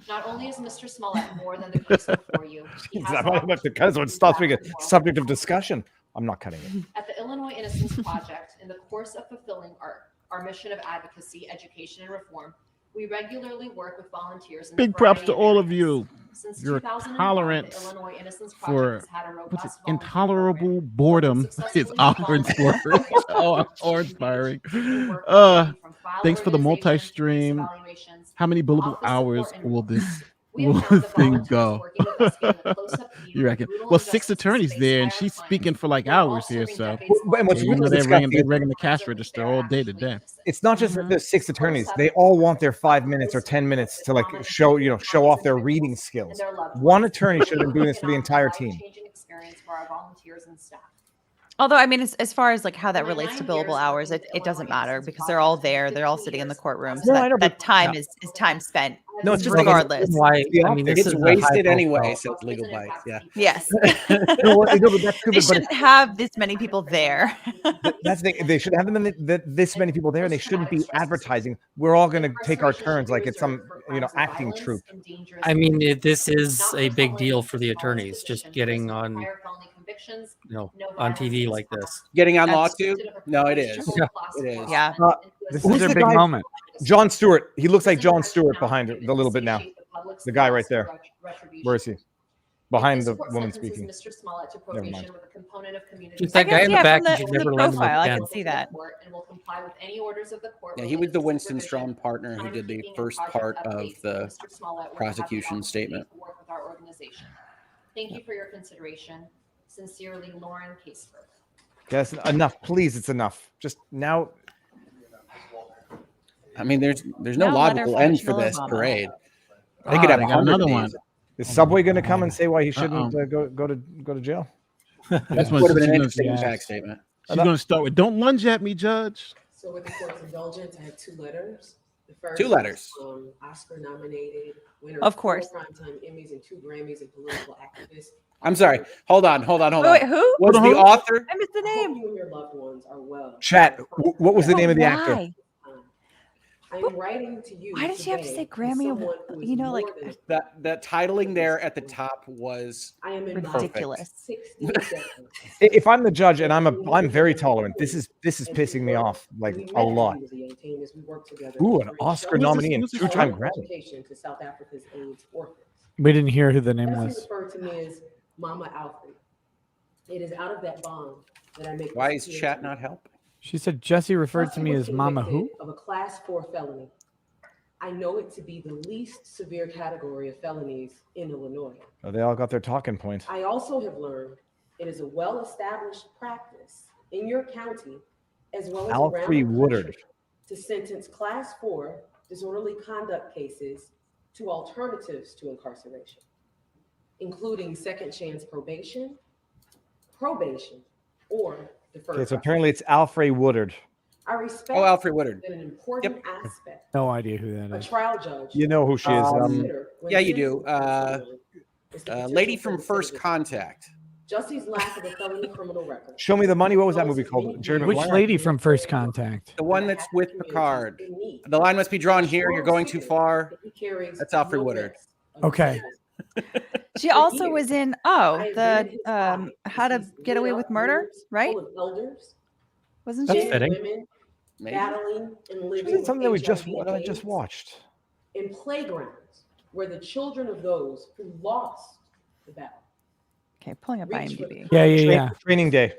Not only is Mr. Smollett more than the case before you, he has Because it stops being a subject of discussion. I'm not cutting it. At the Illinois Innocence Project, in the course of fulfilling our mission of advocacy, education, and reform, we regularly work with volunteers. In Big a props variety to of all of areas. you. Since Your 2001, tolerance the Illinois Innocence for Project has had a what's it, robust intolerable boredom is Auburn Sport. Oh, inspiring. Thanks for the multi-stream. How many billable hours will this thing go? You reckon? Well, 6 attorneys there, and she's speaking for like hours here. So, And what's you really know, they're disgusting ringing the cash register all day today. It's not just that there's 6 attorneys. They all want their 5 minutes or 10 minutes to like show off their reading skills. One attorney should have been doing this for the entire team. Experience for our volunteers and staff. Although, I mean, as far as like how that relates to billable hours, it doesn't matter because they're all there. They're all sitting in the courtroom. So that time is time spent. No, it's just regardless. Why? I mean, It's wasted anyway, says Legal Bites. Yeah. Yes. They They shouldn't have this many people there. That's the thing. They should have them this many people there, and they shouldn't be advertising. We're all going to take our turns like it's some acting troupe. I mean, this is a big deal for the attorneys, just getting on, on TV like this. Getting on Lawtube? No, it is. Yeah. It is. Yeah. This is their big moment. John Stewart. He looks like John Stewart behind it a little bit now. The guy right there. Where is he? Behind the woman speaking. Never mind. Just that guy in the back. From the profile, I can see that. Yeah, he was the Winston Strawn partner who did the first part of the prosecution statement. Thank you for your consideration. Sincerely, Lauren Caseburg. Yes, enough. Please, it's enough. Just now. I mean, there's no No logical letter from end for this Obama. parade. They could have they got 100 another days. one. Is Subway going to come and say why he shouldn't go to jail? This Would have been an she's interesting gonna- impact statement. She's going to start with, "Don't lunge at me, Judge." So with the court's indulgence, I have 2 letters. The first 2 letters. Oscar nominated winner Of course. 4 Primetime Emmys and 2 Grammys and political activist. I'm sorry. Hold on. Wait, who? Was the author? I missed the name. You and your loved ones are well. Chat. What was the name of the actor? Why? I am writing to you. Why did you have to today say as Grammy someone Award? who is You know, more like than That titling there at the top was I am in ridiculous. 60 seconds. If I'm the judge and I'm very tolerant, this is pissing me off like a lot. Ooh, an Oscar nominee and 2-time Grammy. Education to South Africa's AIDS orphans. We didn't hear who the name Bessie was. referred to me as Mama Alfred. It is out of that bond that I make. Why this is appeal chat to you. not helping? She said Jesse referred to Jussie me was as Mama who? convicted of a class 4 felony. I know it to be the least severe category of felonies in Illinois. Oh, they all got their talking point. I also have learned it is a well-established practice in your county as well as around Alfred the Woodard. country to sentence class 4 disorderly conduct cases to alternatives to incarceration, including second chance probation, or deferred. Okay, so apparently it's Alfred Woodard. I respect Alfred Woodard. that an important aspect No idea who that a is. trial judge. You know who she is. Yeah, you do. Lady from First Contact. Jussie's lack of a felony criminal record. Show me the money. What was that movie called? Jerry Which Maguire? lady from First Contact? The one that's with Picard. The line must be drawn here. You're going too far. That's Alfred Woodard. Okay. She also was in the How to Get Away with Murder, right? Wasn't That's she? fitting. Maybe. battling and living It's something that with I just HIV/AIDS watched. in playgrounds where the children of those who lost the battle. Okay, pulling up reach for IMDb. Yeah. Training day.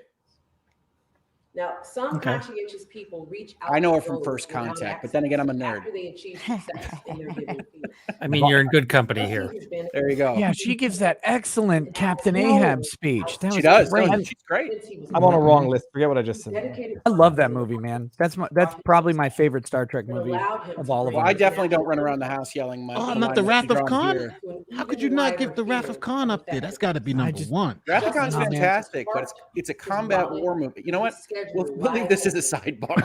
Now, some Okay. conscientious people reach out I know to her from those First without Contact, but then again, I'm a nerd. after they achieve success in their given field. I mean, you're in good company here. There you go. Yeah, she gives that excellent Captain Ahab speech. That She was does. great. No, she's great. I'm on a wrong list. Forget what I just said. I love that movie, man. That's probably my favorite Star Trek movie of all of Well, them. I definitely don't run around the house yelling. Oh, not the Wrath of Khan. How could you not give the Wrath of Khan up there? That's got to be number one. Wrath of Khan's Nah, man. fantastic, but it's a combat war movie. You know what? We'll leave this as a sidebar.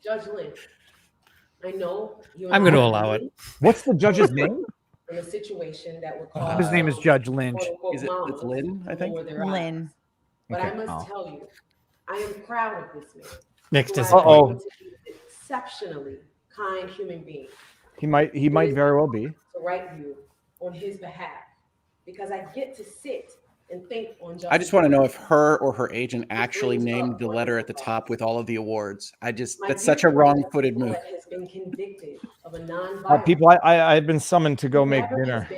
Judge Lynn, I know you. I'm going to allow it. What's the judge's name? In a situation that would cause His name is Judge Lynch. Is it? It's Lynn, I think. Lynn. But Okay. I must tell you, I am proud of this man. Next who is I Uh-oh. believe to be an exceptionally kind human being He might very well be. to write you on his behalf because I get to sit and think on justice. I just want to know if her or her agent actually named the letter at the top with all of the awards. That's such a wrong-footed move. Has been convicted of a non-violent People, I've been summoned to go make dinner.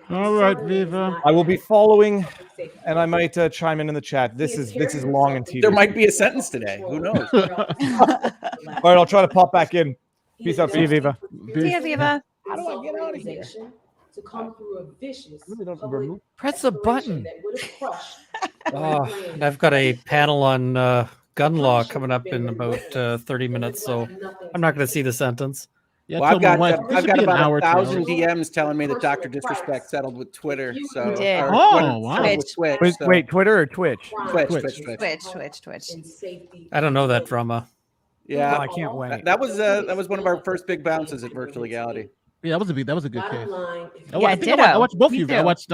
All right, Viva. I will be following, and I might chime in the chat. This is long and tedious. There might be a sentence today. Who knows? All right, I'll try to pop back in. Peace out, see you, Viva. See ya, Viva. How do I get out of here? To come through a vicious public Press the button. that would have crushed Oh, I've got a panel on gun law coming up in about 30 minutes, so I'm not going to see the sentence. Yeah, Well, I've got I've got about 1,000 DMs telling me that Dr. Disrespect settled with Twitter. So, did. or Oh, wow. settled with Twitch. Wait, so- wait, Twitter or Twitch? Twitch. I don't know that drama. Yeah, Oh, I can't wait. That was one of our first big bounces at Virtual Legality. Yeah, that was a good case. Yeah, I watched both of Me you. I too. watched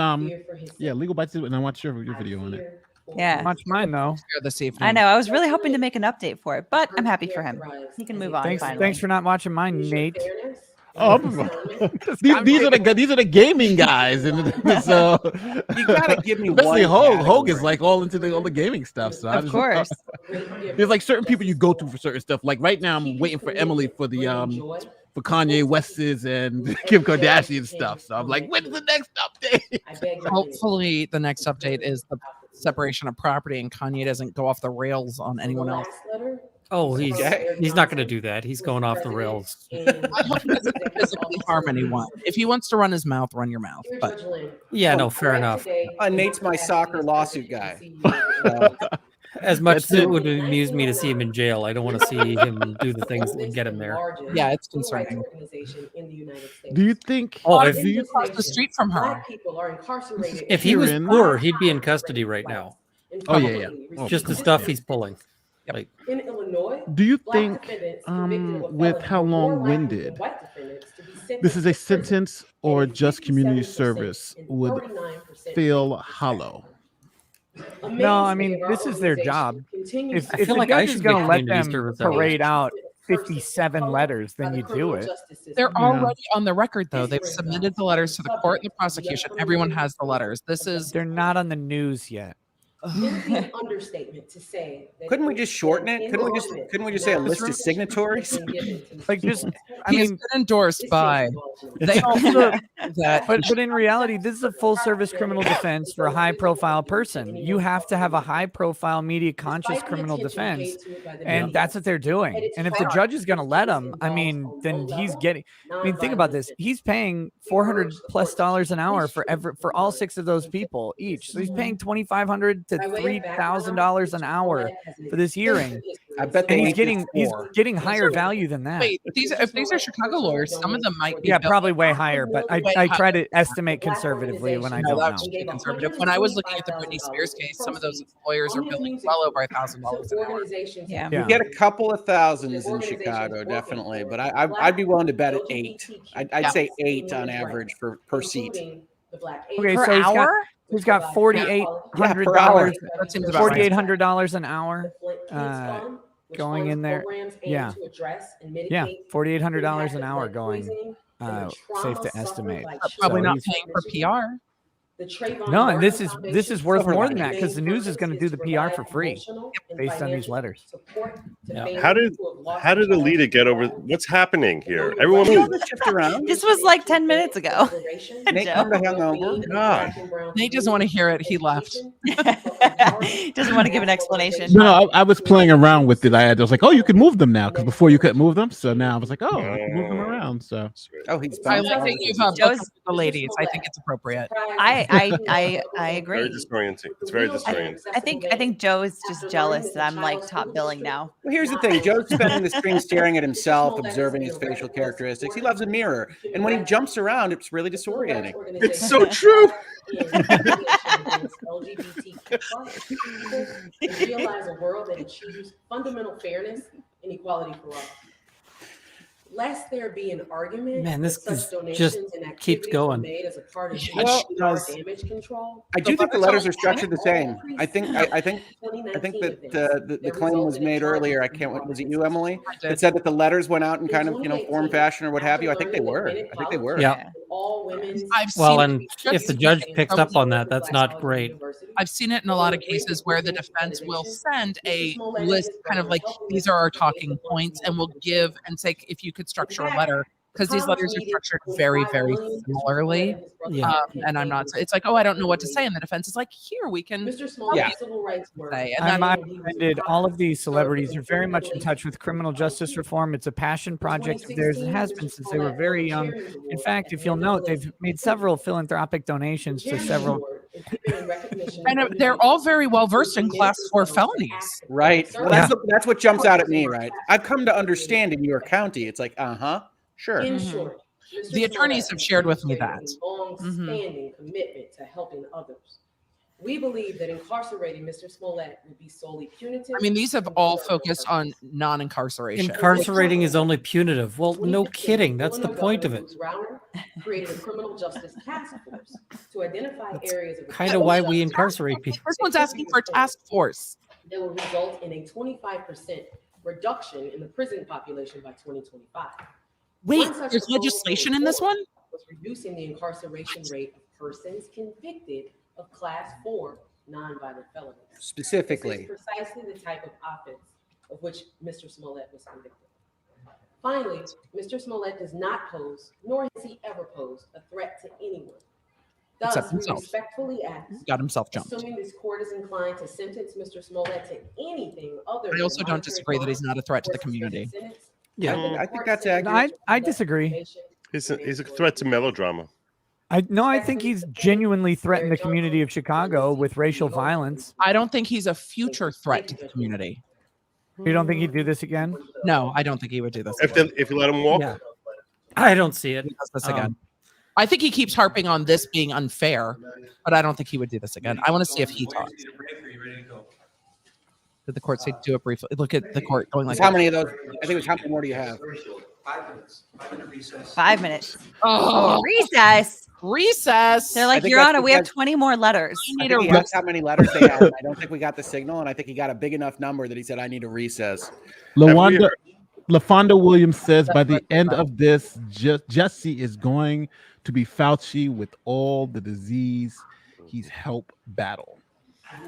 Legal Bites, and I watched your video on it. Yeah. Watch mine though. This evening. I know. I was really hoping to make an update for it, but I'm happy for him. He can move on. Finally. Thanks for not watching mine, Nate. Oh, these are the gaming guys, and so You gotta give me especially one Hogue is like all into all the gaming stuff. So Of course. there's like certain people you go to for certain stuff. Like right now, I'm waiting for Emily for the for Kanye West's and Kim Kardashian stuff. So I'm like, when's the next update? Hopefully, the next update is the separation of property, and Kanye doesn't go off the rails on anyone else. Oh, he's not going to do that. He's going off the rails. I hope he doesn't physically harm anyone. If he wants to run his mouth, run your mouth. But Yeah, no, fair enough. Nate's my soccer lawsuit guy. As much as it would amuse me to see him in jail, I don't want to see him do the things that would get him there. Yeah, it's concerning. Do you think? Oh, If you across the street from her, If he was poor, he'd be in custody right now. Oh yeah. Oh, Just the stuff he's pulling. Like, In Illinois, do you think, with how long-winded this is a sentence or just community service would feel hollow? No, I mean this is their job. If I feel the like I judge is should going to get let community them service at parade out 57 letters, then you do it. they're already on the record, though. They've submitted the letters to the court and the prosecution. Everyone has the letters. They're not on the news yet. It would be an understatement to say that Couldn't we just shorten it? Couldn't we just say a list of signatories? Like just, I He has mean, been endorsed by. They also that. but in reality, this is a full service criminal defense for a high profile person. You have to have a high profile media conscious criminal defense, and that's what they're doing. And if the judge is going to let him, I mean, then he's getting. I mean, think about this. He's paying $400+ an hour for all 6 of those people each. So he's paying $2,500 to $3,000 an hour for this hearing. I bet And he's they getting higher value than that. Wait, if these are Chicago lawyers, some of them might be. Yeah, billed probably way higher, but I try to estimate conservatively when I No, don't that know. should be conservative. When I was looking at the Britney Spears case, some of those lawyers are billing well over $1,000 an hour. Yeah. You get a couple of thousands in Chicago, definitely, but I'd be willing to bet at 8. I'd say 8 on average per seat. Okay, Per so hour? he's got $4,800. That seems about right. $4,800 an hour going in there. Yeah, yeah, $4,800 an hour going. Safe to estimate. Probably So not he's- paying for PR. The Trayvon No, and Martin this is Foundation worth Silver more than that Lining because the news is going to do the PR provide for free emotional and based on these financial letters. support to Yeah. families How did who have lost how did a child Alita get over? What's happening here? Everyone, shift around. This was like 10 minutes ago. Nate Joe. come to hang over. God. Nate doesn't want to hear it. He left. Doesn't want to give an explanation. No, I was playing around with it. I was like, oh, you can move them now because before you couldn't move them. So now I was like, oh, you can move them around. So Oh, he's I like that you've Joe's- with the ladies. I think it's appropriate. I very agree. disorienting. It's very disorienting. I think Joe is just jealous that I'm like top billing now. Well, here's the thing. Joe's spending the screen staring at himself, observing his facial characteristics. He loves a mirror. And when he jumps around, it's really disorienting. It's so true. Realize a world that achieves fundamental fairness and equality for all. Lest there be an argument, Man, this that is such donations just and keeps activities were going. made as a part of Well, damage control. I do think the letters are structured the same. I think that the claim was made earlier. I can't. Was it you, Emily? That said that the letters went out in kind of form, fashion, or what have you. I think they were. Yeah. I've Well, seen and if the judge picks up on that, that's not great. I've seen it in a lot of cases where the defense will send a list, kind of like these are our talking points, and will give and say if you could structure a letter, because these letters are structured very, very similarly. Yeah. And I'm not. It's like, oh, I don't know what to say, and the defense is like, here we can. Yeah. Civil rights were Say. I'm And offended. All of these celebrities are very much in touch with criminal justice reform. It's a passion project of theirs. It has been since they were very young. In fact, if you'll note, they've made several philanthropic donations to several. and they're all very well versed in class 4 felonies. Right. Well, that's what jumps out at me. Right. I've come to understand in your county. It's like, sure. In short, The attorneys have shared with me that. Long-standing commitment to helping others. We believe that incarcerating Mr. Smollett would be solely punitive. I mean, these have all focused on non-incarceration. Incarcerating is only punitive. Well, no kidding. That's the point of it. Rauner created a criminal justice task force to identify areas of Kind of why we incarcerate people. This one's asking for a task force. that will result in a 25% reduction in the prison population by 2025. Wait, One such there's proposal legislation in this one? was reducing the incarceration rate of persons convicted of class 4 nonviolent felonies. Specifically. This is precisely the type of offense of which Mr. Smollett was convicted. Finally, Mr. Smollett does not pose, nor has he ever posed, a threat to anyone. Thus, Except we himself. respectfully ask, Got himself jumped. assuming this court is inclined to sentence Mr. Smollett to anything other I than also don't disagree that he's not a threat to the community. I think that's accurate. I disagree. He's a threat to melodrama. I think he's genuinely threatened the community of Chicago with racial violence. I don't think he's a future threat to the community. You don't think he'd do this again? No, I don't think he would do this. If you let him walk, Yeah. I don't see it. He does this again. I think he keeps harping on this being unfair, but I don't think he would do this again. I want to see if he talks. Did the court say do it briefly? Look at the court going like How many of those? I think it was how many more do you have? 5 minutes. 5-minute recess. 5 minutes. Oh. Recess. Recess. They're like, think Your that's Honor, we have because- 20 more letters. I think he asked how many letters they had. I don't think we got the signal, and I think he got a big enough number that he said, I need a recess. LaFonda Williams says by the end of this, Jussie is going to be Fauci with all the disease he's helped battle.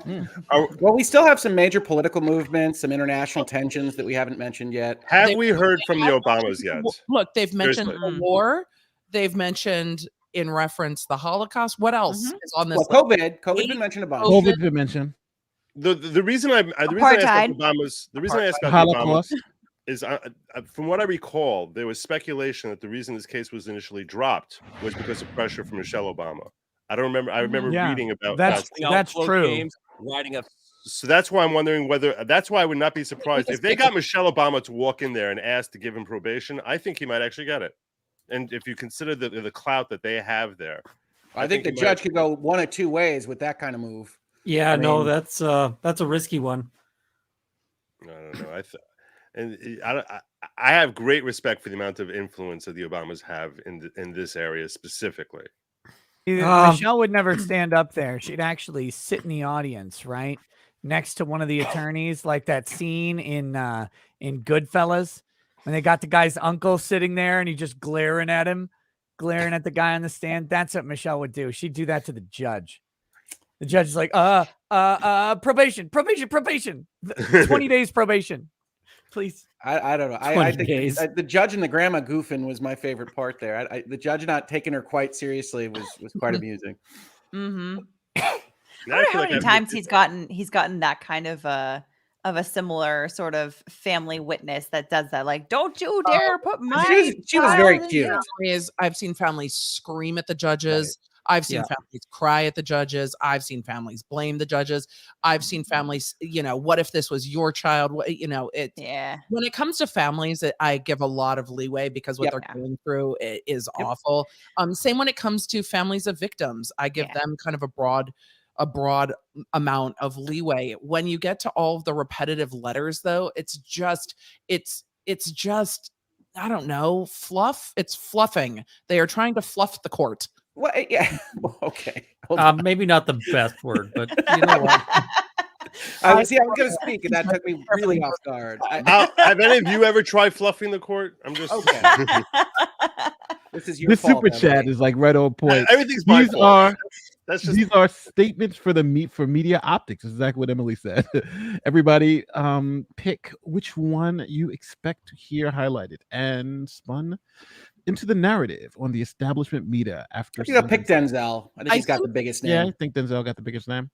Well, we still have some major political movements, some international tensions that we haven't mentioned yet. have we heard from the Obamas yet? Look, they've mentioned Seriously. the war. They've mentioned in reference the Holocaust. What else is on this? Well, list? COVID's been mentioned a bunch. COVID been mentioned. The reason I asked about the Holocaust. Obamas is from what I recall, there was speculation that the reason this case was initially dropped was because of pressure from Michelle Obama. I don't remember. I remember reading about that's true. Games, writing a So that's why I'm wondering whether that's why I would not be surprised if they got Michelle Obama to walk in there and ask to give him probation. I think he might actually get it. And if you consider the clout that they have there, I think the judge could go one of two ways with that kind of move. Yeah, I no, mean- that's a risky one. I don't know. I have great respect for the amount of influence that the Obamas have in this area specifically. Michelle would never stand up there. She'd actually sit in the audience, right, next to one of the attorneys, like that scene in Goodfellas when they got the guy's uncle sitting there and he's just glaring at him. glaring at the guy on the stand. That's what Michelle would do. She'd do that to the judge. The judge is like, probation. 20 days probation. Please. I don't know. I think the judge and the grandma goofing was my favorite part there. The judge not taking her quite seriously was quite amusing. Mm-hmm. I wonder how many times he's gotten that kind of a similar sort of family witness that does that. Like, don't you dare put my. She was very cute. I've seen families scream at the judges. Right. I've seen families cry at the judges. I've seen families blame the judges. I've seen families, what if this was your child? When it comes to families, I give a lot of leeway because what they're going through is awful. Same when it comes to families of victims, I give them kind of a broad amount of leeway. When you get to all of the repetitive letters, though, it's just, I don't know, fluff. It's fluffing. They are trying to fluff the court. Well, yeah. Okay. Maybe not the best word, but you know what? I was going to speak, and that took me really off guard. Have any of you ever tried fluffing the court? I'm just okay. This is your this fault, super chat is like right on point. Everything's my fault. These are statements for media optics. This is exactly what Emily said. Everybody, pick which one you expect to hear highlighted and spun into the narrative on the establishment media after. You pick Denzel. I think he's got the biggest name. Yeah, I think Denzel got the biggest name.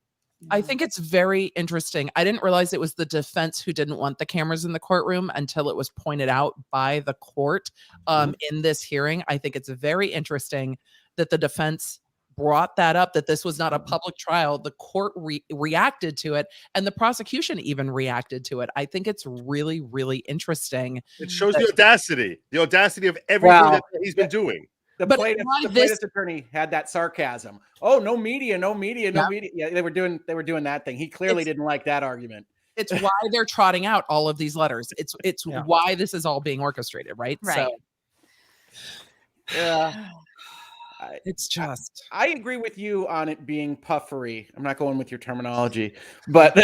I think it's very interesting. I didn't realize it was the defense who didn't want the cameras in the courtroom until it was pointed out by the court in this hearing. I think it's very interesting that the defense brought that up, that this was not a public trial. The court reacted to it, and the prosecution even reacted to it. I think it's really, really interesting. It shows the audacity of everything that he's been doing. The plaintiff's attorney had that sarcasm. Oh, no media, no media, no media. Yeah, they were doing that thing. He clearly didn't like that argument. It's why they're trotting out all of these letters. It's why this is all being orchestrated, right? Right. So, it's just. I agree with you on it being puffery. I'm not going with your terminology, but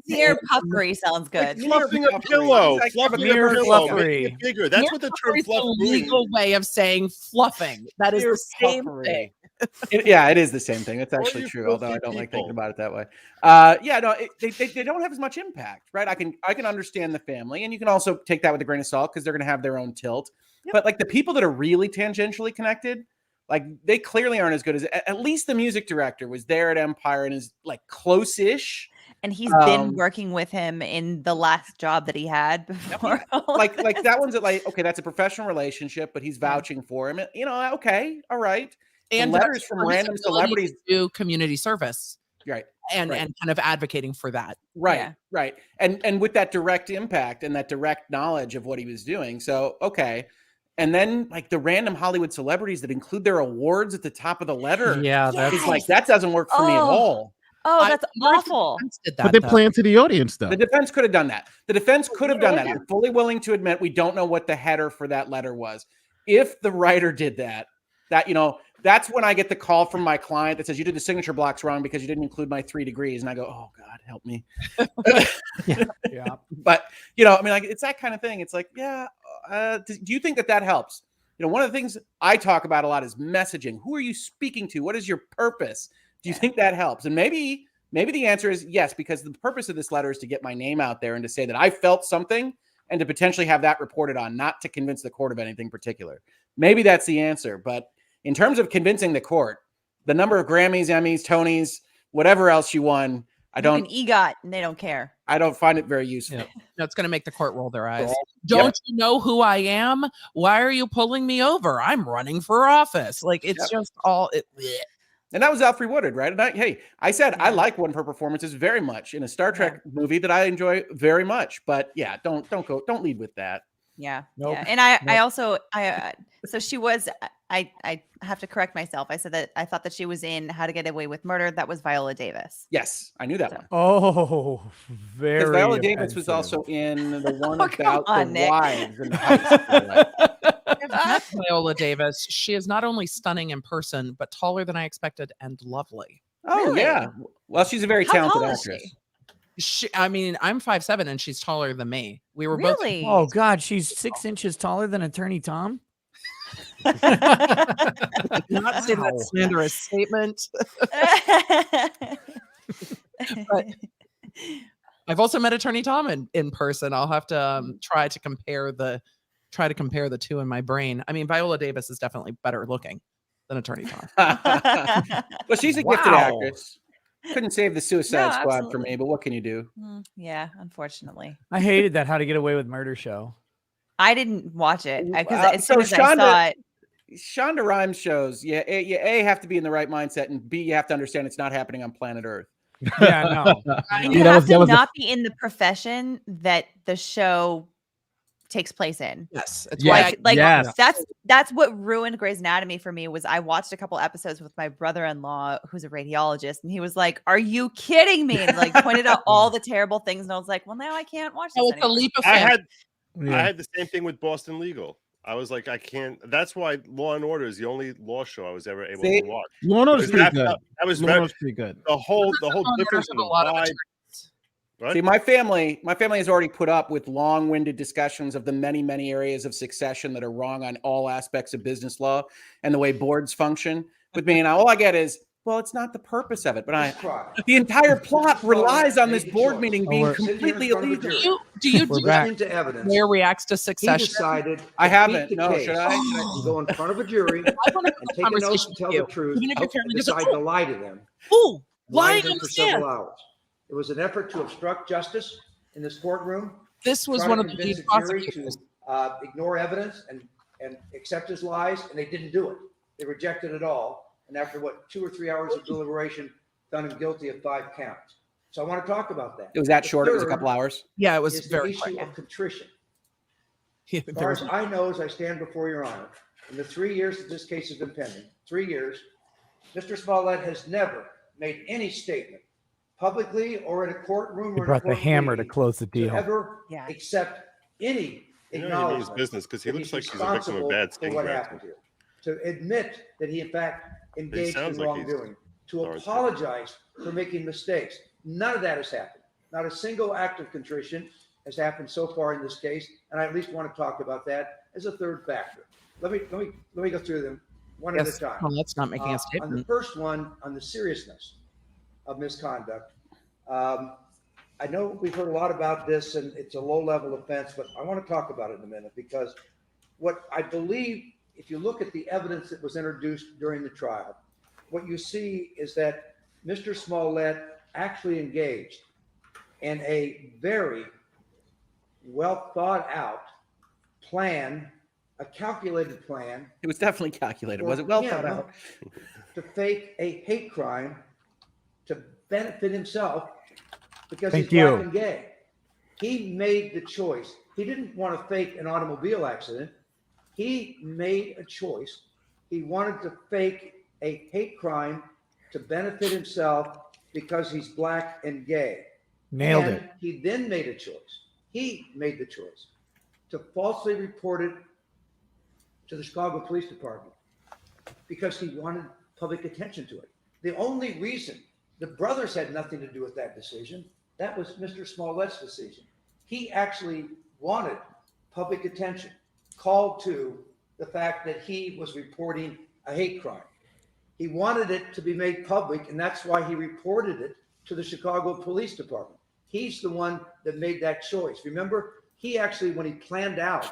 mere puffery sounds good. Like fluffing a pillow, fluffing a pillow, fluffery. making it bigger. That's what the term fluff means. Legal way of saying fluffing. That is the same thing. It is the same thing. It's actually true, although I don't like thinking about it that way. They don't have as much impact, right? I can understand the family, and you can also take that with a grain of salt because they're going to have their own tilt. Yep. But like the people that are really tangentially connected, like they clearly aren't as good as at least the music director was there at Empire and is like close-ish. And he's been working with him in the last job that he had before. like that one's okay, that's a professional relationship, but he's vouching for him. Okay, all right. And letters from random celebrities do community service. Right. And kind of advocating for that. Right. And with that direct impact and that direct knowledge of what he was doing. So, okay. And then like the random Hollywood celebrities that include their awards at the top of the letter. Yeah. That's like, that doesn't work for me at all. Oh, that's awful. But they're playing to the audience, though. The defense could have done that. I'm fully willing to admit we don't know what the header for that letter was. If the writer did that, that's when I get the call from my client that says you did the signature blocks wrong because you didn't include my 3 degrees. And I go, oh God, help me. Yeah. But, it's that kind of thing. It's like, do you think that helps? One of the things I talk about a lot is messaging. Who are you speaking to? What is your purpose? Do you think that helps? And maybe the answer is yes, because the purpose of this letter is to get my name out there and to say that I felt something and to potentially have that reported on, not to convince the court of anything particular. Maybe that's the answer. But in terms of convincing the court, the number of Grammys, Emmys, Tonys, whatever else you won, an EGOT, and they don't care. I don't find it very useful. No, it's going to make the court roll their eyes. Don't you know who I am? Why are you pulling me over? I'm running for office. Like it's just all it. And that was Alfre Woodard, right? And I said I like one of her performances very much in a Star Trek movie that I enjoy very much. But don't lead with that. Yeah. Nope. Yeah. And I also so she was I have to correct myself. I said that I thought that she was in How to Get Away with Murder. That was Viola Davis. Yes, I knew that one. Oh, very. Because Viola Davis was also in the one about the Nick. wives in high school. That's Viola Davis. She is not only stunning in person, but taller than I expected and lovely. Oh, Really? yeah. Well, she's a very How talented tall is actress. I'm 5'7" and she's taller than me. We were Really? Oh God, she's 6 inches taller than Attorney Tom. Not say that slanderous statement. But I've also met Attorney Tom in person. I'll have to try to compare the two in my brain. I mean, Viola Davis is definitely better looking than Attorney Tom. Well, she's a gifted actress. Couldn't save the Suicide Squad for me, but what can you do? Yeah, unfortunately. I hated that How to Get Away with Murder show. I didn't watch it because as So soon as I saw it, Shonda Rhimes shows, you A, have to be in the right mindset, and B, you have to understand it's not happening on planet Earth. Yeah, no. you have to not be in the profession that the show takes place in. Yes, it's yes, like yes. that's what ruined Grey's Anatomy for me. Was I watched a couple episodes with my brother-in-law who's a radiologist, and he was like, "Are you kidding me?" And like pointed out all the terrible things, and I was like, "Well, now I can't watch this." It's a leap of I faith. had the same thing with Boston Legal. I was like, I can't. That's why Law and Order is the only law show I was ever able to watch. Law and Order is pretty good. That was Law and Order's pretty good. The whole difference in the vibe. Right? See, my family has already put up with long-winded discussions of the many, many areas of succession that are wrong on all aspects of business law and the way boards function with me. And all I get is, well, it's not the purpose of it. But the entire plot relies on this board meeting being completely illegal. Do you into evidence? Where reacts to He succession? decided. I to haven't. beat the No, case. should I? You go in front of a jury and take an oath and tell the truth. Even if your family And doesn't- decide to lie to them. Ooh, Lie lying to them on for the stand. several hours. It was an effort to obstruct justice in this courtroom. This was try one to of the convince lead the jury prosecutors. to ignore evidence and accept his lies, and they didn't do it. They rejected it all. And after 2 or 3 hours of deliberation, found him guilty of 5 counts. So I want to talk about that. It was that The short. It was a third couple hours. Yeah, it was is very the issue quick. of contrition. Yeah, As far as I know, as I stand before your honor, in the 3 years that this case has been pending, 3 years, Mr. Smollett has never made any statement publicly or in a courtroom He or in a brought the court hammer to meeting close the to deal. ever accept any You know, he means acknowledgement business because he that looks he's like he's a victim of responsible bad for skin what grafting. happened here. To admit that he in fact engaged in sounds like he's wrongdoing, to authoritative. apologize for making mistakes. None of that has happened. Not a single act of contrition has happened so far in this case, and I at least want to talk about that as a third factor. Let me go through them one at a time. Well, that's not making a On the statement. first one, on the seriousness of misconduct, I know we've heard a lot about this and it's a low-level offense, but I want to talk about it in a minute because what I believe, if you look at the evidence that was introduced during the trial, what you see is that Mr. Smollett actually engaged in a very well thought out plan, a calculated plan. It was definitely calculated. Was it well thought out? To fake a hate crime to benefit himself because Thank he's you. black and gay. He made the choice. He didn't want to fake an automobile accident. He made a choice. He wanted to fake a hate crime to benefit himself because he's black and gay. Nailed And it. he then made a choice. He made the choice to falsely report it to the Chicago Police Department because he wanted public attention to it. The only reason the brothers had nothing to do with that decision, that was Mr. Smollett's decision. He actually wanted public attention, called to the fact that he was reporting a hate crime. He wanted it to be made public, and that's why he reported it to the Chicago Police Department. He's the one that made that choice. Remember, he actually, when he planned out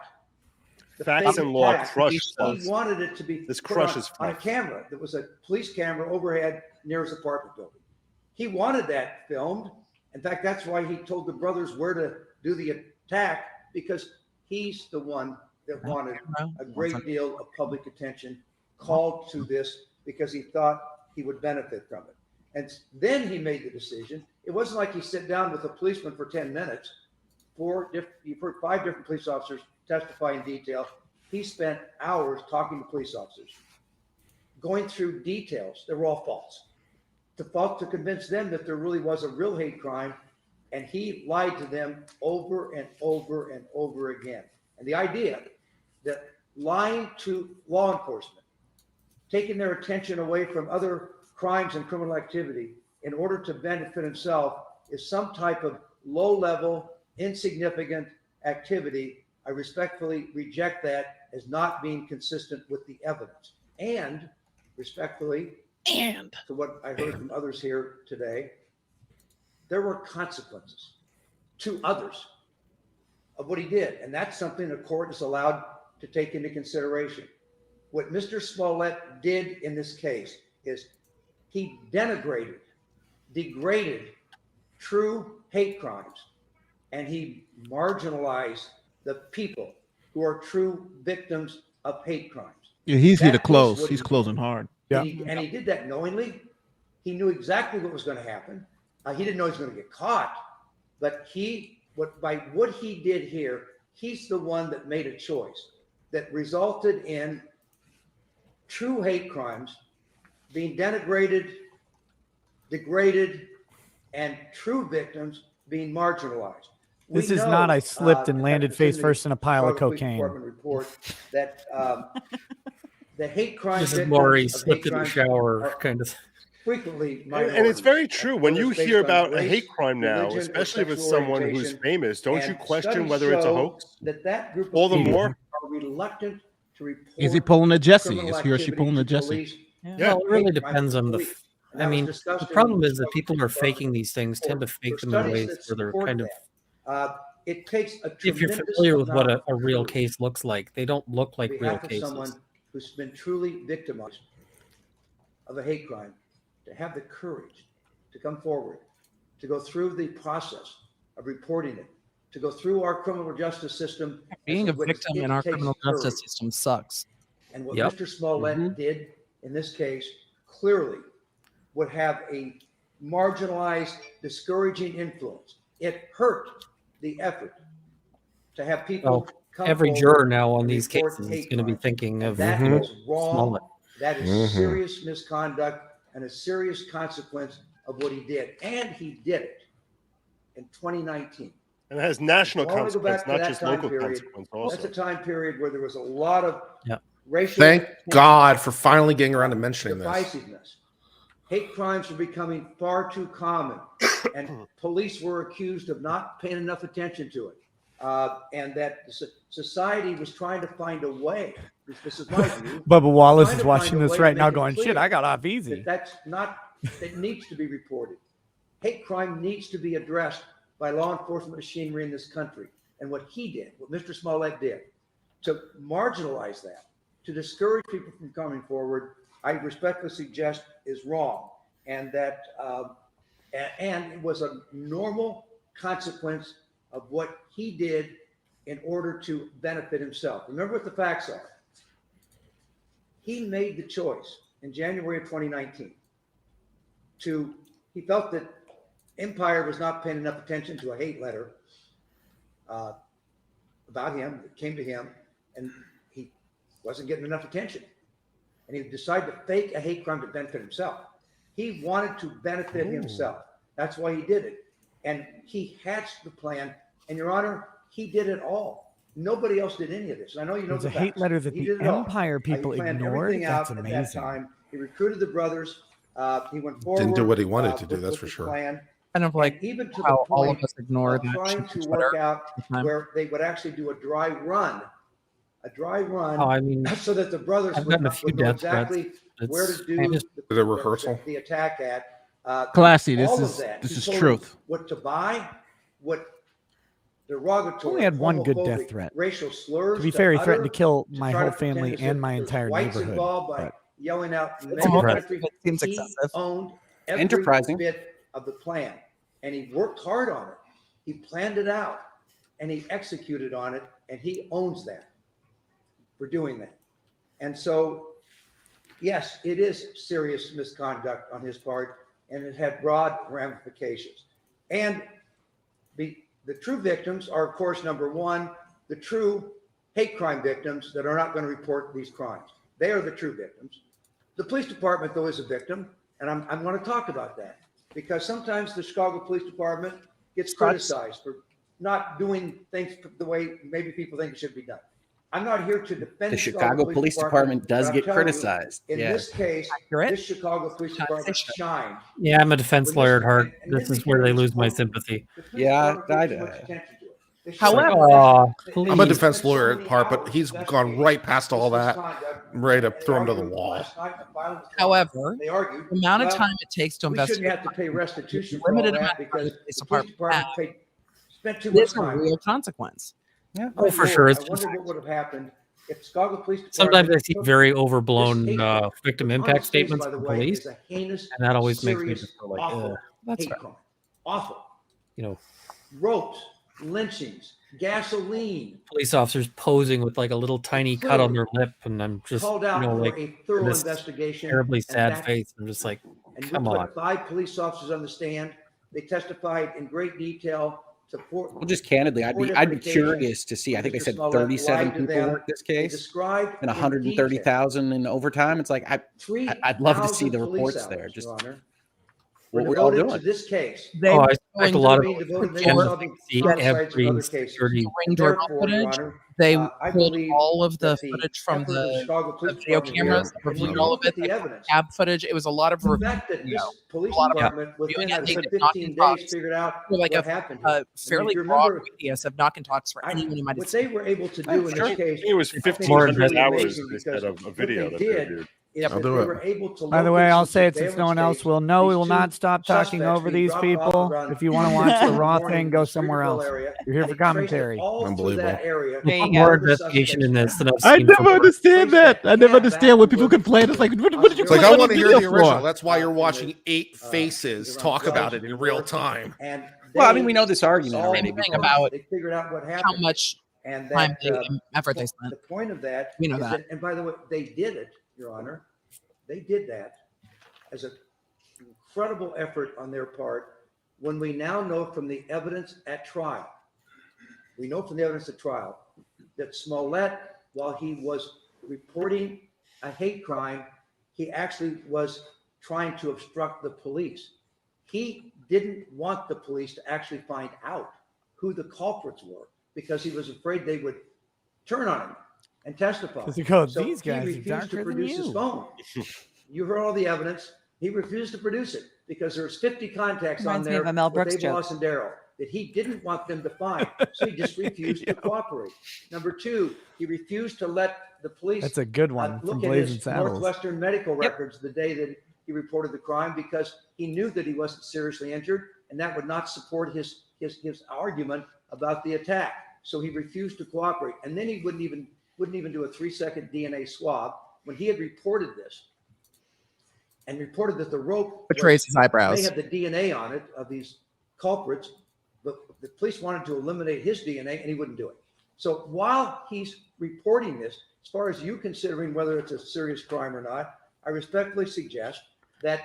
the Facts fake and law attack, crush he us. wanted it to be This put crushes on a facts. camera. There was a police camera overhead near his apartment building. He wanted that filmed. In fact, that's why he told the brothers where to do the attack, because he's the one that wanted a great deal of public attention, called to this because he thought he would benefit from it. And then he made the decision. It wasn't like he sat down with a policeman for 10 minutes. You've heard 5 different police officers testify in detail. He spent hours talking to police officers, going through details that were all false, to convince them that there really was a real hate crime. And he lied to them over and over and over again. And the idea that lying to law enforcement, taking their attention away from other crimes and criminal activity in order to benefit himself is some type of low-level, insignificant activity I respectfully reject that as not being consistent with the evidence. And respectfully, to what I heard from others here today, there were consequences to others of what he did. And that's something the court is allowed to take into consideration. What Mr. Smollett did in this case is he denigrated, degraded true hate crimes, and he marginalized the people who are true victims of hate crimes. Yeah, he's here to That is close. what He's he closing did. hard. And he did that knowingly. He knew exactly what was going to happen. He didn't know he was going to get caught, but by what he did here, he's the one that made a choice that resulted in true hate crimes being denigrated, degraded, and true victims being marginalized. This We is know, not I slipped and in fact, landed it's face the first in a pile of Chicago Police cocaine. Department report that the hate crime This is victims more he of slipped hate in the crimes shower are kind of. frequently And minorities. it's very true. When you Whether it's hear based on about a race, hate crime now, religion, or especially if it's sexual someone who's orientation, famous, don't you and question studies whether it's a show hoax? that group of All the people more. are reluctant to report Is he pulling a Jesse? criminal Is he or she activity pulling a to Jesse? police. Well, it really Hate crime depends to on the. police. And I that was mean, discussed the in problem is the that people are Department faking these things, tend to fake for them in studies ways that where they're support kind of. that. It takes a If you're tremendous familiar with what amount a of real courage case looks like, they don't look like on real behalf of cases. someone who's been truly victimized of a hate crime to have the courage to come forward, to go through the process of reporting it, to go through our criminal justice system. Being a as witness. victim It in our takes criminal justice courage. system sucks. And what Yep. Mr. Smollett did in this case clearly would have a marginalized, discouraging influence. It hurt the effort to have people Well, come every forward juror now on and these report cases is hate going to be crimes. thinking And of that is wrong. Smollett. That is Mhm. serious misconduct and a serious consequence of what he did. And he did it in 2019. And it has national I wanna go back consequence, to not that just time local period. consequence also. That's a time period where there was a lot of Yep. racial Thank tension, God for finally getting around to mentioning this. divisiveness. Hate crimes were becoming far too common, and police were accused of not paying enough attention to it. And that society was trying to find a way. This is my view. Bubba Wallace trying is to watching find a this way to right now make it going, shit, clear I got off easy. That's not, it needs to be reported. Hate crime needs to be addressed by law enforcement machinery in this country. And what he did, what Mr. Smollett did, to marginalize that, to discourage people from coming forward, I respectfully suggest is wrong. And that, and it was a normal consequence of what he did in order to benefit himself. Remember what the facts are. He made the choice in January of 2019 he felt that Empire was not paying enough attention to a hate letter about him that came to him, and he wasn't getting enough attention. And he decided to fake a hate crime to benefit himself. He wanted to benefit himself. That's why he did it. And he hatched the plan. And Your Honor, he did it all. Nobody else did any of this. I know you know There's the a hate facts. letter that He the did it all. Empire people He planned ignored. everything That's out at that amazing. time. He recruited the brothers. He went forward. Didn't do what he wanted to do, with that's the for sure. Plan. Kind of like Even to how the all point of us ignore that trying shit to on work Twitter out all the time. where they would actually do a dry run, Oh, I mean, so that the brothers I've would gotten a know, few would know death threats. exactly where It's to do kind of- The rehearsal. the attack at. Classy. This all of is that. this He is told truth. them what to buy, what derogatory, Only had one good death homophobic, threat. racial slurs. To be fair, he threatened utter, to kill to my try whole to pretend family as and if my there's entire whites neighborhood. involved by But yelling out It's "Make impressive. country." It seems He excessive. owned every Enterprising. bit of the plan, and he worked hard on it. He planned it out, and he executed on it, and he owns that for doing that. And so, yes, it is serious misconduct on his part, and it had broad ramifications. And the true victims are, of course, number one, the true hate crime victims that are not going to report these crimes. They are the true victims. The police department, though, is a victim, and I'm going to talk about that because sometimes the Chicago Police Department gets criticized for not doing things the way maybe people think it should be done. I'm not here to defend The Chicago Police Department does but get I'm telling you, criticized. In Yeah. this case, Accurate. this Chicago Police Department shined. Yeah, I'm a defense When lawyer at this- heart. and This this is where they became lose my exposed. sympathy. The police Yeah, department paid too much attention to it. However, I'm a defense lawyer at part, but he's gone right past all that. I'm ready to throw him to the wall. However, They argued, the amount of well, time it takes to we investigate shouldn't have to pay restitution for all limited that amount of because time police the police department department have, spent too much there's a time. real consequence. Yeah. Oh, for sure. I It's just, wonder what would have happened if Chicago Police Department. sometimes I see took very this overblown hate crime, victim which on impact its face, statements by the from way, police, is a heinous, and that always makes me serious, just go like, awful That's hate fair. crime. Awful. you know, Ropes, lynchings, gasoline. police officers posing with like a little tiny cut on their lip, and I'm just, Called out for like a thorough this investigation. terribly and sad that- face. I'm just like, And we come put on. 5 police officers on the stand. They testified in great detail to Well, just candidly, I'd be curious to see. I think they said 37 people worked this case and 130,000 in overtime. It's like I'd love to see the reports there. Just what we're all doing. This case. Oh, I expect a lot of During doorbell footage, they pulled all of the footage from the video cameras, reviewed all of it, they pulled cab footage. It was a lot of review. Police A lot of department within reviewing, and they I said did knock 15 and days talks. figured out Like what a happened here. And fairly if you broad remember, radius of knock and talks for anyone who might have what they were able to do in Sure. this case, It was I think 1,500 really hours amazing instead because of a what video they that they did reviewed. is I'll that do they it. were able to By the way, locate I'll some say it since surveillance no one else tapes. will know. We These will two not stop talking suspects over being these dropped off people. around If you want to watch the 1 raw morning thing, in go the somewhere Streeterville else. area, You're here and for they traced it commentary. all through that area. There's All more of the investigation in this than I've I seen. never from- understand that. I never understand when people complain. It's like, what did you It's like, put I on want the to hear video the original. for? That's why you're watching 8 faces talk about it in real time. And Well, I mean, we know this argument already. Thing about they figured out what happened. how much and time that, and effort they spent. The point of that, We know is that. and by the way, they did it, Your Honor. They did that as an incredible effort on their part. When we now know from the evidence at trial, that Smollett, while he was reporting a hate crime, he actually was trying to obstruct the police. He didn't want the police to actually find out who the culprits were because he was afraid they would turn on him and testify. Because he goes, So these guys are he refused darker to than produce his you. phone. You heard all the evidence. He refused to produce it because there's 50 contacts Reminds on me there of a Mel with Brooks Dave joke. Lawson Darrow that he didn't want them to find. So he just refused to cooperate. Number 2, he refused to let the police That's a good one from look at Blazing his Saddles. Northwestern medical records the day that he reported the crime because he knew that he wasn't seriously injured and that would not support his argument about the attack. So he refused to cooperate. And then he wouldn't even do a 3-second DNA swab when he had reported this and reported that the rope Betrays his eyebrows. may have the DNA on it of these culprits, but the police wanted to eliminate his DNA and he wouldn't do it. So while he's reporting this, as far as you considering whether it's a serious crime or not, I respectfully suggest that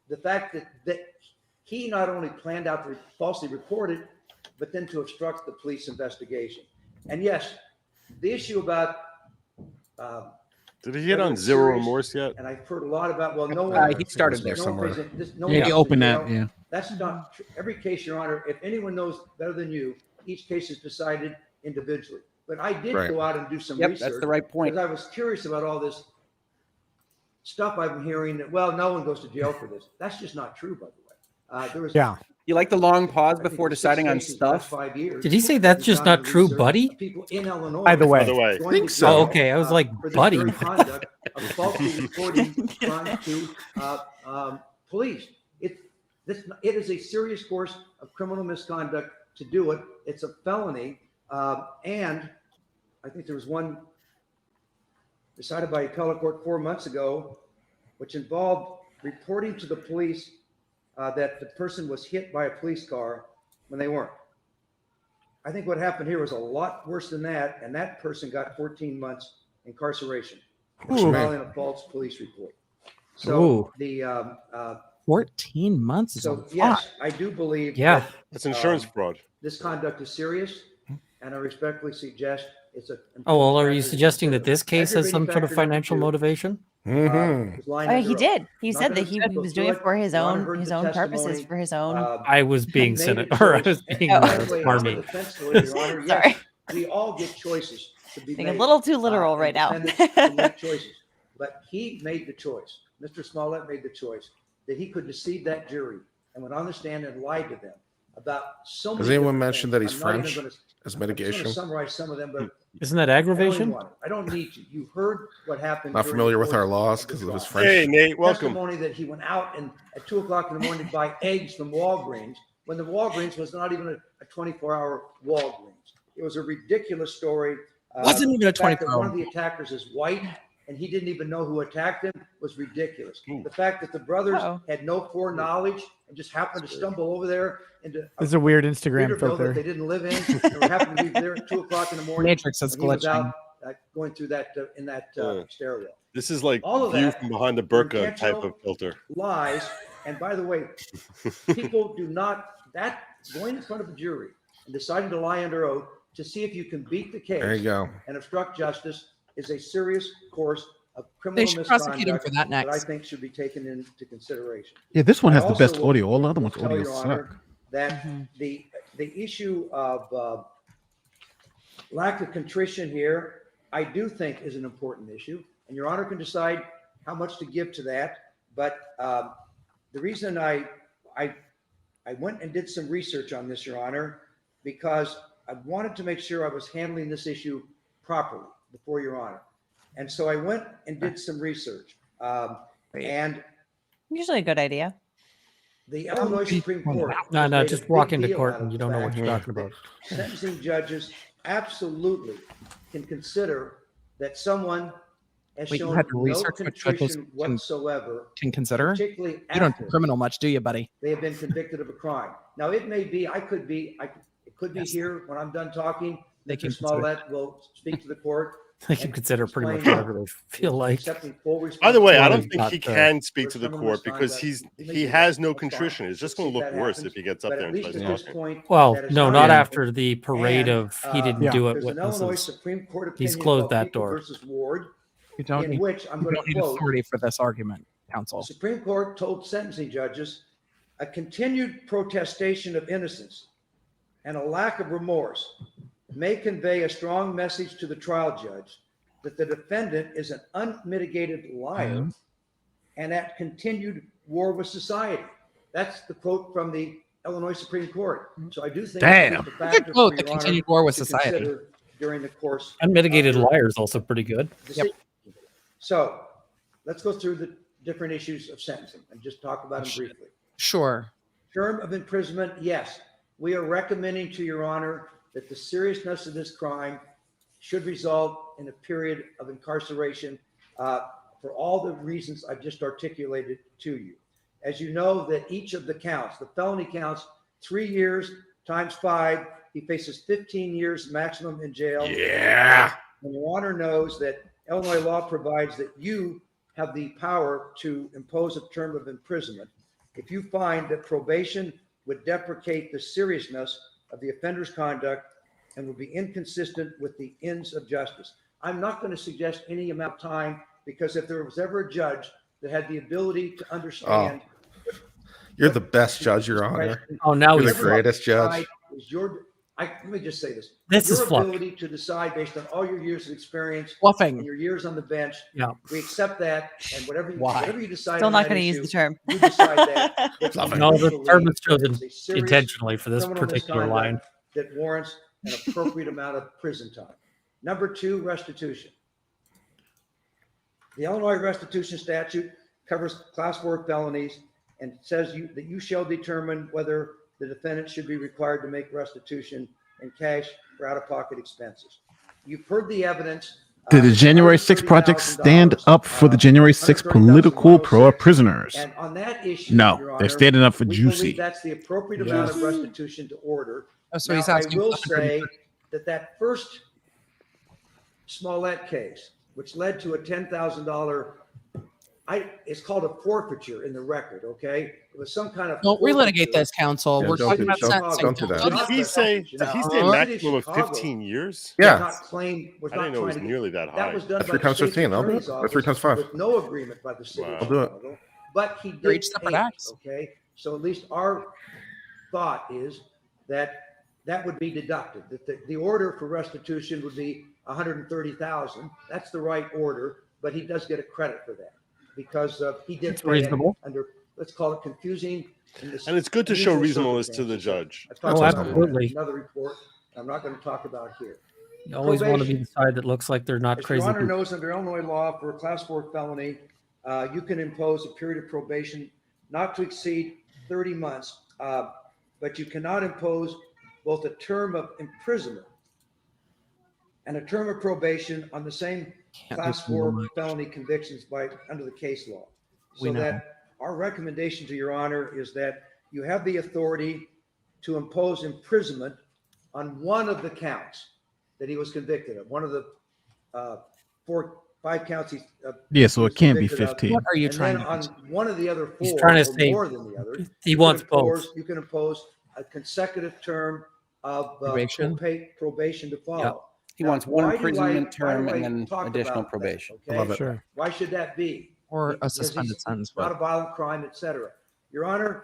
the fact that he not only planned out to falsely report it, but then to obstruct the police investigation. And yes, the issue about Did he hit whether on it's zero serious, remorse yet? And I've heard a lot about, well, no one. He started there no one somewhere. pays it- this- no Yeah, one he goes to opened that, jail. yeah. That's not true. Every case, Your Honor, if anyone knows better than you, each case is decided individually. But I did Right. go out and do some Yep, research. that's the right point. Because I was curious about all this stuff I've been hearing that, well, no one goes to jail for this. That's just not true, by the way. There was Yeah. You like the long pause I think before it was 6 deciding on cases the last stuff? 5 years. Did he say that's We've just done not true, research buddy? of people in Illinois. By the way. By the way, going to think so. jail, Oh, okay. I was like, for the buddy. very conduct of falsely reporting crimes to police. It is a serious course of criminal misconduct to do it. It's a felony, and I think there was one decided by appellate court 4 months ago, which involved reporting to the police that the person was hit by a police car when they weren't. I think what happened here was a lot worse than that, and that person got 14 months incarceration for Ooh. filing a false police report. So Ooh. the 14 months is a so lot. yes, I do believe Yeah. that, That's insurance fraud. this conduct is serious, and I respectfully suggest it's a. Oh, well, are you suggesting that this case has some Aggravating sort of factor number financial 2, motivation? Mm-hmm. is lying Oh, under he oath. did. He Not said gonna that he go was through doing it it. for his Your Honor own heard his the own purposes, testimony. for his own. I was being made a cynical, or I choice. was being And by the way, as a smarmy. defense lawyer, Your Honor, Sorry. yes, we all get choices to be Being a made. little too literal and right now. defendants can make choices. But he made the choice. Mr. Smollett made the choice that he could deceive that jury and went on the stand and lied to them about so many. Has anyone different mentioned things. that he's I'm not even French gonna- as I'm just mitigation? gonna summarize some of them, but Isn't that I don't aggravation? even want to. I don't need to. You heard what happened. Not during familiar the with our course laws of the because of his trial. French. Hey, Nate, welcome. Testimony that he went out and at 2:00 in the morning to buy eggs from Walgreens when the Walgreens was not even a 24-hour Walgreens. It was a ridiculous story. Wasn't even a The fact that 24-hour. one of the attackers is white and he didn't even know who attacked him was ridiculous. The fact that the brothers had no foreknowledge and just happened to stumble over there into This is a weird Instagram Peterbilt filter. that they didn't live in and happened to be there at 2:00 in the morning. Matrix is when he was glitching. out going through that in that stairwell. This is like All of view that from behind the were burqa type intentional of filter. lies. And by the way, people do not going in front of a jury and deciding to lie under oath to see if you can beat the case. There you go. And obstruct justice is a serious course of They criminal should prosecute him misconduct for that I next. think should be taken into consideration. Yeah, this one I has the also best will- audio. All the other will ones tell audio Your Honor suck. that the issue of lack of contrition here, I do think is an important issue, and Your Honor can decide how much to give to that. But the reason I went and did some research on this, Your Honor, because I wanted to make sure I was handling this issue properly before Your Honor. And so I went and did some research. And Usually a good idea. the Illinois Supreme Court. No, has no, made a just walk big into deal court out and of you the don't know what fact you're talking that about. Sentencing judges absolutely can consider that someone has Wait, you shown had to no research what judges contrition can- whatsoever, Can consider. particularly You don't do after criminal much, do you, buddy? they have been convicted of a crime. Now, it may be, it could be Yes. here when I'm done talking. They can Mr. Smollett will speak to the court. They can and consider pretty much explain whatever they feel like. accepting full By the way, I don't responsibility think he Not, can speak for to the criminal court because misconduct. he has no That's fine. contrition. It's just going to Let's look see if that worse happens. if he gets up But there at and least tries at to this talk. point, Well, that is no, not not happened. after the parade And, of he didn't do it. there's an Illinois Witnesses. Supreme Court He's opinion closed called that People door. versus Ward, You don't in need, which I'm you going don't to need quote. authority for this argument, The counsel. Supreme Court told sentencing judges a continued protestation of innocence and a lack of remorse may convey a strong message to the trial judge that the defendant is an unmitigated liar and at continued war with society. That's the quote from the Illinois Supreme Court. So I do think Damn. that's a Good factor quote, for the Your Honor continued war with to society. consider during the course. Unmitigated of your liar is also pretty good. decision. So let's go through the different issues of sentencing and just talk about them briefly. Sure. Term of imprisonment, yes. We are recommending to Your Honor that the seriousness of this crime should result in a period of incarceration for all the reasons I've just articulated to you. As you know, that each of the counts, the felony counts, 3 years times 5, he faces 15 years maximum in jail. Yeah. And Your Honor knows that Illinois law provides that you have the power to impose a term of imprisonment if you find that probation would deprecate the seriousness of the offender's conduct and would be inconsistent with the ends of justice. I'm not going to suggest any amount of time because if there was ever a judge that had the ability to understand. You're the best judge, Your Honor. Oh, now You're he's the greatest judge. Let me just say this. This your is fluff. ability to decide based on all your years of experience, Fluffing. and your years on the bench. Yeah. We accept that, and whatever you decide. Still on not that going to use issue, the term. You decide that. If you No, the believe term was that chosen it's a serious intentionally for this criminal particular line. misconduct that warrants an appropriate amount of prison time. Number 2, restitution. The Illinois restitution statute covers class 4 felonies and says that you shall determine whether the defendant should be required to make restitution in cash for out-of-pocket expenses. You've heard the evidence. Did the January 6th Project stand up for the January 6th political prisoners? And on that issue, No, Your they're Honor, standing up for we believe Jussie. that's the appropriate amount of restitution to order. Oh, so Now, he's asking I will for say that first Smollett case, which led to a $10,000, it's called a forfeiture in the record. Okay, it was some kind of. Don't relitigate forfeiture. this, counsel. Yeah, We're don't talking do- about don't- sentencing. don't do that. Did he say maximum of 15 years? Yeah. I didn't know it was nearly that high. That was done That's by 3 the times state's 15. I'll do attorney's it. Or office 3 times 5. with no agreement by the city. Wow. of I'll do it. Chicago. But he They're did each separate pay it, acts. okay? So at least our thought is that that would be deducted, that the order for restitution would be $130,000. That's the right order, but he does get a credit for that because he did It's pay it reasonable. under let's call it confusing. And it's good to show reasonableness to the judge. I've talked Oh, about that in absolutely. another report I'm not going to talk about here. You always want to be Probation. the side that looks like they're not As crazy Your Honor people. knows, under Illinois law, for a class 4 felony, you can impose a period of probation not to exceed 30 months, but you cannot impose both a term of imprisonment and a term of probation on the same class 4 felony convictions under the case law. We So know. that our recommendation to Your Honor is that you have the authority to impose imprisonment on one of the counts that he was convicted of, one of the 5 counts Yeah, so he it was can't be convicted of. 15. What are you And trying then to on one of the other 4, He's trying to or say more than the other, he you wants can both. impose, you can impose a consecutive term of Probation? probation to follow. He Now, wants one why do imprisonment why do term I and then talk additional about that, probation. okay? I love it. Sure. Why should that be? Or a Because suspended he's sentence. not a violent crime, etc. Your Honor,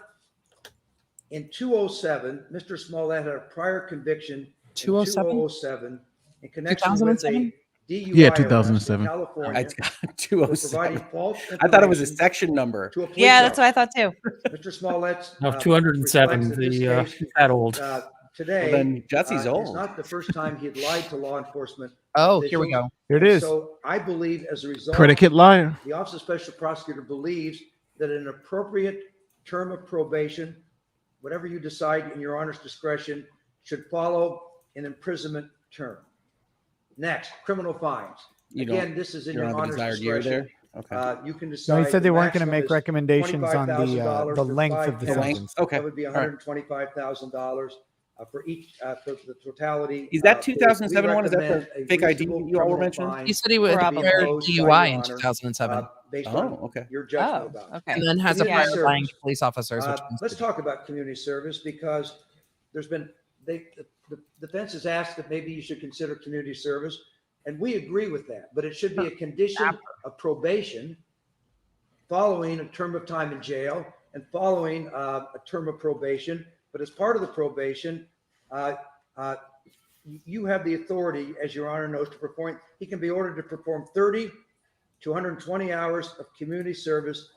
in 2007, Mr. Smollett had a prior conviction 207? in 2007 in connection with 2007? a DUI Yeah, arrest in 2007. California. It's got for 207. providing false I thought it was a information section number. to a police Yeah, that's officer. what I thought too. Mr. Smollett's No, 207. reflects that this The case, that old. Today, Well, then Jussie's is old. not the first time he had lied to law enforcement. Oh, here we officials. go. Here it And is. So I believe as a result, Predicate liar. the Office of Special Prosecutor believes that an appropriate term of probation, whatever you decide in your Honor's discretion, should follow an imprisonment term. Next, criminal fines. You don't- Again, this is in you don't your have a Honor's desired year discretion. there? Okay. You can decide. No, he said they the weren't going to maximum make is recommendations on $25,000 the for length 5 of the counts. sentence. Okay. That would be All right. $125,000 for each, for the totality. Is that We 2007 one? Is that recommend the a fake ID reasonable you all were criminal mentioning? fine He said he would to be prepare imposed by DUI Your in Honor, 2007. based Oh, on okay. your judgment about it. Okay. And then has a Community prior lying to service. police officers. Which Let's talk about community service because there's been, the defense has asked that maybe you should consider community service. And we agree with that, but it should be a condition of probation following a term of time in jail and following a term of probation. But as part of the probation, you have the authority, as Your Honor knows, to perform, he can be ordered to perform 30 to 120 hours of community service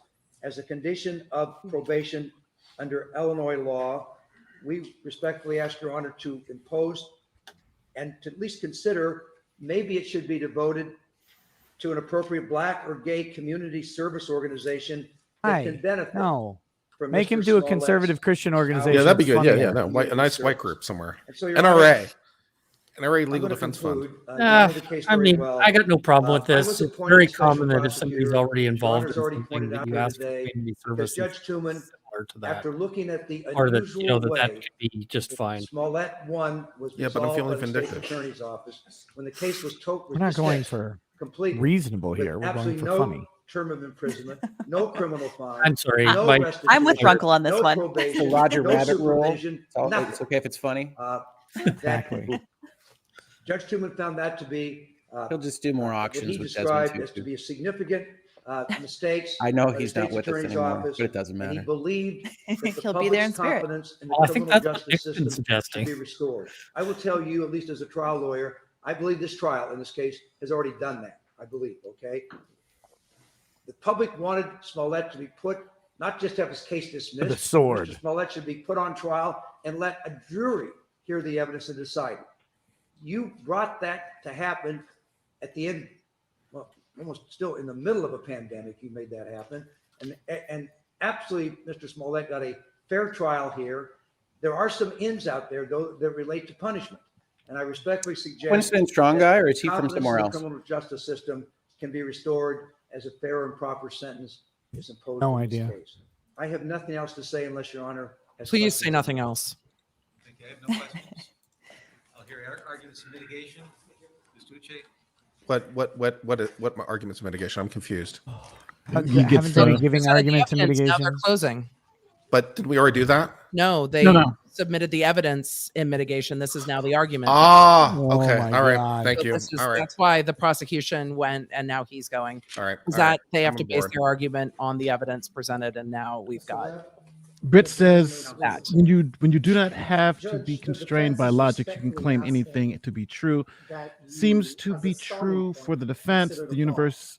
as a condition of probation under Illinois law. We respectfully ask Your Honor to impose and to at least consider, maybe it should be devoted to an appropriate Black or gay community service organization that can benefit. No. from Make him Mr. do a Smollett's conservative Christian organization. Yeah, that'd be good. Funny Yeah, yeah. one. No, a nice white group somewhere. And so, Your NRA. NRA I'm Legal gonna Defense conclude, Fund. you know the case I very mean, well. I got no problem with I this. was It's appointed very special common that if somebody's prosecutor, already Your involved Honor's in already something, pointed that out you here ask for today, community because services Judge Tuman, similar to that. after looking at the Or that, unusual you know, that way could be just fine. Smollett 1 was Yeah, but I'm resolved feeling by the state vindictive. attorney's office, when the case was We're not going dismissed for completely, reasonable with here. We're going absolutely for no funny. term of imprisonment, no criminal fine. I'm sorry, no my- restitution, I'm with Runkle on this no one. probation, The Roger no Rabbit rule. supervision, It's nothing. it's okay if it's funny. Exactly. Judge Tuman found that to be He'll just do more what auctions he with described Desmond as to Tutu. be a significant mistakes. I know by the he's not state's with us attorney's anymore, office, but it doesn't and he matter. believed that the He'll be there in public's spirit. confidence in the Well, I think criminal that's what justice Nick's been system suggesting. should be restored. I will tell you, at least as a trial lawyer, I believe this trial in this case has already done that. I believe, okay? The public wanted Smollett to be put, not just have his case dismissed. the sword. Mr. Smollett should be put on trial and let a jury hear the evidence and decide. You brought that to happen at the end, well, almost still in the middle of a pandemic, you made that happen. And absolutely, Mr. Smollett got a fair trial here. There are some ins out there, though, that relate to punishment. And I respectfully suggest. Winston Strong guy, or is he from confidence somewhere in else? the criminal justice system can be restored as a fair and proper sentence is imposed. No in this idea. case. I have nothing else to say unless Your Honor has Please questions. say nothing else. Okay, I have no questions. I'll hear arguments of mitigation. Ms. Duce? What arguments of mitigation? I'm confused. Haven't they been giving arguments in Now they're mitigation? closing. But did we already do that? No, they No. submitted the evidence in mitigation. This is now the argument. Ah, Oh okay. my All right. God. Thank So you. this is- All right. That's why the prosecution went, and now he's going. All right. Is all that right. they have I'm to on base board. their argument on the evidence presented, and now we've got Britt says that. when you do not have to be constrained by logic, you can claim anything to be true. Seems to be true for the defense. The universe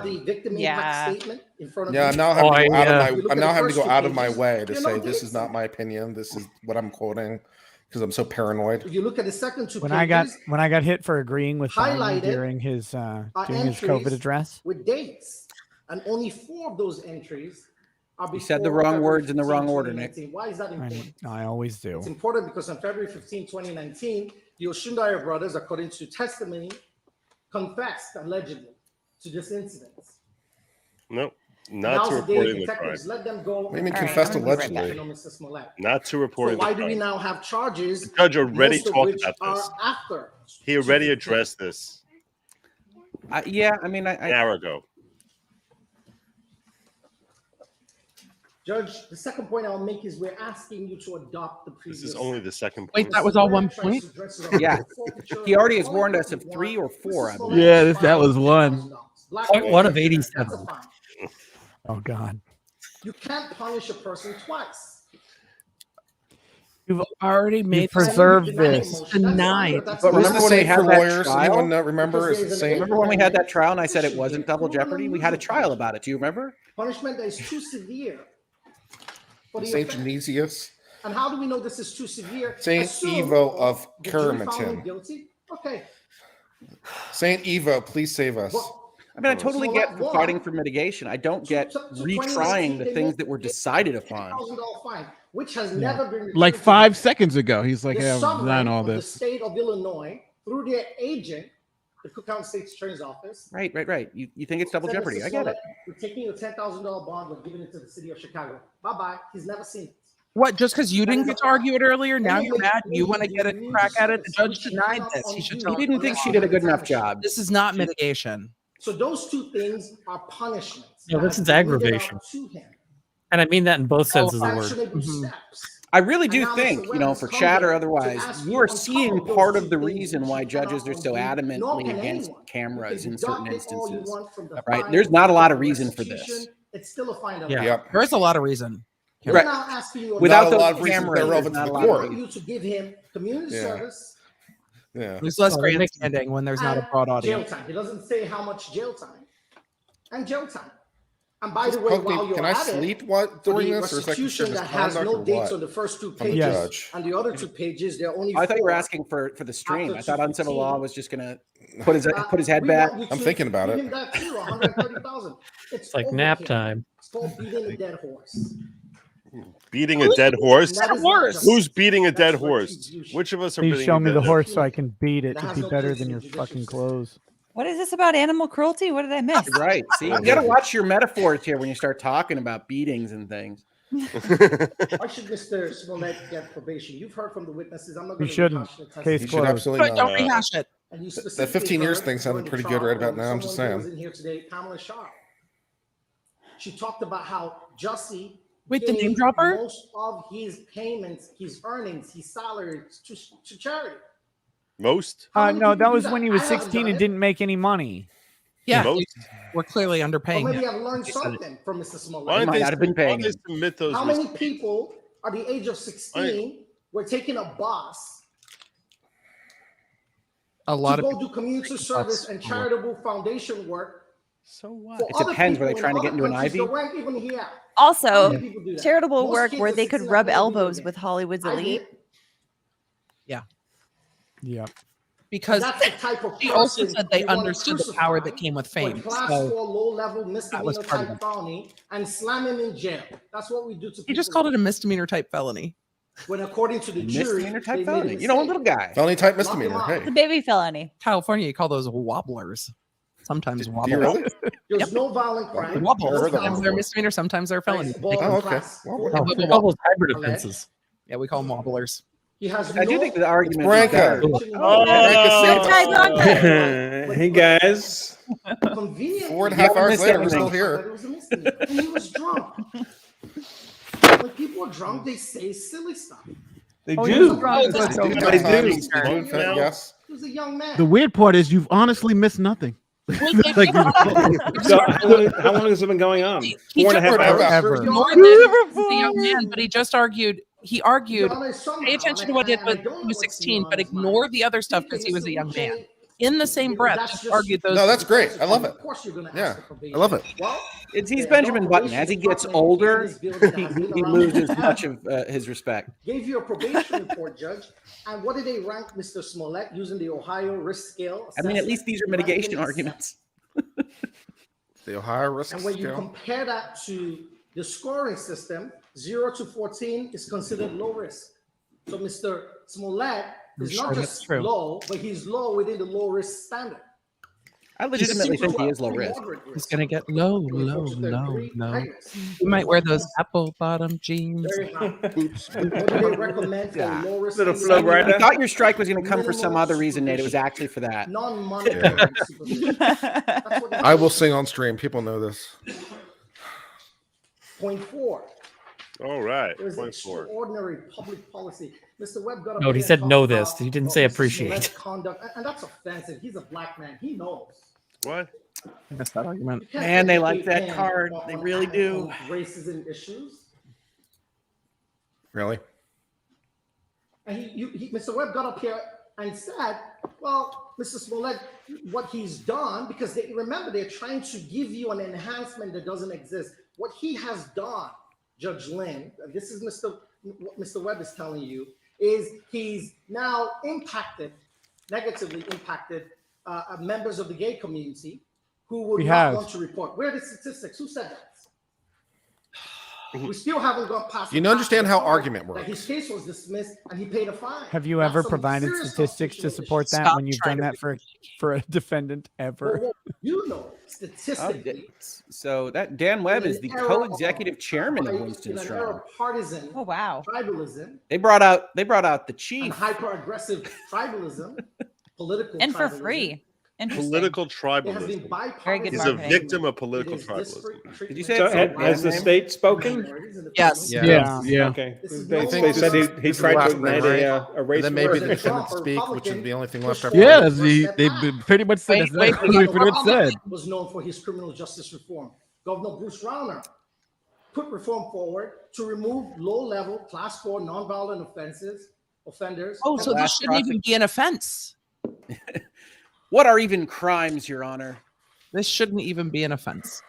have the victim impact statement in front of Yeah, you. I'm now having to go out of You my look I'm at now the having to first go two out of my pages, way to you're say not this getting is not my opinion. This is what I'm quoting. because I'm so paranoid. If you look at the second two When pages, I got hit for agreeing with Biden highlighted during his are COVID entries address. with dates, and only 4 of those entries are You said the before wrong February words in the 15, wrong order, Nick. 2019. Why is that important? I always do. It's important because on February 15, 2019, the Oshundaya brothers, according to testimony, confessed allegedly to this incident. No, Now's not to the day reporting the crime. detectives let them go. What do you mean and confessed find allegedly? information on Mr. Smollett. Not to So reporting why the do we crime. now have charges? The judge already most of talked which about this. are after. He already addressed this Yeah, I mean, an hour ago. Judge, the second point I'll make is we're asking you to adopt the previous. This is only the second point. Wait, that was all one point? Yeah, he already has warned us of 3 or 4. I believe. Yeah, that was one. Point one of 87. Oh God. You can't punish a person twice. You've already made preserved this. Denied. But Who's remember the when we same had for that lawyers? trial? Anyone remember? Is it same? Remember when we had that trial and I said it wasn't double jeopardy? We had a trial about it. Do you remember? Punishment that is too severe. For the Saint offense. Genesius, And how do we know this is too severe? Saint Assume Evo of the jury found him Kermatin. guilty. Okay. Saint Evo, please save us. I mean, I totally Smollett get the won. fighting for mitigation. I don't get retrying the things that were decided upon. $1,000 fine, which has never been returned Like to 5 seconds ago, he's like, the "Hey, I've sovereign done all of the this." state of Illinois through their agent, the Cook County State's Attorney's Office. Right. You think it's double said, jeopardy? "Mr. I get it. Smollett, we're taking your $10,000 bond. We're giving it to the city of Chicago. Bye bye." He's never seen it. What? Just because you didn't get to argue it earlier, now Anyway, you're mad? You want to get a crack at it? The judge denied this. He should tell He didn't think she did a good enough job. This is not mitigation. So those two things are punishments. No, that this have is been meted aggravation. out to him. And I mean that in both senses of the word. Actionable Mm-hmm. steps. I really do And now think, Mr. you know, Webb for has come chat or here to otherwise, ask you you are on top seeing of those part two of the things reason that why you judges are cannot so undo, nor adamantly can against anyone. cameras You in can certain deduct it all you instances. want from the Right? fine, There's not a lot of from the reason for this. restitution. It's still a fine. Yeah. Yep. There's a lot of reason. We're Right. now asking you Without Not a those lot of reasons cameras, that are there's relevant not to a the lot of court. for you to give him community Yeah. service Yeah. There's less Well, it makes- grandstanding when there's not a and broad jail audience. time. He doesn't say how much jail time. And jail time. And by the way, Poke me- while you're Can I at sleep it, what for during the this, or is that restitution considered that has misconduct, no or dates what? on the first 2 I'm the pages, judge. and the other 2 pages, there are only I thought you were 4. asking for the stream. After I thought uncivil law 215. was just going to put his head We back. want you I'm to thinking about give it. him that too, 130,000. It's like nap overkill. time. It's called beating a dead horse. Beating a dead horse? That is not just- Who's beating a dead that's horse? retribution. Which of us are Please beating show a me dead the horse? horse so I can beat it. That It'd has be no better place than in your the judicial fucking system. clothes. What is this about animal cruelty? What did I miss? Right. See, you got to watch your metaphors here when you start talking about beatings and things. Why should Mr. Smollett get probation? You've heard from the witnesses. I'm not He going to shouldn't. rehash the Case testimony. You should closed. absolutely But don't not. rehash it. And you That specifically 15 years heard thing sounded during the pretty trial good right about from now. I'm just someone who saying. was in here today, Pamela Sharp. She talked about how Jussie Wait, the gave name dropper? most of his payments, his earnings, his salaries to charity. Most? How many No, people that do was that? when he was I haven't 16 done and it. didn't make any money. Yeah, Most? we're clearly Or underpaying maybe him. I've learned something from Mr. Smollett. Why might did not have been paying they him. submit those? How many people are the age of 16 were taking a bus A lot to of go do community service and charitable foundation work? So what? For It other depends. Were they people trying to in get into an other countries Ivy? that weren't even here. Also, How many people do that? charitable Most work kids where at they could 16 rub are playing video elbows games. with Hollywood's I elite. did. Yeah. because That's the type of she also person said they you wanna understood the power that came with for fame. class So 4 low-level was misdemeanor part of type it. felony and slam him in jail. That's what we do to people. he just called it a misdemeanor type felony. When according to the jury, Misdemeanor they type made a felony. You know, a mistake. little guy. Felony type Lock misdemeanor. him Hey. It's a baby felony. California, you call those wobblers. Sometimes Do you wobblers. really? There's no violent crime. Wobbles. Never heard that Sometimes one they're before. misdemeanor, sometimes they're felony. Baseball Oh, okay. class Well, 4. well. Oh, all those hybrid Alleged. offenses. Yeah, we call them wobblers. He has I do no think the argument is Branca. better. Hey guys. Convenient. 4.5 hours missed later, we're everything. still But here. it was a misdemeanor. And he was drunk. When people are drunk, they say silly stuff. They Oh, do. he was drunk, but They do. They do. Yes. He was a young man. The weird part is you've honestly missed nothing. Like, So how long has it been going on? He 4.5 just- hours. Ever. Ignore that he's a young man, but he just argued. He argued. Your Honor, somehow, Pay attention to and what he did I when don't know he was what's in 16, your but Honor's ignore mind. the other stuff You because think he was a Mr. young man. Uche in the same breath, That's just just- argued those. No, that's great. I love it. Of course, you're going to Yeah, ask for probation. I love it. Well, He's the Benjamin Button. probation As he gets department older, in this building has been he around loses for much of his respect. gave you a probation report, Judge. And what did they rank Mr. Smollett using the Ohio risk scale? I mean, at least these are assessment? mitigation Ranking arguments. The Ohio risk And when you scale. compare that to the scoring system, 0 to 14 is considered low risk. So Mr. Smollett I'm is sure not that's just true. low, but he's low within the low risk standard. I legitimately think he is low risk. He's gonna get low. You might wear those apple bottom jeans. Very high. What do they recommend for low risk? Little flow rider. I thought your strike was going to come for some other reason, Nate. It was actually for that. Non-monetary supervision. That's what I will sing on stream. People know this. Point 4. All right. There's Point 4. extraordinary public policy. Mr. Webb got up No, here he and said talked know about this. He didn't say Mr. appreciate. Smollett's conduct, and that's offensive. He's a black man. He knows. What? I missed that argument. You can't Man, they educate like that him card. on- They on- really on do. Racism issues. Really? And Mr. Webb got up here and said, well, Mr. Smollett, what he's done, because remember, they're trying to give you an enhancement that doesn't exist. What he has done, Judge Lynn, and this is what Mr. Webb is telling you, is he's now negatively impacted members of the gay community who would He not has. want to report. Where are the statistics? Who said that? We still haven't gone past. You the understand fact how that argument That works. his case was dismissed and he paid a fine. Have you That's ever some provided serious statistics to constitutional support issues. that Stop when you've trying done to that for a defendant ever? Well, you know, statistically, So that Dan Webb is the in an era co-executive chairman of in Winston an era Strong. of partisan Oh wow. tribalism They brought out the and chief. hyper-aggressive tribalism, political And for tribalism, free. Interesting. Political it has been tribalism. bipartisan. Very good He's a marketing. victim of It political is tribalism. disparate Did you treatment say So it's of has the name? state spoken? minorities and the Yes. community. Yeah. Okay. This is They, no they longer- said This he is the tried to last ignite thing, a race And then maybe war. the President defendant Trump, speak, which is Republican, the only thing left after Yeah, that. they pretty much said Wait, that's we pretty got much said. was known for his criminal justice reform. Governor Bruce Rauner put reform forward to remove low-level class 4 nonviolent offenders. Oh, so this Last shouldn't even be an offense. What are even crimes, Your Honor? This shouldn't even be an offense.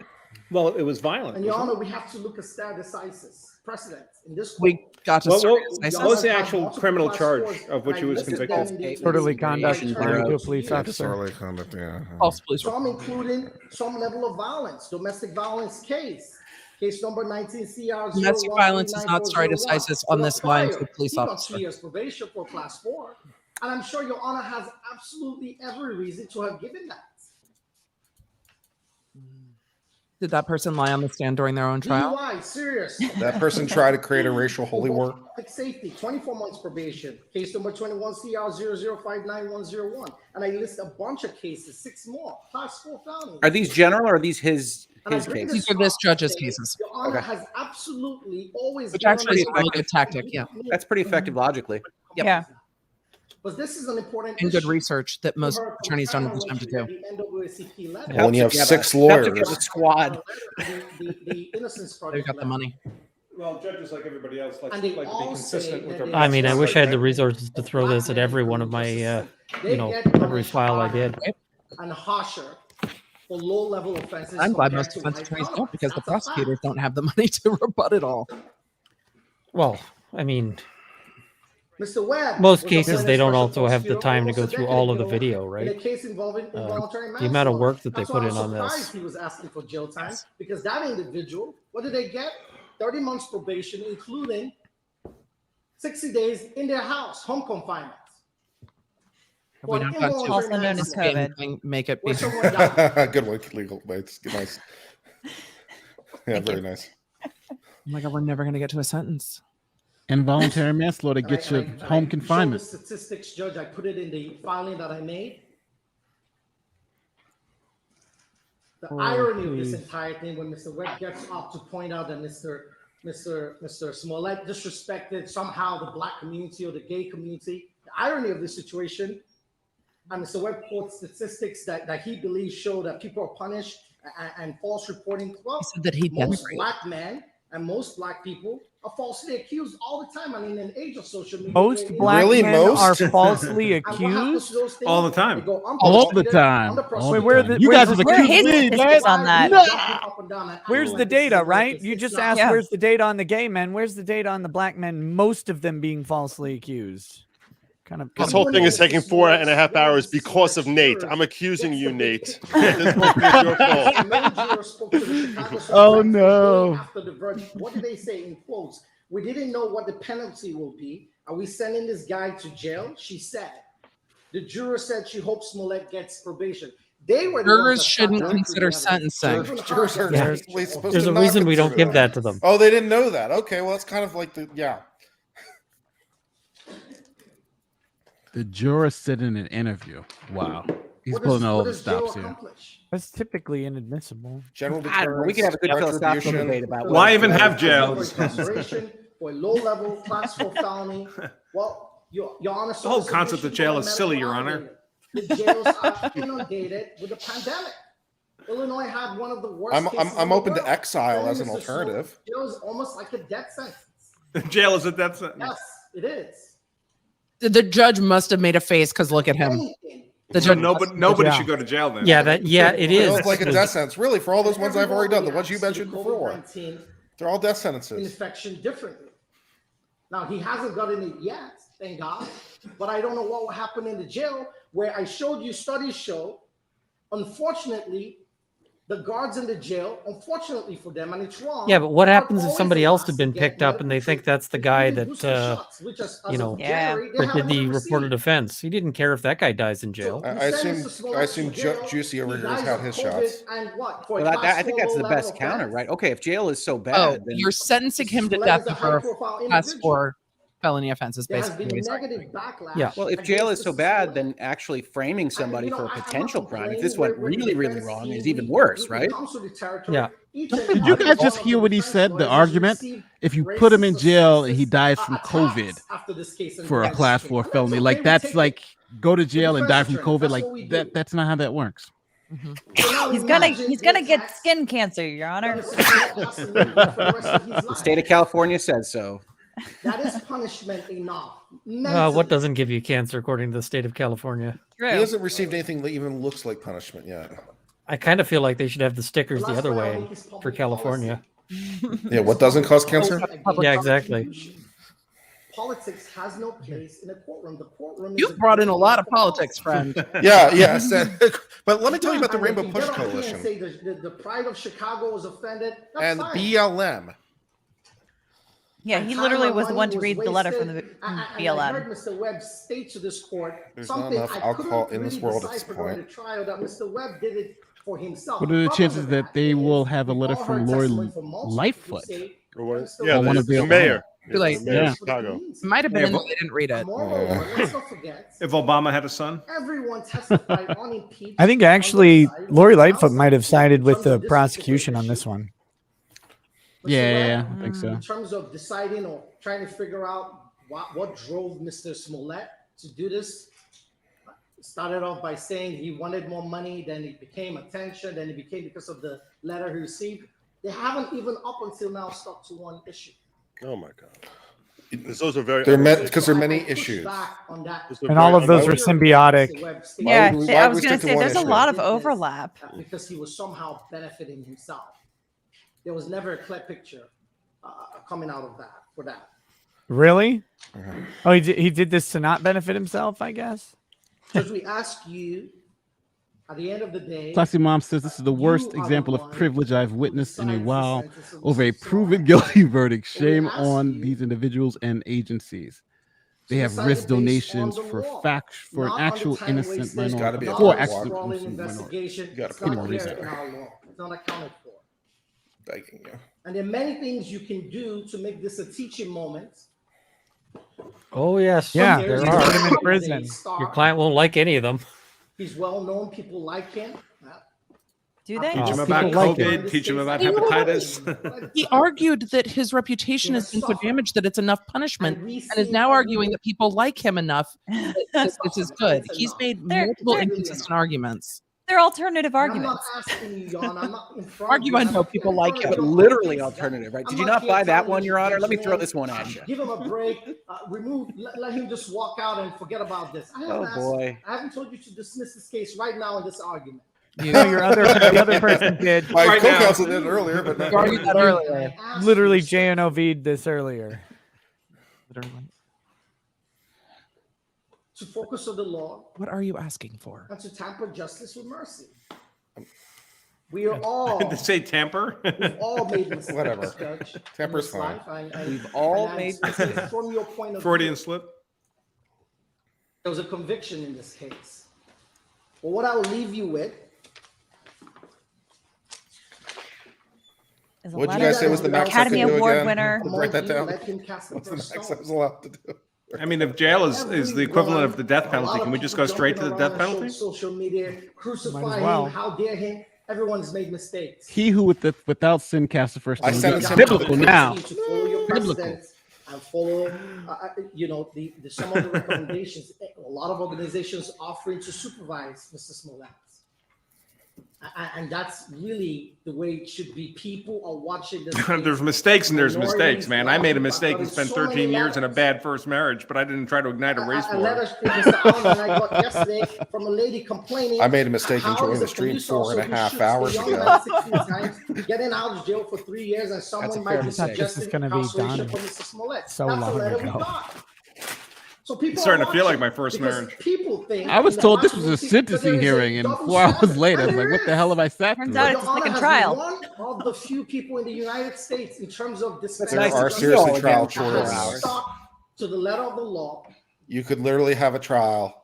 Well, it was violent. And Your wasn't Honor, we have to look at stare decisis precedents in this court. We got to What, start. what was the actual criminal charge of which he was convicted? Disorderly conduct and harm to a police officer. Disorderly conduct, yeah. False police Some including some level of violence, domestic violence case number 19 CR. Domestic violence is not stare decisis on this line to a police officer. 2 years probation for class 4. And I'm sure Your Honor has absolutely every reason to have given that. Did that person lie on the stand during their own trial? DUI, serious. That person tried to create a racial holy war. Public safety, 24 months probation. Case number 21 CR 0059101. And I list a bunch of cases, 6 more. Class 4 felonies. Are these general or are these his And I cases? bring These are this judge's cases. Your Honor Okay. has absolutely always Which given actually is us- a really good tactic, yeah. That's pretty effective logically. Yep. Yeah. But this is an important And good issue. research that most attorneys don't have the time to do. The NAACP letter. Well, when you have Yeah, 6 but- lawyers. Helps if you have a squad. The Innocence They've Project got the letter. money. Well, judges like everybody else like, And they like to be all consistent say with that their. they- I mean, I wish I had the Right. resources to throw this at every one of my, They get every punished file I harder did. And harsher for low-level offenses. I'm glad compared most to defense white attorneys collar. don't because the That's a fact. prosecutors don't have the money to rebut it all. Well, I mean, Mr. Webb most was cases appointed they don't special also have the prosecutor time to go almost a through decade all of the ago video, In a right? case involving involuntary The amount of manslaughter. work that they That's put why in I'm on surprised this. He was asking for jail time because that individual, what did they get? 30 months probation, including 60 days in their house, home confinement. Have we For not an got to involuntary Also known as manslaughter. COVID. Make it be. Where someone died. Good one, legal. It's nice. Yeah, very nice. Oh my God, we're never going to get to a sentence. Involuntary manslaughter And gets I- you and I home showed confinement. the statistics, Judge. I put it in the filing that I made. The Oh, irony of this please. entire thing when Mr. Webb gets up to point out that Mr. Smollett disrespected somehow the black community or the gay community. The irony of this situation, and Mr. Webb quotes statistics that he believes show that people are punished and false reporting. Well, He said that he most denigrated. black men and most black people are falsely accused all the time. I mean, in the age of social media. Most where- black Really? men Most? are falsely And what happens accused. to those things? All the time. They go All the unprosecuted, time. underprosecuted. All the Wait, where time. the- You where guys the- have Where are accused his me, statistics man. on that? Nah. Where's the data, right? You just asked Yeah. where's the data on the gay men. Where's the data on the black men? Most of them being falsely accused. This whole thing is taking 4.5 hours because of Nate. I'm accusing you, Nate. This whole thing is your fault. Oh no. After the verdict, what did they say in quotes? We didn't know what the penalty will be. Are we sending this guy to jail? She said. The juror said she hopes Smollett gets probation. They were the ones Jurors that shouldn't sat down consider together. sentencing. Jurors are Yeah. technically supposed There's to a not reason we don't consider give that to them. Oh, they didn't know that. Okay, well, it's kind of like the The juror said in an interview. Wow. He's What pulling does- all what the does jail stops here. accomplish? That's typically inadmissible. general I don't know. We deterrence. could have a good philosophical retribution. debate about Why even have For jail? incarceration, for a low-level class 4 felony. Well, Your Honor, The whole concept of jail is silly, Your Honor. The jails are inundated with the pandemic. Illinois had one of the worst. cases in I'm the open to world. exile as an Mr. Smollett, alternative. Jail is almost like a death sentence. Jail is a death sentence. Yes, it is. The judge must have made a face because look at him. The So judge. nobody should go to jail then. Yeah, it It is. feels like a death sentence. Really, for all those ones I've already done, the ones you Everyone mentioned reacts to the before, COVID-19 they're all death sentences. infection differently. Now he hasn't gotten it yet, thank God. But I don't know what will happen in the jail. Where I showed you studies show, unfortunately, the guards in the jail, unfortunately for them, and it's wrong. Yeah, but what are happens if always somebody else had asked been to get picked up and they think that's the guy that you know Yeah. that did the reported offense? He didn't care if that guy dies in jail. I assume Juicy over here has had his shots. And what? For a Well, class I think 4 that's the low-level best counter, offense? right? Okay, if jail is so Oh, bad, then you're sentencing him to Smollett death is a for high-profile class individual. 4 felony offenses, There has basically. been what he's negative arguing. backlash. Yeah. well, if jail is against so Mr. bad, Smollett. then actually framing somebody for a I'm not potential crime, if complaining. this went We're really, really defense wrong, team. is even worse, We right? come to the territory. Yeah. Each and Did every you guys one just of hear what he defense said? The lawyers argument? received If you put him in racist jail and he sexist dies from attacks COVID after this case in for a Texas. class 4 And that's felony, okay, like we that's take like go to jail and die defense from attorneys, COVID. that's Like what we do. that's not how that works. So now He's gonna imagine he's gonna the get attacks skin cancer, Your Honor. that Mr. Smollett has to live with for the rest of his The life. state of California says so. That is punishment enough. What Mentally. doesn't give you cancer, according to the state of California? He hasn't received anything that even looks like punishment yet. I kind of feel like they should have the stickers the Last other one I way think is public for California. Yeah, what doesn't cause cancer? Yeah, exactly. Politics has no place in a courtroom. The courtroom. You've brought in a lot of politics, friend. Yeah. But let me tell you about the And Rainbow they can Push get up here and Coalition say the pride of Chicago was offended. That's and the fine. BLM. Yeah, And he time literally and was the money one to was read the letter from the wasted. And I BLM. heard Mr. Webb state to this court There's not something enough I alcohol couldn't in this really world at this decipher during point. the trial that Mr. Webb did it for himself. What are the problem chances with that they is will have a we've letter all from heard Lori testimony from multiple who Lightfoot? say Or what- Mr. Yeah, Or one the, of the the mayor. Too late. The mayor Yeah. of Chicago. It might have been in there. They didn't read it. Moreover, let's not forget, If Obama had a son, everyone testified unimpeached. I think on actually both sides, Lori on Lightfoot both might have sides, sided in with terms the of this prosecution on particular this issue. one. Mr. Yeah, Webb, I think so. in terms of deciding or trying to figure out what drove Mr. Smollett to do this, started off by saying he wanted more money, then it became attention, then it became because of the letter he received. They haven't even up until now stuck to one issue. Oh my God. Those are very. There are many I push issues. back on that. Those are And all very of those are unusual. symbiotic. Yeah, would we- I why was would we gonna stick to say one there's a issue? lot of Did this overlap. because he was somehow benefiting himself. There was never a clear picture coming out of that for that. Really? Oh, he did this to not benefit himself, I guess. Because we ask you, at the end of the day, Classy Mom says this is the worst you are example the of one privilege I've witnessed in a decides the while sentence of over a Mr. proven guilty verdict. But we Shame ask on you these individuals and agencies. They to have decide risked it based donations on the for law, fact for an not on the actual time innocent wasted, There's gotta be minority. a For clock actual walk. sprawling innocent minority. investigation. You gotta It's put not more there reason. in our law. It's not accounted for. Begging you. And there are many things you can do to make this a teaching moment. Oh yes, Yeah, there put are. him in prison. Your client won't like any of them. He's well known. People like him. Do they? teach him Oh, about people like COVID, it. teach him about You know what? hepatitis. He argued that his reputation has been so damaged that it's enough punishment, and is now arguing that people like him enough that this is good. He's made multiple inconsistent arguments. their alternative And I'm not arguments? asking you, Your Honor. I'm not in front of you. Arguendo, people like it. But literally alternative, right? Did you not buy that one, Your Honor? Let me throw this one at you. Give him a break. Let him just walk out and forget about this. Oh, boy. I haven't told you to dismiss this case right now in this argument. No, the other person did. My co-counsel did it earlier, but You argued that earlier. Literally, JNOV'd this earlier. Literally. To focus on the law. What are you asking for? And to tamper justice with mercy. We are all. Did they say tamper? We've all made mistakes. Whatever. Judge, Tamper's in this fine. life, We've all and made from your point of Freudian view, slip. there was a conviction in this case. But what I will leave you with. What'd you guys say was the max Academy I could do Award again? winner. Write that down. Let him cast What's the first max I stone. was allowed to do? I mean, if jail is the equivalent of the death penalty, can we just go straight to the death penalty? Social media, crucify Might as well. him. How dare him? Everyone's made mistakes. He who without sin cast the first I stone. sentenced It's him to biblical the now. To follow your Biblical. precedents and follow, the some of the recommendations. A lot of organizations offering to supervise Mr. Smollett. And that's really the way it should be. People are watching this. There's mistakes and there's Minorities, mistakes, man. I made a black mistake and people, spent so many 13 years in a levels. bad first marriage, but I didn't try to ignite a race A war. letter, Mr. Allen, I got yesterday from a lady complaining. I made a mistake how in joining is the a stream police 4.5 officer who shoots hours a young ago. man 16 times, getting out of jail for 3 years, and a someone fair might be mistake. This is suggesting gonna be incarceration done for Mr. Smollett. so That's long the letter we ago. got. So people It's starting are to feel like watching my first because marriage. People think I was in the told this was a Washington, but there sentencing is a hearing, and double 4 hours standard. later, I And was like, there "What the is. hell have I sat Turns through?" out Your it's like Honor a has trial. been one of the few people in the United States in terms of dispensing There are justice seriously that trial has shortages. stuck to the letter of the law You could literally have a trial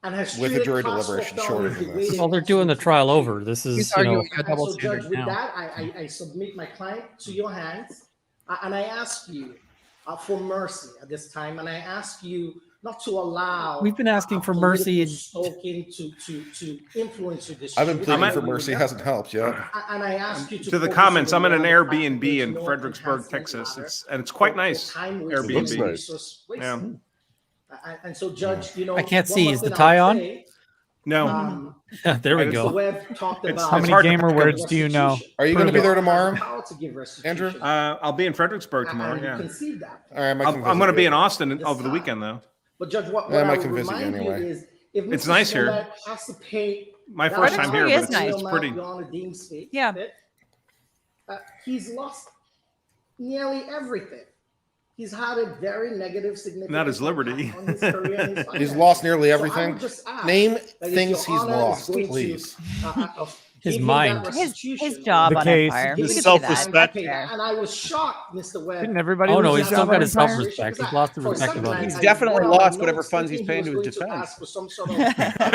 and has with a treated jury class four deliberation shorter felonies than the this. way Well, they're doing the trial over. This He's is, arguing a And double so, Judge, standard with now. that, I submit my client to your hands, and I ask you for mercy at this time, and I ask you not to allow. We've been asking for mercy. Stoking to influence your decision. I've been pleading for mercy, hasn't helped yet. And I ask you to To the focus comments, on I'm in an the Airbnb there's in no Fredericksburg, enhancement Texas. matter It's quite for nice. time wasted, Airbnb. resource wasted. Yeah. And so, Judge, I can't one see. more Is the thing tie I'll on? say, No. There we Mr. go. Webb talked It's- about How many hard to gamer pick up words do you know? Are you going to be there tomorrow, Power to give Andrew? restitution. I'll be in Fredericksburg tomorrow. And you Yeah. concede that. All right, I'm going to be in Austin This over the time. weekend, though. But Judge, what Yeah, I I might would convince you remind you anyway. is if It's Mr. nice here. Smollett has to pay My that first time here, Fredericksburg but is nice. it's pretty. Your Honor deems fit, Yeah. he's lost nearly everything. He's had a very negative significant Not his liberty. impact on his career and his He's finances. lost nearly So I everything. would just ask Name that if things Your he's Honor is lost, going to, please. His give him mind. that His restitution, job The on case. Empire. His We could say self-respect. that. Fair. And I was shocked, Mr. Webb. Didn't everybody Oh, lose no, their he's still job got on his Empire? self-respect. He's lost the For a respect second, of I- others. He's definitely I lost noticed whatever funds he's thinking paying he to was his going defense. ask for some sort of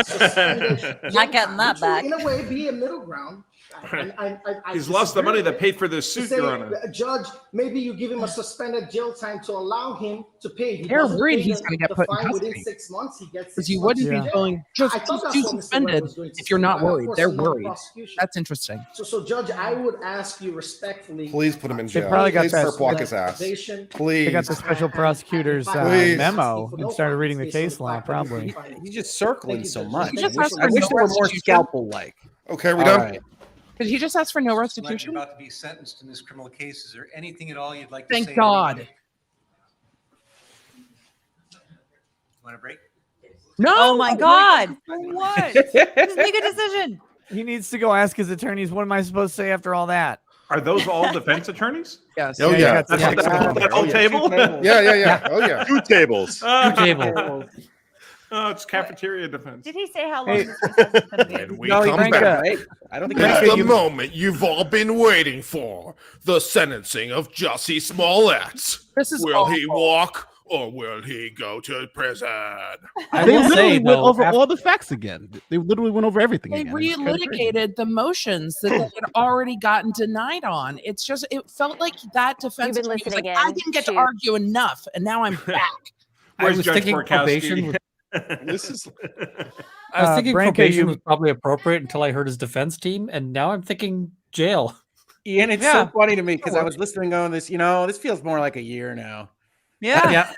suspended Not getting that which would, back. In a way, be a middle ground. I He's lost the disagree money that with paid for this to suit, say, Your Honor. Judge, maybe you give him a suspended jail time to allow him to pay. He They're doesn't worried pay he's the- gonna get the put in fine within custody. 6 months. He gets Because 6 you months wouldn't in be jail. going just I thought that's do what Mr. Webb suspended was going to if you're say, not but of worried. course They're I'm not worried. prosecution. That's interesting. So, Judge, I would ask you respectfully. Please put him in jail. probably got Please that- perp walk his ass. Probation. Please. They got the special prosecutor's Please. memo and started reading the case law, probably. He's just circling so much. He just I has wish, I for wish no there were more restitution. scalpel-like. Okay, we All done? right. Did he just ask for no Like restitution? you're about to be sentenced in this criminal case. Is there anything at all you'd like to Thank say? God. Want a break? No. Oh my God. For what? Just make a decision. He needs to go ask his attorneys, what am I supposed to say after all that? Are those all defense attorneys? Yes. Oh, you yeah. got the That's six the of them. whole table? Yeah. Oh, yeah. 2 tables. Oh, Table. oh, it's cafeteria defense. Did he say how long Hey. this recess is going to When be? we No, he come drank back, it, right? I don't think Frank, it's the you- moment you've all been waiting for. The sentencing of Jussie Smollett. This is Will he awful. walk or will he go to prison? I They will literally say, went though, over after- all the facts again. They literally went over everything They again. It's kinda crazy. relitigated the motions that they had already gotten denied on. It's just, it felt like that defense You've been attorney was like, listening I in didn't get to to- argue enough, and now I'm back. I Where's was Judge thinking Borkowski? probation was, This is I was thinking Branko, probation you- was probably appropriate until I heard his defense team, and now I'm thinking jail. Ian, it's Yeah. so funny to me because I was listening going, this feels more like a year now. Yeah.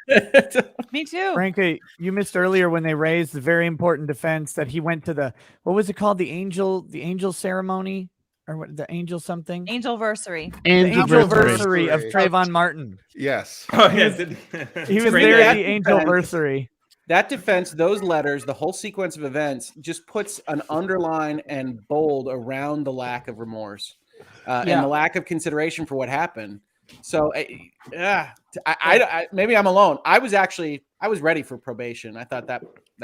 Me too. Frankie, you missed earlier when they raised the very important defense that he went to the, what was it called? The angel ceremony, or what, the angel something? Angelversary. The angelversary of Trayvon Martin. Yes. Oh, He yeah. was, he was there at the angelversary. That defense, those letters, the whole sequence of events just puts an underline and bold around the lack of remorse and the lack of consideration for what happened. So, maybe I'm alone. I was ready for probation. I thought that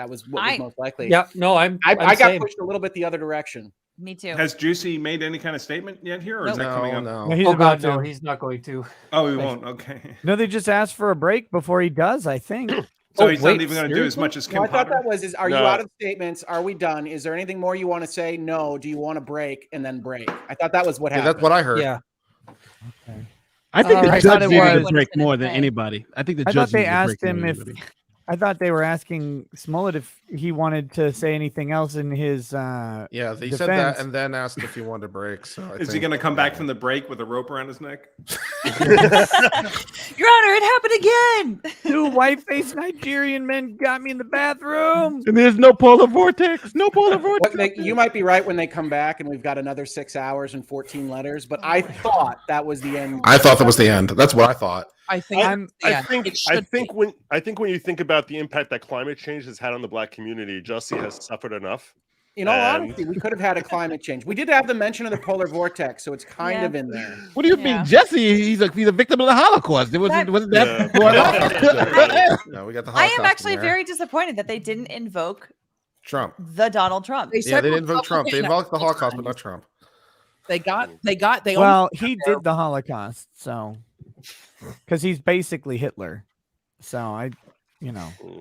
was what was most likely. Yeah, no, I got pushed a little bit the other direction. Me too. Has Jussie made any kind of statement yet here, or is that coming up? No, he's about to. he's not going to. Oh, he won't. Okay. No, they just asked for a break before he does, I think. So he's not even going to do as much as Kim I thought Potter? that was, are you out of statements? Are we done? Is there anything more you want to say? No. Do you want to break and then break? I thought that was what happened. That's what I heard. Yeah. Okay. I think the I judge thought it needed was- to break more than anybody. I think the I judge thought they needed to break asked him more if than anybody. I thought they were asking Smollett if he wanted to say anything else in his Yeah, they defense. said that and then asked if he wanted to break. So Is he going to come back from the break with a rope around his neck? Your Honor, it happened again. 2 white-faced Nigerian men got me in the bathroom. And there's no polar vortex. No polar vortex. You might be right when they come back and we've got another 6 hours and 14 letters, but I thought that was the end. I thought that was the end. That's what I thought. I think I think when you think about the impact that climate change has had on the Black community, Jussie has suffered enough. In all honesty, we could have had a climate change. We did have the mention of the polar vortex, so it's kind of in there. What do you mean, Jesse? He's a victim of the Holocaust. Wasn't that going on? No, we got the I Holocaust am actually in there. very disappointed that they didn't invoke Trump. the Donald Trump. Yeah, they didn't vote Trump. They invoked the Holocaust, but not Trump. Well, he did the Holocaust, so because he's basically Hitler. So I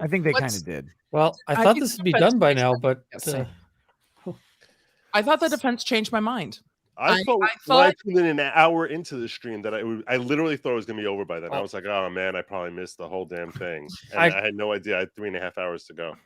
think they kind of did. Well, I thought this would be done by now, but I thought the defense changed my mind. I thought when I tuned in an hour into the stream that I literally thought it was going to be over by then. I was like, oh man, I probably missed the whole damn thing. And I had no idea. I had 3.5 hours to go.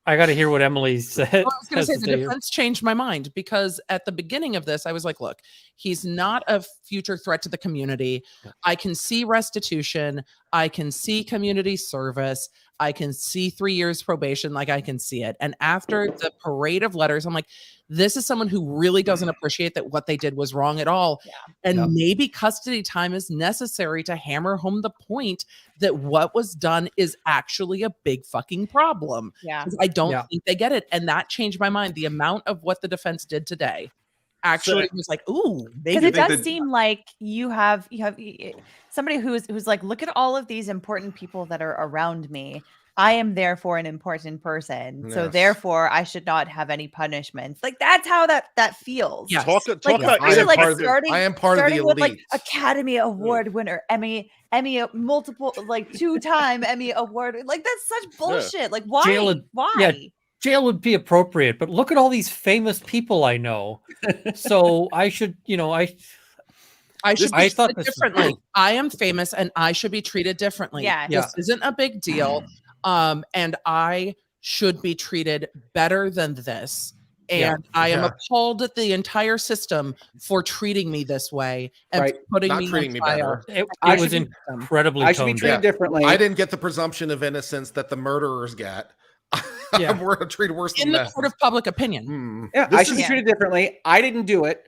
I got to hear what Emily said. Well, I was going to say the defense changed my mind because at the beginning of this, I was like, look, he's not a future threat to the community. I can see restitution. I can see community service. I can see 3 years probation. Like I can see it. And after the parade of letters, I'm like, this is someone who really doesn't appreciate that what they did was wrong at all. Yeah. And maybe custody time is necessary to hammer home the point that what was done is actually a big fucking problem. Yeah. I don't think they get it. And that changed my mind. The amount of what the defense did today actually was like, ooh, because it does seem like you have somebody who's like, look at all of these important people that are around me. I am therefore an important person, so therefore I should not have any punishments. Like that's how that feels. Yeah, talk about I am part of the elite. With like Academy Award winner, Emmy multiple like 2-time Emmy Award. Like that's such bullshit. Like why? Why? Jail would be appropriate, but look at all these famous people I know. So I should, I should be treated differently. I am famous and I should be treated differently. Yeah. This isn't a big deal. And I should be treated better than this. And I am appalled at the entire system for treating me this way and putting not me treating on me trial. better. It was incredibly I should be treated differently. I didn't get the presumption of innocence that the murderers get. We're treated worse in than the court of public opinion. Yeah, I should be treated differently. I didn't do it.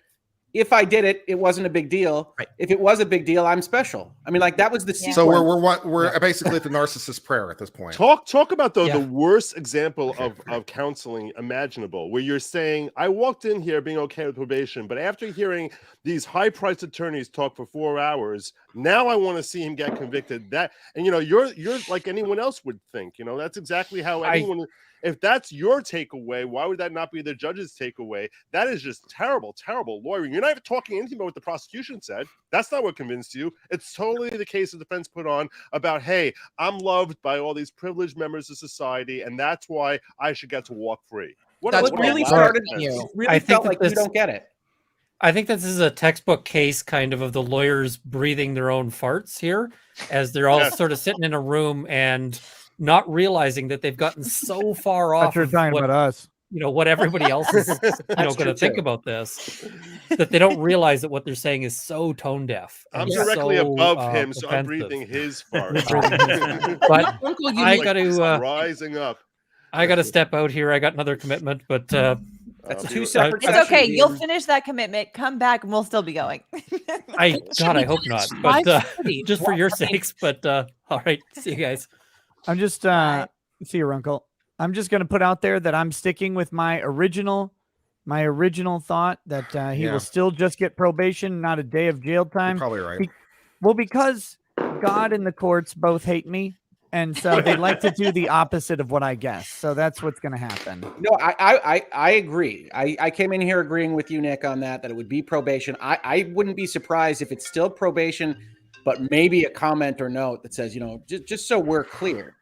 If I did it, it wasn't a big deal. Right. If it was a big deal, I'm special. I mean, like that was the sequence. So we're basically at the narcissist prayer at this point. Talk about the worst example of counseling imaginable, where you're saying, I walked in here being okay with probation, but after hearing these high-priced attorneys talk for 4 hours, now I want to see him get convicted. You're like anyone else would think. That's exactly how anyone. If that's your takeaway, why would that not be the judge's takeaway? That is just terrible, terrible lawyering. You're not even talking anything about what the prosecution said. That's not what convinced you. It's totally the case the defense put on about, hey, I'm loved by all these privileged members of society, and that's why I should get to walk free. What really started you? Really felt like you don't get it. I think this is a textbook case kind of the lawyers breathing their own farts here as they're all sort of sitting in a room and not realizing that they've gotten so far off. You're talking about us. what everybody else is going to think about this, that they don't realize that what they're saying is so tone deaf. I'm and directly so, above him, so I'm offensive. breathing his fart. But I got to rising up. I got to step out here. I got another commitment, but that's two separate. It's okay. You'll finish that commitment. Come back, and we'll still be going. I hope not. But just for your sakes. But all right, see you guys. I'm just see you, Runkle. I'm just going to put out there that I'm sticking with my original thought that he will still just get probation, not a day of jail time. You're probably right. Because God and the courts both hate me, and so they like to do the opposite of what I guess. So that's what's going to happen. No, I agree. I came in here agreeing with you, Nick, on that it would be probation. I wouldn't be surprised if it's still probation, but maybe a comment or note that says, just so we're clear.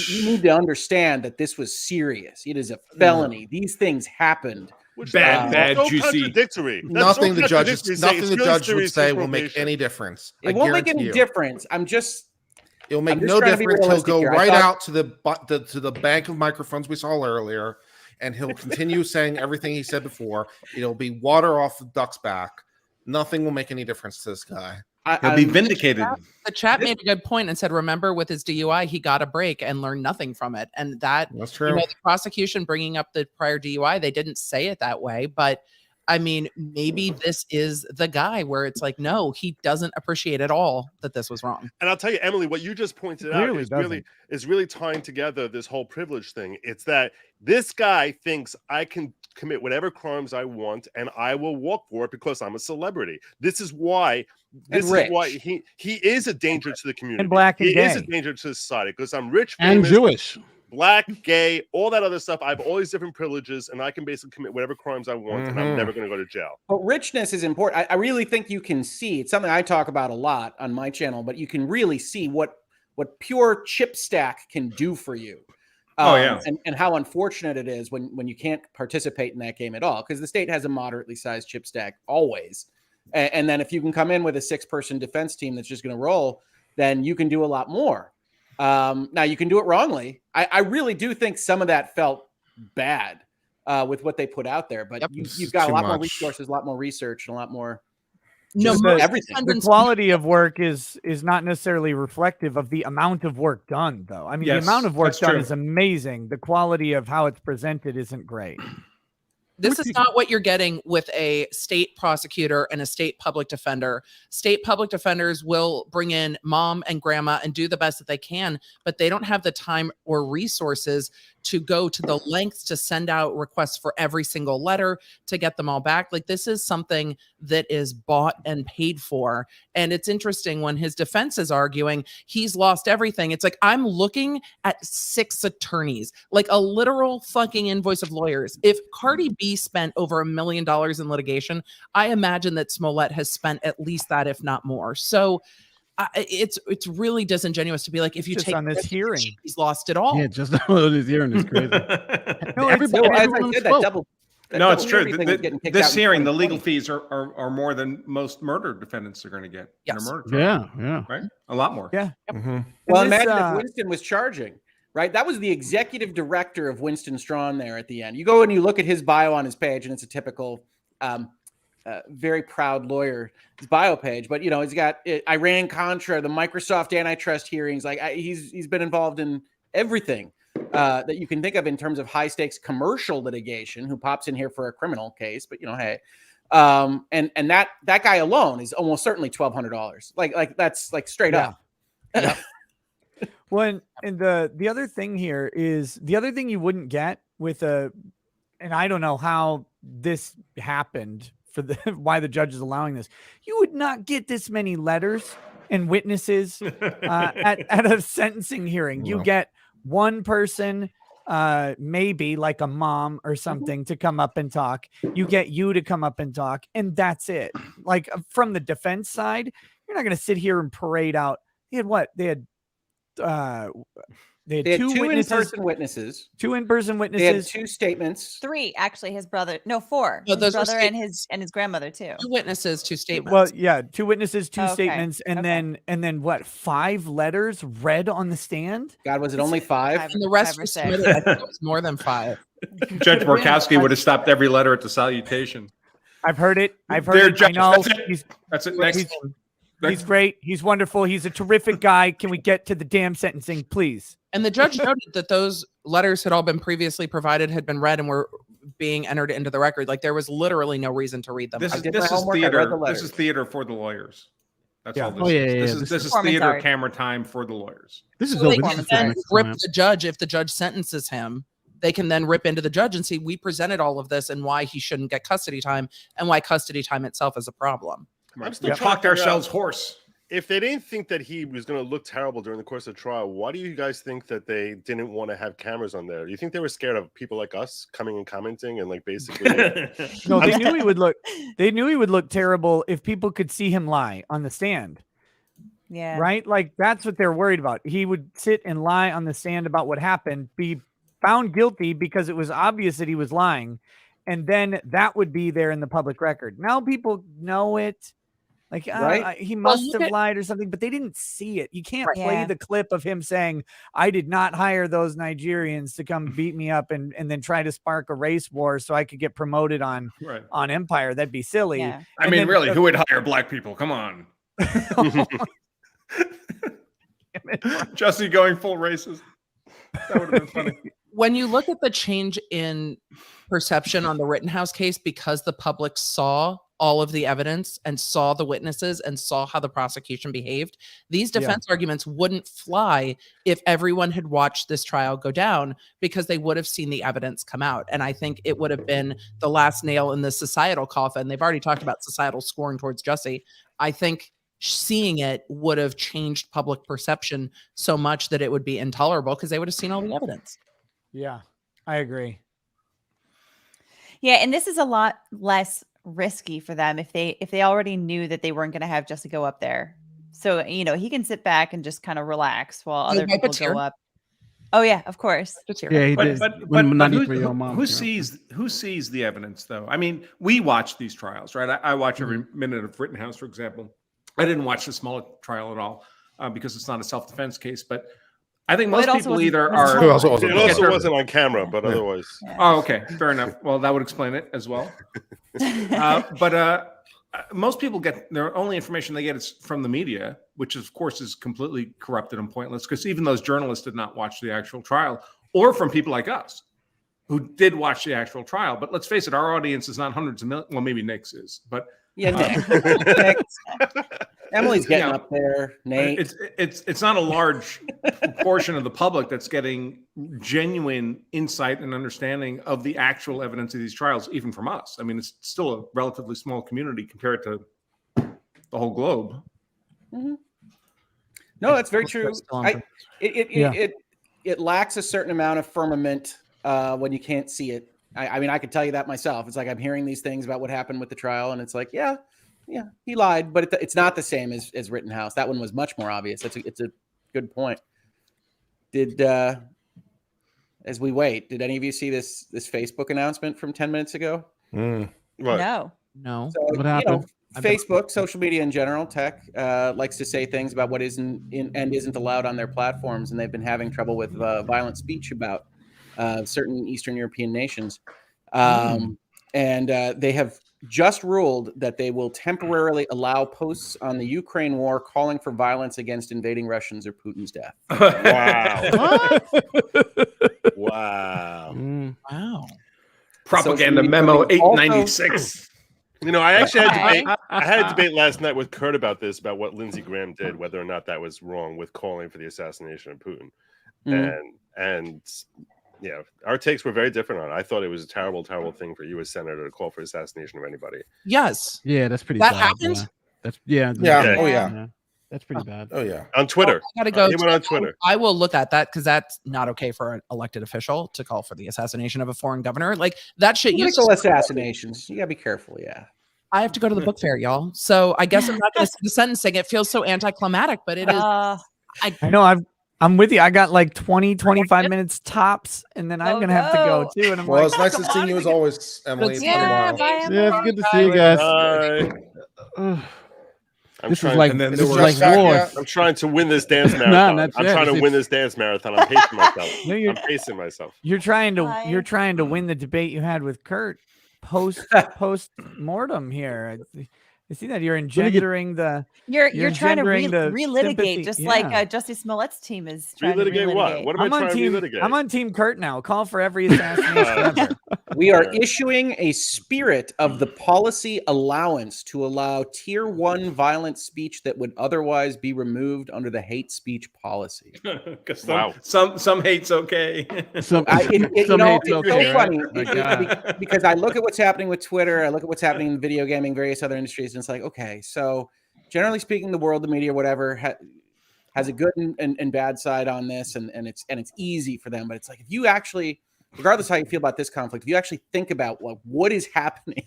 You need to understand that this was serious. It is a felony. These things happened. Bad, so juicy. Contradictory. Nothing the judge really would say will probation. make any difference. It won't make any difference. It'll make I'm no just trying to be difference. He'll go realistic here. right out to the bank of microphones we saw earlier, and he'll continue saying everything he said before. It'll be water off the duck's back. Nothing will make any difference to this guy. He'll be vindicated. The chat made a good point and said, remember, with his DUI, he got a break and learned nothing from it. And that's true. The prosecution bringing up the prior DUI, they didn't say it that way, but I mean, maybe this is the guy where it's like, no, he doesn't appreciate at all that this was wrong. And I'll tell you, Emily, what you just pointed out is really tying together this whole privilege thing. It's that this guy thinks I can commit whatever crimes I want and I will walk for it because I'm a celebrity. This is why he is a danger to the community. And black and he gay. is a danger to society because I'm rich, And famous, Jewish. black, gay, all that other stuff. I have all these different privileges and I can basically commit whatever crimes I want and I'm never going to go to jail. But richness is important. I really think you can see, it's something I talk about a lot on my channel, but you can really see what pure chip stack can do for you. And how unfortunate it is when you can't participate in that game at all, because the state has a moderately sized chip stack always. And then if you can come in with a 6-person defense team that's just going to roll, then you can do a lot more. Now you can do it wrongly. I really do think some of that felt bad with what they put out there, but you've got a lot more resources, a lot more research, and a lot more. Everything. The quality of work is not necessarily reflective of the amount of work done, though. I mean, the amount of work done is amazing. The quality of how it's presented isn't great. This is not what you're getting with a state prosecutor and a state public defender. State public defenders will bring in mom and grandma and do the best that they can, but they don't have the time or resources to go to the lengths to send out requests for every single letter to get them all back. Like, this is something that is bought and paid for. And it's interesting when his defense is arguing he's lost everything. It's like, I'm looking at 6 attorneys, like a literal fucking invoice of lawyers. If Cardi B spent over $1 million in litigation, I imagine that Smollett has spent at least that, if not more. So it's really disingenuous to be like, if you just take on this hearing, he's lost it all. Yeah, just on this hearing is crazy. No, it's true. This hearing, the legal fees are more than most murder defendants are going to get. Yes. In a murder trial. Yeah. Right? A lot more. Yeah. Well, imagine if Winston was charging, right? That was the executive director of Winston Strawn there at the end. You go and you look at his bio on his page, and it's a typical very proud lawyer bio page, but he's got Iran Contra, the Microsoft antitrust hearings. Like he's been involved in everything that you can think of in terms of high stakes commercial litigation. Who pops in here for a criminal case, but hey, and that guy alone is almost certainly $1,200. Like that's like straight up. Yeah. Well, and the other thing here is the other thing you wouldn't get with and I don't know how this happened for why the judge is allowing this. You would not get this many letters and witnesses at a sentencing hearing. You get one person, maybe like a mom or something, to come up and talk. You get you to come up and talk, and that's it. Like from the defense side, you're not going to sit here and parade out. They had They had They had two two witnesses. in-person witnesses. Two in-person They had witnesses. two statements. 3 actually. His brother. No, 4. No, his those were brother and his grandmother too. 2 witnesses, 2 statements. Well, yeah, 2 witnesses, 2 Okay, statements, and then what? 5 letters read on the stand. God, was it only 5? And the rest 5 or was 6. submitted. I think it was more than 5. Judge Borkowski would have stopped every letter at the salutation. I've heard it. I've heard There, it. I Judge, know. that's it. That's it. Next. He's great. He's wonderful. He's a terrific guy. Can we get to the damn sentencing, please? And the judge noted that those letters had all been previously provided, had been read, and were being entered into the record. Like there was literally no reason to read them. This is did my this is homework, I read theater. the This is letters. theater for the lawyers. That's Yeah. all this Oh, yeah, is. yeah, This yeah. is This this is is performance theater art. camera time for the lawyers. This is So they over. can This is then next rip time. the judge if the judge sentences him. They can then rip into the judge and see we presented all of this and why he shouldn't get custody time and why custody time itself is a problem. I'm still We trying to talked figure out- ourselves hoarse. If they didn't think that he was going to look terrible during the course of the trial, why do you guys think that they didn't want to have cameras on there? You think they were scared of people like us coming and commenting and like basically? No, they knew he would look. They knew he would look terrible if people could see him lie on the stand. Yeah. Right? Like that's what they're worried about. He would sit and lie on the stand about what happened, be found guilty because it was obvious that he was lying, and then that would be there in the public record. Now people know it. Like Right. he Well, must look have at- lied or something, but they didn't see it. You can't Right. play Yeah. the clip of him saying, "I did not hire those Nigerians to come beat me up and then try to spark a race war so I could get promoted on Right. Empire." That'd be silly. Yeah. I And mean, then- really, who would hire black people? Come on. Jussie going full racist. That would have been funny. When you look at the change in perception on the Rittenhouse case, because the public saw all of the evidence and saw the witnesses and saw how the prosecution behaved, these defense arguments wouldn't fly if everyone had watched this trial go down, because they would have seen the evidence come out. And I think it would have been the last nail in the societal coffin. They've already talked about societal scoring towards Jussie. I think seeing it would have changed public perception so much that it would be intolerable because they would have seen all the evidence. Yeah, I agree. Yeah, and this is a lot less risky for them if they already knew that they weren't going to have Jussie go up there. So, he can sit back and just kind of relax while other people go up. Oh yeah, of course. Yeah, he did. When 93-year-old mom who came up. sees the evidence though? I mean, we watch these trials, right? I watch every minute of Rittenhouse, for example. I didn't watch the Smollett trial at all because it's not a self-defense case, but I think most people either are. It also wasn't on camera, but otherwise. Oh, okay, fair enough. Well, that would explain it as well. But most people get their only information they get is from the media, which of course is completely corrupted and pointless, because even those journalists did not watch the actual trial, or from people like us who did watch the actual trial. But let's face it, our audience is not hundreds of millions. Well, maybe Nick's is, but yeah, Nick. Emily's getting up there. Nate, it's not a large portion of the public that's getting genuine insight and understanding of the actual evidence of these trials, even from us. I mean, it's still a relatively small community compared to the whole globe. Mm-hmm. No, that's very true. It lacks a certain amount of firmament when you can't see it. I mean, I could tell you that myself. It's like I'm hearing these things about what happened with the trial, and it's like, yeah, he lied, but it's not the same as Rittenhouse. That one was much more obvious. It's a good point. As we wait, did any of you see this Facebook announcement from 10 minutes ago? What? No. So, What happened? Facebook, social media in general, tech likes to say things about what isn't allowed on their platforms, and they've been having trouble with violent speech about certain Eastern European nations. And they have just ruled that they will temporarily allow posts on the Ukraine war calling for violence against invading Russians or Putin's death. Wow. Wow. Propaganda So memo also- 896. I actually had a debate last night with Kurt about this, about what Lindsey Graham did, whether or not that was wrong with calling for the assassination of Putin. And our takes were very different on it. I thought it was a terrible, terrible thing for you as senator to call for assassination of anybody. Yes. Yeah, that's pretty That bad. happened? Yeah. That's yeah. Oh, yeah. That's pretty bad. Oh yeah. On Twitter. I gotta go. He went on Twitter. I will look at that because that's not okay for an elected official to call for the assassination of a foreign governor. Like that shit. Political assassinations. You gotta be careful. Yeah. I have to go to the book fair, y'all. So I guess I'm not going to see the sentencing. It feels so anticlimactic, but it is. I know. I'm with you. I got like 20, 25 minutes tops, and then I'm gonna have to go too. And I'm Well, like, it's nice to see you as always, Emily. It's been a Yeah, while. bye, Emily. Yeah, it's good to see you guys. This is like And this is like war. I'm trying to win this dance Nah, marathon. not I'm yet. trying to It's- win this dance marathon. I'm pacing myself. No, you're- I'm pacing myself. You're trying to win the debate you had with Kurt post mortem here. I see that you're engendering the. You're trying to engendering the relitigate, sympathy. just Yeah. like Jussie Smollett's team is trying to Relitigate what? What am I I'm on trying to team. relitigate? I'm on team Kurt now. Call for every assassination ever. We are issuing a spirit of the policy allowance to allow tier 1 violent speech that would otherwise be removed under the hate speech policy. Some hate's okay. Some It's hate's so okay, right? funny My God. because I look at what's happening with Twitter, I look at what's happening in video gaming, various other industries, and it's like, okay, so generally speaking, the world, the media, whatever, has a good and bad side on this, and it's easy for them. But it's like, if you actually, regardless of how you feel about this conflict, if you actually think about what is happening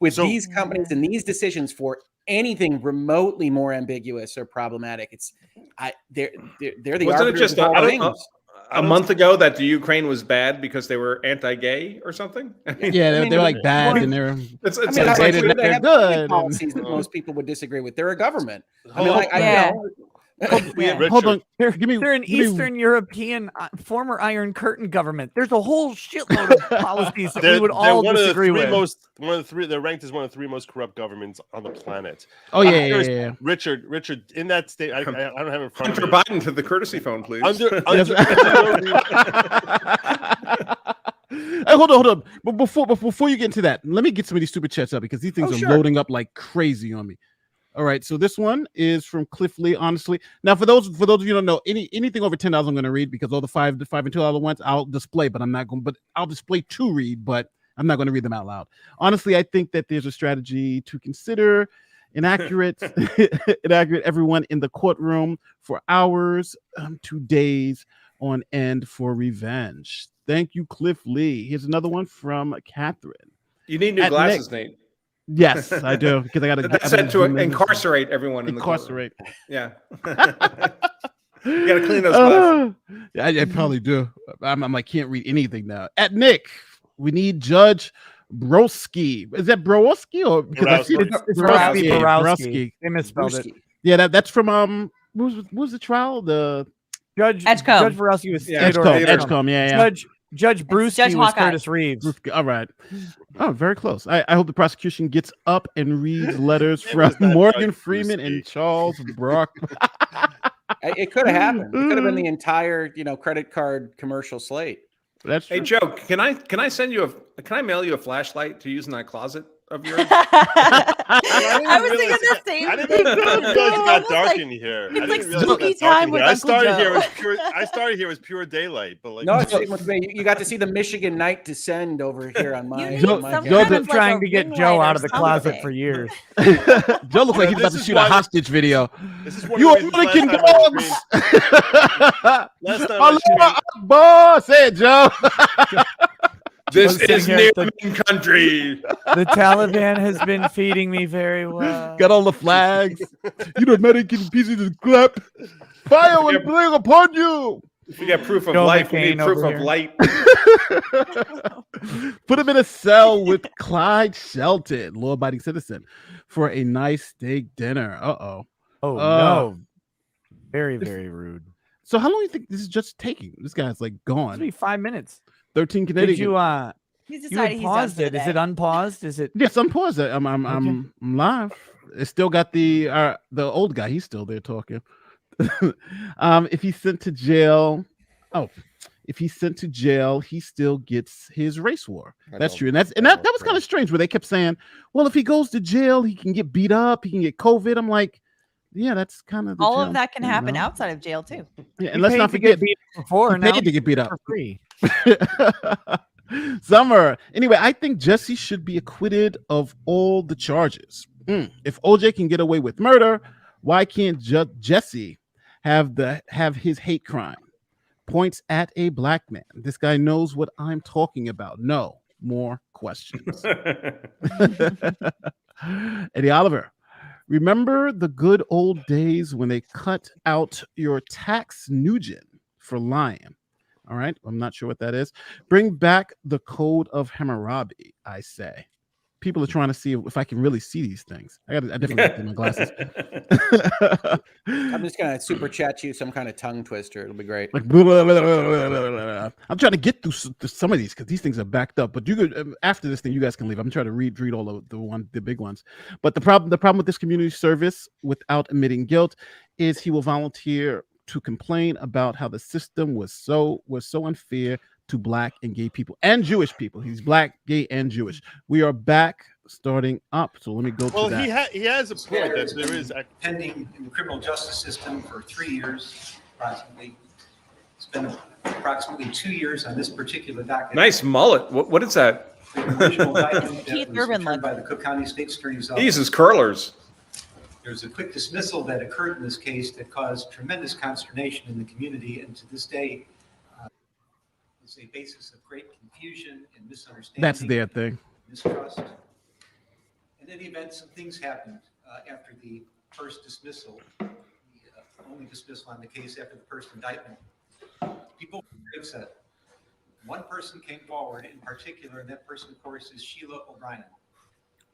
with these companies and these decisions for anything remotely more ambiguous or problematic, they're the Wasn't it arbiters just of all things. a month ago that the Ukraine was bad because they were anti-gay or something? Yeah, they were like bad, and they're. It's I mean, they that's say like that they they're have good. policies that most people would disagree with. They're a government. I mean, Oh, like, yeah. Hold on. They're an give me- Eastern European former Iron Curtain government. There's a whole shitload of policies that we would all disagree with. They're ranked as one of the 3 most corrupt governments on the planet. Oh, yeah. Richard, in that state, I don't have it in front Hunter of me. Biden to the courtesy phone, please. Hey, hold on. But before you get into that, let me get some of these stupid chats up because these things are loading up like crazy on me. All right, so this one is from Cliff Lee. Honestly, now for those of you who don't know, anything over $10, I'm going to read because all the $5 and $2 ones I'll display, but I'm not going. But I'll display to read, but I'm not going to read them out loud. Honestly, I think that there's a strategy to consider. Inaccurate everyone in the courtroom for hours to days on end for revenge. Thank you, Cliff Lee. Here's another one from Catherine. You need new glasses, Nate. Yes, I do, because I got to. That's said to incarcerate everyone in the incarcerate. Yeah. You got to clean those glasses. Yeah, I probably do. I'm like, can't read anything now. At Nick, we need Judge Broski. Is that Broski or because I see it's Borowski. They misspelled it. Yeah, that's from what was the trial? The Judge Edgecombe. Judge Borowski was Edgecombe. Yeah. Judge Bruce was Curtis Reeves. All right. Oh, very close. I hope the prosecution gets up and reads letters from Morgan Freeman and Charles Brock. It could have happened. It could have been the entire, credit card commercial slate. That's true. Hey, Joe, can I send you can I mail you a flashlight to use in that closet of yours? I was thinking the same I didn't thing. realize it got dark in here. It's like I didn't realize it spooky got dark time in with here. Uncle Joe. I started here as pure daylight, but like No, it's same with me. You got to see the Michigan night descend over here on my. Joe's been trying to get Joe out of the closet for years. Joe looks like he's about to shoot a hostage video. This is one You of the American reasons dogs! last time I Allah Akbar! Say it, Joe. This Listen is here, Naaman country. The Taliban has been feeding me very well. Got all the flags. You know, American pieces of crap. Fire will bring upon you. If we get proof of Joe life, we McCain need proof over of here. light. Put him in a cell with Clyde Shelton, law-abiding citizen, for a nice steak dinner. Oh no. Very, very rude. So how long do you think this is just taking? This guy's like gone. It's be 5 minutes. 13 Canadian. Did you He's you decided had he's done paused for it? the Is day. it unpaused? Is it? Yes, unpause it. I'm live. It's still got the old guy. He's still there talking. If he's sent to jail, if he's sent to jail, he still gets his race war. That's true, and that was kind of strange. Where they kept saying, "Well, if he goes to jail, he can get beat up, he can get COVID." I'm like, yeah, that's kind of All of that can happen outside of jail too. Yeah, and let's not forget before he paid to get beat up for free. Summer. Anyway, I think Jussie should be acquitted of all the charges. If OJ can get away with murder, why can't Jussie have his hate crime? Points at a black man. This guy knows what I'm talking about. No more questions. Eddie Oliver. Remember the good old days when they cut out your tax Nugent for lying? All right. I'm not sure what that is. Bring back the code of Hammurabi, I say. People are trying to see if I can really see these things. I definitely have to get my glasses. I'm just gonna super chat you some kind of tongue twister. It'll be great. Like, blah, blah, blah, blah, blah, blah, blah. I'm trying to get through some of these because these things are backed up. But you could after this thing, you guys can leave. I'm trying to read all of the big ones. But the problem with this community service, without admitting guilt, is he will volunteer to complain about how the system was so unfair to Black and gay people and Jewish people. He's Black, gay, and Jewish. We are back starting up. So let me go to that. He has a point that there is pending in the criminal justice system for 3 years, approximately. It's been approximately 2 years on this particular document. Nice mullet. What is that? The original indictment that Keith was Urban returned by the Cook County State Attorney's Office. He uses curlers. There's a quick dismissal that occurred in this case that caused tremendous consternation in the community, and to this day is a basis of great confusion and misunderstanding. That's their thing. Mistrust. In any event, some things happened after the first dismissal, the only dismissal on the case after the first indictment. People were upset. One person came forward in particular, and that person, of course, is Sheila O'Brien.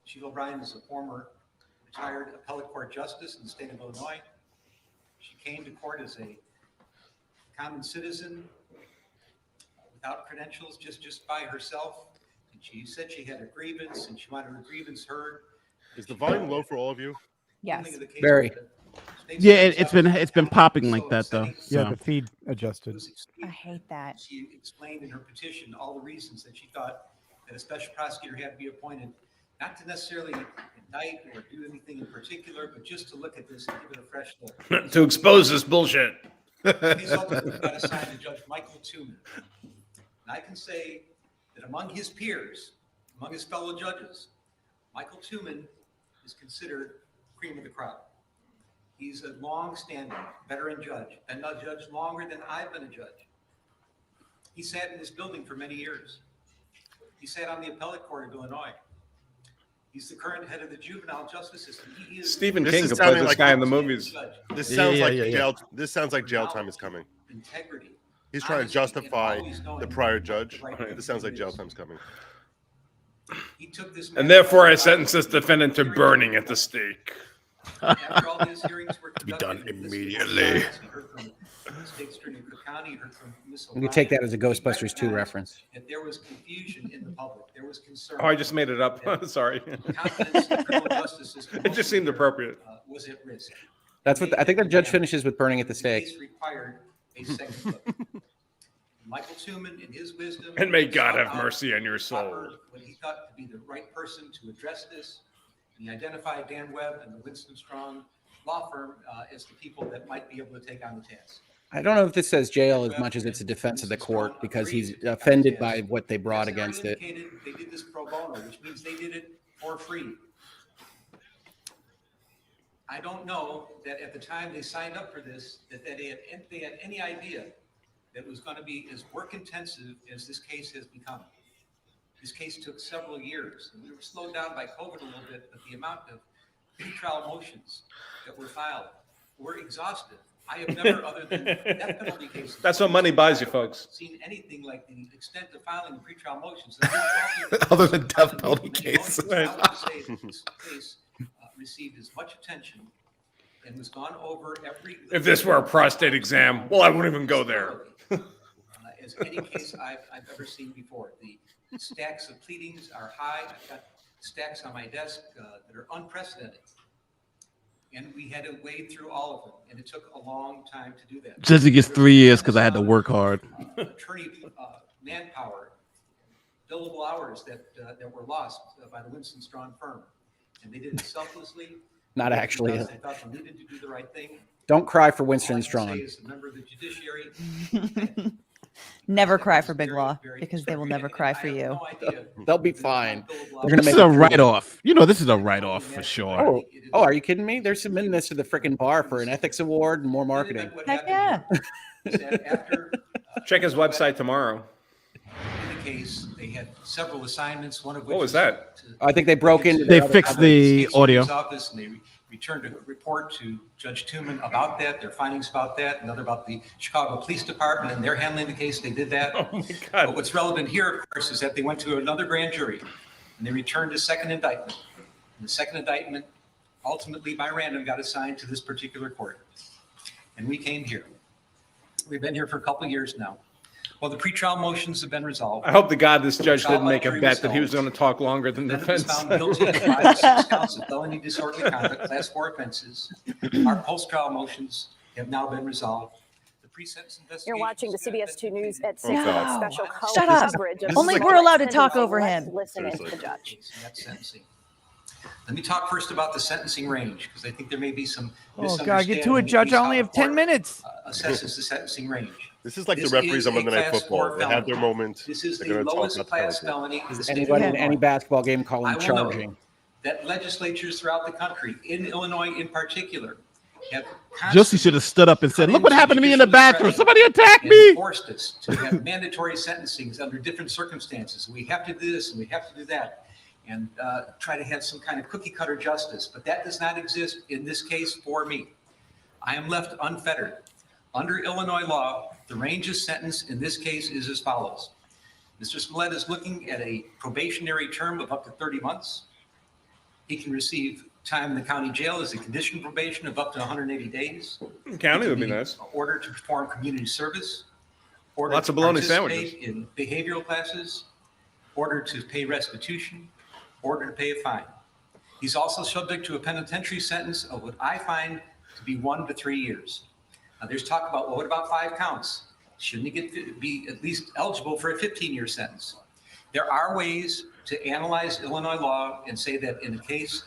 Sheila O'Brien is a former retired appellate court justice in the state of Illinois. She came to court as a common citizen without credentials, just by herself. And she said she had a grievance and she wanted her grievance heard. Is the volume low for all of you? Yes. Very. Yeah, it's been popping like that though. Yeah, So. the feed adjusted. I hate that. She explained in her petition all the reasons that she thought that a special prosecutor had to be appointed, not to necessarily indict or do anything in particular, but just to look at this and give it a fresh look. To expose this bullshit. The case ultimately got assigned to Judge Michael Tuman. And I can say that among his peers, among his fellow judges, Michael Tuman is considered cream of the crop. He's a long-standing veteran judge, been a judge longer than I've been a judge. He sat in this building for many years. He sat on the appellate court of Illinois. He's the current head of the juvenile justice system. He is Stephen King could play this guy in the movies. This sounds like jail. This sounds like jail time is coming. Integrity. He's trying to justify the prior judge. This sounds like jail time's coming. He took this And therefore, I sentence this defendant to burning at the stake. After all these hearings were To be done conducted, immediately. he heard from the State Attorney of Cook County, he heard from Ms. You can take that as a Ghostbusters 2 reference. that there was confusion in the public. There was concern. Oh, I just made it up. Sorry. Confidence in the criminal justice system It just seemed appropriate. was at risk. That's what I think the judge finishes with burning at the stake. Case required a second look. Michael Tuman, in his wisdom, And may God have sought out mercy on your soul. what he thought to be the right person to address this. He identified Dan Webb and the Winston Strong law firm as the people that might be able to take on the task. I don't know if this says jail as much as it's a defense of the court because he's offended by what they brought against it. They did this pro bono, which means they did it for free. I don't know that at the time they signed up for this, that they had any idea that it was going to be as work intensive as this case has become. This case took several years, and we were slowed down by COVID a little bit, but the amount of pretrial motions that were filed were exhaustive. I have never, other than death penalty cases, That's what money buys you, folks. seen anything like the extent of filing pretrial motions. Other than death penalty cases. I would say that this case received as much attention and was gone over every. If this were a prostate exam, well, I wouldn't even go there. As any case I've ever seen before. The stacks of pleadings are high. I've got stacks on my desk that are unprecedented. And we had to wade through all of them, and it took a long time to do that. Jesse gets 3 years because I had to work hard. Attorney manpower, billable hours that were lost by the Winston Strong firm, and they did it selflessly. Not actually. Because they thought they needed to do the right thing. Don't cry for Winston All I can Strong. say as a member of the judiciary, Never cry for Big Law because they will never cry for you. They'll be fine. They're gonna This make is a it- write-off. You know, this is a write-off for sure. Oh, are you kidding me? They're submitting this to the freaking bar for an ethics award and more marketing. Heck yeah. Check his website tomorrow. in the case, they had several assignments, one of which What was that? I think they broke into. They their other fixed company. the audio. Office, and they returned a report to Judge Tooman about that, their findings about that, another about the Chicago Police Department and their handling the case. They did that. Oh my God. But what's relevant here, of course, is that they went to another grand jury and they returned a second indictment. And the second indictment ultimately by random got assigned to this particular court. And we came here. We've been here for a couple of years now. Well, the pretrial motions have been resolved. I hope to God this judge Trial didn't make a jury bet that he was held. going to talk longer than the Defendant was defense. found guilty of 5 or 6 counts of felony disorderly conduct, class 4 offenses. Our post-trial motions have now been resolved. The pre-sentence investigation. You're watching the CBS 2 News at 6 God. special color Shut up. coverage of Only Smollett we're allowed to talk sentencing. over Let's him. Listen in to the judge. And that's sentencing. Let me talk first about the sentencing range, because I think there may be some Oh God, get to it, Judge. I only have 10 minutes. Assesses the sentencing range. This is like This the referees is on a Monday Night class Football. 4 They have their felony. moment. This is They're the going to talk lowest about the class penalty. felony in the Does state of anybody in Illinois. any basketball game call I him will charging? note that legislatures throughout the country, in Illinois in particular, have Jussie should have stood up and said, "Look what happened to me in the judicial bathroom. discretion Somebody attacked and me." forced us to have mandatory sentencings under different circumstances. We have to do this and we have to do that, and try to have some kind of cookie cutter justice. But that does not exist in this case for me. I am left unfettered. Under Illinois law, the range of sentence in this case is as follows. Mr. Smollett is looking at a probationary term of up to 30 months. He can receive time in the county jail as a condition of probation of up to 180 days. County would He be can nice. Order to perform community service. Order Lots to of bologna participate sandwiches. in behavioral classes. Order to pay restitution. Order to pay a fine. He's also subject to a penitentiary sentence of what I find to be 1 to 3 years. Now, there's talk about, well, what about 5 counts? Shouldn't he be at least eligible for a 15-year sentence? There are ways to analyze Illinois law and say that in a case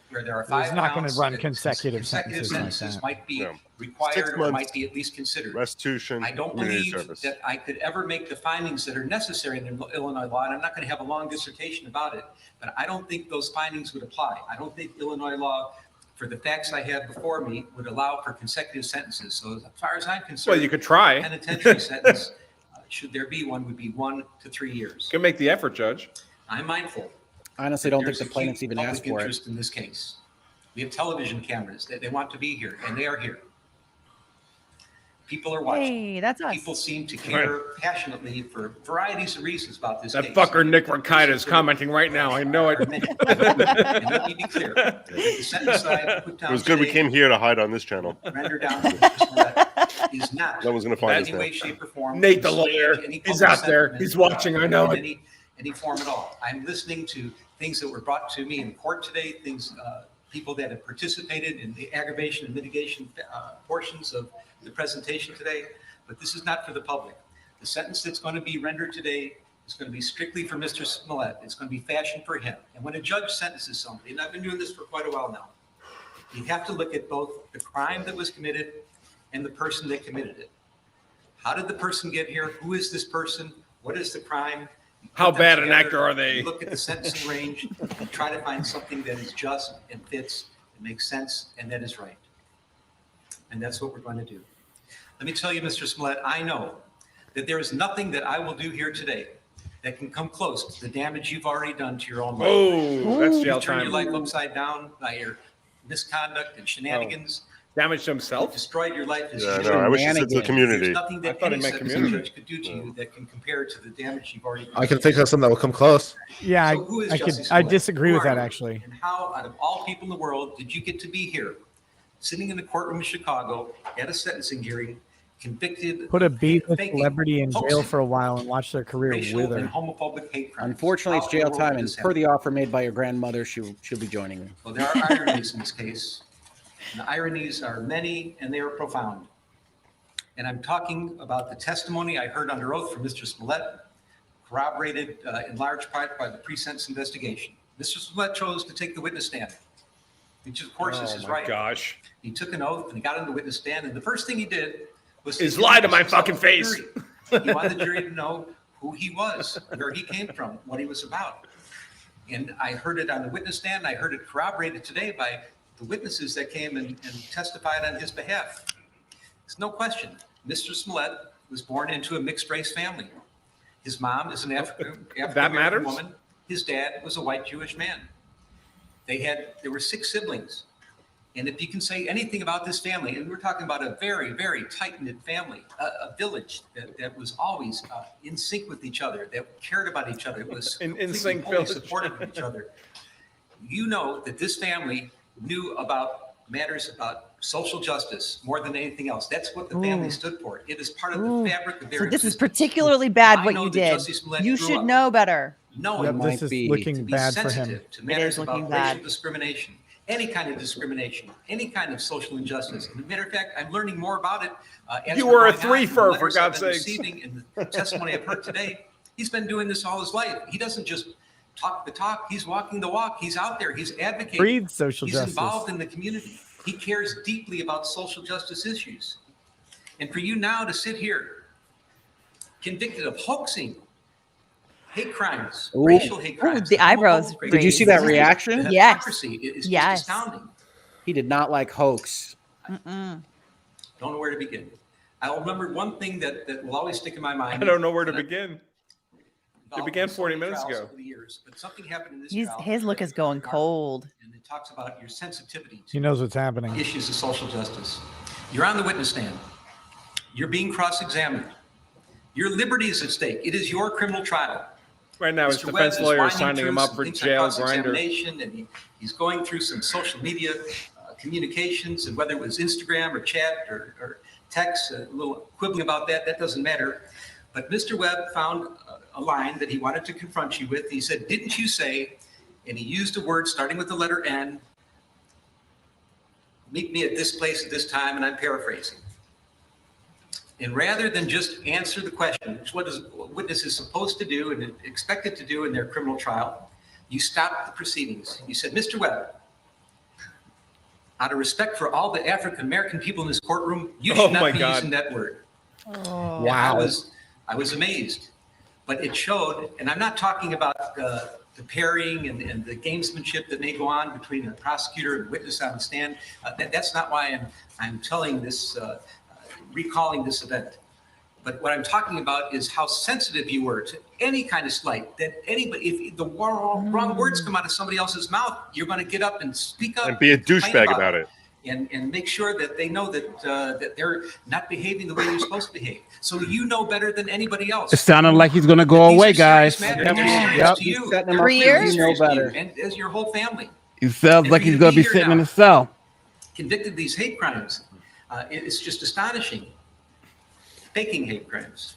where there are 5 He's not going to counts, run that consecutive sentences like sentences that. might be Yeah. required 6 or months. might be at least considered. Restitution, I don't community believe service. that I could ever make the findings that are necessary in Illinois law, and I'm not going to have a long dissertation about it, but I don't think those findings would apply. I don't think Illinois law, for the facts I have before me, would allow for consecutive sentences. So as far as I'm concerned, Well, you could try. penitentiary sentence, should there be one, would be 1 to 3 years. You can make the effort, Judge. I'm mindful. I honestly don't think There's the acute plaintiffs even public asked for it. interest in this case. We have television cameras that they want to be here, and they are here. People are watching. Hey, that's us. People seem to care passionately for varieties of reasons about this That case. fucker Nick Ricida is commenting right now. I know it. And let me be clear. The sentence that I put It down was good we today, came here to hide on this channel. rendered down to Mr. Smollett, is not No one's going to find in us any way, now. shape, or form. Nate the to lawyer. stage any He's public out there. sentiment He's watching. I know in it. any form at all. I'm listening to things that were brought to me in court today, people that have participated in the aggravation and mitigation portions of the presentation today, but this is not for the public. The sentence that's going to be rendered today is going to be strictly for Mr. Smollett. It's going to be fashioned for him. And when a judge sentences somebody, and I've been doing this for quite a while now, you have to look at both the crime that was committed and the person that committed it. How did the person get here? Who is this person? What is the crime? You How put them bad an together, actor are they? you look at the sentencing range and try to find something that is just and fits and makes sense and that is right. And that's what we're going to do. Let me tell you, Mr. Smollett, I know that there is nothing that I will do here today that can come close to the damage you've already done to your own life. Oh, that's jail You turned your time. life upside down by your misconduct and shenanigans. Damage to himself? Destroyed your life as Yeah, you no, should. I wish you said to the community. There's nothing I that thought he any meant sentencing community. judge could do to you that can compare to the damage you've already done. I can think of something that will come close. Yeah, So who is I Jussie I Smollett? disagree Who with are that you? actually. And how, out of all people in the world, did you get to be here, sitting in the courtroom in Chicago at a sentencing hearing, convicted Put a of B-list faking, celebrity in jail hoaxing for a while and watch their career racial wither. and homophobic hate crimes? Unfortunately, it's How in the jail world time, did and this per happen? the offer made by your grandmother, she'll be joining me. Well, there are ironies in this case. And the ironies are many and they are profound. And I'm talking about the testimony I heard under oath from Mr. Smollett, corroborated in large part by the pre-sentence investigation. Mr. Smollett chose to take the witness stand, which of course is Oh his my right. gosh. He took an oath and he got on the witness stand, and the first thing he did was Is lie to my fucking face. He wanted the jury to know who he was, where he came from, what he was about. And I heard it on the witness stand. I heard it corroborated today by the witnesses that came and testified on his behalf. There's no question. Mr. Smollett was born into a mixed race family. His mom is an African American matters? woman. His dad was a white Jewish man. There were 6 siblings. And if you can say anything about this family, and we're talking about a very, very tight-knit family, a village that was always in sync with each other, that cared about each other, it was in sync fully village. supportive of each other. You know that this family knew about matters about social justice more than anything else. That's what the family stood for. It is part of the fabric of their So this is existence. particularly bad what I know you that did. Jussie Smollett You grew should up know better. knowing Yep, this is looking to be bad for him. sensitive to matters looking about bad. racial discrimination, any kind of discrimination, any kind of social injustice. As a matter of fact, I'm learning more about it. As You we're were a going on, three the for letters I've God's been sakes. receiving in the testimony I've heard today. He's been doing this all his life. He doesn't just talk the talk. He's walking the walk. He's out there. He's advocating. Breathe social He's justice. involved in the community. He cares deeply about social justice issues. And for you now to sit here, convicted of hoaxing, hate crimes, Ooh. racial hate crimes. the eyebrows homophobic Did you see that raised. reaction? The Yes. hypocrisy is Yes. just astounding. He did not like hoax. Mm-mm. Don't know where to begin. I'll remember one thing that will always stick in my mind. I don't know where to and I've begin. involved It began in so 40 many minutes trials ago. over the years, but something happened in this He's, trial his look is going cold. and it talks about your sensitivity He knows what's happening. to issues of social justice. You're on the witness stand. You're being cross-examined. Your liberty is at stake. It is your criminal trial. Right now, his Mr. Webb defense is lawyer is winding signing through him up some for things on jail grinder. cross-examination, and he's going through some social media communications, and whether it was Instagram or chat or text, a little quibbling about that, that doesn't matter. But Mr. Webb found a line that he wanted to confront you with. He said, "Didn't you say," and he used a word starting with the letter N, "meet me at this place at this time," and I'm paraphrasing. And rather than just answer the question, which what a witness is supposed to do and expected to do in their criminal trial, you stopped the proceedings. You said, "Mr. Webb, out of respect for all the African-American people in this courtroom, you should not be using that word." Oh. And I was amazed, but it showed, and I'm not talking about the pairing and the gamesmanship that may go on between a prosecutor and witness on the stand. That's not why I'm telling this, recalling this event. But what I'm talking about is how sensitive you were to any kind of slight that anybody, if the wrong words come out of somebody else's mouth, you're going to get up and speak up And be a complain douchebag about it. and make sure that they know that that they're not behaving the way you're supposed to behave. So you know better than anybody else. It sounded like he's gonna go away, guys. Yep. To you. 3 years? You know better. And as your whole family. He sounds like he's gonna be sitting in a cell. Convicted of these hate crimes. It's just astonishing. Faking hate crimes.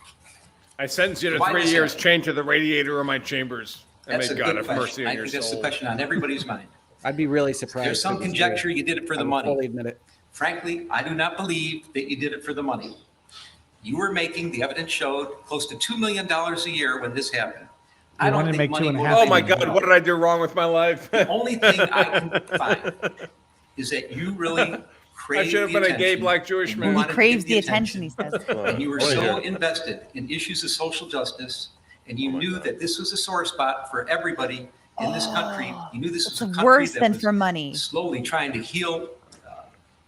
I sentence you to Why 3 is years that? chained to the radiator of my chambers. And That's may a God good have question. mercy on I your think that's the soul. question on everybody's mind. I'd be really surprised. There's some if it was conjecture real. you did it for the I would money. fully admit it. Frankly, I do not believe that you did it for the money. You were making, the evidence showed, close to $2 million a year when this happened. I don't think money motivated Oh my you. God, what did I do wrong with my life? The only thing I can find is that you really I craved should have the been a gay attention. black Jewish and man. you He wanted to craves get the attention, he says. And you were Oh, so yeah. invested in issues of social justice, and you knew that this was a sore spot for everybody in this country. You knew this was a It's country worse that than was for money. slowly trying to heal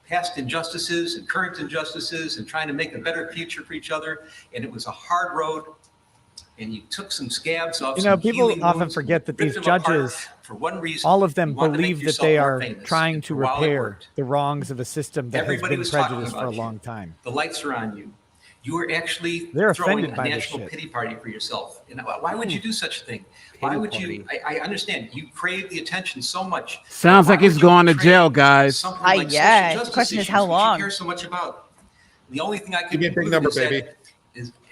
past injustices and current injustices and trying to make a better future for each other. And it was a hard road. And you took some scabs off. You know, some people healing often wounds, forget that ripped these them apart judges, for one reason. all of them You wanted to make believe that yourself they more are famous. trying to For a while it repair worked. the wrongs of a system that Everybody has was been talking prejudiced for a about you. long time. The lights are on you. You are actually They're throwing offended a by this national shit. pity party for yourself. And why would you do such a thing? Why would you? I understand you crave the attention so much. Sounds Why like he's would you going to crave jail, guys. something Ah, like yeah. social The justice question is issues how that long? you care so much about? The only thing I can Give me a big conclude number, is that- baby.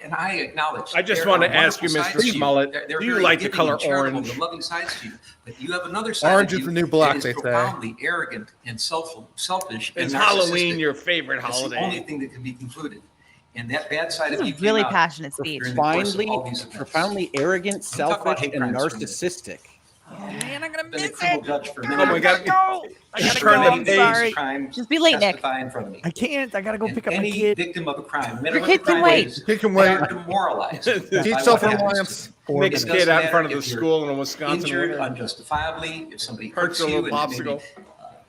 and I acknowledge. I just there want are to ask you, wonderful sides Mr. to Smollett, They're do you very like the giving color and charitable orange? and loving sides to you, but you have another side Orange of is you the new black, that they is say. profoundly arrogant and selfish. Is and Halloween narcissistic. your favorite That's the only holiday? thing that can be concluded. And that bad side This of is you came really out passionate speech. during the course of Profoundly, all these events. profoundly arrogant, Let me talk about selfish, hate and crimes for a minute. narcissistic. Man, I'm gonna Been a miss criminal it. judge for many Oh my years. God. I gotta Turn go. the I'm page. sorry. Crime, Just be late, Nick. testify in front of me. I can't. I gotta go And pick up my any kid. victim of a crime, no matter Your what the kid can crime wait. is, He can they wait. are demoralized. Teach by what self-reliance. happens to them. Or Nick's It kid doesn't out in front of matter the if you're school in a Wisconsin injured winter. unjustifiably, if somebody Hurts hurts a you little and maybe popsicle.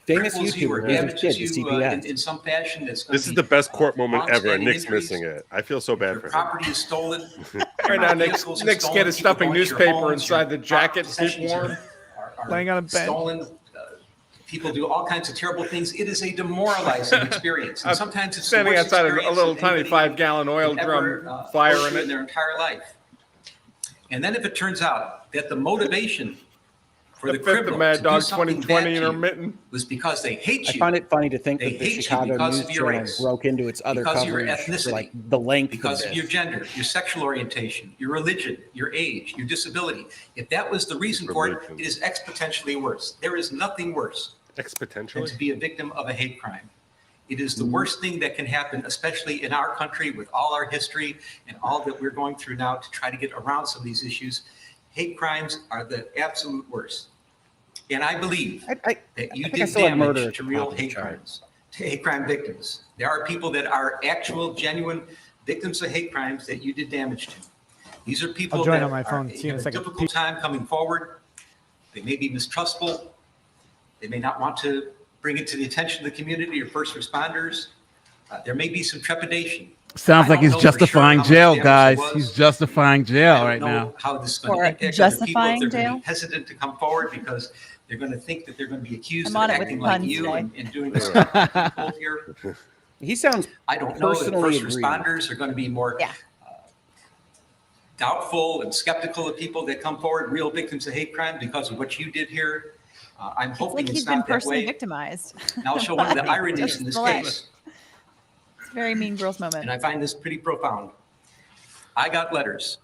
Famous cripples you or YouTuber gave his damages kid to you CPS. in some fashion that's This is the best court moment ever, and long-standing Nick's injuries. missing it. I feel so bad Your for him. property is stolen. Right now, Nick's vehicles are kid stolen, is people stuffing go into your newspaper homes, inside the your jacket to keep possessions warm. are Laying on a bed. stolen. People do all kinds of terrible things. It is a demoralizing experience. And sometimes it's standing the worst outside of a experience little that tiny anybody 5-gallon oil can drum ever, fire go in through it. their entire life. And then if it turns out that the motivation for The the fifth criminal of Mad to Dog do something 2020 bad to you intermittent was because they hate I you. find it funny to think They that the hate you Chicago because News of your Channel race, broke into its other because of your coverage for ethnicity, like the length because of of this. your gender, your sexual orientation, your religion, your age, your disability. If that was the reason for it, it is exponentially worse. There is nothing worse than Exponentially? to be a victim of a hate crime. It is the worst thing that can happen, especially in our country with all our history and all that we're going through now to try to get around some of these issues. Hate crimes are the absolute worst. And I believe that you did damage to real hate crimes, to hate crime victims. There are people that are actual, genuine victims of hate crimes that you did damage to. These are people I'll join that on my phone. are See you in a have a second. difficult time coming forward. They may be mistrustful. They may not want to bring it to the attention of the community or first responders. There may be some trepidation. Sounds I like don't he's know for sure justifying how much jail, damage guys. there was. He's justifying I jail don't right know now. how this is going For to impact other people, justifying if they're going to jail? be hesitant to come forward because they're going to think that they're going to be accused I'm of on it with acting like puns you today. and doing this people here. He sounds I don't know that personally first aggrieved. responders are going to be more doubtful and skeptical of people that come forward, real victims of hate crime, because of what you did here. I'm It's hoping like it's he's been not that personally way. victimized. And I'll show one of the by ironies in Jussie this Smollett. case. It's a very Mean Girls moment. And I find this pretty profound. I got letters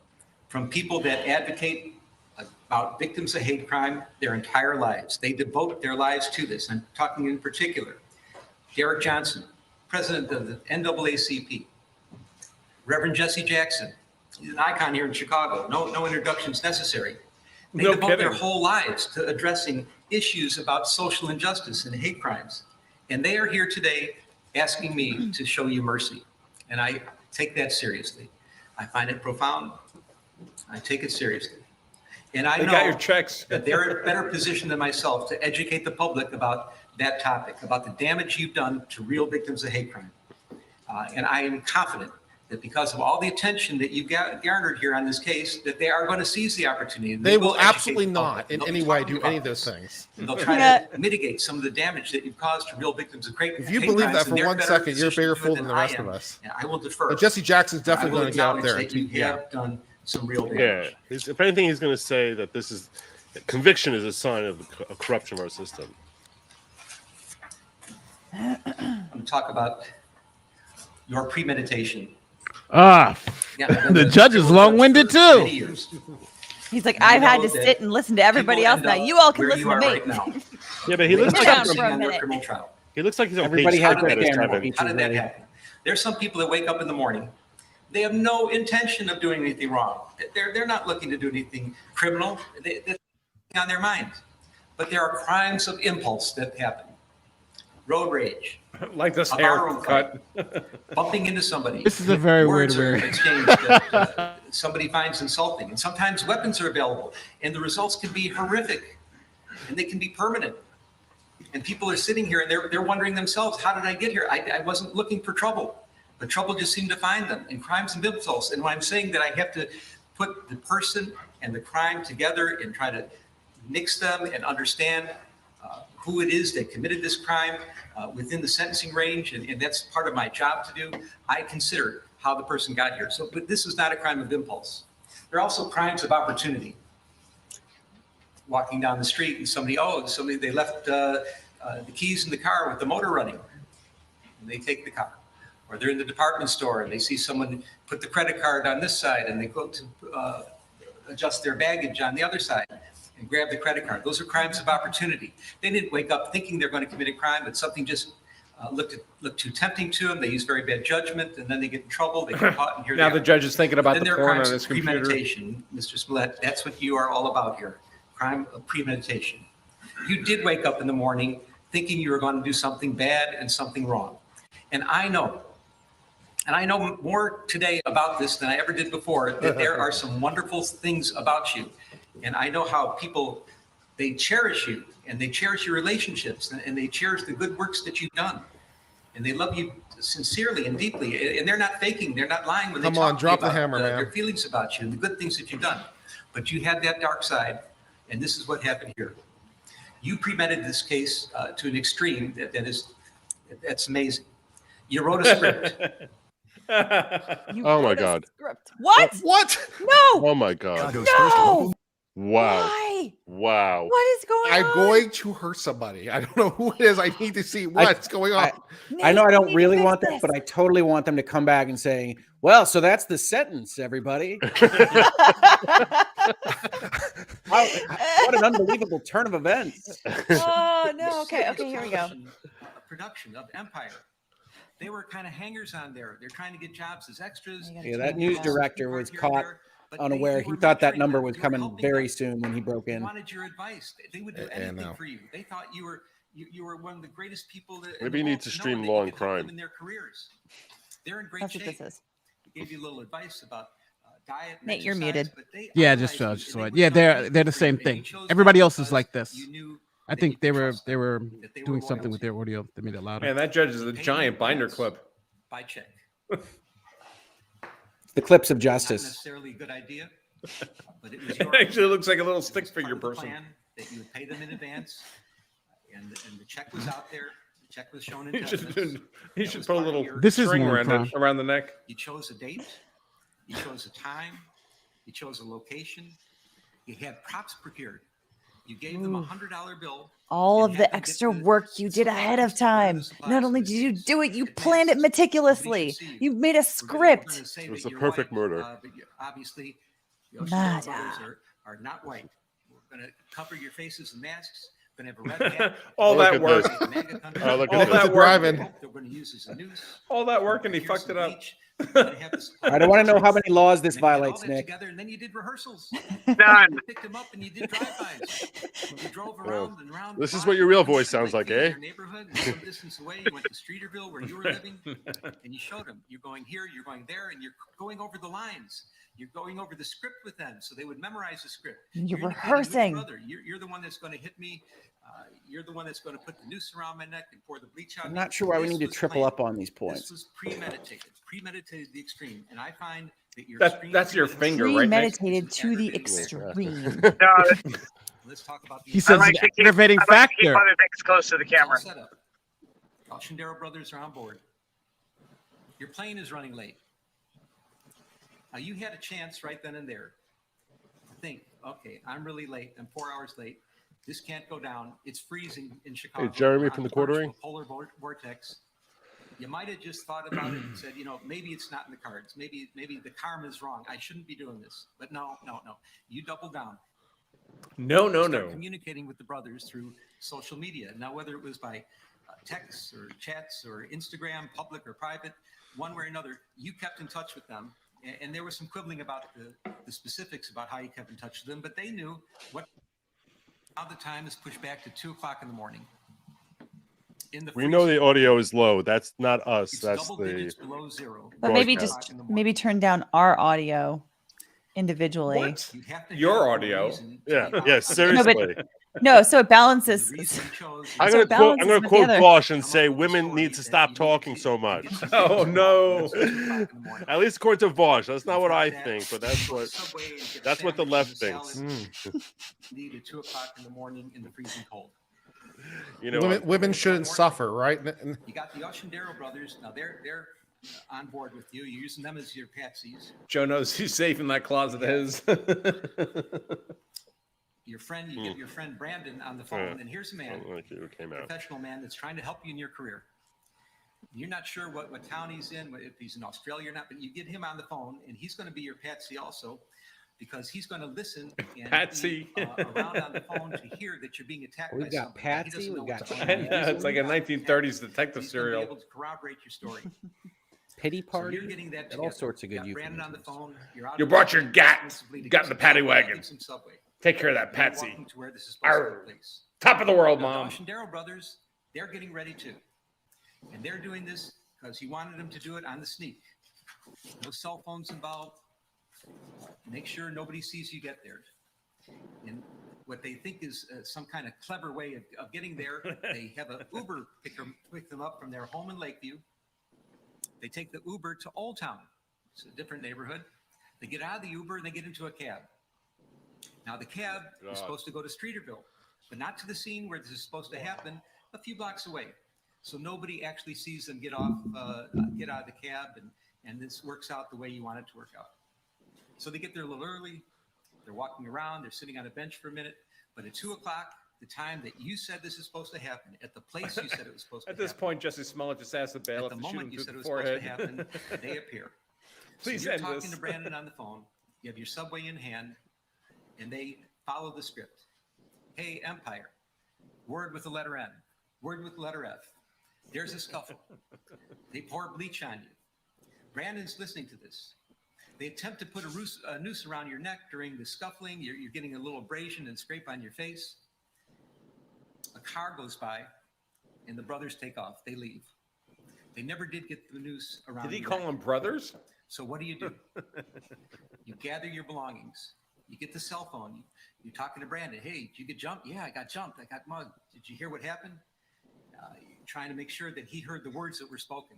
from people that advocate about victims of hate crime their entire lives. They devote their lives to this. I'm talking in particular, Derek Johnson, president of the NAACP, Reverend Jesse Jackson. He's an icon here in Chicago. No introductions necessary. They No devote their kidding. whole lives to addressing issues about social injustice and hate crimes. And they are here today asking me to show you mercy. And I take that seriously. I find it profound. I take it seriously. And I They know got your checks. that they're in a better position than myself to educate the public about that topic, about the damage you've done to real victims of hate crime. And I am confident that because of all the attention that you've garnered here on this case, that they are going to seize the opportunity. They will educate absolutely the public. not in They'll be any way talking do about any of those this. things. And they'll try to mitigate some of the damage that you've caused to real victims of hate crimes. If you believe that for and they're one better second, you're a positioned bigger to do it fool than the I rest am. of us. And I will defer. But Jesse Jackson's I definitely will going to get up acknowledge there. that you Yeah. have done some real damage. Yeah. If anything, he's going to say that this is conviction is a sign of a corruption of our system. I'm going to talk about your premeditation. The judge is long-winded Many too. years. He's like, And I I've had know to that sit and listen to everybody people else. end Now up you all can where listen you to are me. right now. Yeah, but he looks Sit like down he's for a on their minute. criminal trial. He looks like he's on Everybody page has 7 their of his camera Kevin. features How did that ready. happen? There's some people that wake up in the morning. They have no intention of doing anything wrong. They're not looking to do anything criminal. That's on their minds. But there are crimes of impulse that happen. Road rage. Like this A barroom haircut. fight, bumping into somebody. This is a very weird Words are weird. exchanged that somebody finds insulting. And sometimes weapons are available. And the results can be horrific. And they can be permanent. And people are sitting here and they're wondering themselves, how did I get here? I wasn't looking for trouble. But trouble just seemed to find them in crimes and impulse. And when I'm saying that I have to put the person and the crime together and try to mix them and understand who it is that committed this crime within the sentencing range, and that's part of my job to do, I consider how the person got here. So, but this is not a crime of impulse. There are also crimes of opportunity. Walking down the street and somebody, they left the keys in the car with the motor running, and they take the car. Or they're in the department store and they see someone put the credit card on this side and they go to adjust their baggage on the other side and grab the credit card. Those are crimes of opportunity. They didn't wake up thinking they're going to commit a crime, but something just looked too tempting to them. They use very bad judgment and then they get in trouble. They get caught, and here Now they the are. judge is thinking about Then the there are porn crimes on of his computer. premeditation, Mr. Smollett. That's what you are all about here. Crime of premeditation. You did wake up in the morning thinking you were going to do something bad and something wrong. And I know more today about this than I ever did before, that there are some wonderful things about you. And I know how people, they cherish you and they cherish your relationships and they cherish the good works that you've done. And they love you sincerely and deeply. And they're not faking, they're not lying when they Come on, talk drop to you the about hammer, man. their feelings about you and the good things that you've done. But you had that dark side, and this is what happened here. You premeditated this case to an extreme that's amazing. You wrote a script. Oh my God. What? What? No. Oh my God. No. Wow. Why? Wow. What is going I'm on? going to hurt somebody. I don't know who it is. I need to see what's going on. I know I Nate, don't we need to really fix want that, this. but I totally want them to come back and say, well, so that's the sentence, everybody. What an unbelievable turn of events. Oh no. Okay. Okay. Here we go. Production of Empire. They were kind of hangers on there. They're trying to get jobs as extras. Yeah, that news director was caught unaware. He thought that number was coming very soon when he broke in. Wanted your advice. They would do anything for you. They thought you were one of the greatest people that Maybe you need to stream Law and Crime. in their careers. They're in great That's shape. what this is. They gave you a little advice about diet. And Nate, you're exercise, muted. but they Yeah, idolized just you, fell. and Just they saw it. would Yeah, do they're anything the for you, same and you thing. chose Everybody them else is because like this. you knew I that think you they could were trust they them, were that they were doing loyal something to with their audio. They made it louder. Man, that judge is a giant binder clip. by check. The clips of Not justice. necessarily a good idea, but it was It your actually idea. looks like a little It stick was part figure of the person. plan that you would pay them in advance, and the check was out there. The check was shown in He should, documents. he That should was put a part of little your- This is string more around, crime. around the neck. You chose a date. You chose a time. You chose a location. You had props procured. You gave them a $100 bill. All and of had the them get extra the work you did ahead of time. Not only did you do it, you planned it meticulously. You made a script. It was the perfect murder. But obviously, the Ocean Brothers Murder. are not white. We're going to cover your faces in masks. We're going to have a red hat. All Look that at work. this. MAGA country. Oh, look at All this. that work. They're going to use as a noose. All that work and he Here's fucked some it up. bleach. We're gonna have this- I don't want to know how many laws this And then you had all violates, that Nick. together, and then you did rehearsals. Done. You picked them up and you did drive-bys. You drove around and around. This is the what your real block, voice sounds like, in eh? Your neighborhood, and some distance away, you went to Streeterville where you were living, and you showed them. You're going here, you're going there, and you're going over the lines. You're going over the script with them, so they would memorize the script. You're indicating which rehearsing. brother. You're the one that's going to hit me. You're the one that's going to put the noose around my neck and pour the bleach on I'm me. not sure why we This need to was triple planned. up on these This points. was premeditated to the extreme, and I find that your That's your finger, right, Nick? Premeditated to the extreme. Let's talk about the He says like it's to an keep- aggravating I like to factor. keep other things close to the It's all camera. set up. Shandero brothers are on board. Your plane is running late. Now you had a chance right then and there to think, okay, I'm really late. I'm 4 hours late. This can't go down. It's freezing in Chicago. Jeremy We're from on the the verge of Quartering. a polar vortex. You might have just thought about it and said, maybe it's not in the cards. Maybe the karma is wrong. I shouldn't be doing this. But no. You double down. No. Start communicating with the brothers through social media. Now, whether it was by texts or chats or Instagram, public or private, one way or another, you kept in touch with them. And there was some quibbling about the specifics about how you kept in touch with them, but they knew what. Now the time is pushed back to 2 o'clock in the morning. We know the audio is low. That's not us. It's That's double the. digits below zero. But maybe broadcast. just maybe turn down our audio individually. What? Your audio. Yeah. Seriously. No, so it balances. I'm so gonna it quote balances with the other. Bosch and say women need to stop talking so much. Oh no! At least according to Bosch, that's not what I think, but that's what the left thinks. Need at 2 o'clock in the morning in the freezing cold. You know, women shouldn't suffer, right? You got the Shandero brothers. Now they're on board with you. You're using them as your patsies. Joe knows he's safe in that closet of his. Your friend, you get your friend Brandon on the phone, and here's a man, came out. professional man that's trying to help you in your career. You're not sure what town he's in, if he's in Australia or not, but you get him on the phone, and he's going to be your patsy also, because he's going to listen and Patsy. be, around on the phone to hear that you're being attacked We've by got somebody. He Patsy, doesn't know we've got what's going I on. know, it's like a 1930s detective He's going to be serial. able to corroborate your story. Pity So party. you're getting that And all together. sorts of good You got Brandon on the euphemisms. phone. You're out You of brought your town gat. exclusively to Got get in the some paddy coffee, wagon. get some Subway. Take care of that You're Patsy. walking to where this is supposed to Arr. take place. Top of the world, Now, Mom. The Shandero brothers, they're getting ready too. And they're doing this because he wanted them to do it on the sneak. No cell phones involved. Make sure nobody sees you get there. And what they think is some kind of clever way of getting there, they have an Uber pick them up from their home in Lakeview. They take the Uber to Old Town. It's a different neighborhood. They get out of the Uber and they get into a cab. Now the cab is supposed to go to Streeterville. but not to the scene where this is supposed to happen, a few blocks away. So nobody actually sees them get out of the cab, and this works out the way you want it to work out. So they get there a little early. They're walking around. They're sitting on a bench for a minute. But at 2 o'clock, the time that you said this is supposed to happen, at the place you said it was supposed to At this happen, point, Jussie Smollett just asked the bailiff at the to shoot moment him you through said it the was supposed to forehead. happen, they appear. Please so you're end talking this. to Brandon on the phone. You have your subway in hand, and they follow the script. Hey, Empire, word with the letter N, word with the letter F. There's a scuffle. They pour bleach on you. Brandon's listening to this. They attempt to put a noose around your neck during the scuffling. You're getting a little abrasion and scrape on your face. A car goes by, and the brothers take off. They leave. They never did get the noose around. Did he your call neck. them brothers? So what do? You gather your belongings. You get the cell phone. You're talking to Brandon. Hey, did you get jumped? Yeah, I got jumped. I got mugged. Did you hear what happened? You're trying to make sure that he heard the words that were spoken.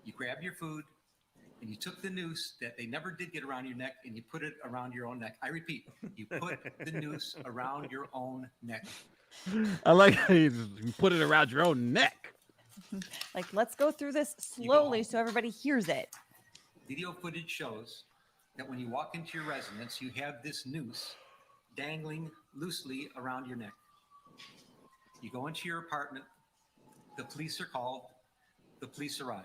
You grab your food, and you took the noose that they never did get around your neck, and you put it around your own neck. I repeat, you put the noose around your own neck. I like how you put it around your own neck. Like, let's go through this slowly so everybody hears it. Video footage shows that when you walk into your residence, you have this noose dangling loosely around your neck. You go into your apartment, the police are called, the police arrive.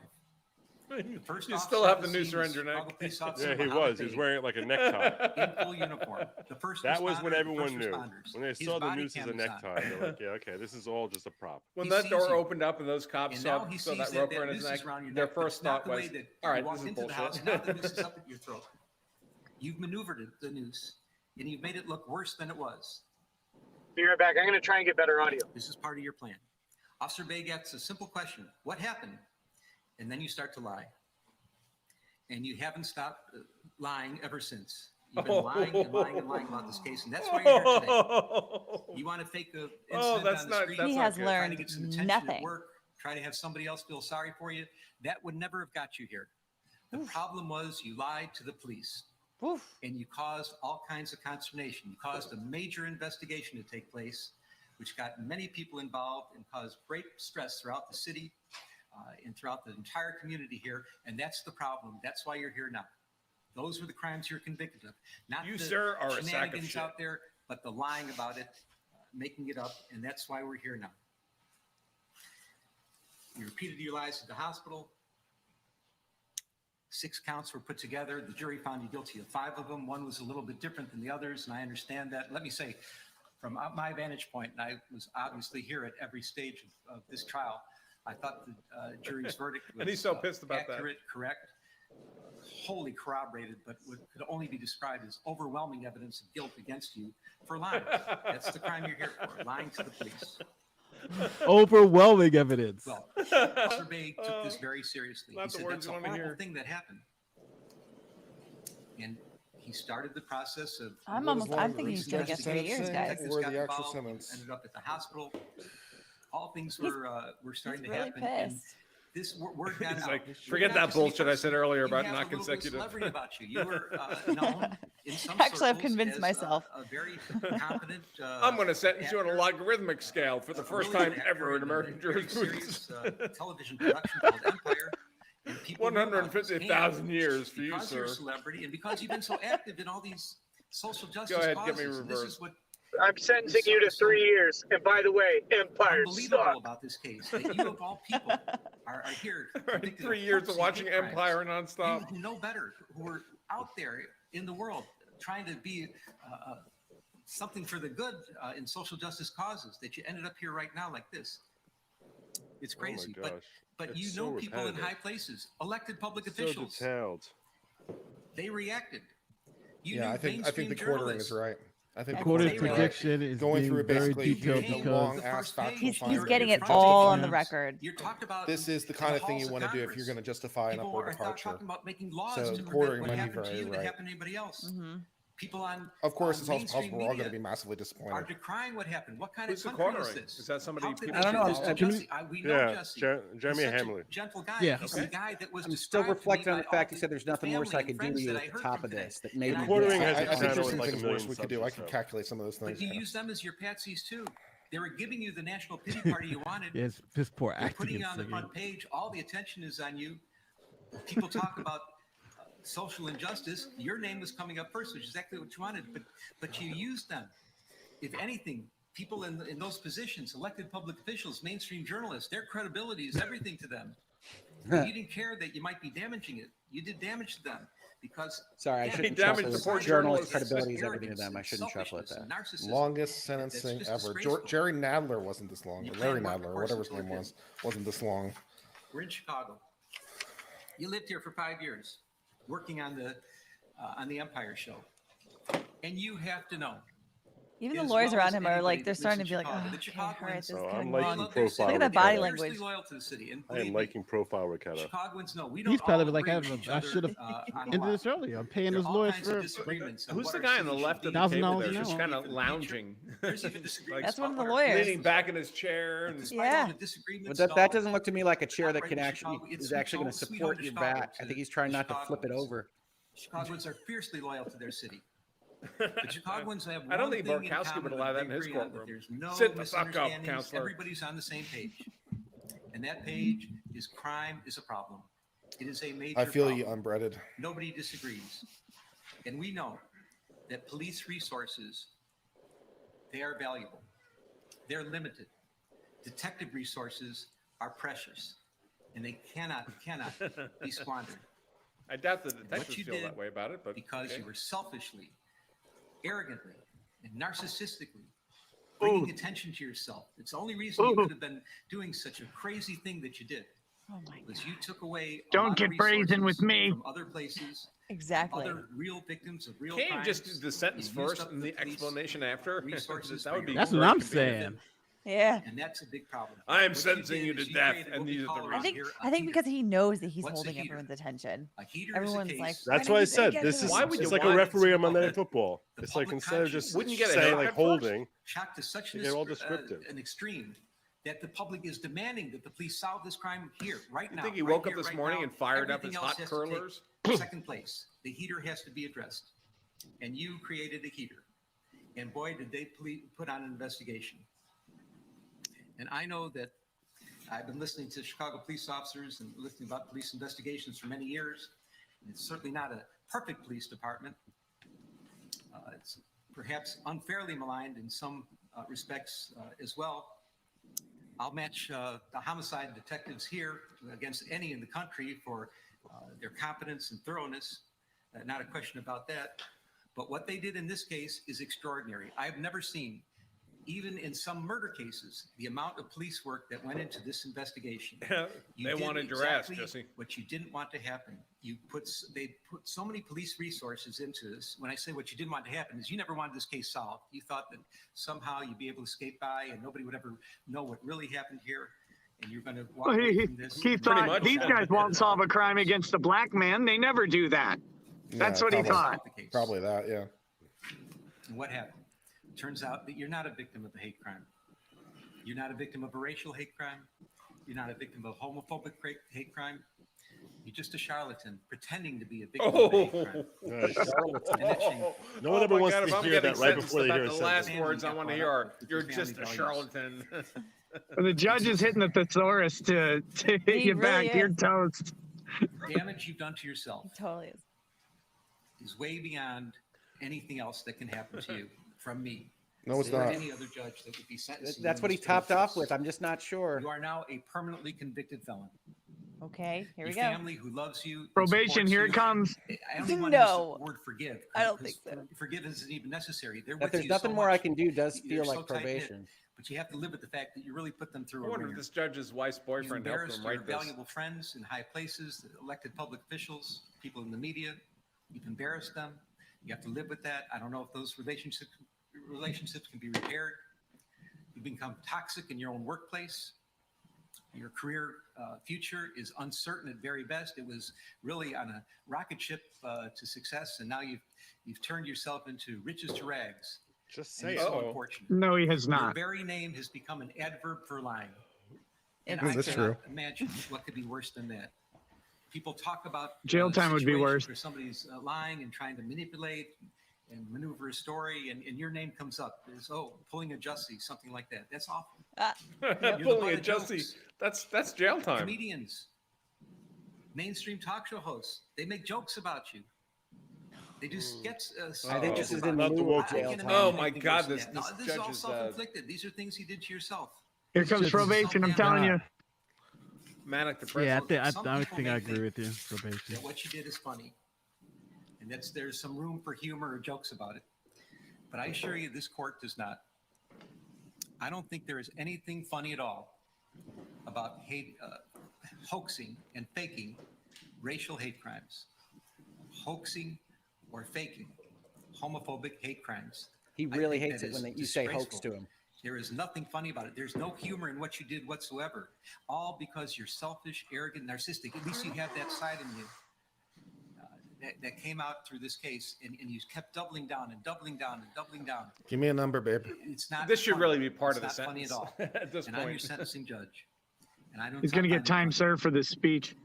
The first You officer still have on the scene noose around is your neck. Chicago police officer Yeah, he Muhammad was. He was Bey, wearing it like a necktie. in full uniform. The first That was when responder, everyone first knew. responders. When they His saw the body noose as a cam is on. necktie, they're like, yeah, okay, this is all just a prop. When He that sees door you. opened up and those cops And saw, now he saw sees that that rope that around his noose neck, is around your their neck, but first it's not thought the way was, that all you right, walk this is into the bullshit. house. Now the noose is up at your throat. You've maneuvered the noose, and you've made it look worse than it was. Be right back. I'm going to try and get better audio. This is part of your plan. Officer Bay gets a simple question: what happened? And then you start to lie. And you haven't stopped lying ever since. You've been lying and lying and lying about this case, and that's why you're here today. You want to fake an incident that's on the not- street, that's He not has good. try to learned get some attention nothing. at work, try to have somebody else feel sorry for you. That would never have got you here. The problem was you lied to the police. Oof. And you caused all kinds of consternation. You caused a major investigation to take place, which got many people involved and caused great stress throughout the city and throughout the entire community here. And that's the problem. That's why you're here now. Those were the crimes you're convicted of. Not You, the sir, are a sack of shenanigans shit. out there, but the lying about it, making it up. And that's why we're here now. You repeated your lies at the hospital. 6 counts were put together. The jury found you guilty of 5 of them. One was a little bit different than the others, and I understand that. Let me say, from my vantage point, and I was obviously here at every stage of this trial, I thought the jury's verdict was And he's so pissed about that. accurate, correct, wholly corroborated, but what could only be described as overwhelming evidence of guilt against you for lying. That's the crime you're here for, lying to the police. Overwhelming evidence. Well, Officer Bay took this very seriously. Not He the said words that's a you wanna horrible hear. thing that happened. And he started the process of. I'm thinking he's going to get 3 years, guys. Detectives Or got the actual involved, sentence. ended up at the hospital. All things He's- were starting He's to really happen. And pissed. this word got He's out. like, You're forget not that just any bullshit I said person. earlier You about have not a little bit of consecutive. celebrity about you. You were known in some Actually, I've circles convinced as myself. a very competent. I'm going to sentence you on a actor, logarithmic scale for the first really time good ever actor in American a very jurisprudence. serious, television production called Empire. And people knew about this. 150,000 And years for you, because you're a sir. celebrity and because you've been so active in all these social justice Go ahead, causes, give me and this reverse. is what I'm sentencing you to 3 years. And by the way, Empire unbelievable sucks. about this case that you of all people are here. convicted 3 of years of hoax and watching hate crimes. Empire nonstop. You who know better, who are out there in the world trying to be something for the good in social justice causes, that you ended up here right now like this. It's crazy, gosh. but It's you so know people in repetitive. high places, elected public So officials, detailed. they reacted. You Yeah, knew I think the mainstream quartering is journalists. right. I think the Quoted quartering is right. prediction is Going being through it very basically detailed the because long ass factual He's findings. getting it front all page on the news. record. You're talked about This is the in kind of thing halls you want to do if Congress. you're going to justify an People upward are departure. talking about making laws So to the prevent quartering what might be happened to very you that right. happened to anybody else. People on Of course, it's also mainstream possible we're all going to media be massively are disappointed. decrying what happened. What kind Who's the of country is cornering? this? Is that somebody How could people they I don't do know. this to Jussie? We know Jussie. Jeremy He's such a Hamlin. gentle guy. Yeah. He's the guy that was I'm still described to me reflecting on by the fact all you said there's the nothing worse I family could and do to friends you that I at the heard top from of today. this that And maybe I Quartering know has I a think channel there's with some like a things million worse we could subs do. or I can so. calculate some of those But things. you Yeah. use them as your patsies too. They were giving you the national pity party you wanted. Yeah, it's piss poor They're acting. putting you and on the singing. front page. All the attention is on you. People talk about social injustice. Your name was coming up first, which is exactly what you wanted. But you used them. If anything, people in those positions, elected public officials, mainstream journalists, their credibility is everything to them. But you didn't care that you might be damaging it. You did damage to them because. Sorry, I again, shouldn't damaged chuckle. the poor Journalist journalists. credibility is everything arrogance to them. I and shouldn't chuckle at selfishness that. and narcissism. Longest That's sentencing just ever. disgraceful. Jerry Nadler wasn't this long. You Larry can't work Nadler, or for whatever his persons name like was, wasn't this long. We're in Chicago. You lived here for 5 years, working on the Empire show, and you have to know. Even the as lawyers well around as him are anybody like, that they're lives starting in to be like, Chicago. oh, The okay, all Chicagoans, right, this is So I'm getting liking long. profile Look at that body Ricardo. language. Fiercely loyal to the city, and I am believe me, liking profile Ricardo. Chicagoans know we don't He's probably all like, agree with each I other, should have on a ended lot. this earlier. I'm paying There those are all lawyers kinds of for disagreements on Who's what the our guy on the city left should of the be. table $1,000 there, an just hour. kind of Future. lounging? There's even disagreements That's one of the about what our lawyers. Leaning back in his chair. And Despite all Yeah. the disagreements But and that all doesn't look to me like a chair that outright can in actually Chicago, it's is actually going to sweet home support to your Chicago back. I to think he's trying not to flip it Chicagoans. over. Chicagoans are fiercely loyal to their city. The Chicagoans have I don't one think thing in Barkowski common would allow that that they in his agree on, that courtroom. there's no Sit the fuck up, misunderstandings. counselor. Everybody's on the same page. And that page is crime is a problem. It is a major I feel problem. you, unbreaded. Nobody disagrees. And we know that police resources, they are valuable. They're limited. Detective resources are precious. And they cannot be squandered. I doubt the What detectives you feel did that way about it, but because okay. you were selfishly, arrogantly, and narcissistically bringing attention to yourself. It's the only reason you could have been doing such a crazy thing that you did. Oh my Was you took away a Don't lot of get brazen with resources me. from other places, Exactly. other real victims of real Can't you crimes. just do the sentence You used first up and the police explanation after? resources That would be That's what very I'm convenient. saying. Yeah. And that's a big problem. I am What sentencing did you to is death, created and what we these are the call I around think here a I think heater. because he knows that he's What's a holding heater? everyone's attention. A heater Everyone's is a like, case. That's "We're why I gonna said get this to is it." Why would it's you like a want referee on to- Monday Night Football. The It's like public instead of conscience just Wouldn't you get a saying haircut like first? holding, Shocked to such you get all descriptive. an extreme that the public is demanding that the police solve this crime here, right You now. think he right woke up here, this right morning now. and fired up his Everything else hot has to take curlers? second place. The heater has to be addressed. And you created a heater. And boy, did they put on an investigation. And I know that I've been listening to Chicago police officers and listening about police investigations for many years. It's certainly not a perfect police department. It's perhaps unfairly maligned in some respects as well. I'll match the homicide detectives here against any in the country for their competence and thoroughness. Not a question about that. But what they did in this case is extraordinary. I've never seen, even in some murder cases, the amount of police work that went into this investigation. You They did wanted your ass, exactly Jesse. what you didn't want to happen. They put so many police resources into this. When I say what you didn't want to happen is you never wanted this case solved. You thought that somehow you'd be able to escape by and nobody would ever know what really happened here. And you're going to walk away from this. He thought these guys won't solve a crime against a black man. They never do that. That's what he thought. Probably that, yeah. And what happened? Turns out that you're not a victim of a hate crime. You're not a victim of a racial hate crime. You're not a victim of homophobic hate crime. You're just a charlatan pretending to be a victim of a hate crime. No one ever wants to hear that right before they hear a the sentence. last words I want to hear are, "You're just a charlatan." The judge is hitting the thesaurus to hit you back. You're toast. Damage you've done to yourself. It totally is way beyond anything else that can happen to you from me. No, it's Or not. any other judge that would be sentencing. That's you what in he this topped case. off with. I'm just not sure. You are now a permanently convicted felon. Okay, here we Your go. family who loves you. and Probation, supports here you. it comes. I only want No. the word forgive. I don't because think so. Forgive isn't even necessary. They're That with there's you nothing so more I much. can do does They're feel so like tight-knit, probation. But you have to live with the fact that you really put them through I a wonder if ringer. this judge's wife's You've boyfriend helped embarrassed him your write this. valuable friends in high places, elected public officials, people in the media. You've embarrassed them. You have to live with that. I don't know if those relationships can be repaired. You've become toxic in your own workplace. Your career future is uncertain at very best. It was really on a rocket ship to success, and now you've turned yourself into riches to rags. Just And say it's it. so unfortunate. No, he has Your not. very name has become an adverb for lying. And That's I true. cannot imagine what could be worse than that. People talk about Jail time would be situations worse. where somebody's lying and trying to manipulate and maneuver a story, and your name comes up as pulling a Jussie, something like that. That's awful. You're the Pulling a butt of Jussie. jokes. That's jail time. Comedians, mainstream talk show hosts, they make jokes about you. They do skits. I think this is in Not the lieu woke of jail can't time. imagine Oh my anything God, worse than this that. No, this judge is all is, self-inflicted. These are things you did to yourself. Here comes just probation. I'm telling you. Manic depression. Yeah, Some I people think I may agree with you. that Probation. what you did is funny, and there's some room for humor or jokes about it. But I assure you, this court does not. I don't think there is anything funny at all about hoaxing and faking racial hate crimes, hoaxing or faking homophobic hate crimes. He I really think hates that it is when you say hoax disgraceful. to him. There is nothing funny about it. There's no humor in what you did whatsoever. All because you're selfish, arrogant, narcissistic. At least you have that side in you that came out through this case, and you kept doubling down and doubling down and doubling down. Give me a number, babe. It's not. This should funny. really be part It's of the not funny at all. at this and I'm your point. sentencing judge, and I don't. He's going to get find it time funny. served for this speech.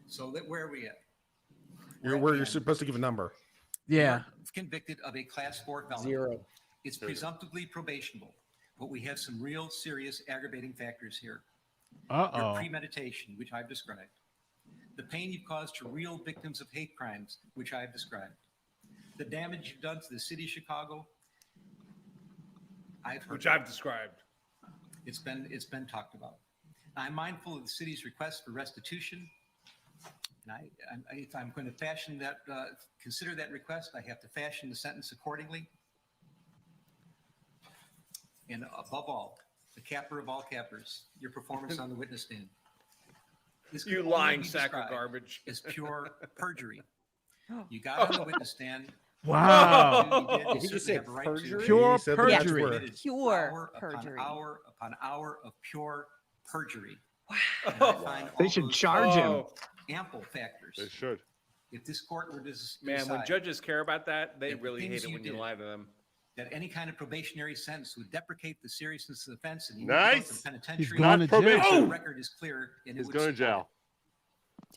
So where are we at? You're supposed to give a number. Yeah. Convicted of a class 4 felony. 0. It's presumptively probationable, but we have some real serious aggravating factors here. Your premeditation, which I've described. The pain you've caused to real victims of hate crimes, which I've described. The damage you've done to the city of Chicago, Which I've described. It's been talked about. I'm mindful of the city's request for restitution. And if I'm going to fashion that, consider that request, I have to fashion the sentence accordingly. And above all, the capper of all cappers, your performance on the witness stand. This You can only lying be sack of described garbage. as pure perjury. You got on the witness stand. Wow. You Did you certainly say have a right to. perjury? Pure He said the next perjury. word. Pure Upon perjury. hour upon hour of pure perjury. Oh, They should charge him. Ample factors. They should. If this court were to Man, when decide judges care about that, they that the really things hate it you when you did- lie to them. that any kind of probationary sentence would deprecate the seriousness of the offense and you Nice. need to go to the penitentiary. He's going to Not probation. The record is clear and it He's would going to support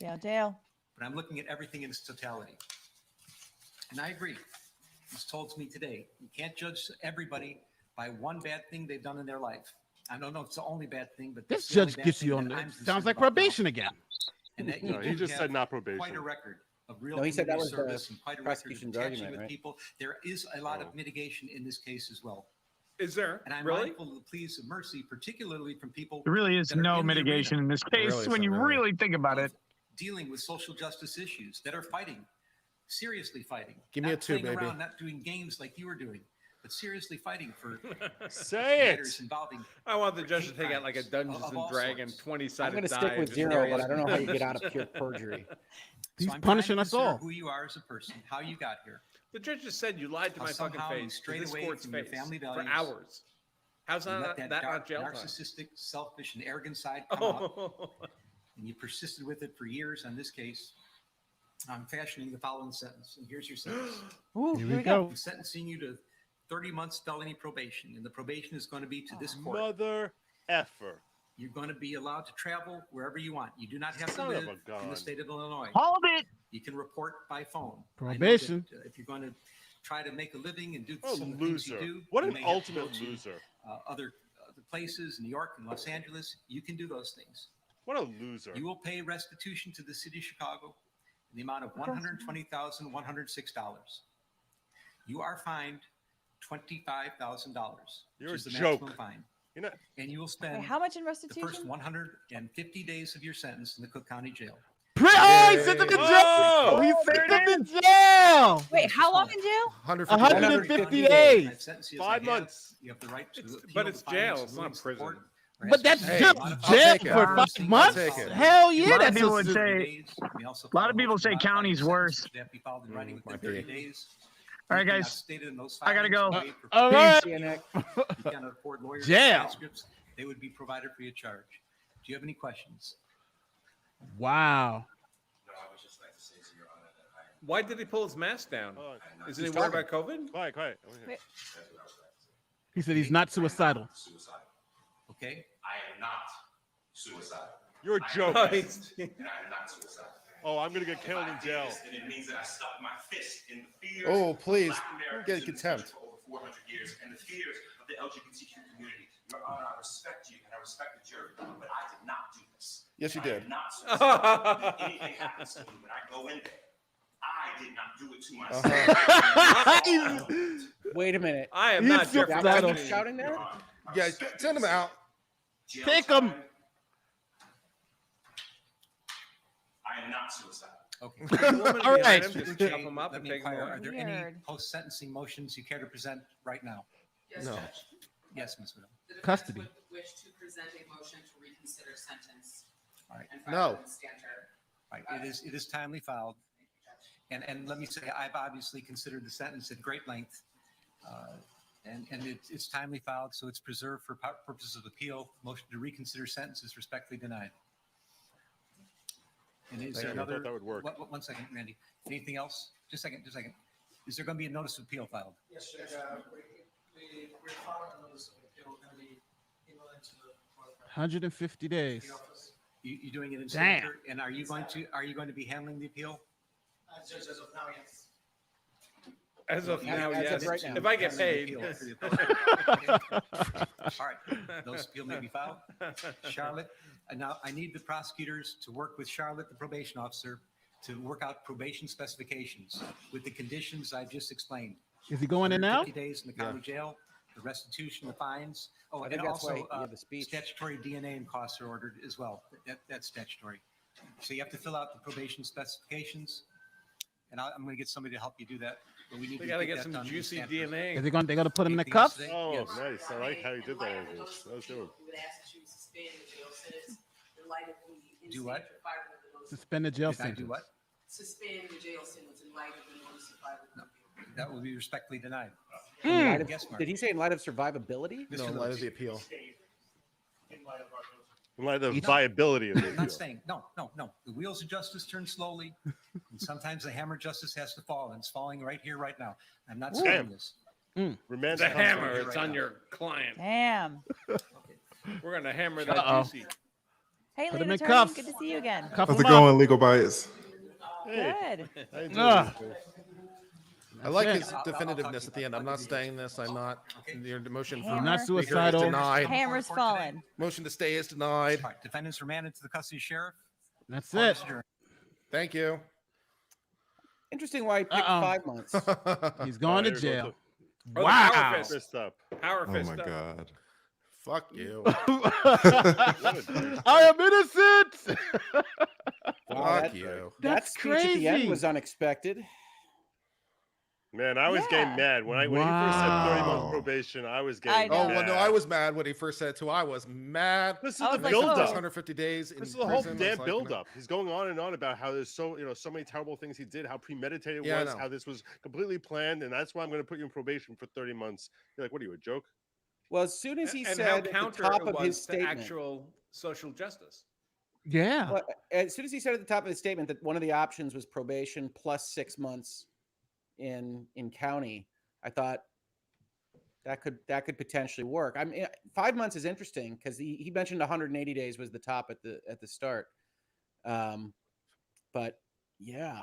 it. jail. Jail. But I'm looking at everything in its totality. And I agree. It's told to me today, you can't judge everybody by one bad thing they've done in their life. I don't know if it's the only bad thing, but This that's the only judge bad gets thing you on that the. I'm concerned Sounds like about now. probation again. And that No, you he just have said not quite a probation. record of real No, he said that community was the service and quite a record of prosecution's attaching argument, with right? people. There is a lot of mitigation in this case as well. Is there? And I'm Really? mindful of the pleas of mercy, particularly from people There really is that are no in the mitigation arena in this case really when you isn't, really. really think about it. dealing with social justice issues, that are fighting, seriously fighting. Give me a Not 2, playing baby. around, not doing games like you were doing, but seriously fighting for Say matters it. involving. I want the judge to hate take out like a crimes Dungeons of and all Dragons sorts. 20-sided I'm going to die. stick with just 0, narrow but it. I don't know how you get out of pure perjury. He's So I'm punishing trying to us all. consider who you are as a person, how you got here. The judge just said you lied to How my fucking somehow you face, to strayed this away court's from your face, family for values. hours. How's You that, let that that not dark, jail time? narcissistic, selfish, and arrogant side come out, Oh. and you persisted with it for years on this case. I'm fashioning the following sentence, and here's your sentence. Ooh, Here we go. I'm sentencing you to 30 months felony probation, and the probation is going to be to this court. Mother effer. You're going to be allowed to travel wherever you want. You do not have to Son of live a in the gun. state of Illinois. Hold it. You can report by phone. I know Probation. that, if you're going to try to make a living and do What a some of the things you loser. do, What you an may have to ultimate go to, loser. Other places, New York and Los Angeles. You can do those things. What a loser. You will pay restitution to the city of Chicago in the amount of $120,106. You are fined $25,000. You're which is a the joke. maximum fine. You're not. And you will spend Wait, how much in the first restitution? 150 days of your sentence in the Cook County Jail. Oh, he sent him to jail. Oh! He sent him to jail. Wait, how long in jail? 150 days. I've sentenced you as 5 I have. months. You have the right to It's- appeal but the it's findings jail, of it's not Louis prison. Court, or But as that's specified just by the jail take it. for I'll 5 take months. it. Hell yeah, A lot of that's people a would say- A A lot of people say county's worse. That be filed in writing within might 30 be. days. All right, Anything not guys. stated in those I gotta filings go. are waived for all purposes right. of the appeal. You cannot afford lawyers Jail. transcripts. They would be provided free of charge. you have any questions? Wow. Why did he pull his mask down? Isn't he He's worried talking. about COVID? Quiet, quiet. He said he's not suicidal. Okay. I am not suicidal. You're a joke. Oh, And I'm not suicidal. Oh, I'm gonna get killed in jail. And it means that I stuck my fist in the fears. Oh, please, of Black Americans get in this contempt. country for over 400 years, and the fears of the LGBTQ community. Your Honor, I respect you and I respect the jury, but I did not do this. Yes, you I did. am not suicidal. If anything happens to me when I go in there, I did not do it to myself. Wait a minute. I am He's not Jeffrey suicidal. Epstein. Shouting there? Yeah, send him out. Take him. I am not suicidal. Okay. All right. Just Okay, chop him up let and me take him inquire, away. are there any Weird. post-sentencing motions you care to present right now? Yes, No. Judge. Yes, Ms. Widow. The defense Custody. would wish to present a motion to reconsider sentence. All right. And No. file in Stanter. Right, it is timely filed. And let me say, I've obviously considered the sentence at great length. And it's timely filed, so it's preserved for purposes of appeal. Motion to reconsider sentence is respectfully denied. And is Thank there you. I another? thought that would work. One second, Randy. Anything else? Just a second. Is there going to be a notice of appeal filed? Yes, Judge. We're filing a notice of appeal, going to be emailed into the court. 150 days. You doing it in Damn. Stanter? And are you going to be handling the appeal? Judge, as of now, yes. As of Yeah, now, as yes. of right now. If I get Handling paid. the appeal for the appeal. All right, those appeal may be filed. Charlotte, and now I need the prosecutors to work with Charlotte, the probation officer, to work out probation specifications with the conditions I just explained. Is he going in now? 50 days in the county jail, the restitution, the fines. Oh, I and think that's why also you have the speech. statutory DNA and costs are ordered as well. That's statutory. So you have to fill out the probation specifications, and I'm going to get somebody to help you do that. But we need They to got to get get that some done in juicy Stanford. DNA. Is they going to put him in the Anything else cuffs? today? Oh, Yes. nice. I like how you did that. That was good. We would ask that you suspend the jail sentence in light of the Do what? incident filing of the notice. Suspend the jail Did I sentence. do what? Suspend the jail sentence in light of the notice of filing of the appeal. That will be respectfully denied. In light of- Yes, Mark. did he say in light of survivability? No, in light of the appeal. In light of the viability of I'm it. not saying, no. The wheels of justice turn slowly, and sometimes the hammer of justice has to fall, and it's falling right here, right now. I'm not saying this. Remand The comes hammer, from- it's on your client. Damn. We're going to hammer that Uh-oh. juicy. Hey, Put legal him in attorney, cuffs. good to see you again. Cuff How's him it up. going, legal bias? Good. I enjoyed Ah. this. I like it. his definitiveness at the end. I'm not staying this. I'm not. Your motion for Hammer. Not speaker is suicidal. denied. Hammer's fallen. Motion to stay is denied. All right, defendants remanded to the custody of sheriff. That's Court is it. adjourned. Thank you. Interesting why he picked Uh-oh. 5 months. He's going to there you go. jail. Oh, the Wow. power fist. Fist up. Power Oh fist my up. god. Fuck you. I am innocent. Wow, Fuck that- you. That That's speech at the end crazy. was unexpected. Man, I was getting Yeah. mad when he first said 30 months Wow. probation. I was I getting know. Oh mad. well, no, I was mad when he first said it too. I was mad. This is I the was like, build oh. up. 150 days. In This is the whole prison. I was damn like, build up. He's going on and on about how there's so many terrible things he did, how premeditated it Yeah, I was, know. how this was completely planned, and that's why I'm going to put you in probation for 30 months. You're like, what are you, a joke? Well, as soon as he And said how at the counter top it of was his to statement, actual social justice. Yeah. well, as soon as he said at the top of his statement that one of the options was probation plus 6 months in county, I thought that could potentially work. I mean, 5 months is interesting because he mentioned 180 days was the top at the start. But yeah,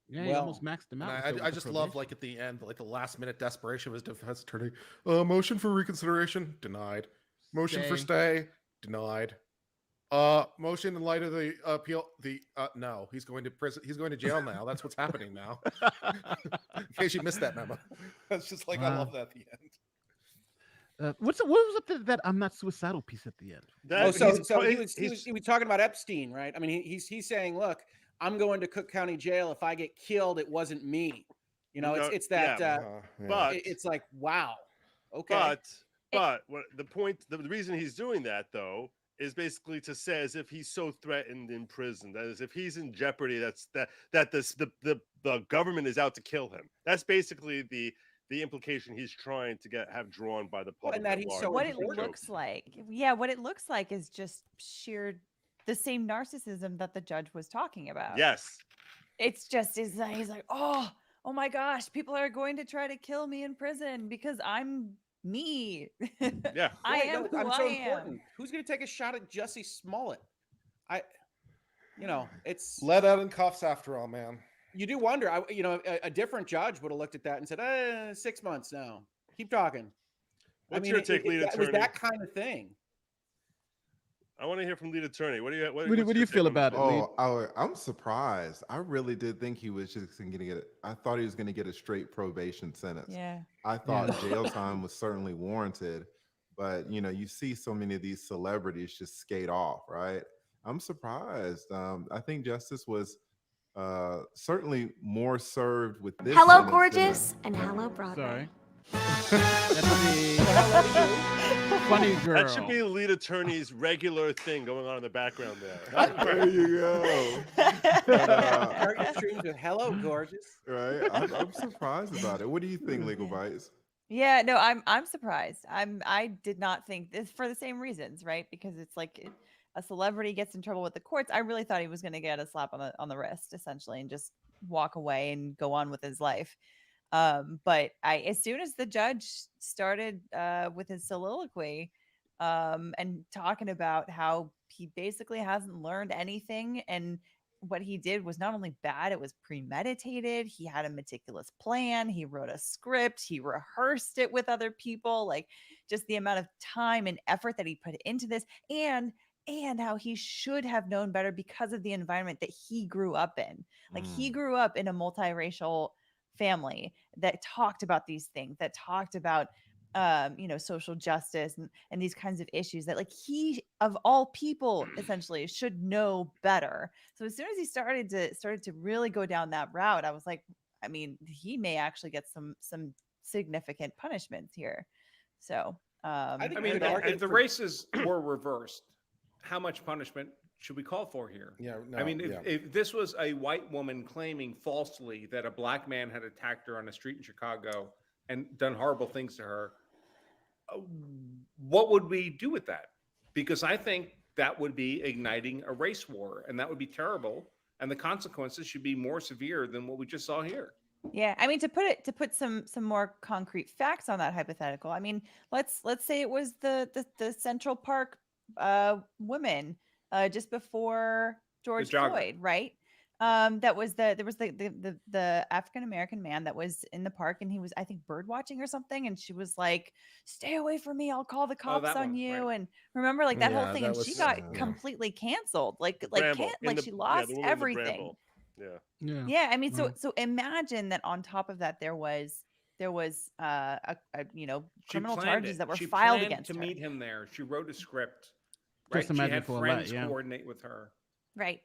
Yeah, he well, almost maxed him And out. I just love like at the end, like the last minute desperation of his defense attorney. Motion for reconsideration denied. Motion for stay denied. Motion in light of the appeal. No, he's going to prison. He's going to jail now. That's what's happening now. In case you missed that memo, that's just like I Wow. love that at the end. What was up to that I'm not suicidal piece at the end? Oh, so he was talking about Epstein, right? I mean, he's saying, look, I'm going to Cook County Jail. If I get killed, it wasn't me. You know, No, it's that. yeah, but it's like, wow, okay. But what the point? The reason he's doing that though is basically to say as if he's so threatened in prison, that is if he's in jeopardy, the government is out to kill him. That's basically the implication he's trying to have drawn by the public. and that he's so what it looks like. Yeah, what it looks like is just sheer the same narcissism that the judge was talking about. Yes. It's just he's like, oh my gosh, people are going to try to kill me in prison because I'm me. Yeah. I am who I'm I so am. important. Who's going to take a shot at Jussie Smollett? It's let out in cuffs after all, man. You do wonder. A different judge would have looked at that and said, 6 months now. Keep talking. What's your take, lead It was attorney? that kind of thing. I want to hear from lead attorney. What do you feel about it, Lead? I'm surprised. I really did think he was just going to get it. I thought he was going to get a straight probation sentence. Yeah. I thought jail time was certainly warranted, but you see so many of these celebrities just skate off, right? I'm surprised. I think justice was certainly more served with this. Hello, sentence gorgeous, and hello, Broadway. Sorry. Funny girl. That should be the lead attorney's regular thing going on in the background there. There you go. Streams with hello, gorgeous. Right. I'm surprised about it. What do you think, Legal Bites? Yeah, no, I'm surprised. I did not think this for the same reasons, right? Because it's like a celebrity gets in trouble with the courts. I really thought he was going to get a slap on the wrist, essentially, and just walk away and go on with his life. But as soon as the judge started with his soliloquy and talking about how he basically hasn't learned anything, and what he did was not only bad, it was premeditated. He had a meticulous plan. He wrote a script. He rehearsed it with other people. Like, just the amount of time and effort that he put into this, and how he should have known better because of the environment that he grew up in. Like, he grew up in a multiracial family that talked about these things, that talked about social justice and these kinds of issues that, like, he of all people essentially should know better. So as soon as he started to really go down that route, I was like, I mean, he may actually get some significant punishments here. So if the races were reversed, how much punishment should we call for here? Yeah, no, I mean, if this was a white woman claiming falsely that a black man had attacked her on the street in Chicago and done horrible things to her, what would we do with that? Because I think that would be igniting a race war, and that would be terrible. And the consequences should be more severe than what we just saw here. Yeah, I mean, to put some more concrete facts on that hypothetical. I mean, let's say it was the Central Park women just before George Floyd, right? There was the African American man that was in the park, and he was, I think, bird watching or something, and she was like, "Stay away from me! I'll call the cops on you." Right. And remember, like, that whole thing, and she got completely canceled. She lost everything. Yeah. I mean, so imagine that on top of that, there was criminal charges that were filed against her. To meet him there, she wrote a script. Just right, she had friends yeah. coordinate with her. Right.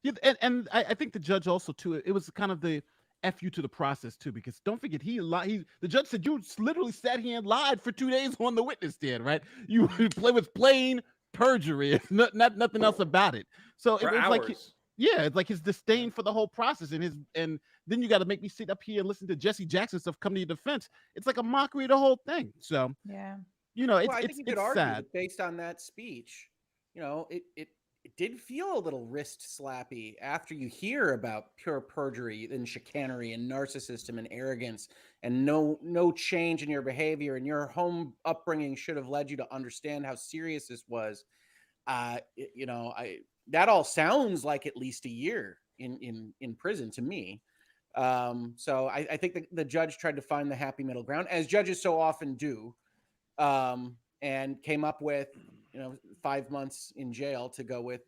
Yeah, and I think the judge also too. It was kind of the F you to the process too, because don't forget the judge said you literally sat here and lied for 2 days on the witness stand, right? You play with plain perjury, nothing else about it. So it was hours. like. It's like his disdain for the whole process, and then you got to make me sit up here and listen to Jesse Jackson stuff come to your defense. It's like a mockery of the whole thing. So yeah, I think you could argue that based on that speech, it did feel a little wrist slappy after you hear about pure perjury and chicanery and narcissism and arrogance and no change in your behavior, and your home upbringing should have led you to understand how serious this was. That all sounds like at least a year in prison to me. So I think the judge tried to find the happy middle ground, as judges so often do, and came up with 5 months in jail to go with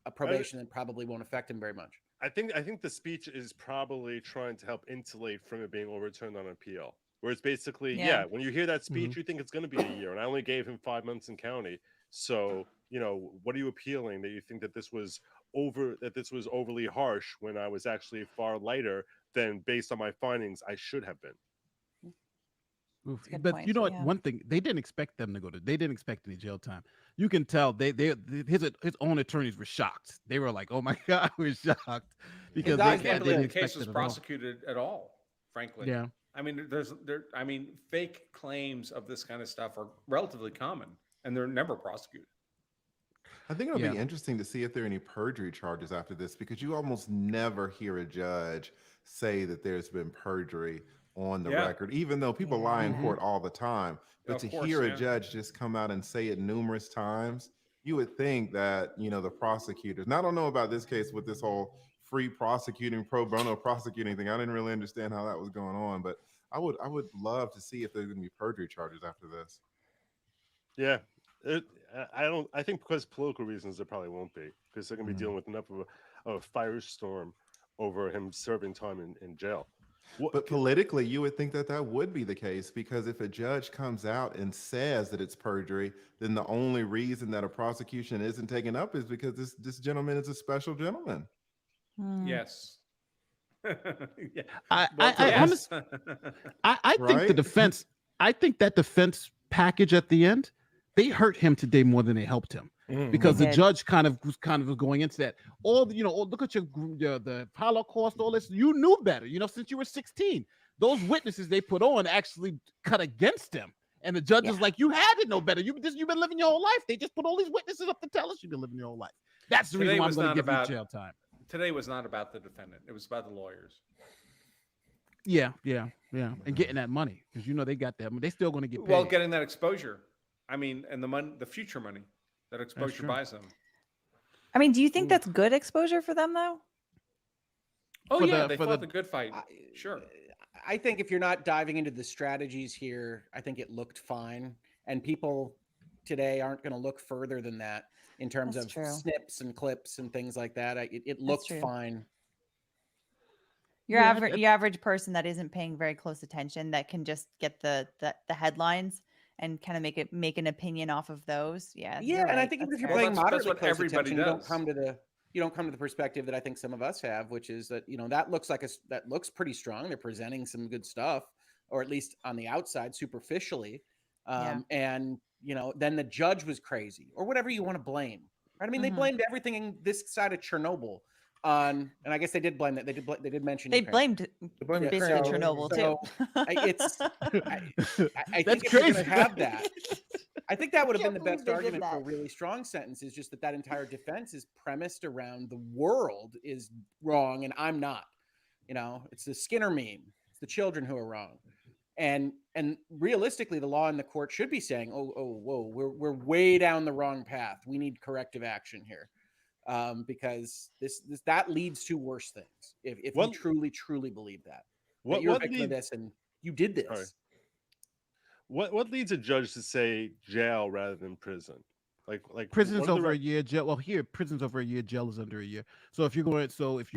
a probation that probably won't affect him very much. I think the speech is probably trying to help insulate from it being overturned on appeal. Where it's basically, when you hear that speech, you think it's going to be a year, and I only gave him 5 months in county. So, what are you appealing, that you think that this was overly harsh when I was actually far lighter than, based on my findings, I should have been. But you know what? One thing, they didn't expect them to they didn't expect any jail time. You can tell his own attorneys were shocked. They were like, "Oh my God, we're shocked," because I can't believe the case was prosecuted at all. frankly. Yeah. I mean, fake claims of this kind of stuff are relatively common, and they're never prosecuted. I think it'll be interesting to see if there are any perjury charges after this, because you almost never hear a judge say that there's been perjury on the record, even though people lie in court all the time. But Of to course, hear a judge just come out and say it numerous times, you would think that, the prosecutors, and I don't know about this case with this whole free prosecuting, pro bono prosecuting thing. I didn't really understand how that was going on, but I would love to see if there's going to be perjury charges after this. Yeah. I think because political reasons there probably won't be, because they're going to be dealing with enough of a firestorm over him serving time in jail. But politically, you would think that would be the case, because if a judge comes out and says that it's perjury, then the only reason that a prosecution isn't taken up is because this gentleman is a special gentleman. Yes. Yeah. I think the defense. I think that defense package at the end, they hurt him today more than they helped him, because the judge kind of was going into that. Look at the Holocaust, all this. You knew better, since you were 16. Those witnesses they put on actually cut against him, and the judge is like, "You had to know better. You've been living your whole life. They just put all these witnesses up to tell us you've been living your whole life. That's the reason why I'm going to give you jail time." Today was not about the defendant. It was about the lawyers. Yeah, and getting that money, because they got that. They still going to get paid. Well, getting that exposure. I mean, and the future money that exposure buys them. I mean, do you think that's good exposure for them, though? Oh, they fought the good fight. Sure. I think if you're not diving into the strategies here, I think it looked fine. And people today aren't going to look further than that in terms of snips and clips and things like that. It looked fine. Your average person that isn't paying very close attention, that can just get the headlines and kind of make an opinion off of those. Yeah. Yeah. And I think if you're paying moderately close attention, does. you don't come to the perspective that I think some of us have, which is that, that looks pretty strong. They're presenting some good stuff, or at least on the outside, superficially. And, then the judge was crazy, or whatever you want to blame. Right? I mean, they blamed everything in this side of Chernobyl on, and I guess they did blame that. They did mention they blamed basically Chernobyl too. I think if you're going to have that, I think that would have been the best argument for a really strong sentence, is just that entire defense is premised around the world is wrong and I'm not. It's the Skinner meme. It's the children who are wrong. And realistically, the law and the court should be saying, whoa, we're way down the wrong path. We need corrective action here. Because that leads to worse things. If you truly believe that you're a victim of this and you did this. Right. What leads a judge to say jail rather than prison? Like prison's over a year, jail. Well, here prison's over a year, jail is under a year. So if you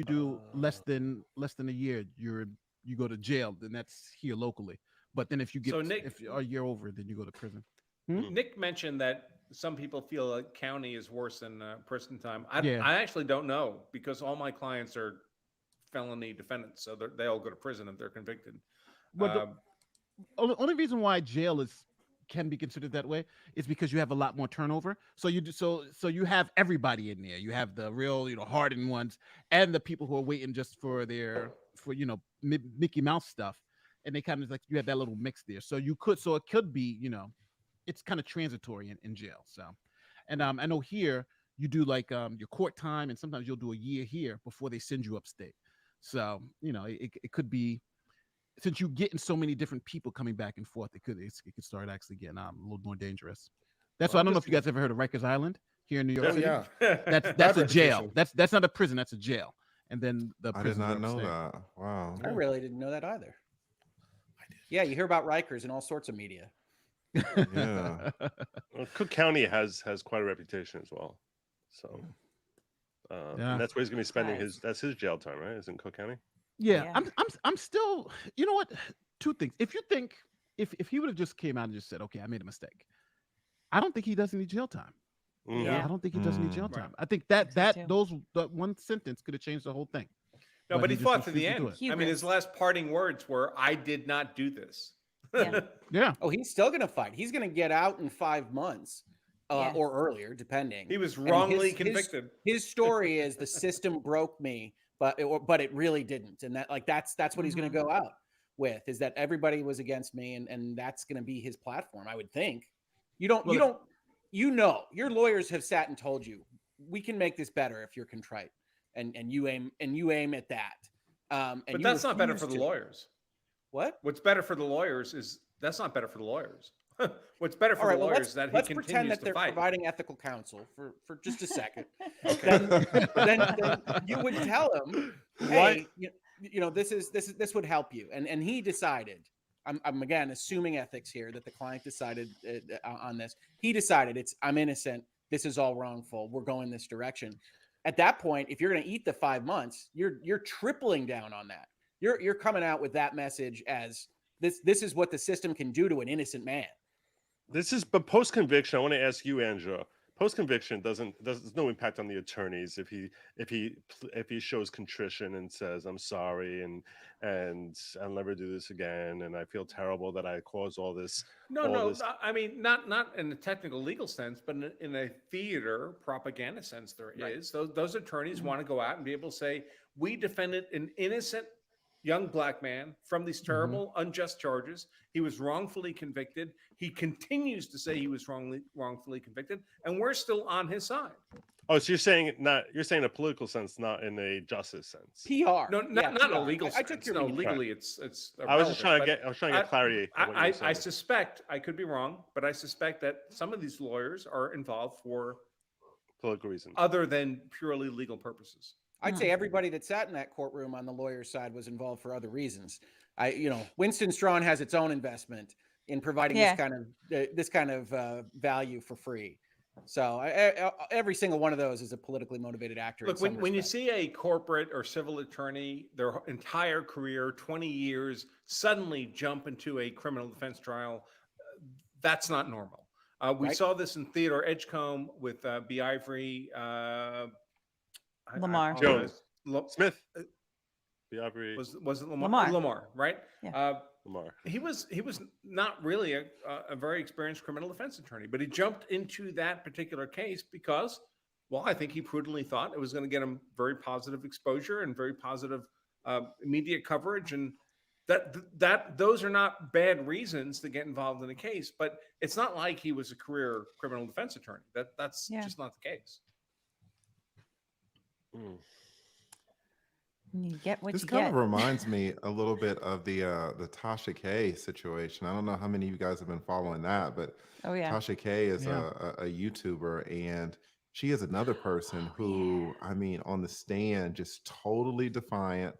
do less than a year, you go to jail. Then that's here locally. But then if you get if a year over, then you go to prison. Nick mentioned that some people feel like county is worse than prison time. I actually don't know, because all my clients are felony defendants, so they all go to prison if they're convicted. But the only reason why jail can be considered that way is because you have a lot more turnover. So you have everybody in there. You have the real hardened ones and the people who are waiting just for Mickey Mouse stuff, and they kind of you have that little mix there. So it could be it's kind of transitory in jail. So, and I know here you do your court time, and sometimes you'll do a year here before they send you upstate. So it could be, since you're getting so many different people coming back and forth, it could start actually getting a little more dangerous. That's why I don't know if you guys ever heard of Rikers Island here in New York City. Yeah. That's a jail. That's not a prison. That's a jail. And then I did not know that. Wow. I really didn't know that either. I did. Yeah, you hear about Rikers in all sorts of media. Yeah. Well, Cook County has quite a reputation as well, so and that's where he's going to be spending his jail time, right? Isn't Cook County? Yeah. I'm still. You know what? Two things. If you think if he would have just came out and just said, "Okay, I made a mistake," I don't think he does any jail time. I don't think he does any jail time. I think that one sentence could have changed the whole thing. No, but he fought to the end. I mean, his last parting words were, "I did not do this." Yeah. Oh, he's still going to fight. He's going to get out in 5 months or earlier, depending. He was wrongly convicted. His story is the system broke me, but it really didn't, and that's what he's going to go out. with, is that everybody was against me, and that's going to be his platform, I would think. Your lawyers have sat and told you, we can make this better if you're contrite, and you aim at that. But that's not better for the lawyers. What? What's better for the lawyers is that's not better for the lawyers. What's better for the lawyers is that he let's continues pretend that to they're fight. providing ethical counsel for just a second. Okay. then you would tell him, hey, this would help you. And he decided, I'm again assuming ethics here, that the client decided on this. He decided I'm innocent. This is all wrongful. We're going this direction. At that point, if you're going to eat the 5 months, you're tripling down on that. You're coming out with that message as this is what the system can do to an innocent man. But post conviction, I want to ask you, Angela. Post conviction there's no impact on the attorneys if he shows contrition and says, I'm sorry and I'll never do this again, and I feel terrible that I caused all this. I mean, not in a technical legal sense, but in a theater propaganda sense, there is. Those attorneys want to go out and be able to say, we defended an innocent young black man from these terrible, unjust charges. He was wrongfully convicted. He continues to say he was wrongfully convicted, and we're still on his side. Oh, so you're saying a political sense, not in a justice sense. PR. No, not a legal sense. I took your legally, it's. I was trying to get clarity. I suspect, I could be wrong, but I suspect that some of these lawyers are involved for political reasons other than purely legal purposes. I'd say everybody that sat in that courtroom on the lawyer's side was involved for other reasons. Winston Strawn has its own investment in providing this kind of value for free. So every single one of those is a politically motivated actor. Look, when you see a corporate or civil attorney, their entire career, 20 years, suddenly jump into a criminal defense trial, that's not normal. We saw this in Theodore Edgecombe with B. Ivory. Lamar Jones, Smith, Biabri. Was it Lamar? Lamar, right? Yeah. Lamar. He was not really a very experienced criminal defense attorney, but he jumped into that particular case because, well, I think he prudently thought it was going to get him very positive exposure and very positive media coverage, and that those are not bad reasons to get involved in a case. But it's not like he was a career criminal defense attorney. That's just not the case. You get what this you kind get. of reminds me a little bit of the Tasha K situation. I don't know how many of you guys have been following that, but Tasha K is a YouTuber, and she is another person who, I mean, on the stand, just totally defiant.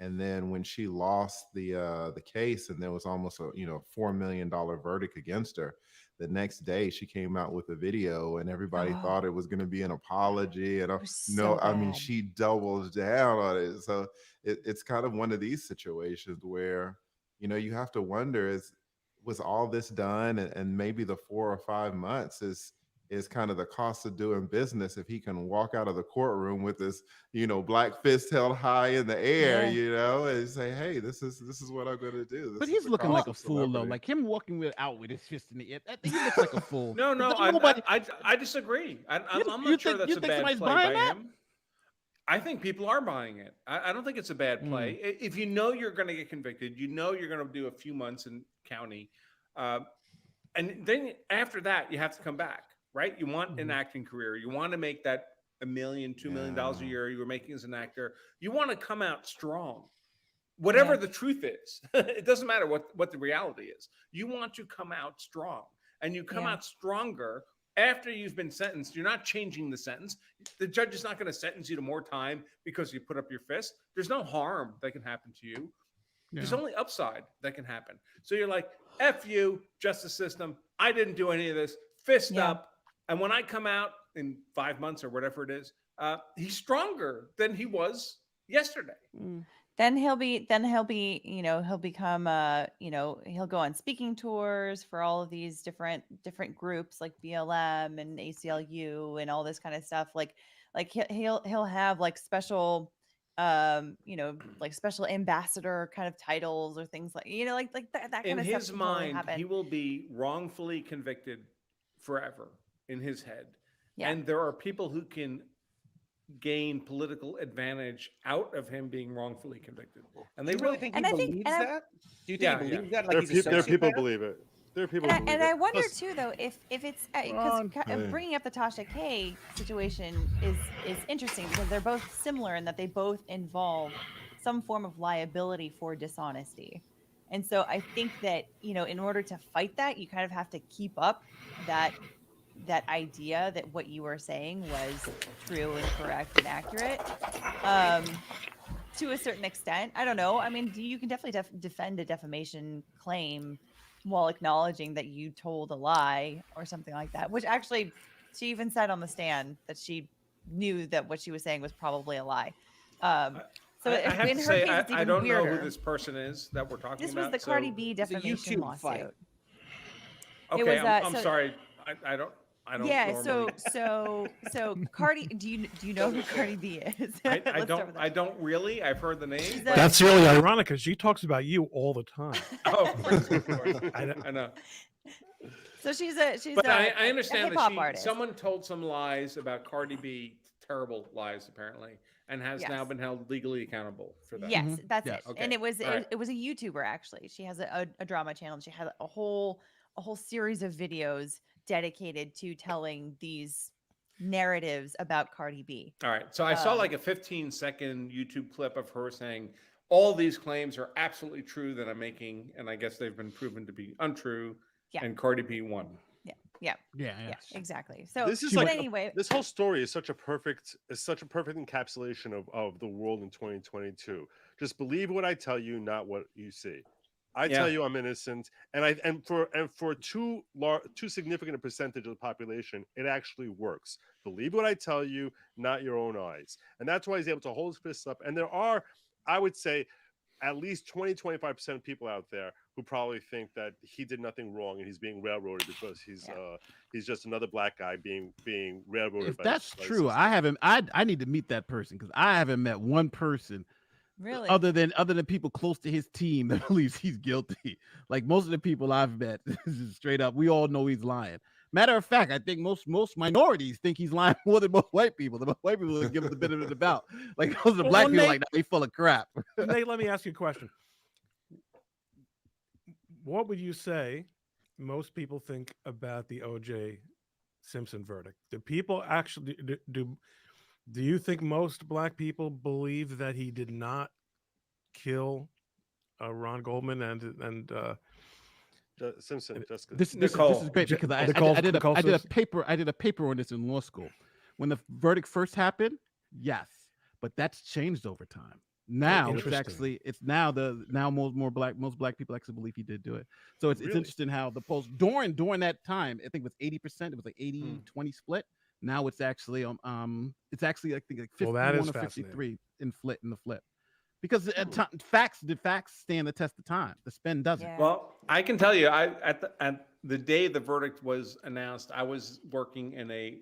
And then when she lost the case, and there was almost a $4 million verdict against her, the next day she came out with a video, and everybody thought it was going to be an apology. And I mean, she doubles down on it. So it's kind of one of these situations where, you have to wonder, was all this done? And maybe the 4 or 5 months is kind of the cost of doing business if he can walk out of the courtroom with this, black fist held high in the air, and say, hey, this is what I'm going to do. But he's looking like a fool, though. Like him walking out with his fist in the air. He looks like a fool. No, I disagree. I'm not sure that's a bad play by him. I think people are buying it. I don't think it's a bad play. If you know you're going to get convicted, you're going to do a few months in county, and then after that, you have to come back. Right? You want an acting career. You want to make that $1 million, $2 million a year you were making as an actor. You want to come out strong. Whatever the truth is, it doesn't matter what the reality is. You want to come out strong, and you come out stronger after you've been sentenced. You're not changing the sentence. The judge is not going to sentence you to more time because you put up your fist. There's no harm that can happen to you. There's only upside that can happen. So you're like, F you, justice system. I didn't do any of this. Fist up. And when I come out in 5 months or whatever it is, he's stronger than he was yesterday. Then he'll become he'll go on speaking tours for all of these different groups like BLM and ACLU and all this kind of stuff. Like he'll have like special like special ambassador kind of titles or things like that kind in of stuff. In his mind, he will be wrongfully convicted forever in his head. And there are people who can gain political advantage out of him being wrongfully convicted. And Do they you really will. think And he I think- believes and I- that? Do you think he believes that? Like There, he's a there are people sociopath? believe it. There are people who believe And it. I wonder Plus, too, though, if it's Ron, because hey. bringing up the Tasha K situation is interesting because they're both similar in that they both involve some form of liability for dishonesty. And so I think that, you know, in order to fight that, you kind of have to keep up that idea that what you were saying was true and correct and accurate. To a certain extent, I don't know. I mean, you can definitely defend a defamation claim while acknowledging that you told a lie or something like that, which actually she even said on the stand that she knew that what she was saying was probably a lie. So I have in to her say, case, it's even I don't know weirder. who this person is that we're talking This about. was the Cardi B defamation YouTube fight. lawsuit. Okay, It was, I'm so- sorry. I don't. Yeah, normally. so Cardi, do you know who Cardi B is? I Let's start don't. with I don't really. I've heard the name. She's but- That's really ironic because she talks about you all the time. Oh, of course. I know. So she's But a I understand hip-hop that artist. someone told some lies about Cardi B, terrible lies apparently, and has now Yes. been held legally accountable for that. Yes, that's it. Okay. And it was All right. it was a YouTuber actually. She has a drama channel. And she had a whole series of videos dedicated to telling these narratives about Cardi B. All right. So I saw like a 15-second YouTube clip of her saying all these claims are absolutely true that I'm making, and I guess they've been proven to be untrue. Yeah. And Cardi B won. Yeah, Yeah, exactly. So this is but like anyway, this whole story is such a perfect encapsulation of the world in 2022. Just believe what I tell you, not what you see. I tell you I'm innocent, and for too significant a percentage of the population, it actually works. Believe what I tell you, not your own eyes. And that's why he's able to hold his fists up. And there are, I would say, at least 20-25% of people out there who probably think that he did nothing wrong and he's being railroaded because he's just another black guy being railroaded. If by that's the true, system. I need to meet that person because I haven't met one person really other than people close to his team that believes he's guilty. Like most of the people I've met, straight up, we all know he's lying. Matter of fact, I think most minorities think he's lying more than most white people. The white people will give him the benefit of the doubt. Like those are black people, like that, they full of crap. Nate, let me ask you a question. What would you say most people think about the O.J. Simpson verdict? Do people actually do you think most black people believe that he did not kill Ron Goldman and Simpson, Jessica. This is great because I did a paper on this in law school. When the verdict first happened, yes, but that's changed over time. Now it's most black people actually believe he did do it. So it's interesting how the polls during that time, I think it was 80%, it was like 80-20 split. Now it's actually I think like 51 or 53 in the flip. Because facts stand the test of time. The spin doesn't. Yeah. Well, I can tell you, at the day the verdict was announced, I was working in a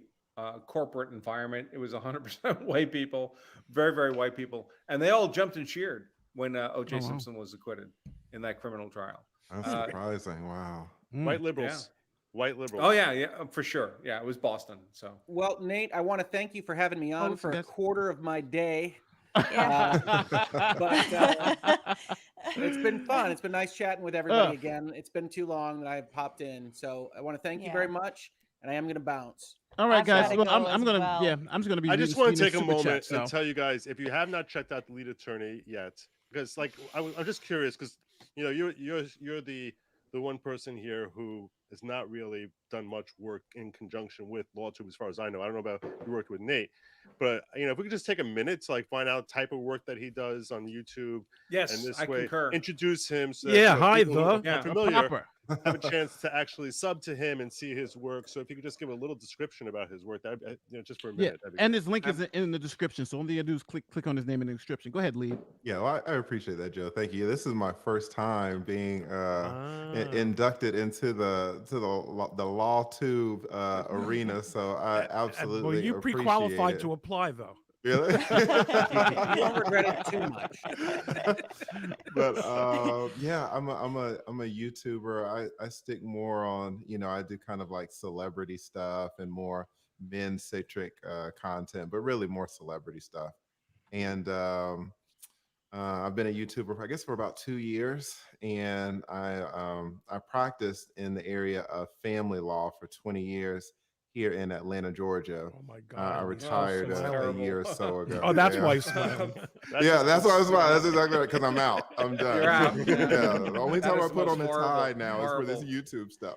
corporate environment. It was 100% white people, very, very white people, and they all jumped and cheered when O.J. Simpson was acquitted in that criminal trial. That's surprising. Wow. White liberals. Yeah. White liberals. Oh yeah, for sure. Yeah, it was Boston. So well, Nate, I want to thank you for having me on for a quarter of my day. It's been fun. It's been nice chatting with everybody again. It's been too long that I've popped in, so I want to thank you very much. And I am going to bounce. All right, guys. Well, I'm going to I'm just going to be. I just want to take a moment chat, and tell you guys, if you have not checked out the lead attorney yet, because like I'm just curious because you're the one person here who has not really done much work in conjunction with Lawtube, as far as I know. I don't know about you worked with Nate, but if we could just take a minute to like find out type of work that he does on YouTube. Yes, and this I way concur. Introduce him. So people who are familiar have a chance to actually sub to him and see his work. So if you could just give a little description about his work, that just for a minute. And his link is in the description. So all you gotta do is click on his name in the description. Go ahead, Lee. Yeah, well, I appreciate that, Joe. Thank you. This is my first time being inducted into the Lawtube arena, so I absolutely well, you appreciate pre-qualified it. to apply, though. Really? Don't regret it too much. But yeah, I'm a YouTuber. I stick more on, I do kind of like celebrity stuff and more men-centric content, but really more celebrity stuff. And I've been a YouTuber, I guess, for about 2 years, and I practiced in the area of family law for 20 years here in Atlanta, Georgia. Oh my I God! retired a year or so ago. Oh, that's Yeah. why he's smiling. Yeah, that's why I was smiling. That's exactly right, because I'm out. I'm done. You're out. Yeah. The only That time I is the put most on the horrible, tie now is for this horrible. YouTube stuff.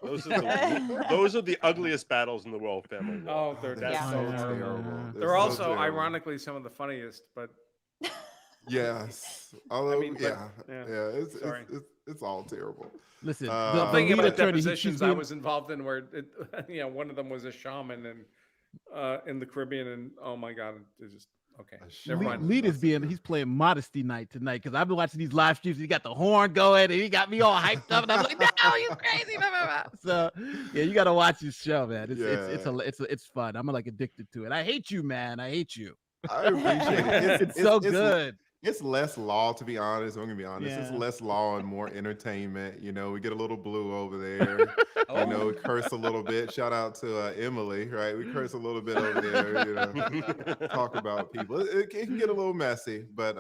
Those are the ugliest battles in the world, family law. Oh, they're That's so so terrible. They're They're so also terrible. ironically some of the funniest, but Yes. Although, mean, but- yeah, yeah. yeah, it's all terrible. Listen, I'm the thinking lead about attorney, depositions she's I doing- was involved in where one of them was a shaman and in the Caribbean, and oh my God, it's just okay. Never mind. Lead is he's playing modesty night tonight because I've been watching these live streams. He got the horn going and he got me all hyped up, and I'm like, no, you crazy. Blah, blah, blah. So yeah, you got to watch this show, man. It's fun. I'm like addicted to it. I hate you, man. I hate you. I appreciate it. It's so good. It's less law, to be honest. I'm gonna be honest. It's Yeah. less law and more entertainment. You know, we get a little blue over there. You know, we curse a little bit. Shout out to Emily, right? We curse a little bit over there. You know, talk about people. It can get a little messy, but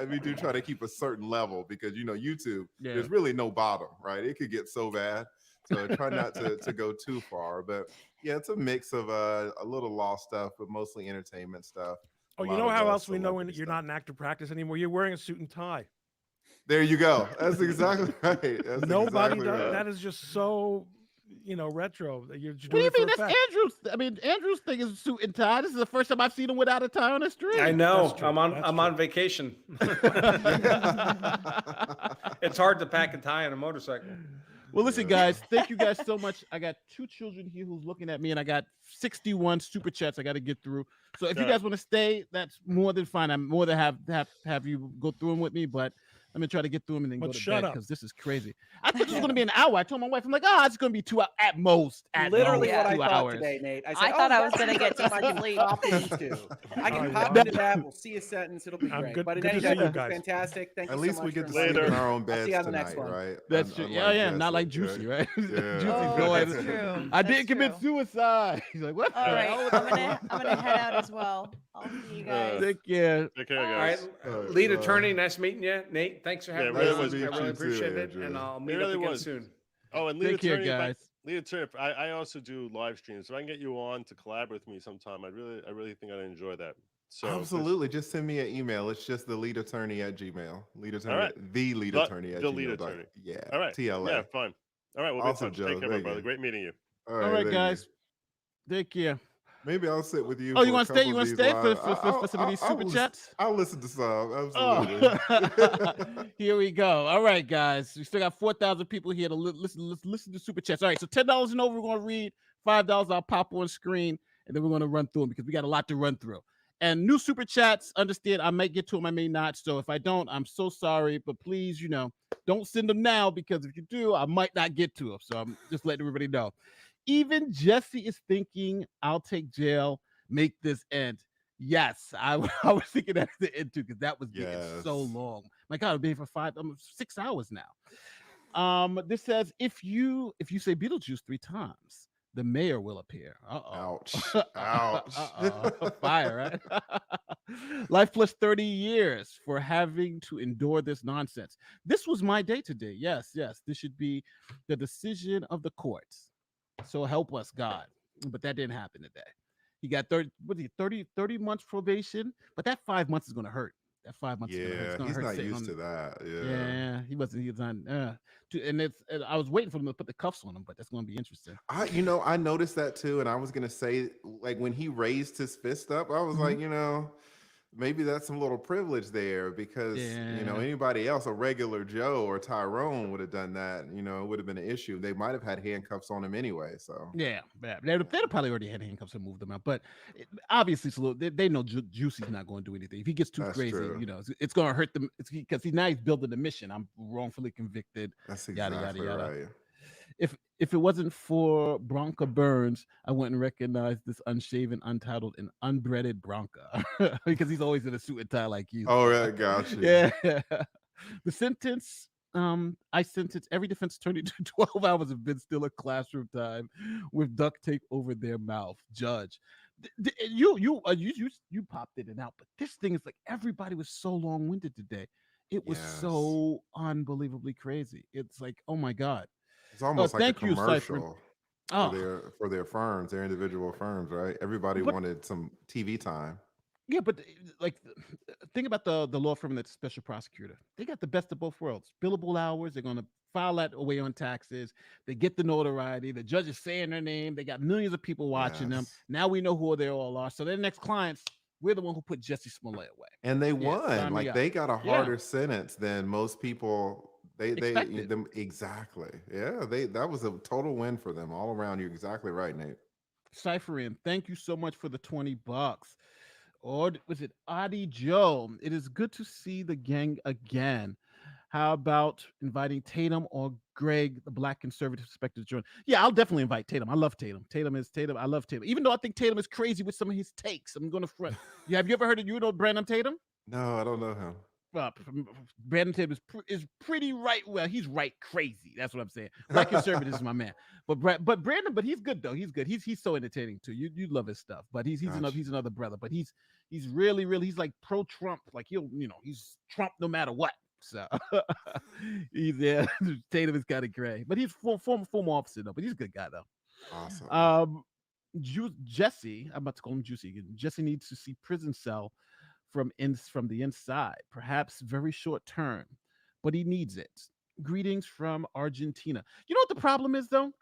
we do try to keep a certain level because YouTube. Yeah. There's really no bottom, right? It could get so bad. So try not to go too far. But yeah, it's a mix of a little law stuff, but mostly entertainment stuff. Oh, you know how else we know when you're not in active practice anymore? You're wearing a suit and tie. There you go. That's exactly right. That's Nobody exactly does. right. That is just so retro. That you're just What do you doing mean? it for That's effect. Andrew's. I mean, Andrew's thing is suit and tie. This is the first time I've seen him without a tie on the street. I know. That's true. I'm on vacation. It's hard to pack a tie on a motorcycle. Well, listen, guys, thank you guys so much. I got 2 children here who's looking at me, and I got 61 super chats I got to get through. So if you guys want to stay, that's more than fine. I'm more than have you go through them with me, but I'm gonna try to get through them and then But go to shut bed up. because this is crazy. I thought this was gonna be an hour. I told my wife, I'm like, it's gonna be 2 hours at most. At Literally most, what I 2 thought hours. today, Nate. I said, thought I was that's gonna get something I some can sleep. pop into. I can Oh, pop yeah. into that. We'll see a sentence. It'll be I'm great. good- But in good any to see event, you it was guys. fantastic. Thank At you least so we much get for to sleep inviting in me. our own I'll beds see you on the next tonight, one. right? That's true. Unlike Yeah, not like Jesse, Juicy, right? Yeah. Juicy's Oh, going. that's true. I That's didn't commit true. suicide. He's like, what? All right, I'm gonna head out as well. I'll see you guys. Take care. Take care, All guys. right, lead attorney, nice meeting you, Nate. Thanks for having Yeah, me. it on. was I meet really you too, appreciate it, Andrew. and I'll It meet really up again was. soon. Oh, and lead Take care, attorney, guys. lead attorney. I also do live streams. If I can get you on to collab with me sometime, I really think I'd enjoy that. So Absolutely. Just send me an email. It's just the lead attorney at Gmail. Lead attorney, right. the lead The- attorney at the Gmail. lead attorney. Yeah. All right. TLA. Yeah, fine. All right, we'll be in Awesome, touch. Joe. Take care, my Thank brother. you. Great meeting you. All right, thank you. guys. Take care. Maybe I'll sit with you. Oh, for you a want to stay? couple You of want to these stay live- for some of these super chats? I'll listen to some. Oh, Absolutely. here we go. All right, guys. We still got 4,000 people here to listen to super chats. All right, so $10 and over, we're going to read. $5, I'll pop on screen, and then we're going to run through them because we got a lot to run through. And new super chats, understand, I might get to them, I may not. So if I don't, I'm so sorry. But please, don't send them now because if you do, I might not get to them. So I'm just letting everybody know. Even Jesse is thinking, I'll take jail, make this end. Yes, I was thinking that at the end too, because that was getting so long. My God, I've been here for 6 hours now. This says if you say Beetlejuice 3 times, the mayor will appear. Ouch. Ouch. Fire, right? Life plus 30 years for having to endure this nonsense. This was my day today. Yes. This should be the decision of the courts. So help us, God. But that didn't happen today. He got 30 months probation, but that 5 months is going to hurt. That 5 months is going to hurt. It's gonna he's hurt not sitting used to that. Yeah. Yeah, he was on. And I was waiting for them to put the cuffs on him, but that's going to be interesting. I noticed that too, and I was gonna say, like, when he raised his fist up, I was like, maybe that's some little privilege there because anybody else, a regular Joe or Tyrone, would have done that. It would have been an issue. They might have had handcuffs on him anyway. So Yeah. They'd probably already had handcuffs and moved them out, but obviously, they know Juicy's not going to do anything. If he gets too That's crazy, true. it's going to hurt them. It's because now he's building the mission. I'm wrongfully convicted. That's yada exactly yada yada. right. If it wasn't for Bronca Burns, I wouldn't recognize this unshaven, untitled, and unbreaded Bronca because he's always in a suit and tie like you. Oh, yeah, gotcha. Yeah. The sentence I sentenced every defense attorney to 12 hours of Ben Stiller classroom time with duct tape over their mouth. Judge, you popped in and out, but this thing is like everybody was so long-winded today. It was Yes. so unbelievably crazy. It's like, oh my god. It's almost like a Thank you, Cypher. commercial Oh, for their firms, their individual firms, right? Everybody but wanted some TV time. yeah, but like, think about the law firm that's special prosecutor. They got the best of both worlds. Billable hours. They're gonna file that away on taxes. They get the notoriety. The judge is saying their name. They got millions of people watching them. Yes. Now we know who they all are. So their next clients, we're the one who put Jussie Smollett away. And they Yeah, won. sign me Like up. they got a Yeah, harder sentence than most people expected. them exactly. Yeah, that was a total win for them all around. You're exactly right, Nate. Cypher in. Thank you so much for the $20. Or was it Adi Joe? It is good to see the gang again. How about inviting Tatum or Greg, the black conservative perspective, to join? Yeah, I'll definitely invite Tatum. I love Tatum. Tatum. I love Tatum. Even though I think Tatum is crazy with some of his takes. I'm going to front. Yeah, have you ever heard of Brandon Tatum? No, I don't know him. Brandon Tatum is pretty right. Well, he's right crazy. That's what I'm saying. Black conservative is my man. But Brandon, but he's good though. He's good. He's so entertaining too. You love his stuff. But he's another brother. But he's really he's like pro Trump. Like he's Trump no matter what. So he's Tatum is kind of gray, but he's former officer though. But he's a good guy though. Awesome. Jesse, I'm about to call him Juicy again. Jesse needs to see prison cell from the inside, perhaps very short term, but he needs it. Greetings from Argentina. You know what the problem is though?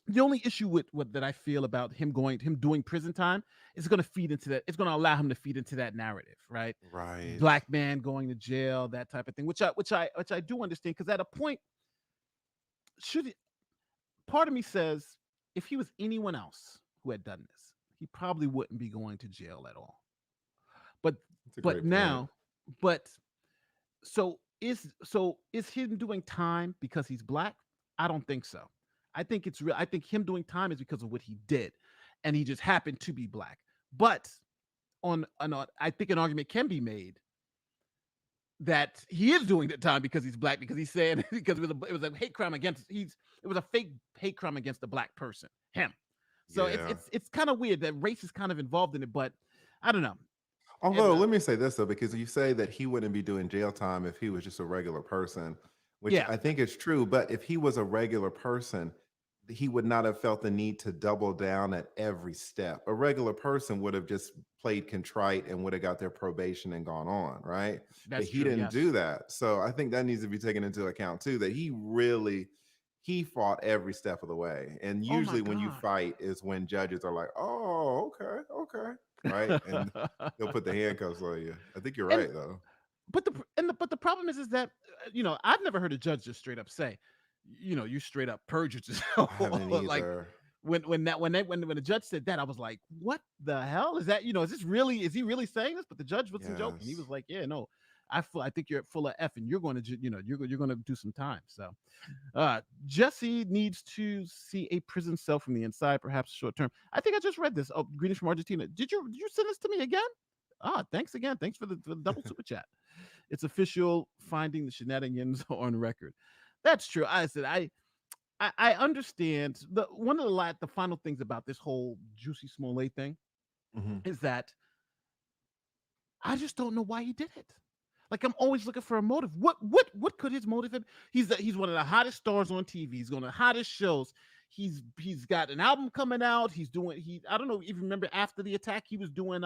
The only issue with what that I feel about him doing prison time is going to feed into that. It's going to allow him to feed into that narrative, right? Right. Black man going to jail, that type of thing, which I do understand, because at a point, part of me says if he was anyone else who had done this, he probably wouldn't be going to jail at all. But now, so is him doing time because he's black? I don't think so. I think it's real. I think him doing time is because of what he did, and he just happened to be black. But I think an argument can be made that he is doing the time because he's black, because he's saying because it was a hate crime against it was a fake hate crime against the black person, him. So it's kind of weird that race is kind of involved in it, but I don't know. Although, let me say this though, because you say that he wouldn't be doing jail time if he was just a regular person, which I think is true. But if he was a regular person, he would not have felt the need to double down at every step. A regular person would have just played contrite and would have got their probation and gone on, right? But he didn't do that. So I think that needs to be taken into account too, that he fought every step of the way. And usually when you fight is when judges are like, oh, okay. Right. And they'll put the handcuffs on you. I think you're right though. But the problem is that I've never heard a judge just straight up say, you straight up perjured yourself. Like when the judge said that, I was like, what the hell is that? Is he really saying this? But the judge wasn't joking. He was like, yeah, no, I think you're full of F, and you're going to you're going to do some time. So Jesse needs to see a prison cell from the inside, perhaps short term. I think I just read this. Oh, greetings from Argentina. Did you send this to me again? Thanks again. Thanks for the double super chat. It's official, finding the shenanigans on record. That's true. I said I understand one of the final things about this whole Jussie Smollett thing is that I just don't know why he did it. Like, I'm always looking for a motive. What could his motive have? He's one of the hottest stars on TV. He's on the hottest shows. He's got an album coming out. I don't know if you remember, after the attack, he was doing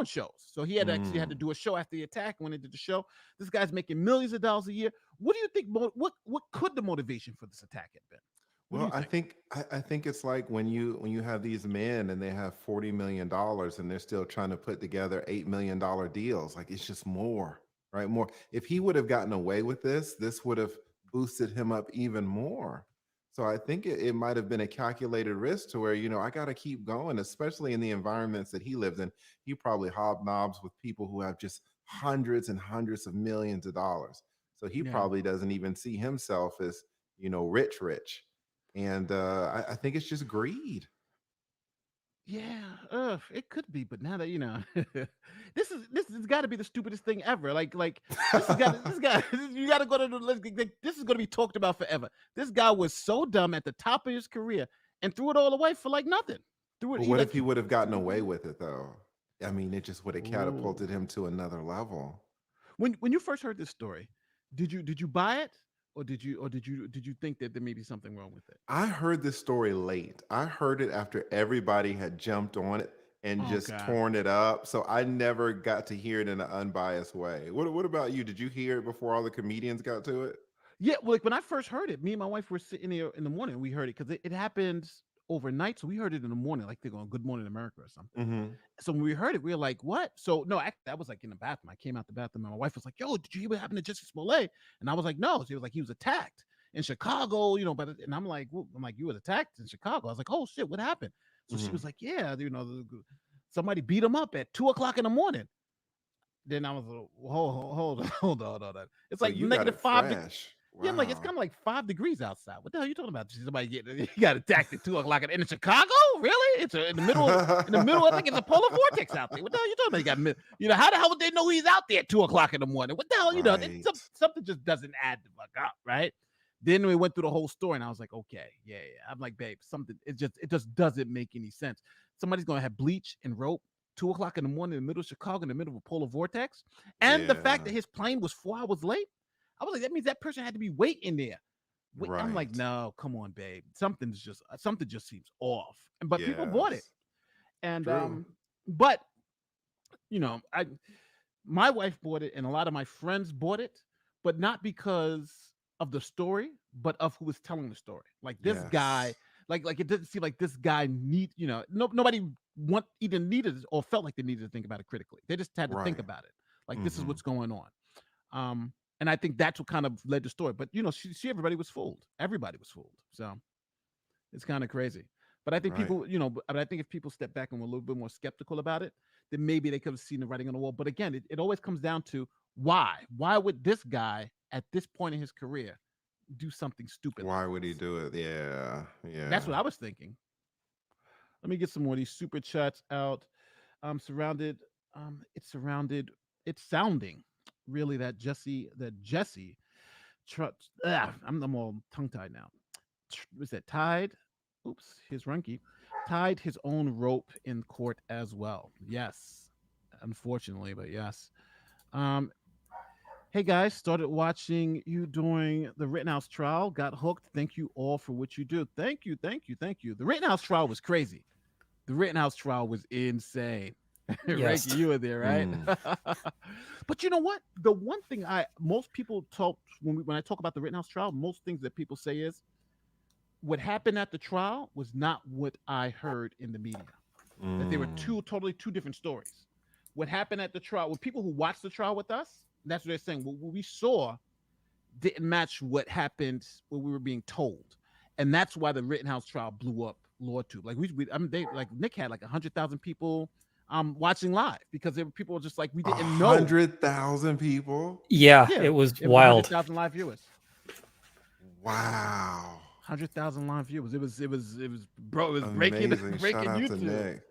shows. So he had actually had to do a show after the attack. When he did the show, this guy's making millions of dollars a year. What do you think? What could the motivation for this attack have been? Well, I think it's like when you have these men and they have $40 million and they're still trying to put together $8 million deals. Like, it's just more, right? More. If he would have gotten away with this would have boosted him up even more. So I think it might have been a calculated risk to where, I got to keep going, especially in the environments that he lived in. He probably hobnobs with people who have just hundreds and hundreds of millions of dollars. So he probably doesn't even see himself as, rich. And I think it's just greed. Yeah, it could be, but now that this has got to be the stupidest thing ever. Like this guy, you got to go to this is going to be talked about forever. This guy was so dumb at the top of his career and threw it all away for like nothing. Threw it. But what if he would have gotten away with it though? I mean, it just would have catapulted him to another level. When you first heard this story, did you buy it, or did you think that there may be something wrong with it? I heard this story late. I heard it after everybody had jumped on it and Oh, just God. torn it up. So I never got to hear it in an unbiased way. What about you? Did you hear it before all the comedians got to it? Yeah, well, like when I first heard it, me and my wife were sitting there in the morning. We heard it because it happened overnight, so we heard it in the morning, like they're going Good Morning America or something. Mm-hmm. So when we heard it, we were like, "What?" So no, I was like in the bathroom. I came out the bathroom, and my wife was like, "Yo, did you hear what happened to Jussie Smollett?" And I was like, "No." She was like, "He was attacked in Chicago, but," and I'm like, "You was attacked in Chicago?" I was like, "Oh shit, what happened?" So she was like, "Yeah, somebody beat him up at 2:00 in the morning." Then I was like, hold on. It's So like you got negative it 5 fresh. Yeah, I'm like, it's Wow. kind of like 5 degrees outside. What the hell are you talking about? Somebody he got attacked at 2:00 in Chicago? Really? It's in the middle. I think it's a polar vortex out there. What the hell are you talking about? How the hell would they know he's out there at 2:00 in the morning? What the hell? Right. Something just doesn't add the fuck up, right? Then we went through the whole story, and I was like, okay, yeah. I'm like, babe, something. It just doesn't make any sense. Somebody's gonna have bleach and rope 2:00 in the morning in the middle of Chicago, in the middle of a polar vortex, and the fact that Yeah. his plane was 4 hours late. I was like, that means that person had to be waiting there. I'm like, Right. no, come on, babe. Something just seems off. But people bought it. Yes. And True. but my wife bought it and a lot of my friends bought it, but not because of the story, but of who was telling the story. Like this guy, Yes. like it didn't seem like this guy nobody either needed or felt like they needed to think about it critically. They just had to think Right. about it. Like this is Mm-hmm. what's going on. And I think that's what kind of led the story. But she everybody was fooled. Everybody was fooled. So it's kind of crazy. But I think Right. people, but I think if people step back and were a little bit more skeptical about it, then maybe they could have seen the writing on the wall. But again, it always comes down to why. Why would this guy at this point in his career do something stupid? Why would he do it? Yeah. That's Yeah. what I was thinking. Let me get some more of these super chats out. It's sounding really that Jesse I'm all tongue tied now. Was that tied? Oops, here's Runky. Tied his own rope in court as well. Yes. Unfortunately, but yes. Hey guys, started watching you during the Rittenhouse trial. Got hooked. Thank you all for what you do. Thank you. The Rittenhouse trial was crazy. The Rittenhouse trial was insane. Yes. Ranky, you were there, right? But you know what? The one thing most people talk when I talk about the Rittenhouse trial, most things that people say is what happened at the trial was not what I heard in the media. That they were totally two different stories. What happened at the trial with people who watched the trial with us, that's what they're saying. What we saw didn't match what happened, what we were being told. And that's why the Rittenhouse trial blew up Lawtube. Like Nick had like 100,000 people watching live because there were people just like we didn't know. 100,000 people. Yeah, it was wild. 100,000 live viewers. Wow. 100,000 live viewers. It was bro. It was Amazing. breaking Shout out YouTube. to Nick.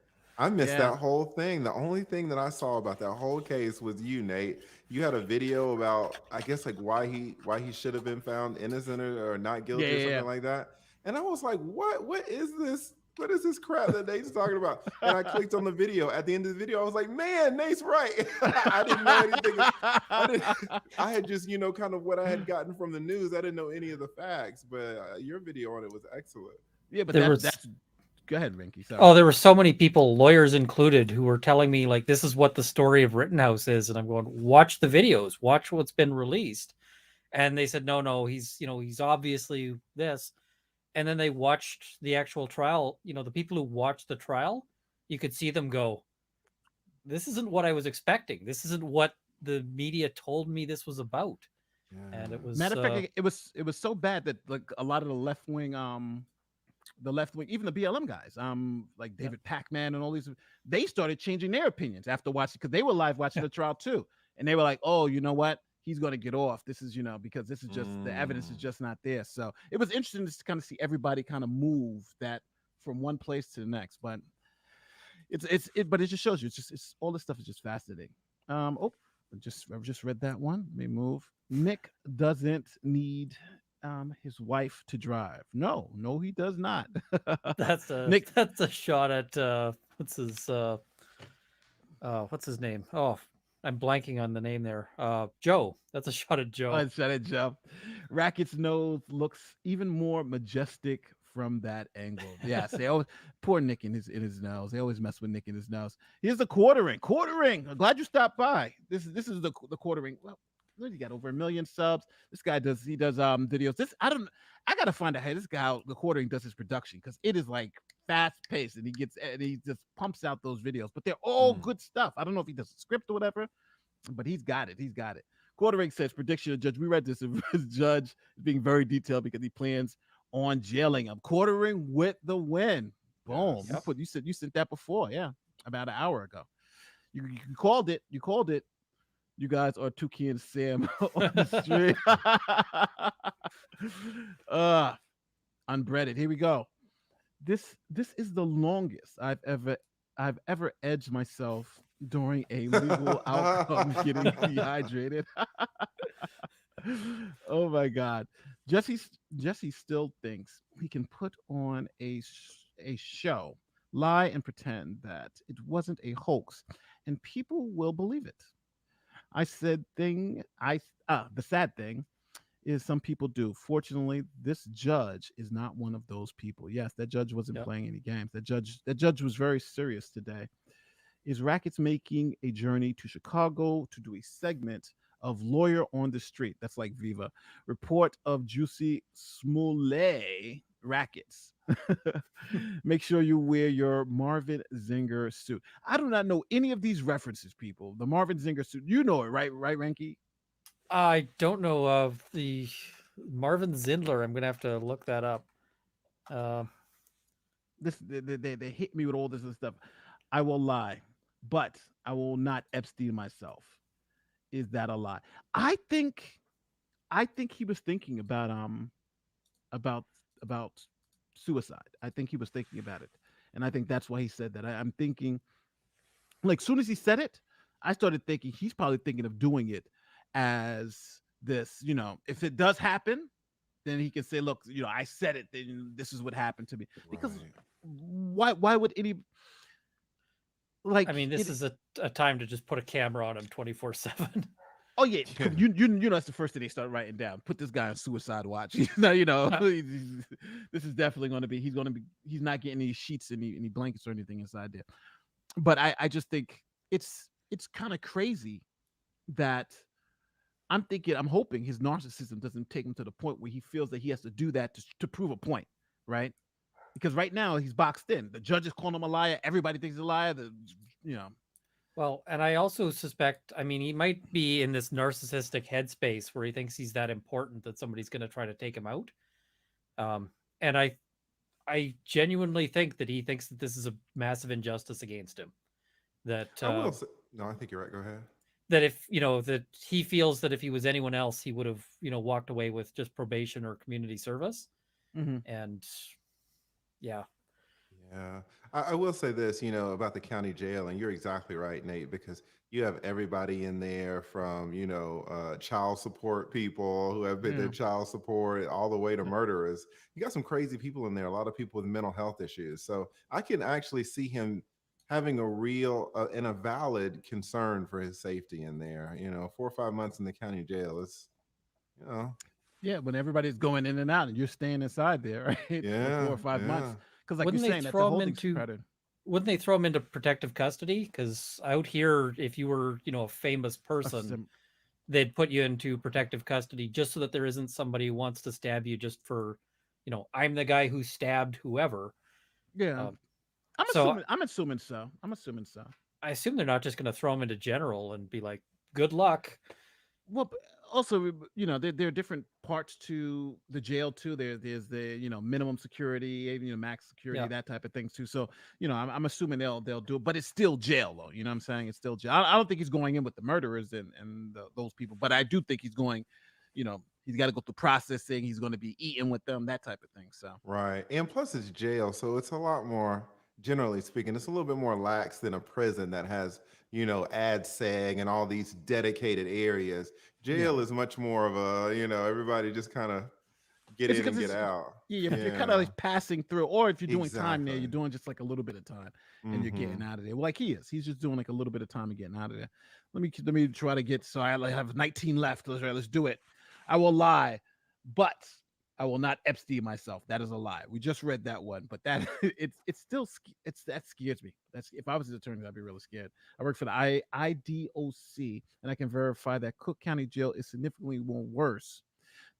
I missed that whole thing. The only thing that I saw about that whole case was you, Nate. You had a video about, I guess, like why he should have been found innocent or not guilty or something like that. And I was like, what is this? What is this crap that Nate's talking about? And I clicked on the video. At the end of the video, I was like, man, Nate's right. I didn't know anything. I had just, kind of what I had gotten from the news. I didn't know any of the facts, but your video on it was excellent. Yeah, but that's go ahead, Rinky. Sorry. Oh, there were so many people, lawyers included, who were telling me like this is what the story of Rittenhouse is, and I'm going, watch the videos, watch what's been released, and they said no, he's obviously this, and then they watched the actual trial. The people who watched the trial, you could see them go, this isn't what I was expecting. This isn't what the media told me this was about, and it was matter of fact, it was so bad that like a lot of the left wing, even the BLM guys, like David Packman and all these, they started changing their opinions after watching because they were live watching the trial too, and they were like, oh, you know what? He's going to get off. This is, because this is just the evidence is just not there. So it was interesting to kind of see everybody kind of move that from one place to the next. But but it just shows you. It's all this stuff is just fascinating. I just read that one. Let me move. Nick doesn't need his wife to drive. No, he does not. That's a Nick. That's a shot at what's his name? Oh, I'm blanking on the name there. Joe. That's a shot at Joe. Shot at Joe. Racket's nose looks even more majestic from that angle. Yes, they always poor Nick in his nose. They always mess with Nick in his nose. Here's the quartering. I'm glad you stopped by. This is the quartering. Well, he got over 1 million subs. This guy does videos. I gotta find out how this guy the quartering does his production, because it is like fast paced, and he just pumps out those videos. But they're all good stuff. I don't know if he does a script or whatever, but he's got it. Quartering says prediction of judge. We read this. His judge is being very detailed because he plans on jailing him. Quartering with the win. Boom. Yep. You sent that before, yeah, about an hour ago. You called it. You guys are Tuki and Sam on the street. Unbreaded. Here we go. This is the longest I've ever edged myself during a legal outcome getting dehydrated. Oh my God. Jussie still thinks he can put on a show, lie and pretend that it wasn't a hoax, and people will believe it. The sad thing is some people do. Fortunately, this judge is not one of those people. Yes, that judge wasn't playing any games. That judge was very serious today. Is Rackets making a journey to Chicago to do a segment of Lawyer on the Street? That's like Viva. Report of Jussie Smollett Rackets. Make sure you wear your Marvin Zinger suit. I do not know any of these references, people. The Marvin Zinger suit. You know it, right, Ranky? I don't know of the Marvin Zindler. I'm gonna have to look that up. They hit me with all this stuff. I will lie, but I will not Epstein myself. Is that a lie? I think he was thinking about suicide. I think he was thinking about it, and I think that's why he said that. I'm thinking, like, soon as he said it, I started thinking he's probably thinking of doing it as this. If it does happen, then he can say, "Look, I said it. Then this is what happened to me." Because why would any? Like, I mean, this is a time to just put a camera on him 24/7. Oh yeah, you that's the first thing they start writing down. Put this guy on suicide watch. This is definitely going to be. He's not getting any sheets, any blankets or anything inside there. But I just think it's kind of crazy that I'm hoping his narcissism doesn't take him to the point where he feels that he has to do that to prove a point, right? Because right now he's boxed in. The judge is calling him a liar. Everybody thinks he's a liar. Well, and I also suspect, I mean, he might be in this narcissistic headspace where he thinks he's that important that somebody's going to try to take him out. And I genuinely think that he thinks that this is a massive injustice against him. That no, I think you're right. Go ahead. That if that he feels that if he was anyone else, he would have walked away with just probation or community service. Mm-hmm. And yeah. I will say this, about the county jail, and you're exactly right, Nate, because you have everybody in there from, child support people who have been their child support all the way to murderers. You got some crazy people in there, a lot of people with mental health issues. So I can actually see him having a real and a valid concern for his safety in there. 4 or 5 months in the county jail is, Yeah, when everybody's going in and out and you're staying inside there, right? Yeah, 4 or 5 months. Because like Wouldn't you're saying, that's a holding pattern. Wouldn't they throw him into protective custody? Because out here, if you were, a famous person, they'd put you into protective custody just so that there isn't somebody who wants to stab you just for, I'm the guy who stabbed whoever. Yeah. I'm assuming so. I assume they're not just going to throw him into general and be like, good luck. Well, also, there are different parts to the jail too. There's the minimum security, max security, that type of things too. So I'm assuming they'll do it, but it's still jail though. You know what I'm saying? It's still jail. I don't think he's going in with the murderers and those people, but I do think he's going. He's got to go through processing. He's going to be eating with them, that type of thing. So right, and plus it's jail, so it's a lot more. generally speaking, it's a little bit more lax than a prison that has, ad seg and all these dedicated areas. Jail is much more of a, everybody just kind of get It's in because and get it's out. you're kind of like passing through, or if you're doing time there, Exactly. you're doing just like a little bit of time, and you're getting out of there. Well, like he is, he's just doing like a little bit of time and getting out of there. Let me try to get. So I have 19 left. Let's do it. I will lie, but I will not Epstein myself. That is a lie. We just read that one, but that it's still that scares me. That's if I was an attorney, I'd be really scared. I work for the IDOC, and I can verify that Cook County Jail is significantly more worse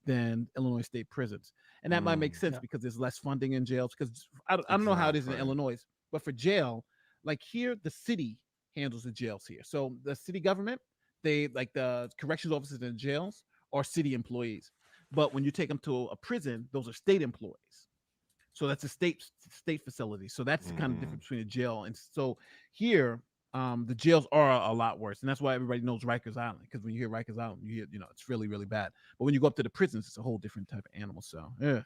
than Illinois state prisons. And that might make sense because there's less funding in jails. Because I don't know how it is in Illinois, but for jail, like here, the city handles the jails here. So the city government, they like the corrections officers in jails are city employees. But when you take them to a prison, those are state employees. So that's a state facility. So that's the kind of difference between a jail. And so here, the jails are a lot worse, and that's why everybody knows Rikers Island. Because when you hear Rikers Island, you hear it's really really bad. But when you go up to the prisons, it's a whole different type of animal. So yeah,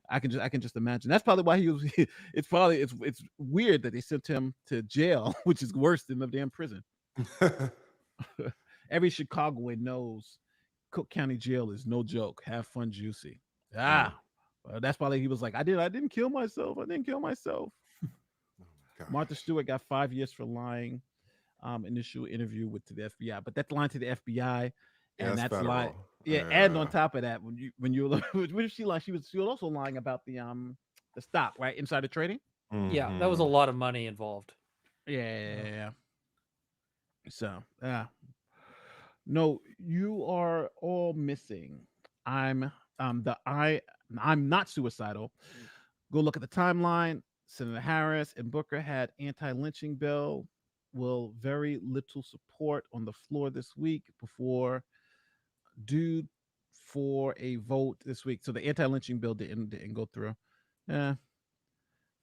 I can just imagine. That's probably why he was. It's weird that they sent him to jail, which is worse than the damn prison. Every Chicagoan knows Cook County Jail is no joke. Have fun, Jussie. That's probably he was like, I didn't kill myself. Martha Stewart got 5 years for lying. Initial interview with the FBI, but that's lying to the FBI, and that's lying. Yeah, and on top of that, when you what did she lie? She was also lying about the stock, right? Insider trading. Yeah, that was a lot of money involved. Yeah. So no, you are all missing. I'm not suicidal. Go look at the timeline. Senator Harris and Booker had anti-lynching bill. Will very little support on the floor this week before due for a vote this week. So the anti-lynching bill didn't go through. Yeah,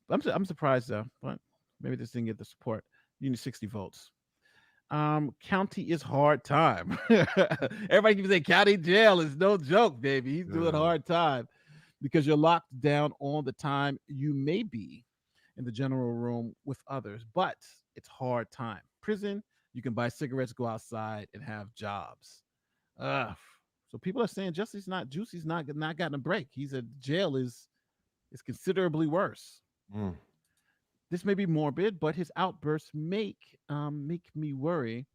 I'm surprised though, but maybe this didn't get the support. You need 60 votes. County is hard time. Everybody keeps saying county jail is no joke, baby. He's doing hard time because you're locked down all the time. You may be in the general room with others, but it's hard time. Prison, you can buy cigarettes, go outside, and have jobs. So people are saying Jussie's not gotten a break. He said jail is considerably worse. This may be morbid, but his outbursts make me worry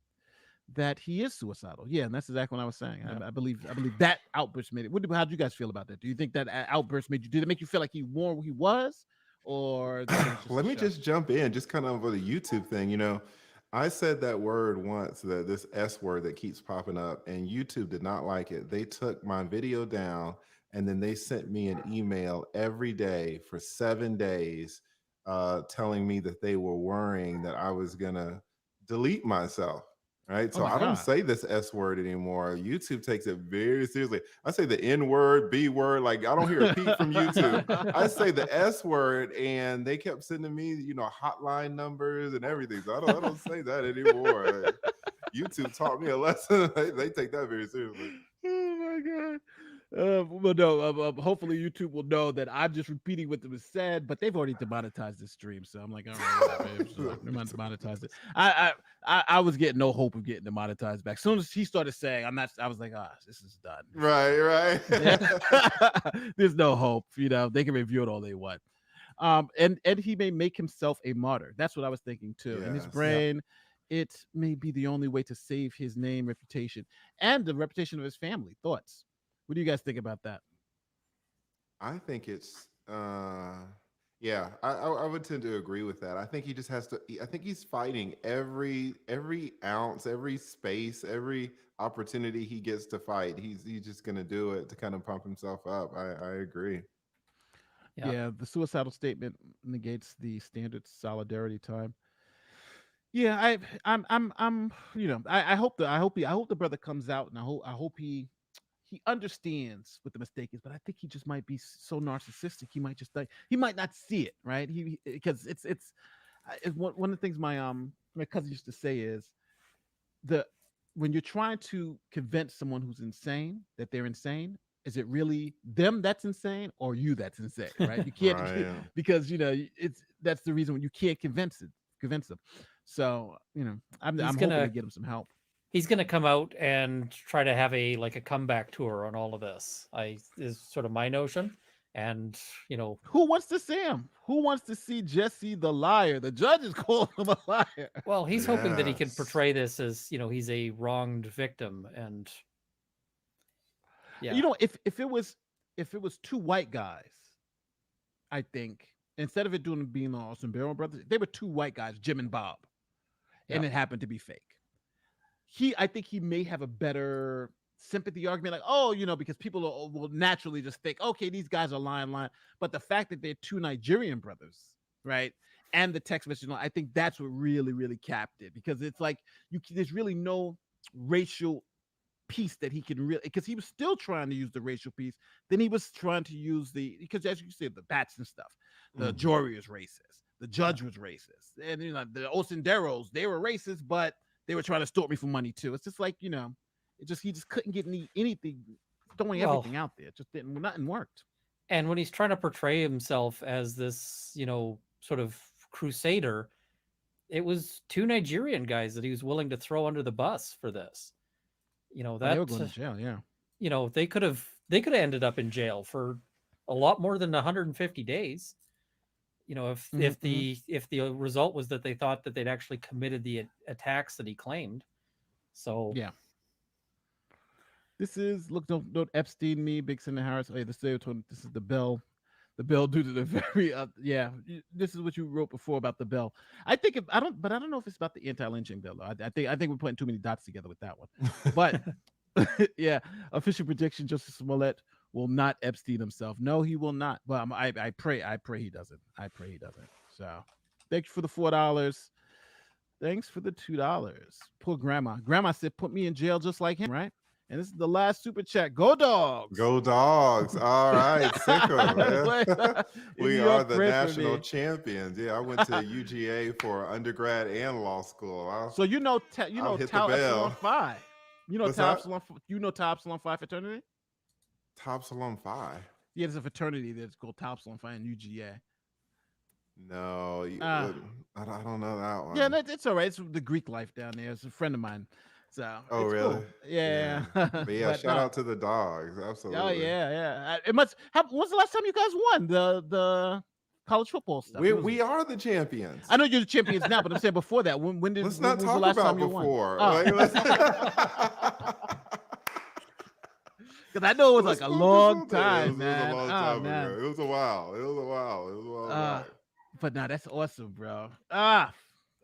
that he is suicidal. Yeah, and that's exactly what I was saying. I believe that outburst made it. How did you guys feel about that? Do you think that outburst did it make you feel like he was? Or let me just jump in, just kind of with a YouTube thing. I said that word once, this S word that keeps popping up, and YouTube did not like it. They took my video down, and then they sent me an email every day for 7 days, telling me that they were worrying that I was gonna delete myself. Right. So I don't say this S word anymore. YouTube takes it very seriously. I say the N word, B word. Like I don't hear a peep from YouTube. I say the S word, and they kept sending me, hotline numbers and everything. So I don't say that anymore. Like, YouTube taught me a lesson. They take that very seriously. Oh my God. Well, no. Hopefully, YouTube will know that I'm just repeating what was said, but they've already demonetized this stream, so I'm like, all right, babe, so they're not demonetized it. I was getting no hope of getting demonetized back. As soon as he started saying, "I'm not," I was like, this is done. Right. There's no hope. They can review it all they want. And he may make himself a martyr. That's what I was thinking too. In his brain, it may be the only way to save his name, reputation, and the reputation of his family. Thoughts? What do you guys think about that? I think it's I would tend to agree with that. I think he just has to. I think he's fighting every ounce, every space, every opportunity he gets to fight. He's just gonna do it to kind of pump himself up. I agree. Yeah, the suicidal statement negates the standard solidarity time. Yeah, I hope the brother comes out, and I hope he understands what the mistake is, but I think he just might be so narcissistic. He might just he might not see it, right? Because it's one of the things my cousin used to say is when you're trying to convince someone who's insane that they're insane, is it really them that's insane or you that's insane, right? You can't Right. because that's the reason when you can't convince them. So I'm hoping to get him some help. He's gonna come out and try to have a comeback tour on all of this. Is sort of my notion. And who wants to see him? Who wants to see Jussie the liar? The judge is calling him a liar. Well, he's hoping that he can portray this as he's a wronged victim, and if it was two white guys, I think instead of it being the Austin Barrel brothers, they were two white guys, Jim and Bob, and it happened to be fake. I think he may have a better sympathy argument, like, because people will naturally just think, okay, these guys are lying. But the fact that they're two Nigerian brothers, right, and the text message, I think that's what really, really capped it, because it's like there's really no racial piece that he can really, because he was still trying to use the racial piece. Then he was trying to use because as you said, the bats and stuff, the jury was racist, the judge was racist, and the Osenderos, they were racist, but they were trying to extort me for money too. It's just like he just couldn't get anything, throwing everything out there. Just nothing worked. And when he's trying to portray himself as this, sort of crusader, it was two Nigerian guys that he was willing to throw under the bus for this. They were going to jail, yeah. They could have ended up in jail for a lot more than 150 days. If the result was that they thought that they'd actually committed the attacks that he claimed. So yeah. This is don't Epstein me, Big Senator Harris. Hey, this is the bell. The bell due to the very this is what you wrote before about the bell. I think I don't know if it's about the anti-lynching bill. I think we're putting too many dots together with that one. But yeah, official prediction: Jussie Smollett will not Epstein himself. No, he will not. But I pray he doesn't. I pray he doesn't. So thank you for the $4. Thanks for the $2. Poor grandma. Grandma said, "Put me in jail just like him," right? And this is the last super chat. Go Dogs! Go Dogs! All right, sicko. We are the national champions. Yeah, I went to UGA for undergrad and law school. So Tau Epsilon Phi. Tau Epsilon Phi fraternity? Tau Epsilon Phi. Yeah, there's a fraternity that's called Tau Epsilon Phi in UGA. No, I don't know that one. Yeah, it's all right. It's the Greek life down there. It's a friend of mine. So really? Cool. Yeah. But yeah, shout out to the Dogs. Absolutely. Oh yeah. When's the last time you guys won the college football stuff? We are the champions. I know you're the champions now, but I'm saying before that. When was the last time you won? Because I know it was like a long time, man. It was a long time ago. It was a while. But no, that's awesome, bro.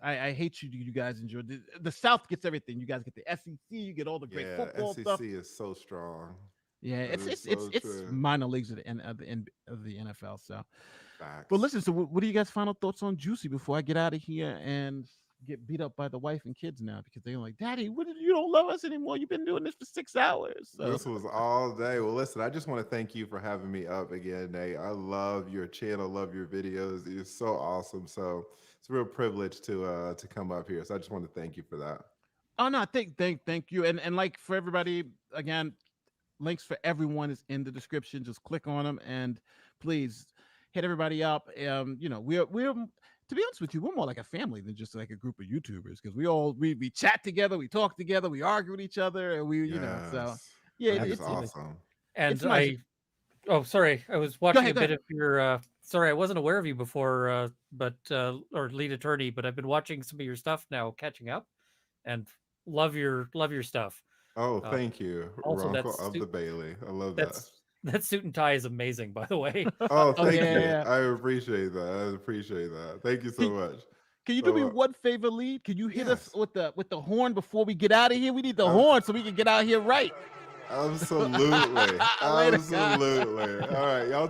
I hate you guys enjoy the South gets everything. You guys get the SEC, you get all the great football stuff. SEC is so strong. Yeah, it's minor leagues of the NFL. So, but listen. So, what are you guys' final thoughts on Jussie before I get out of here and get beat up by the wife and kids now because they're like, "Daddy, you don't love us anymore. You've been doing this for 6 hours." So. This was all day. Well, listen, I just want to thank you for having me up again, Nate. I love your channel, love your videos. You're so awesome. So it's a real privilege to come up here. So I just want to thank you for that. Oh no, thank you. And like for everybody, again, links for everyone is in the description. Just click on them and please hit everybody up. We're to be honest with you, we're more like a family than just like a group of YouTubers because we chat together, we talk together, we argue with each other, and so yeah, it's awesome. And sorry, I was watching a bit of your. Sorry, I wasn't aware of you before, or lead attorney, but I've been watching some of your stuff now, catching up, and love your stuff. Oh, thank you, also, Ronco of the Bailey. I love that. That suit and tie is amazing, by the way. Oh, thank you. Yeah. I appreciate that. Thank you so much. Can you do me one favor, Lee? Can you hit us with the horn before we get out of here? We need the horn so we can get out here right. Absolutely. Absolutely. All right, y'all.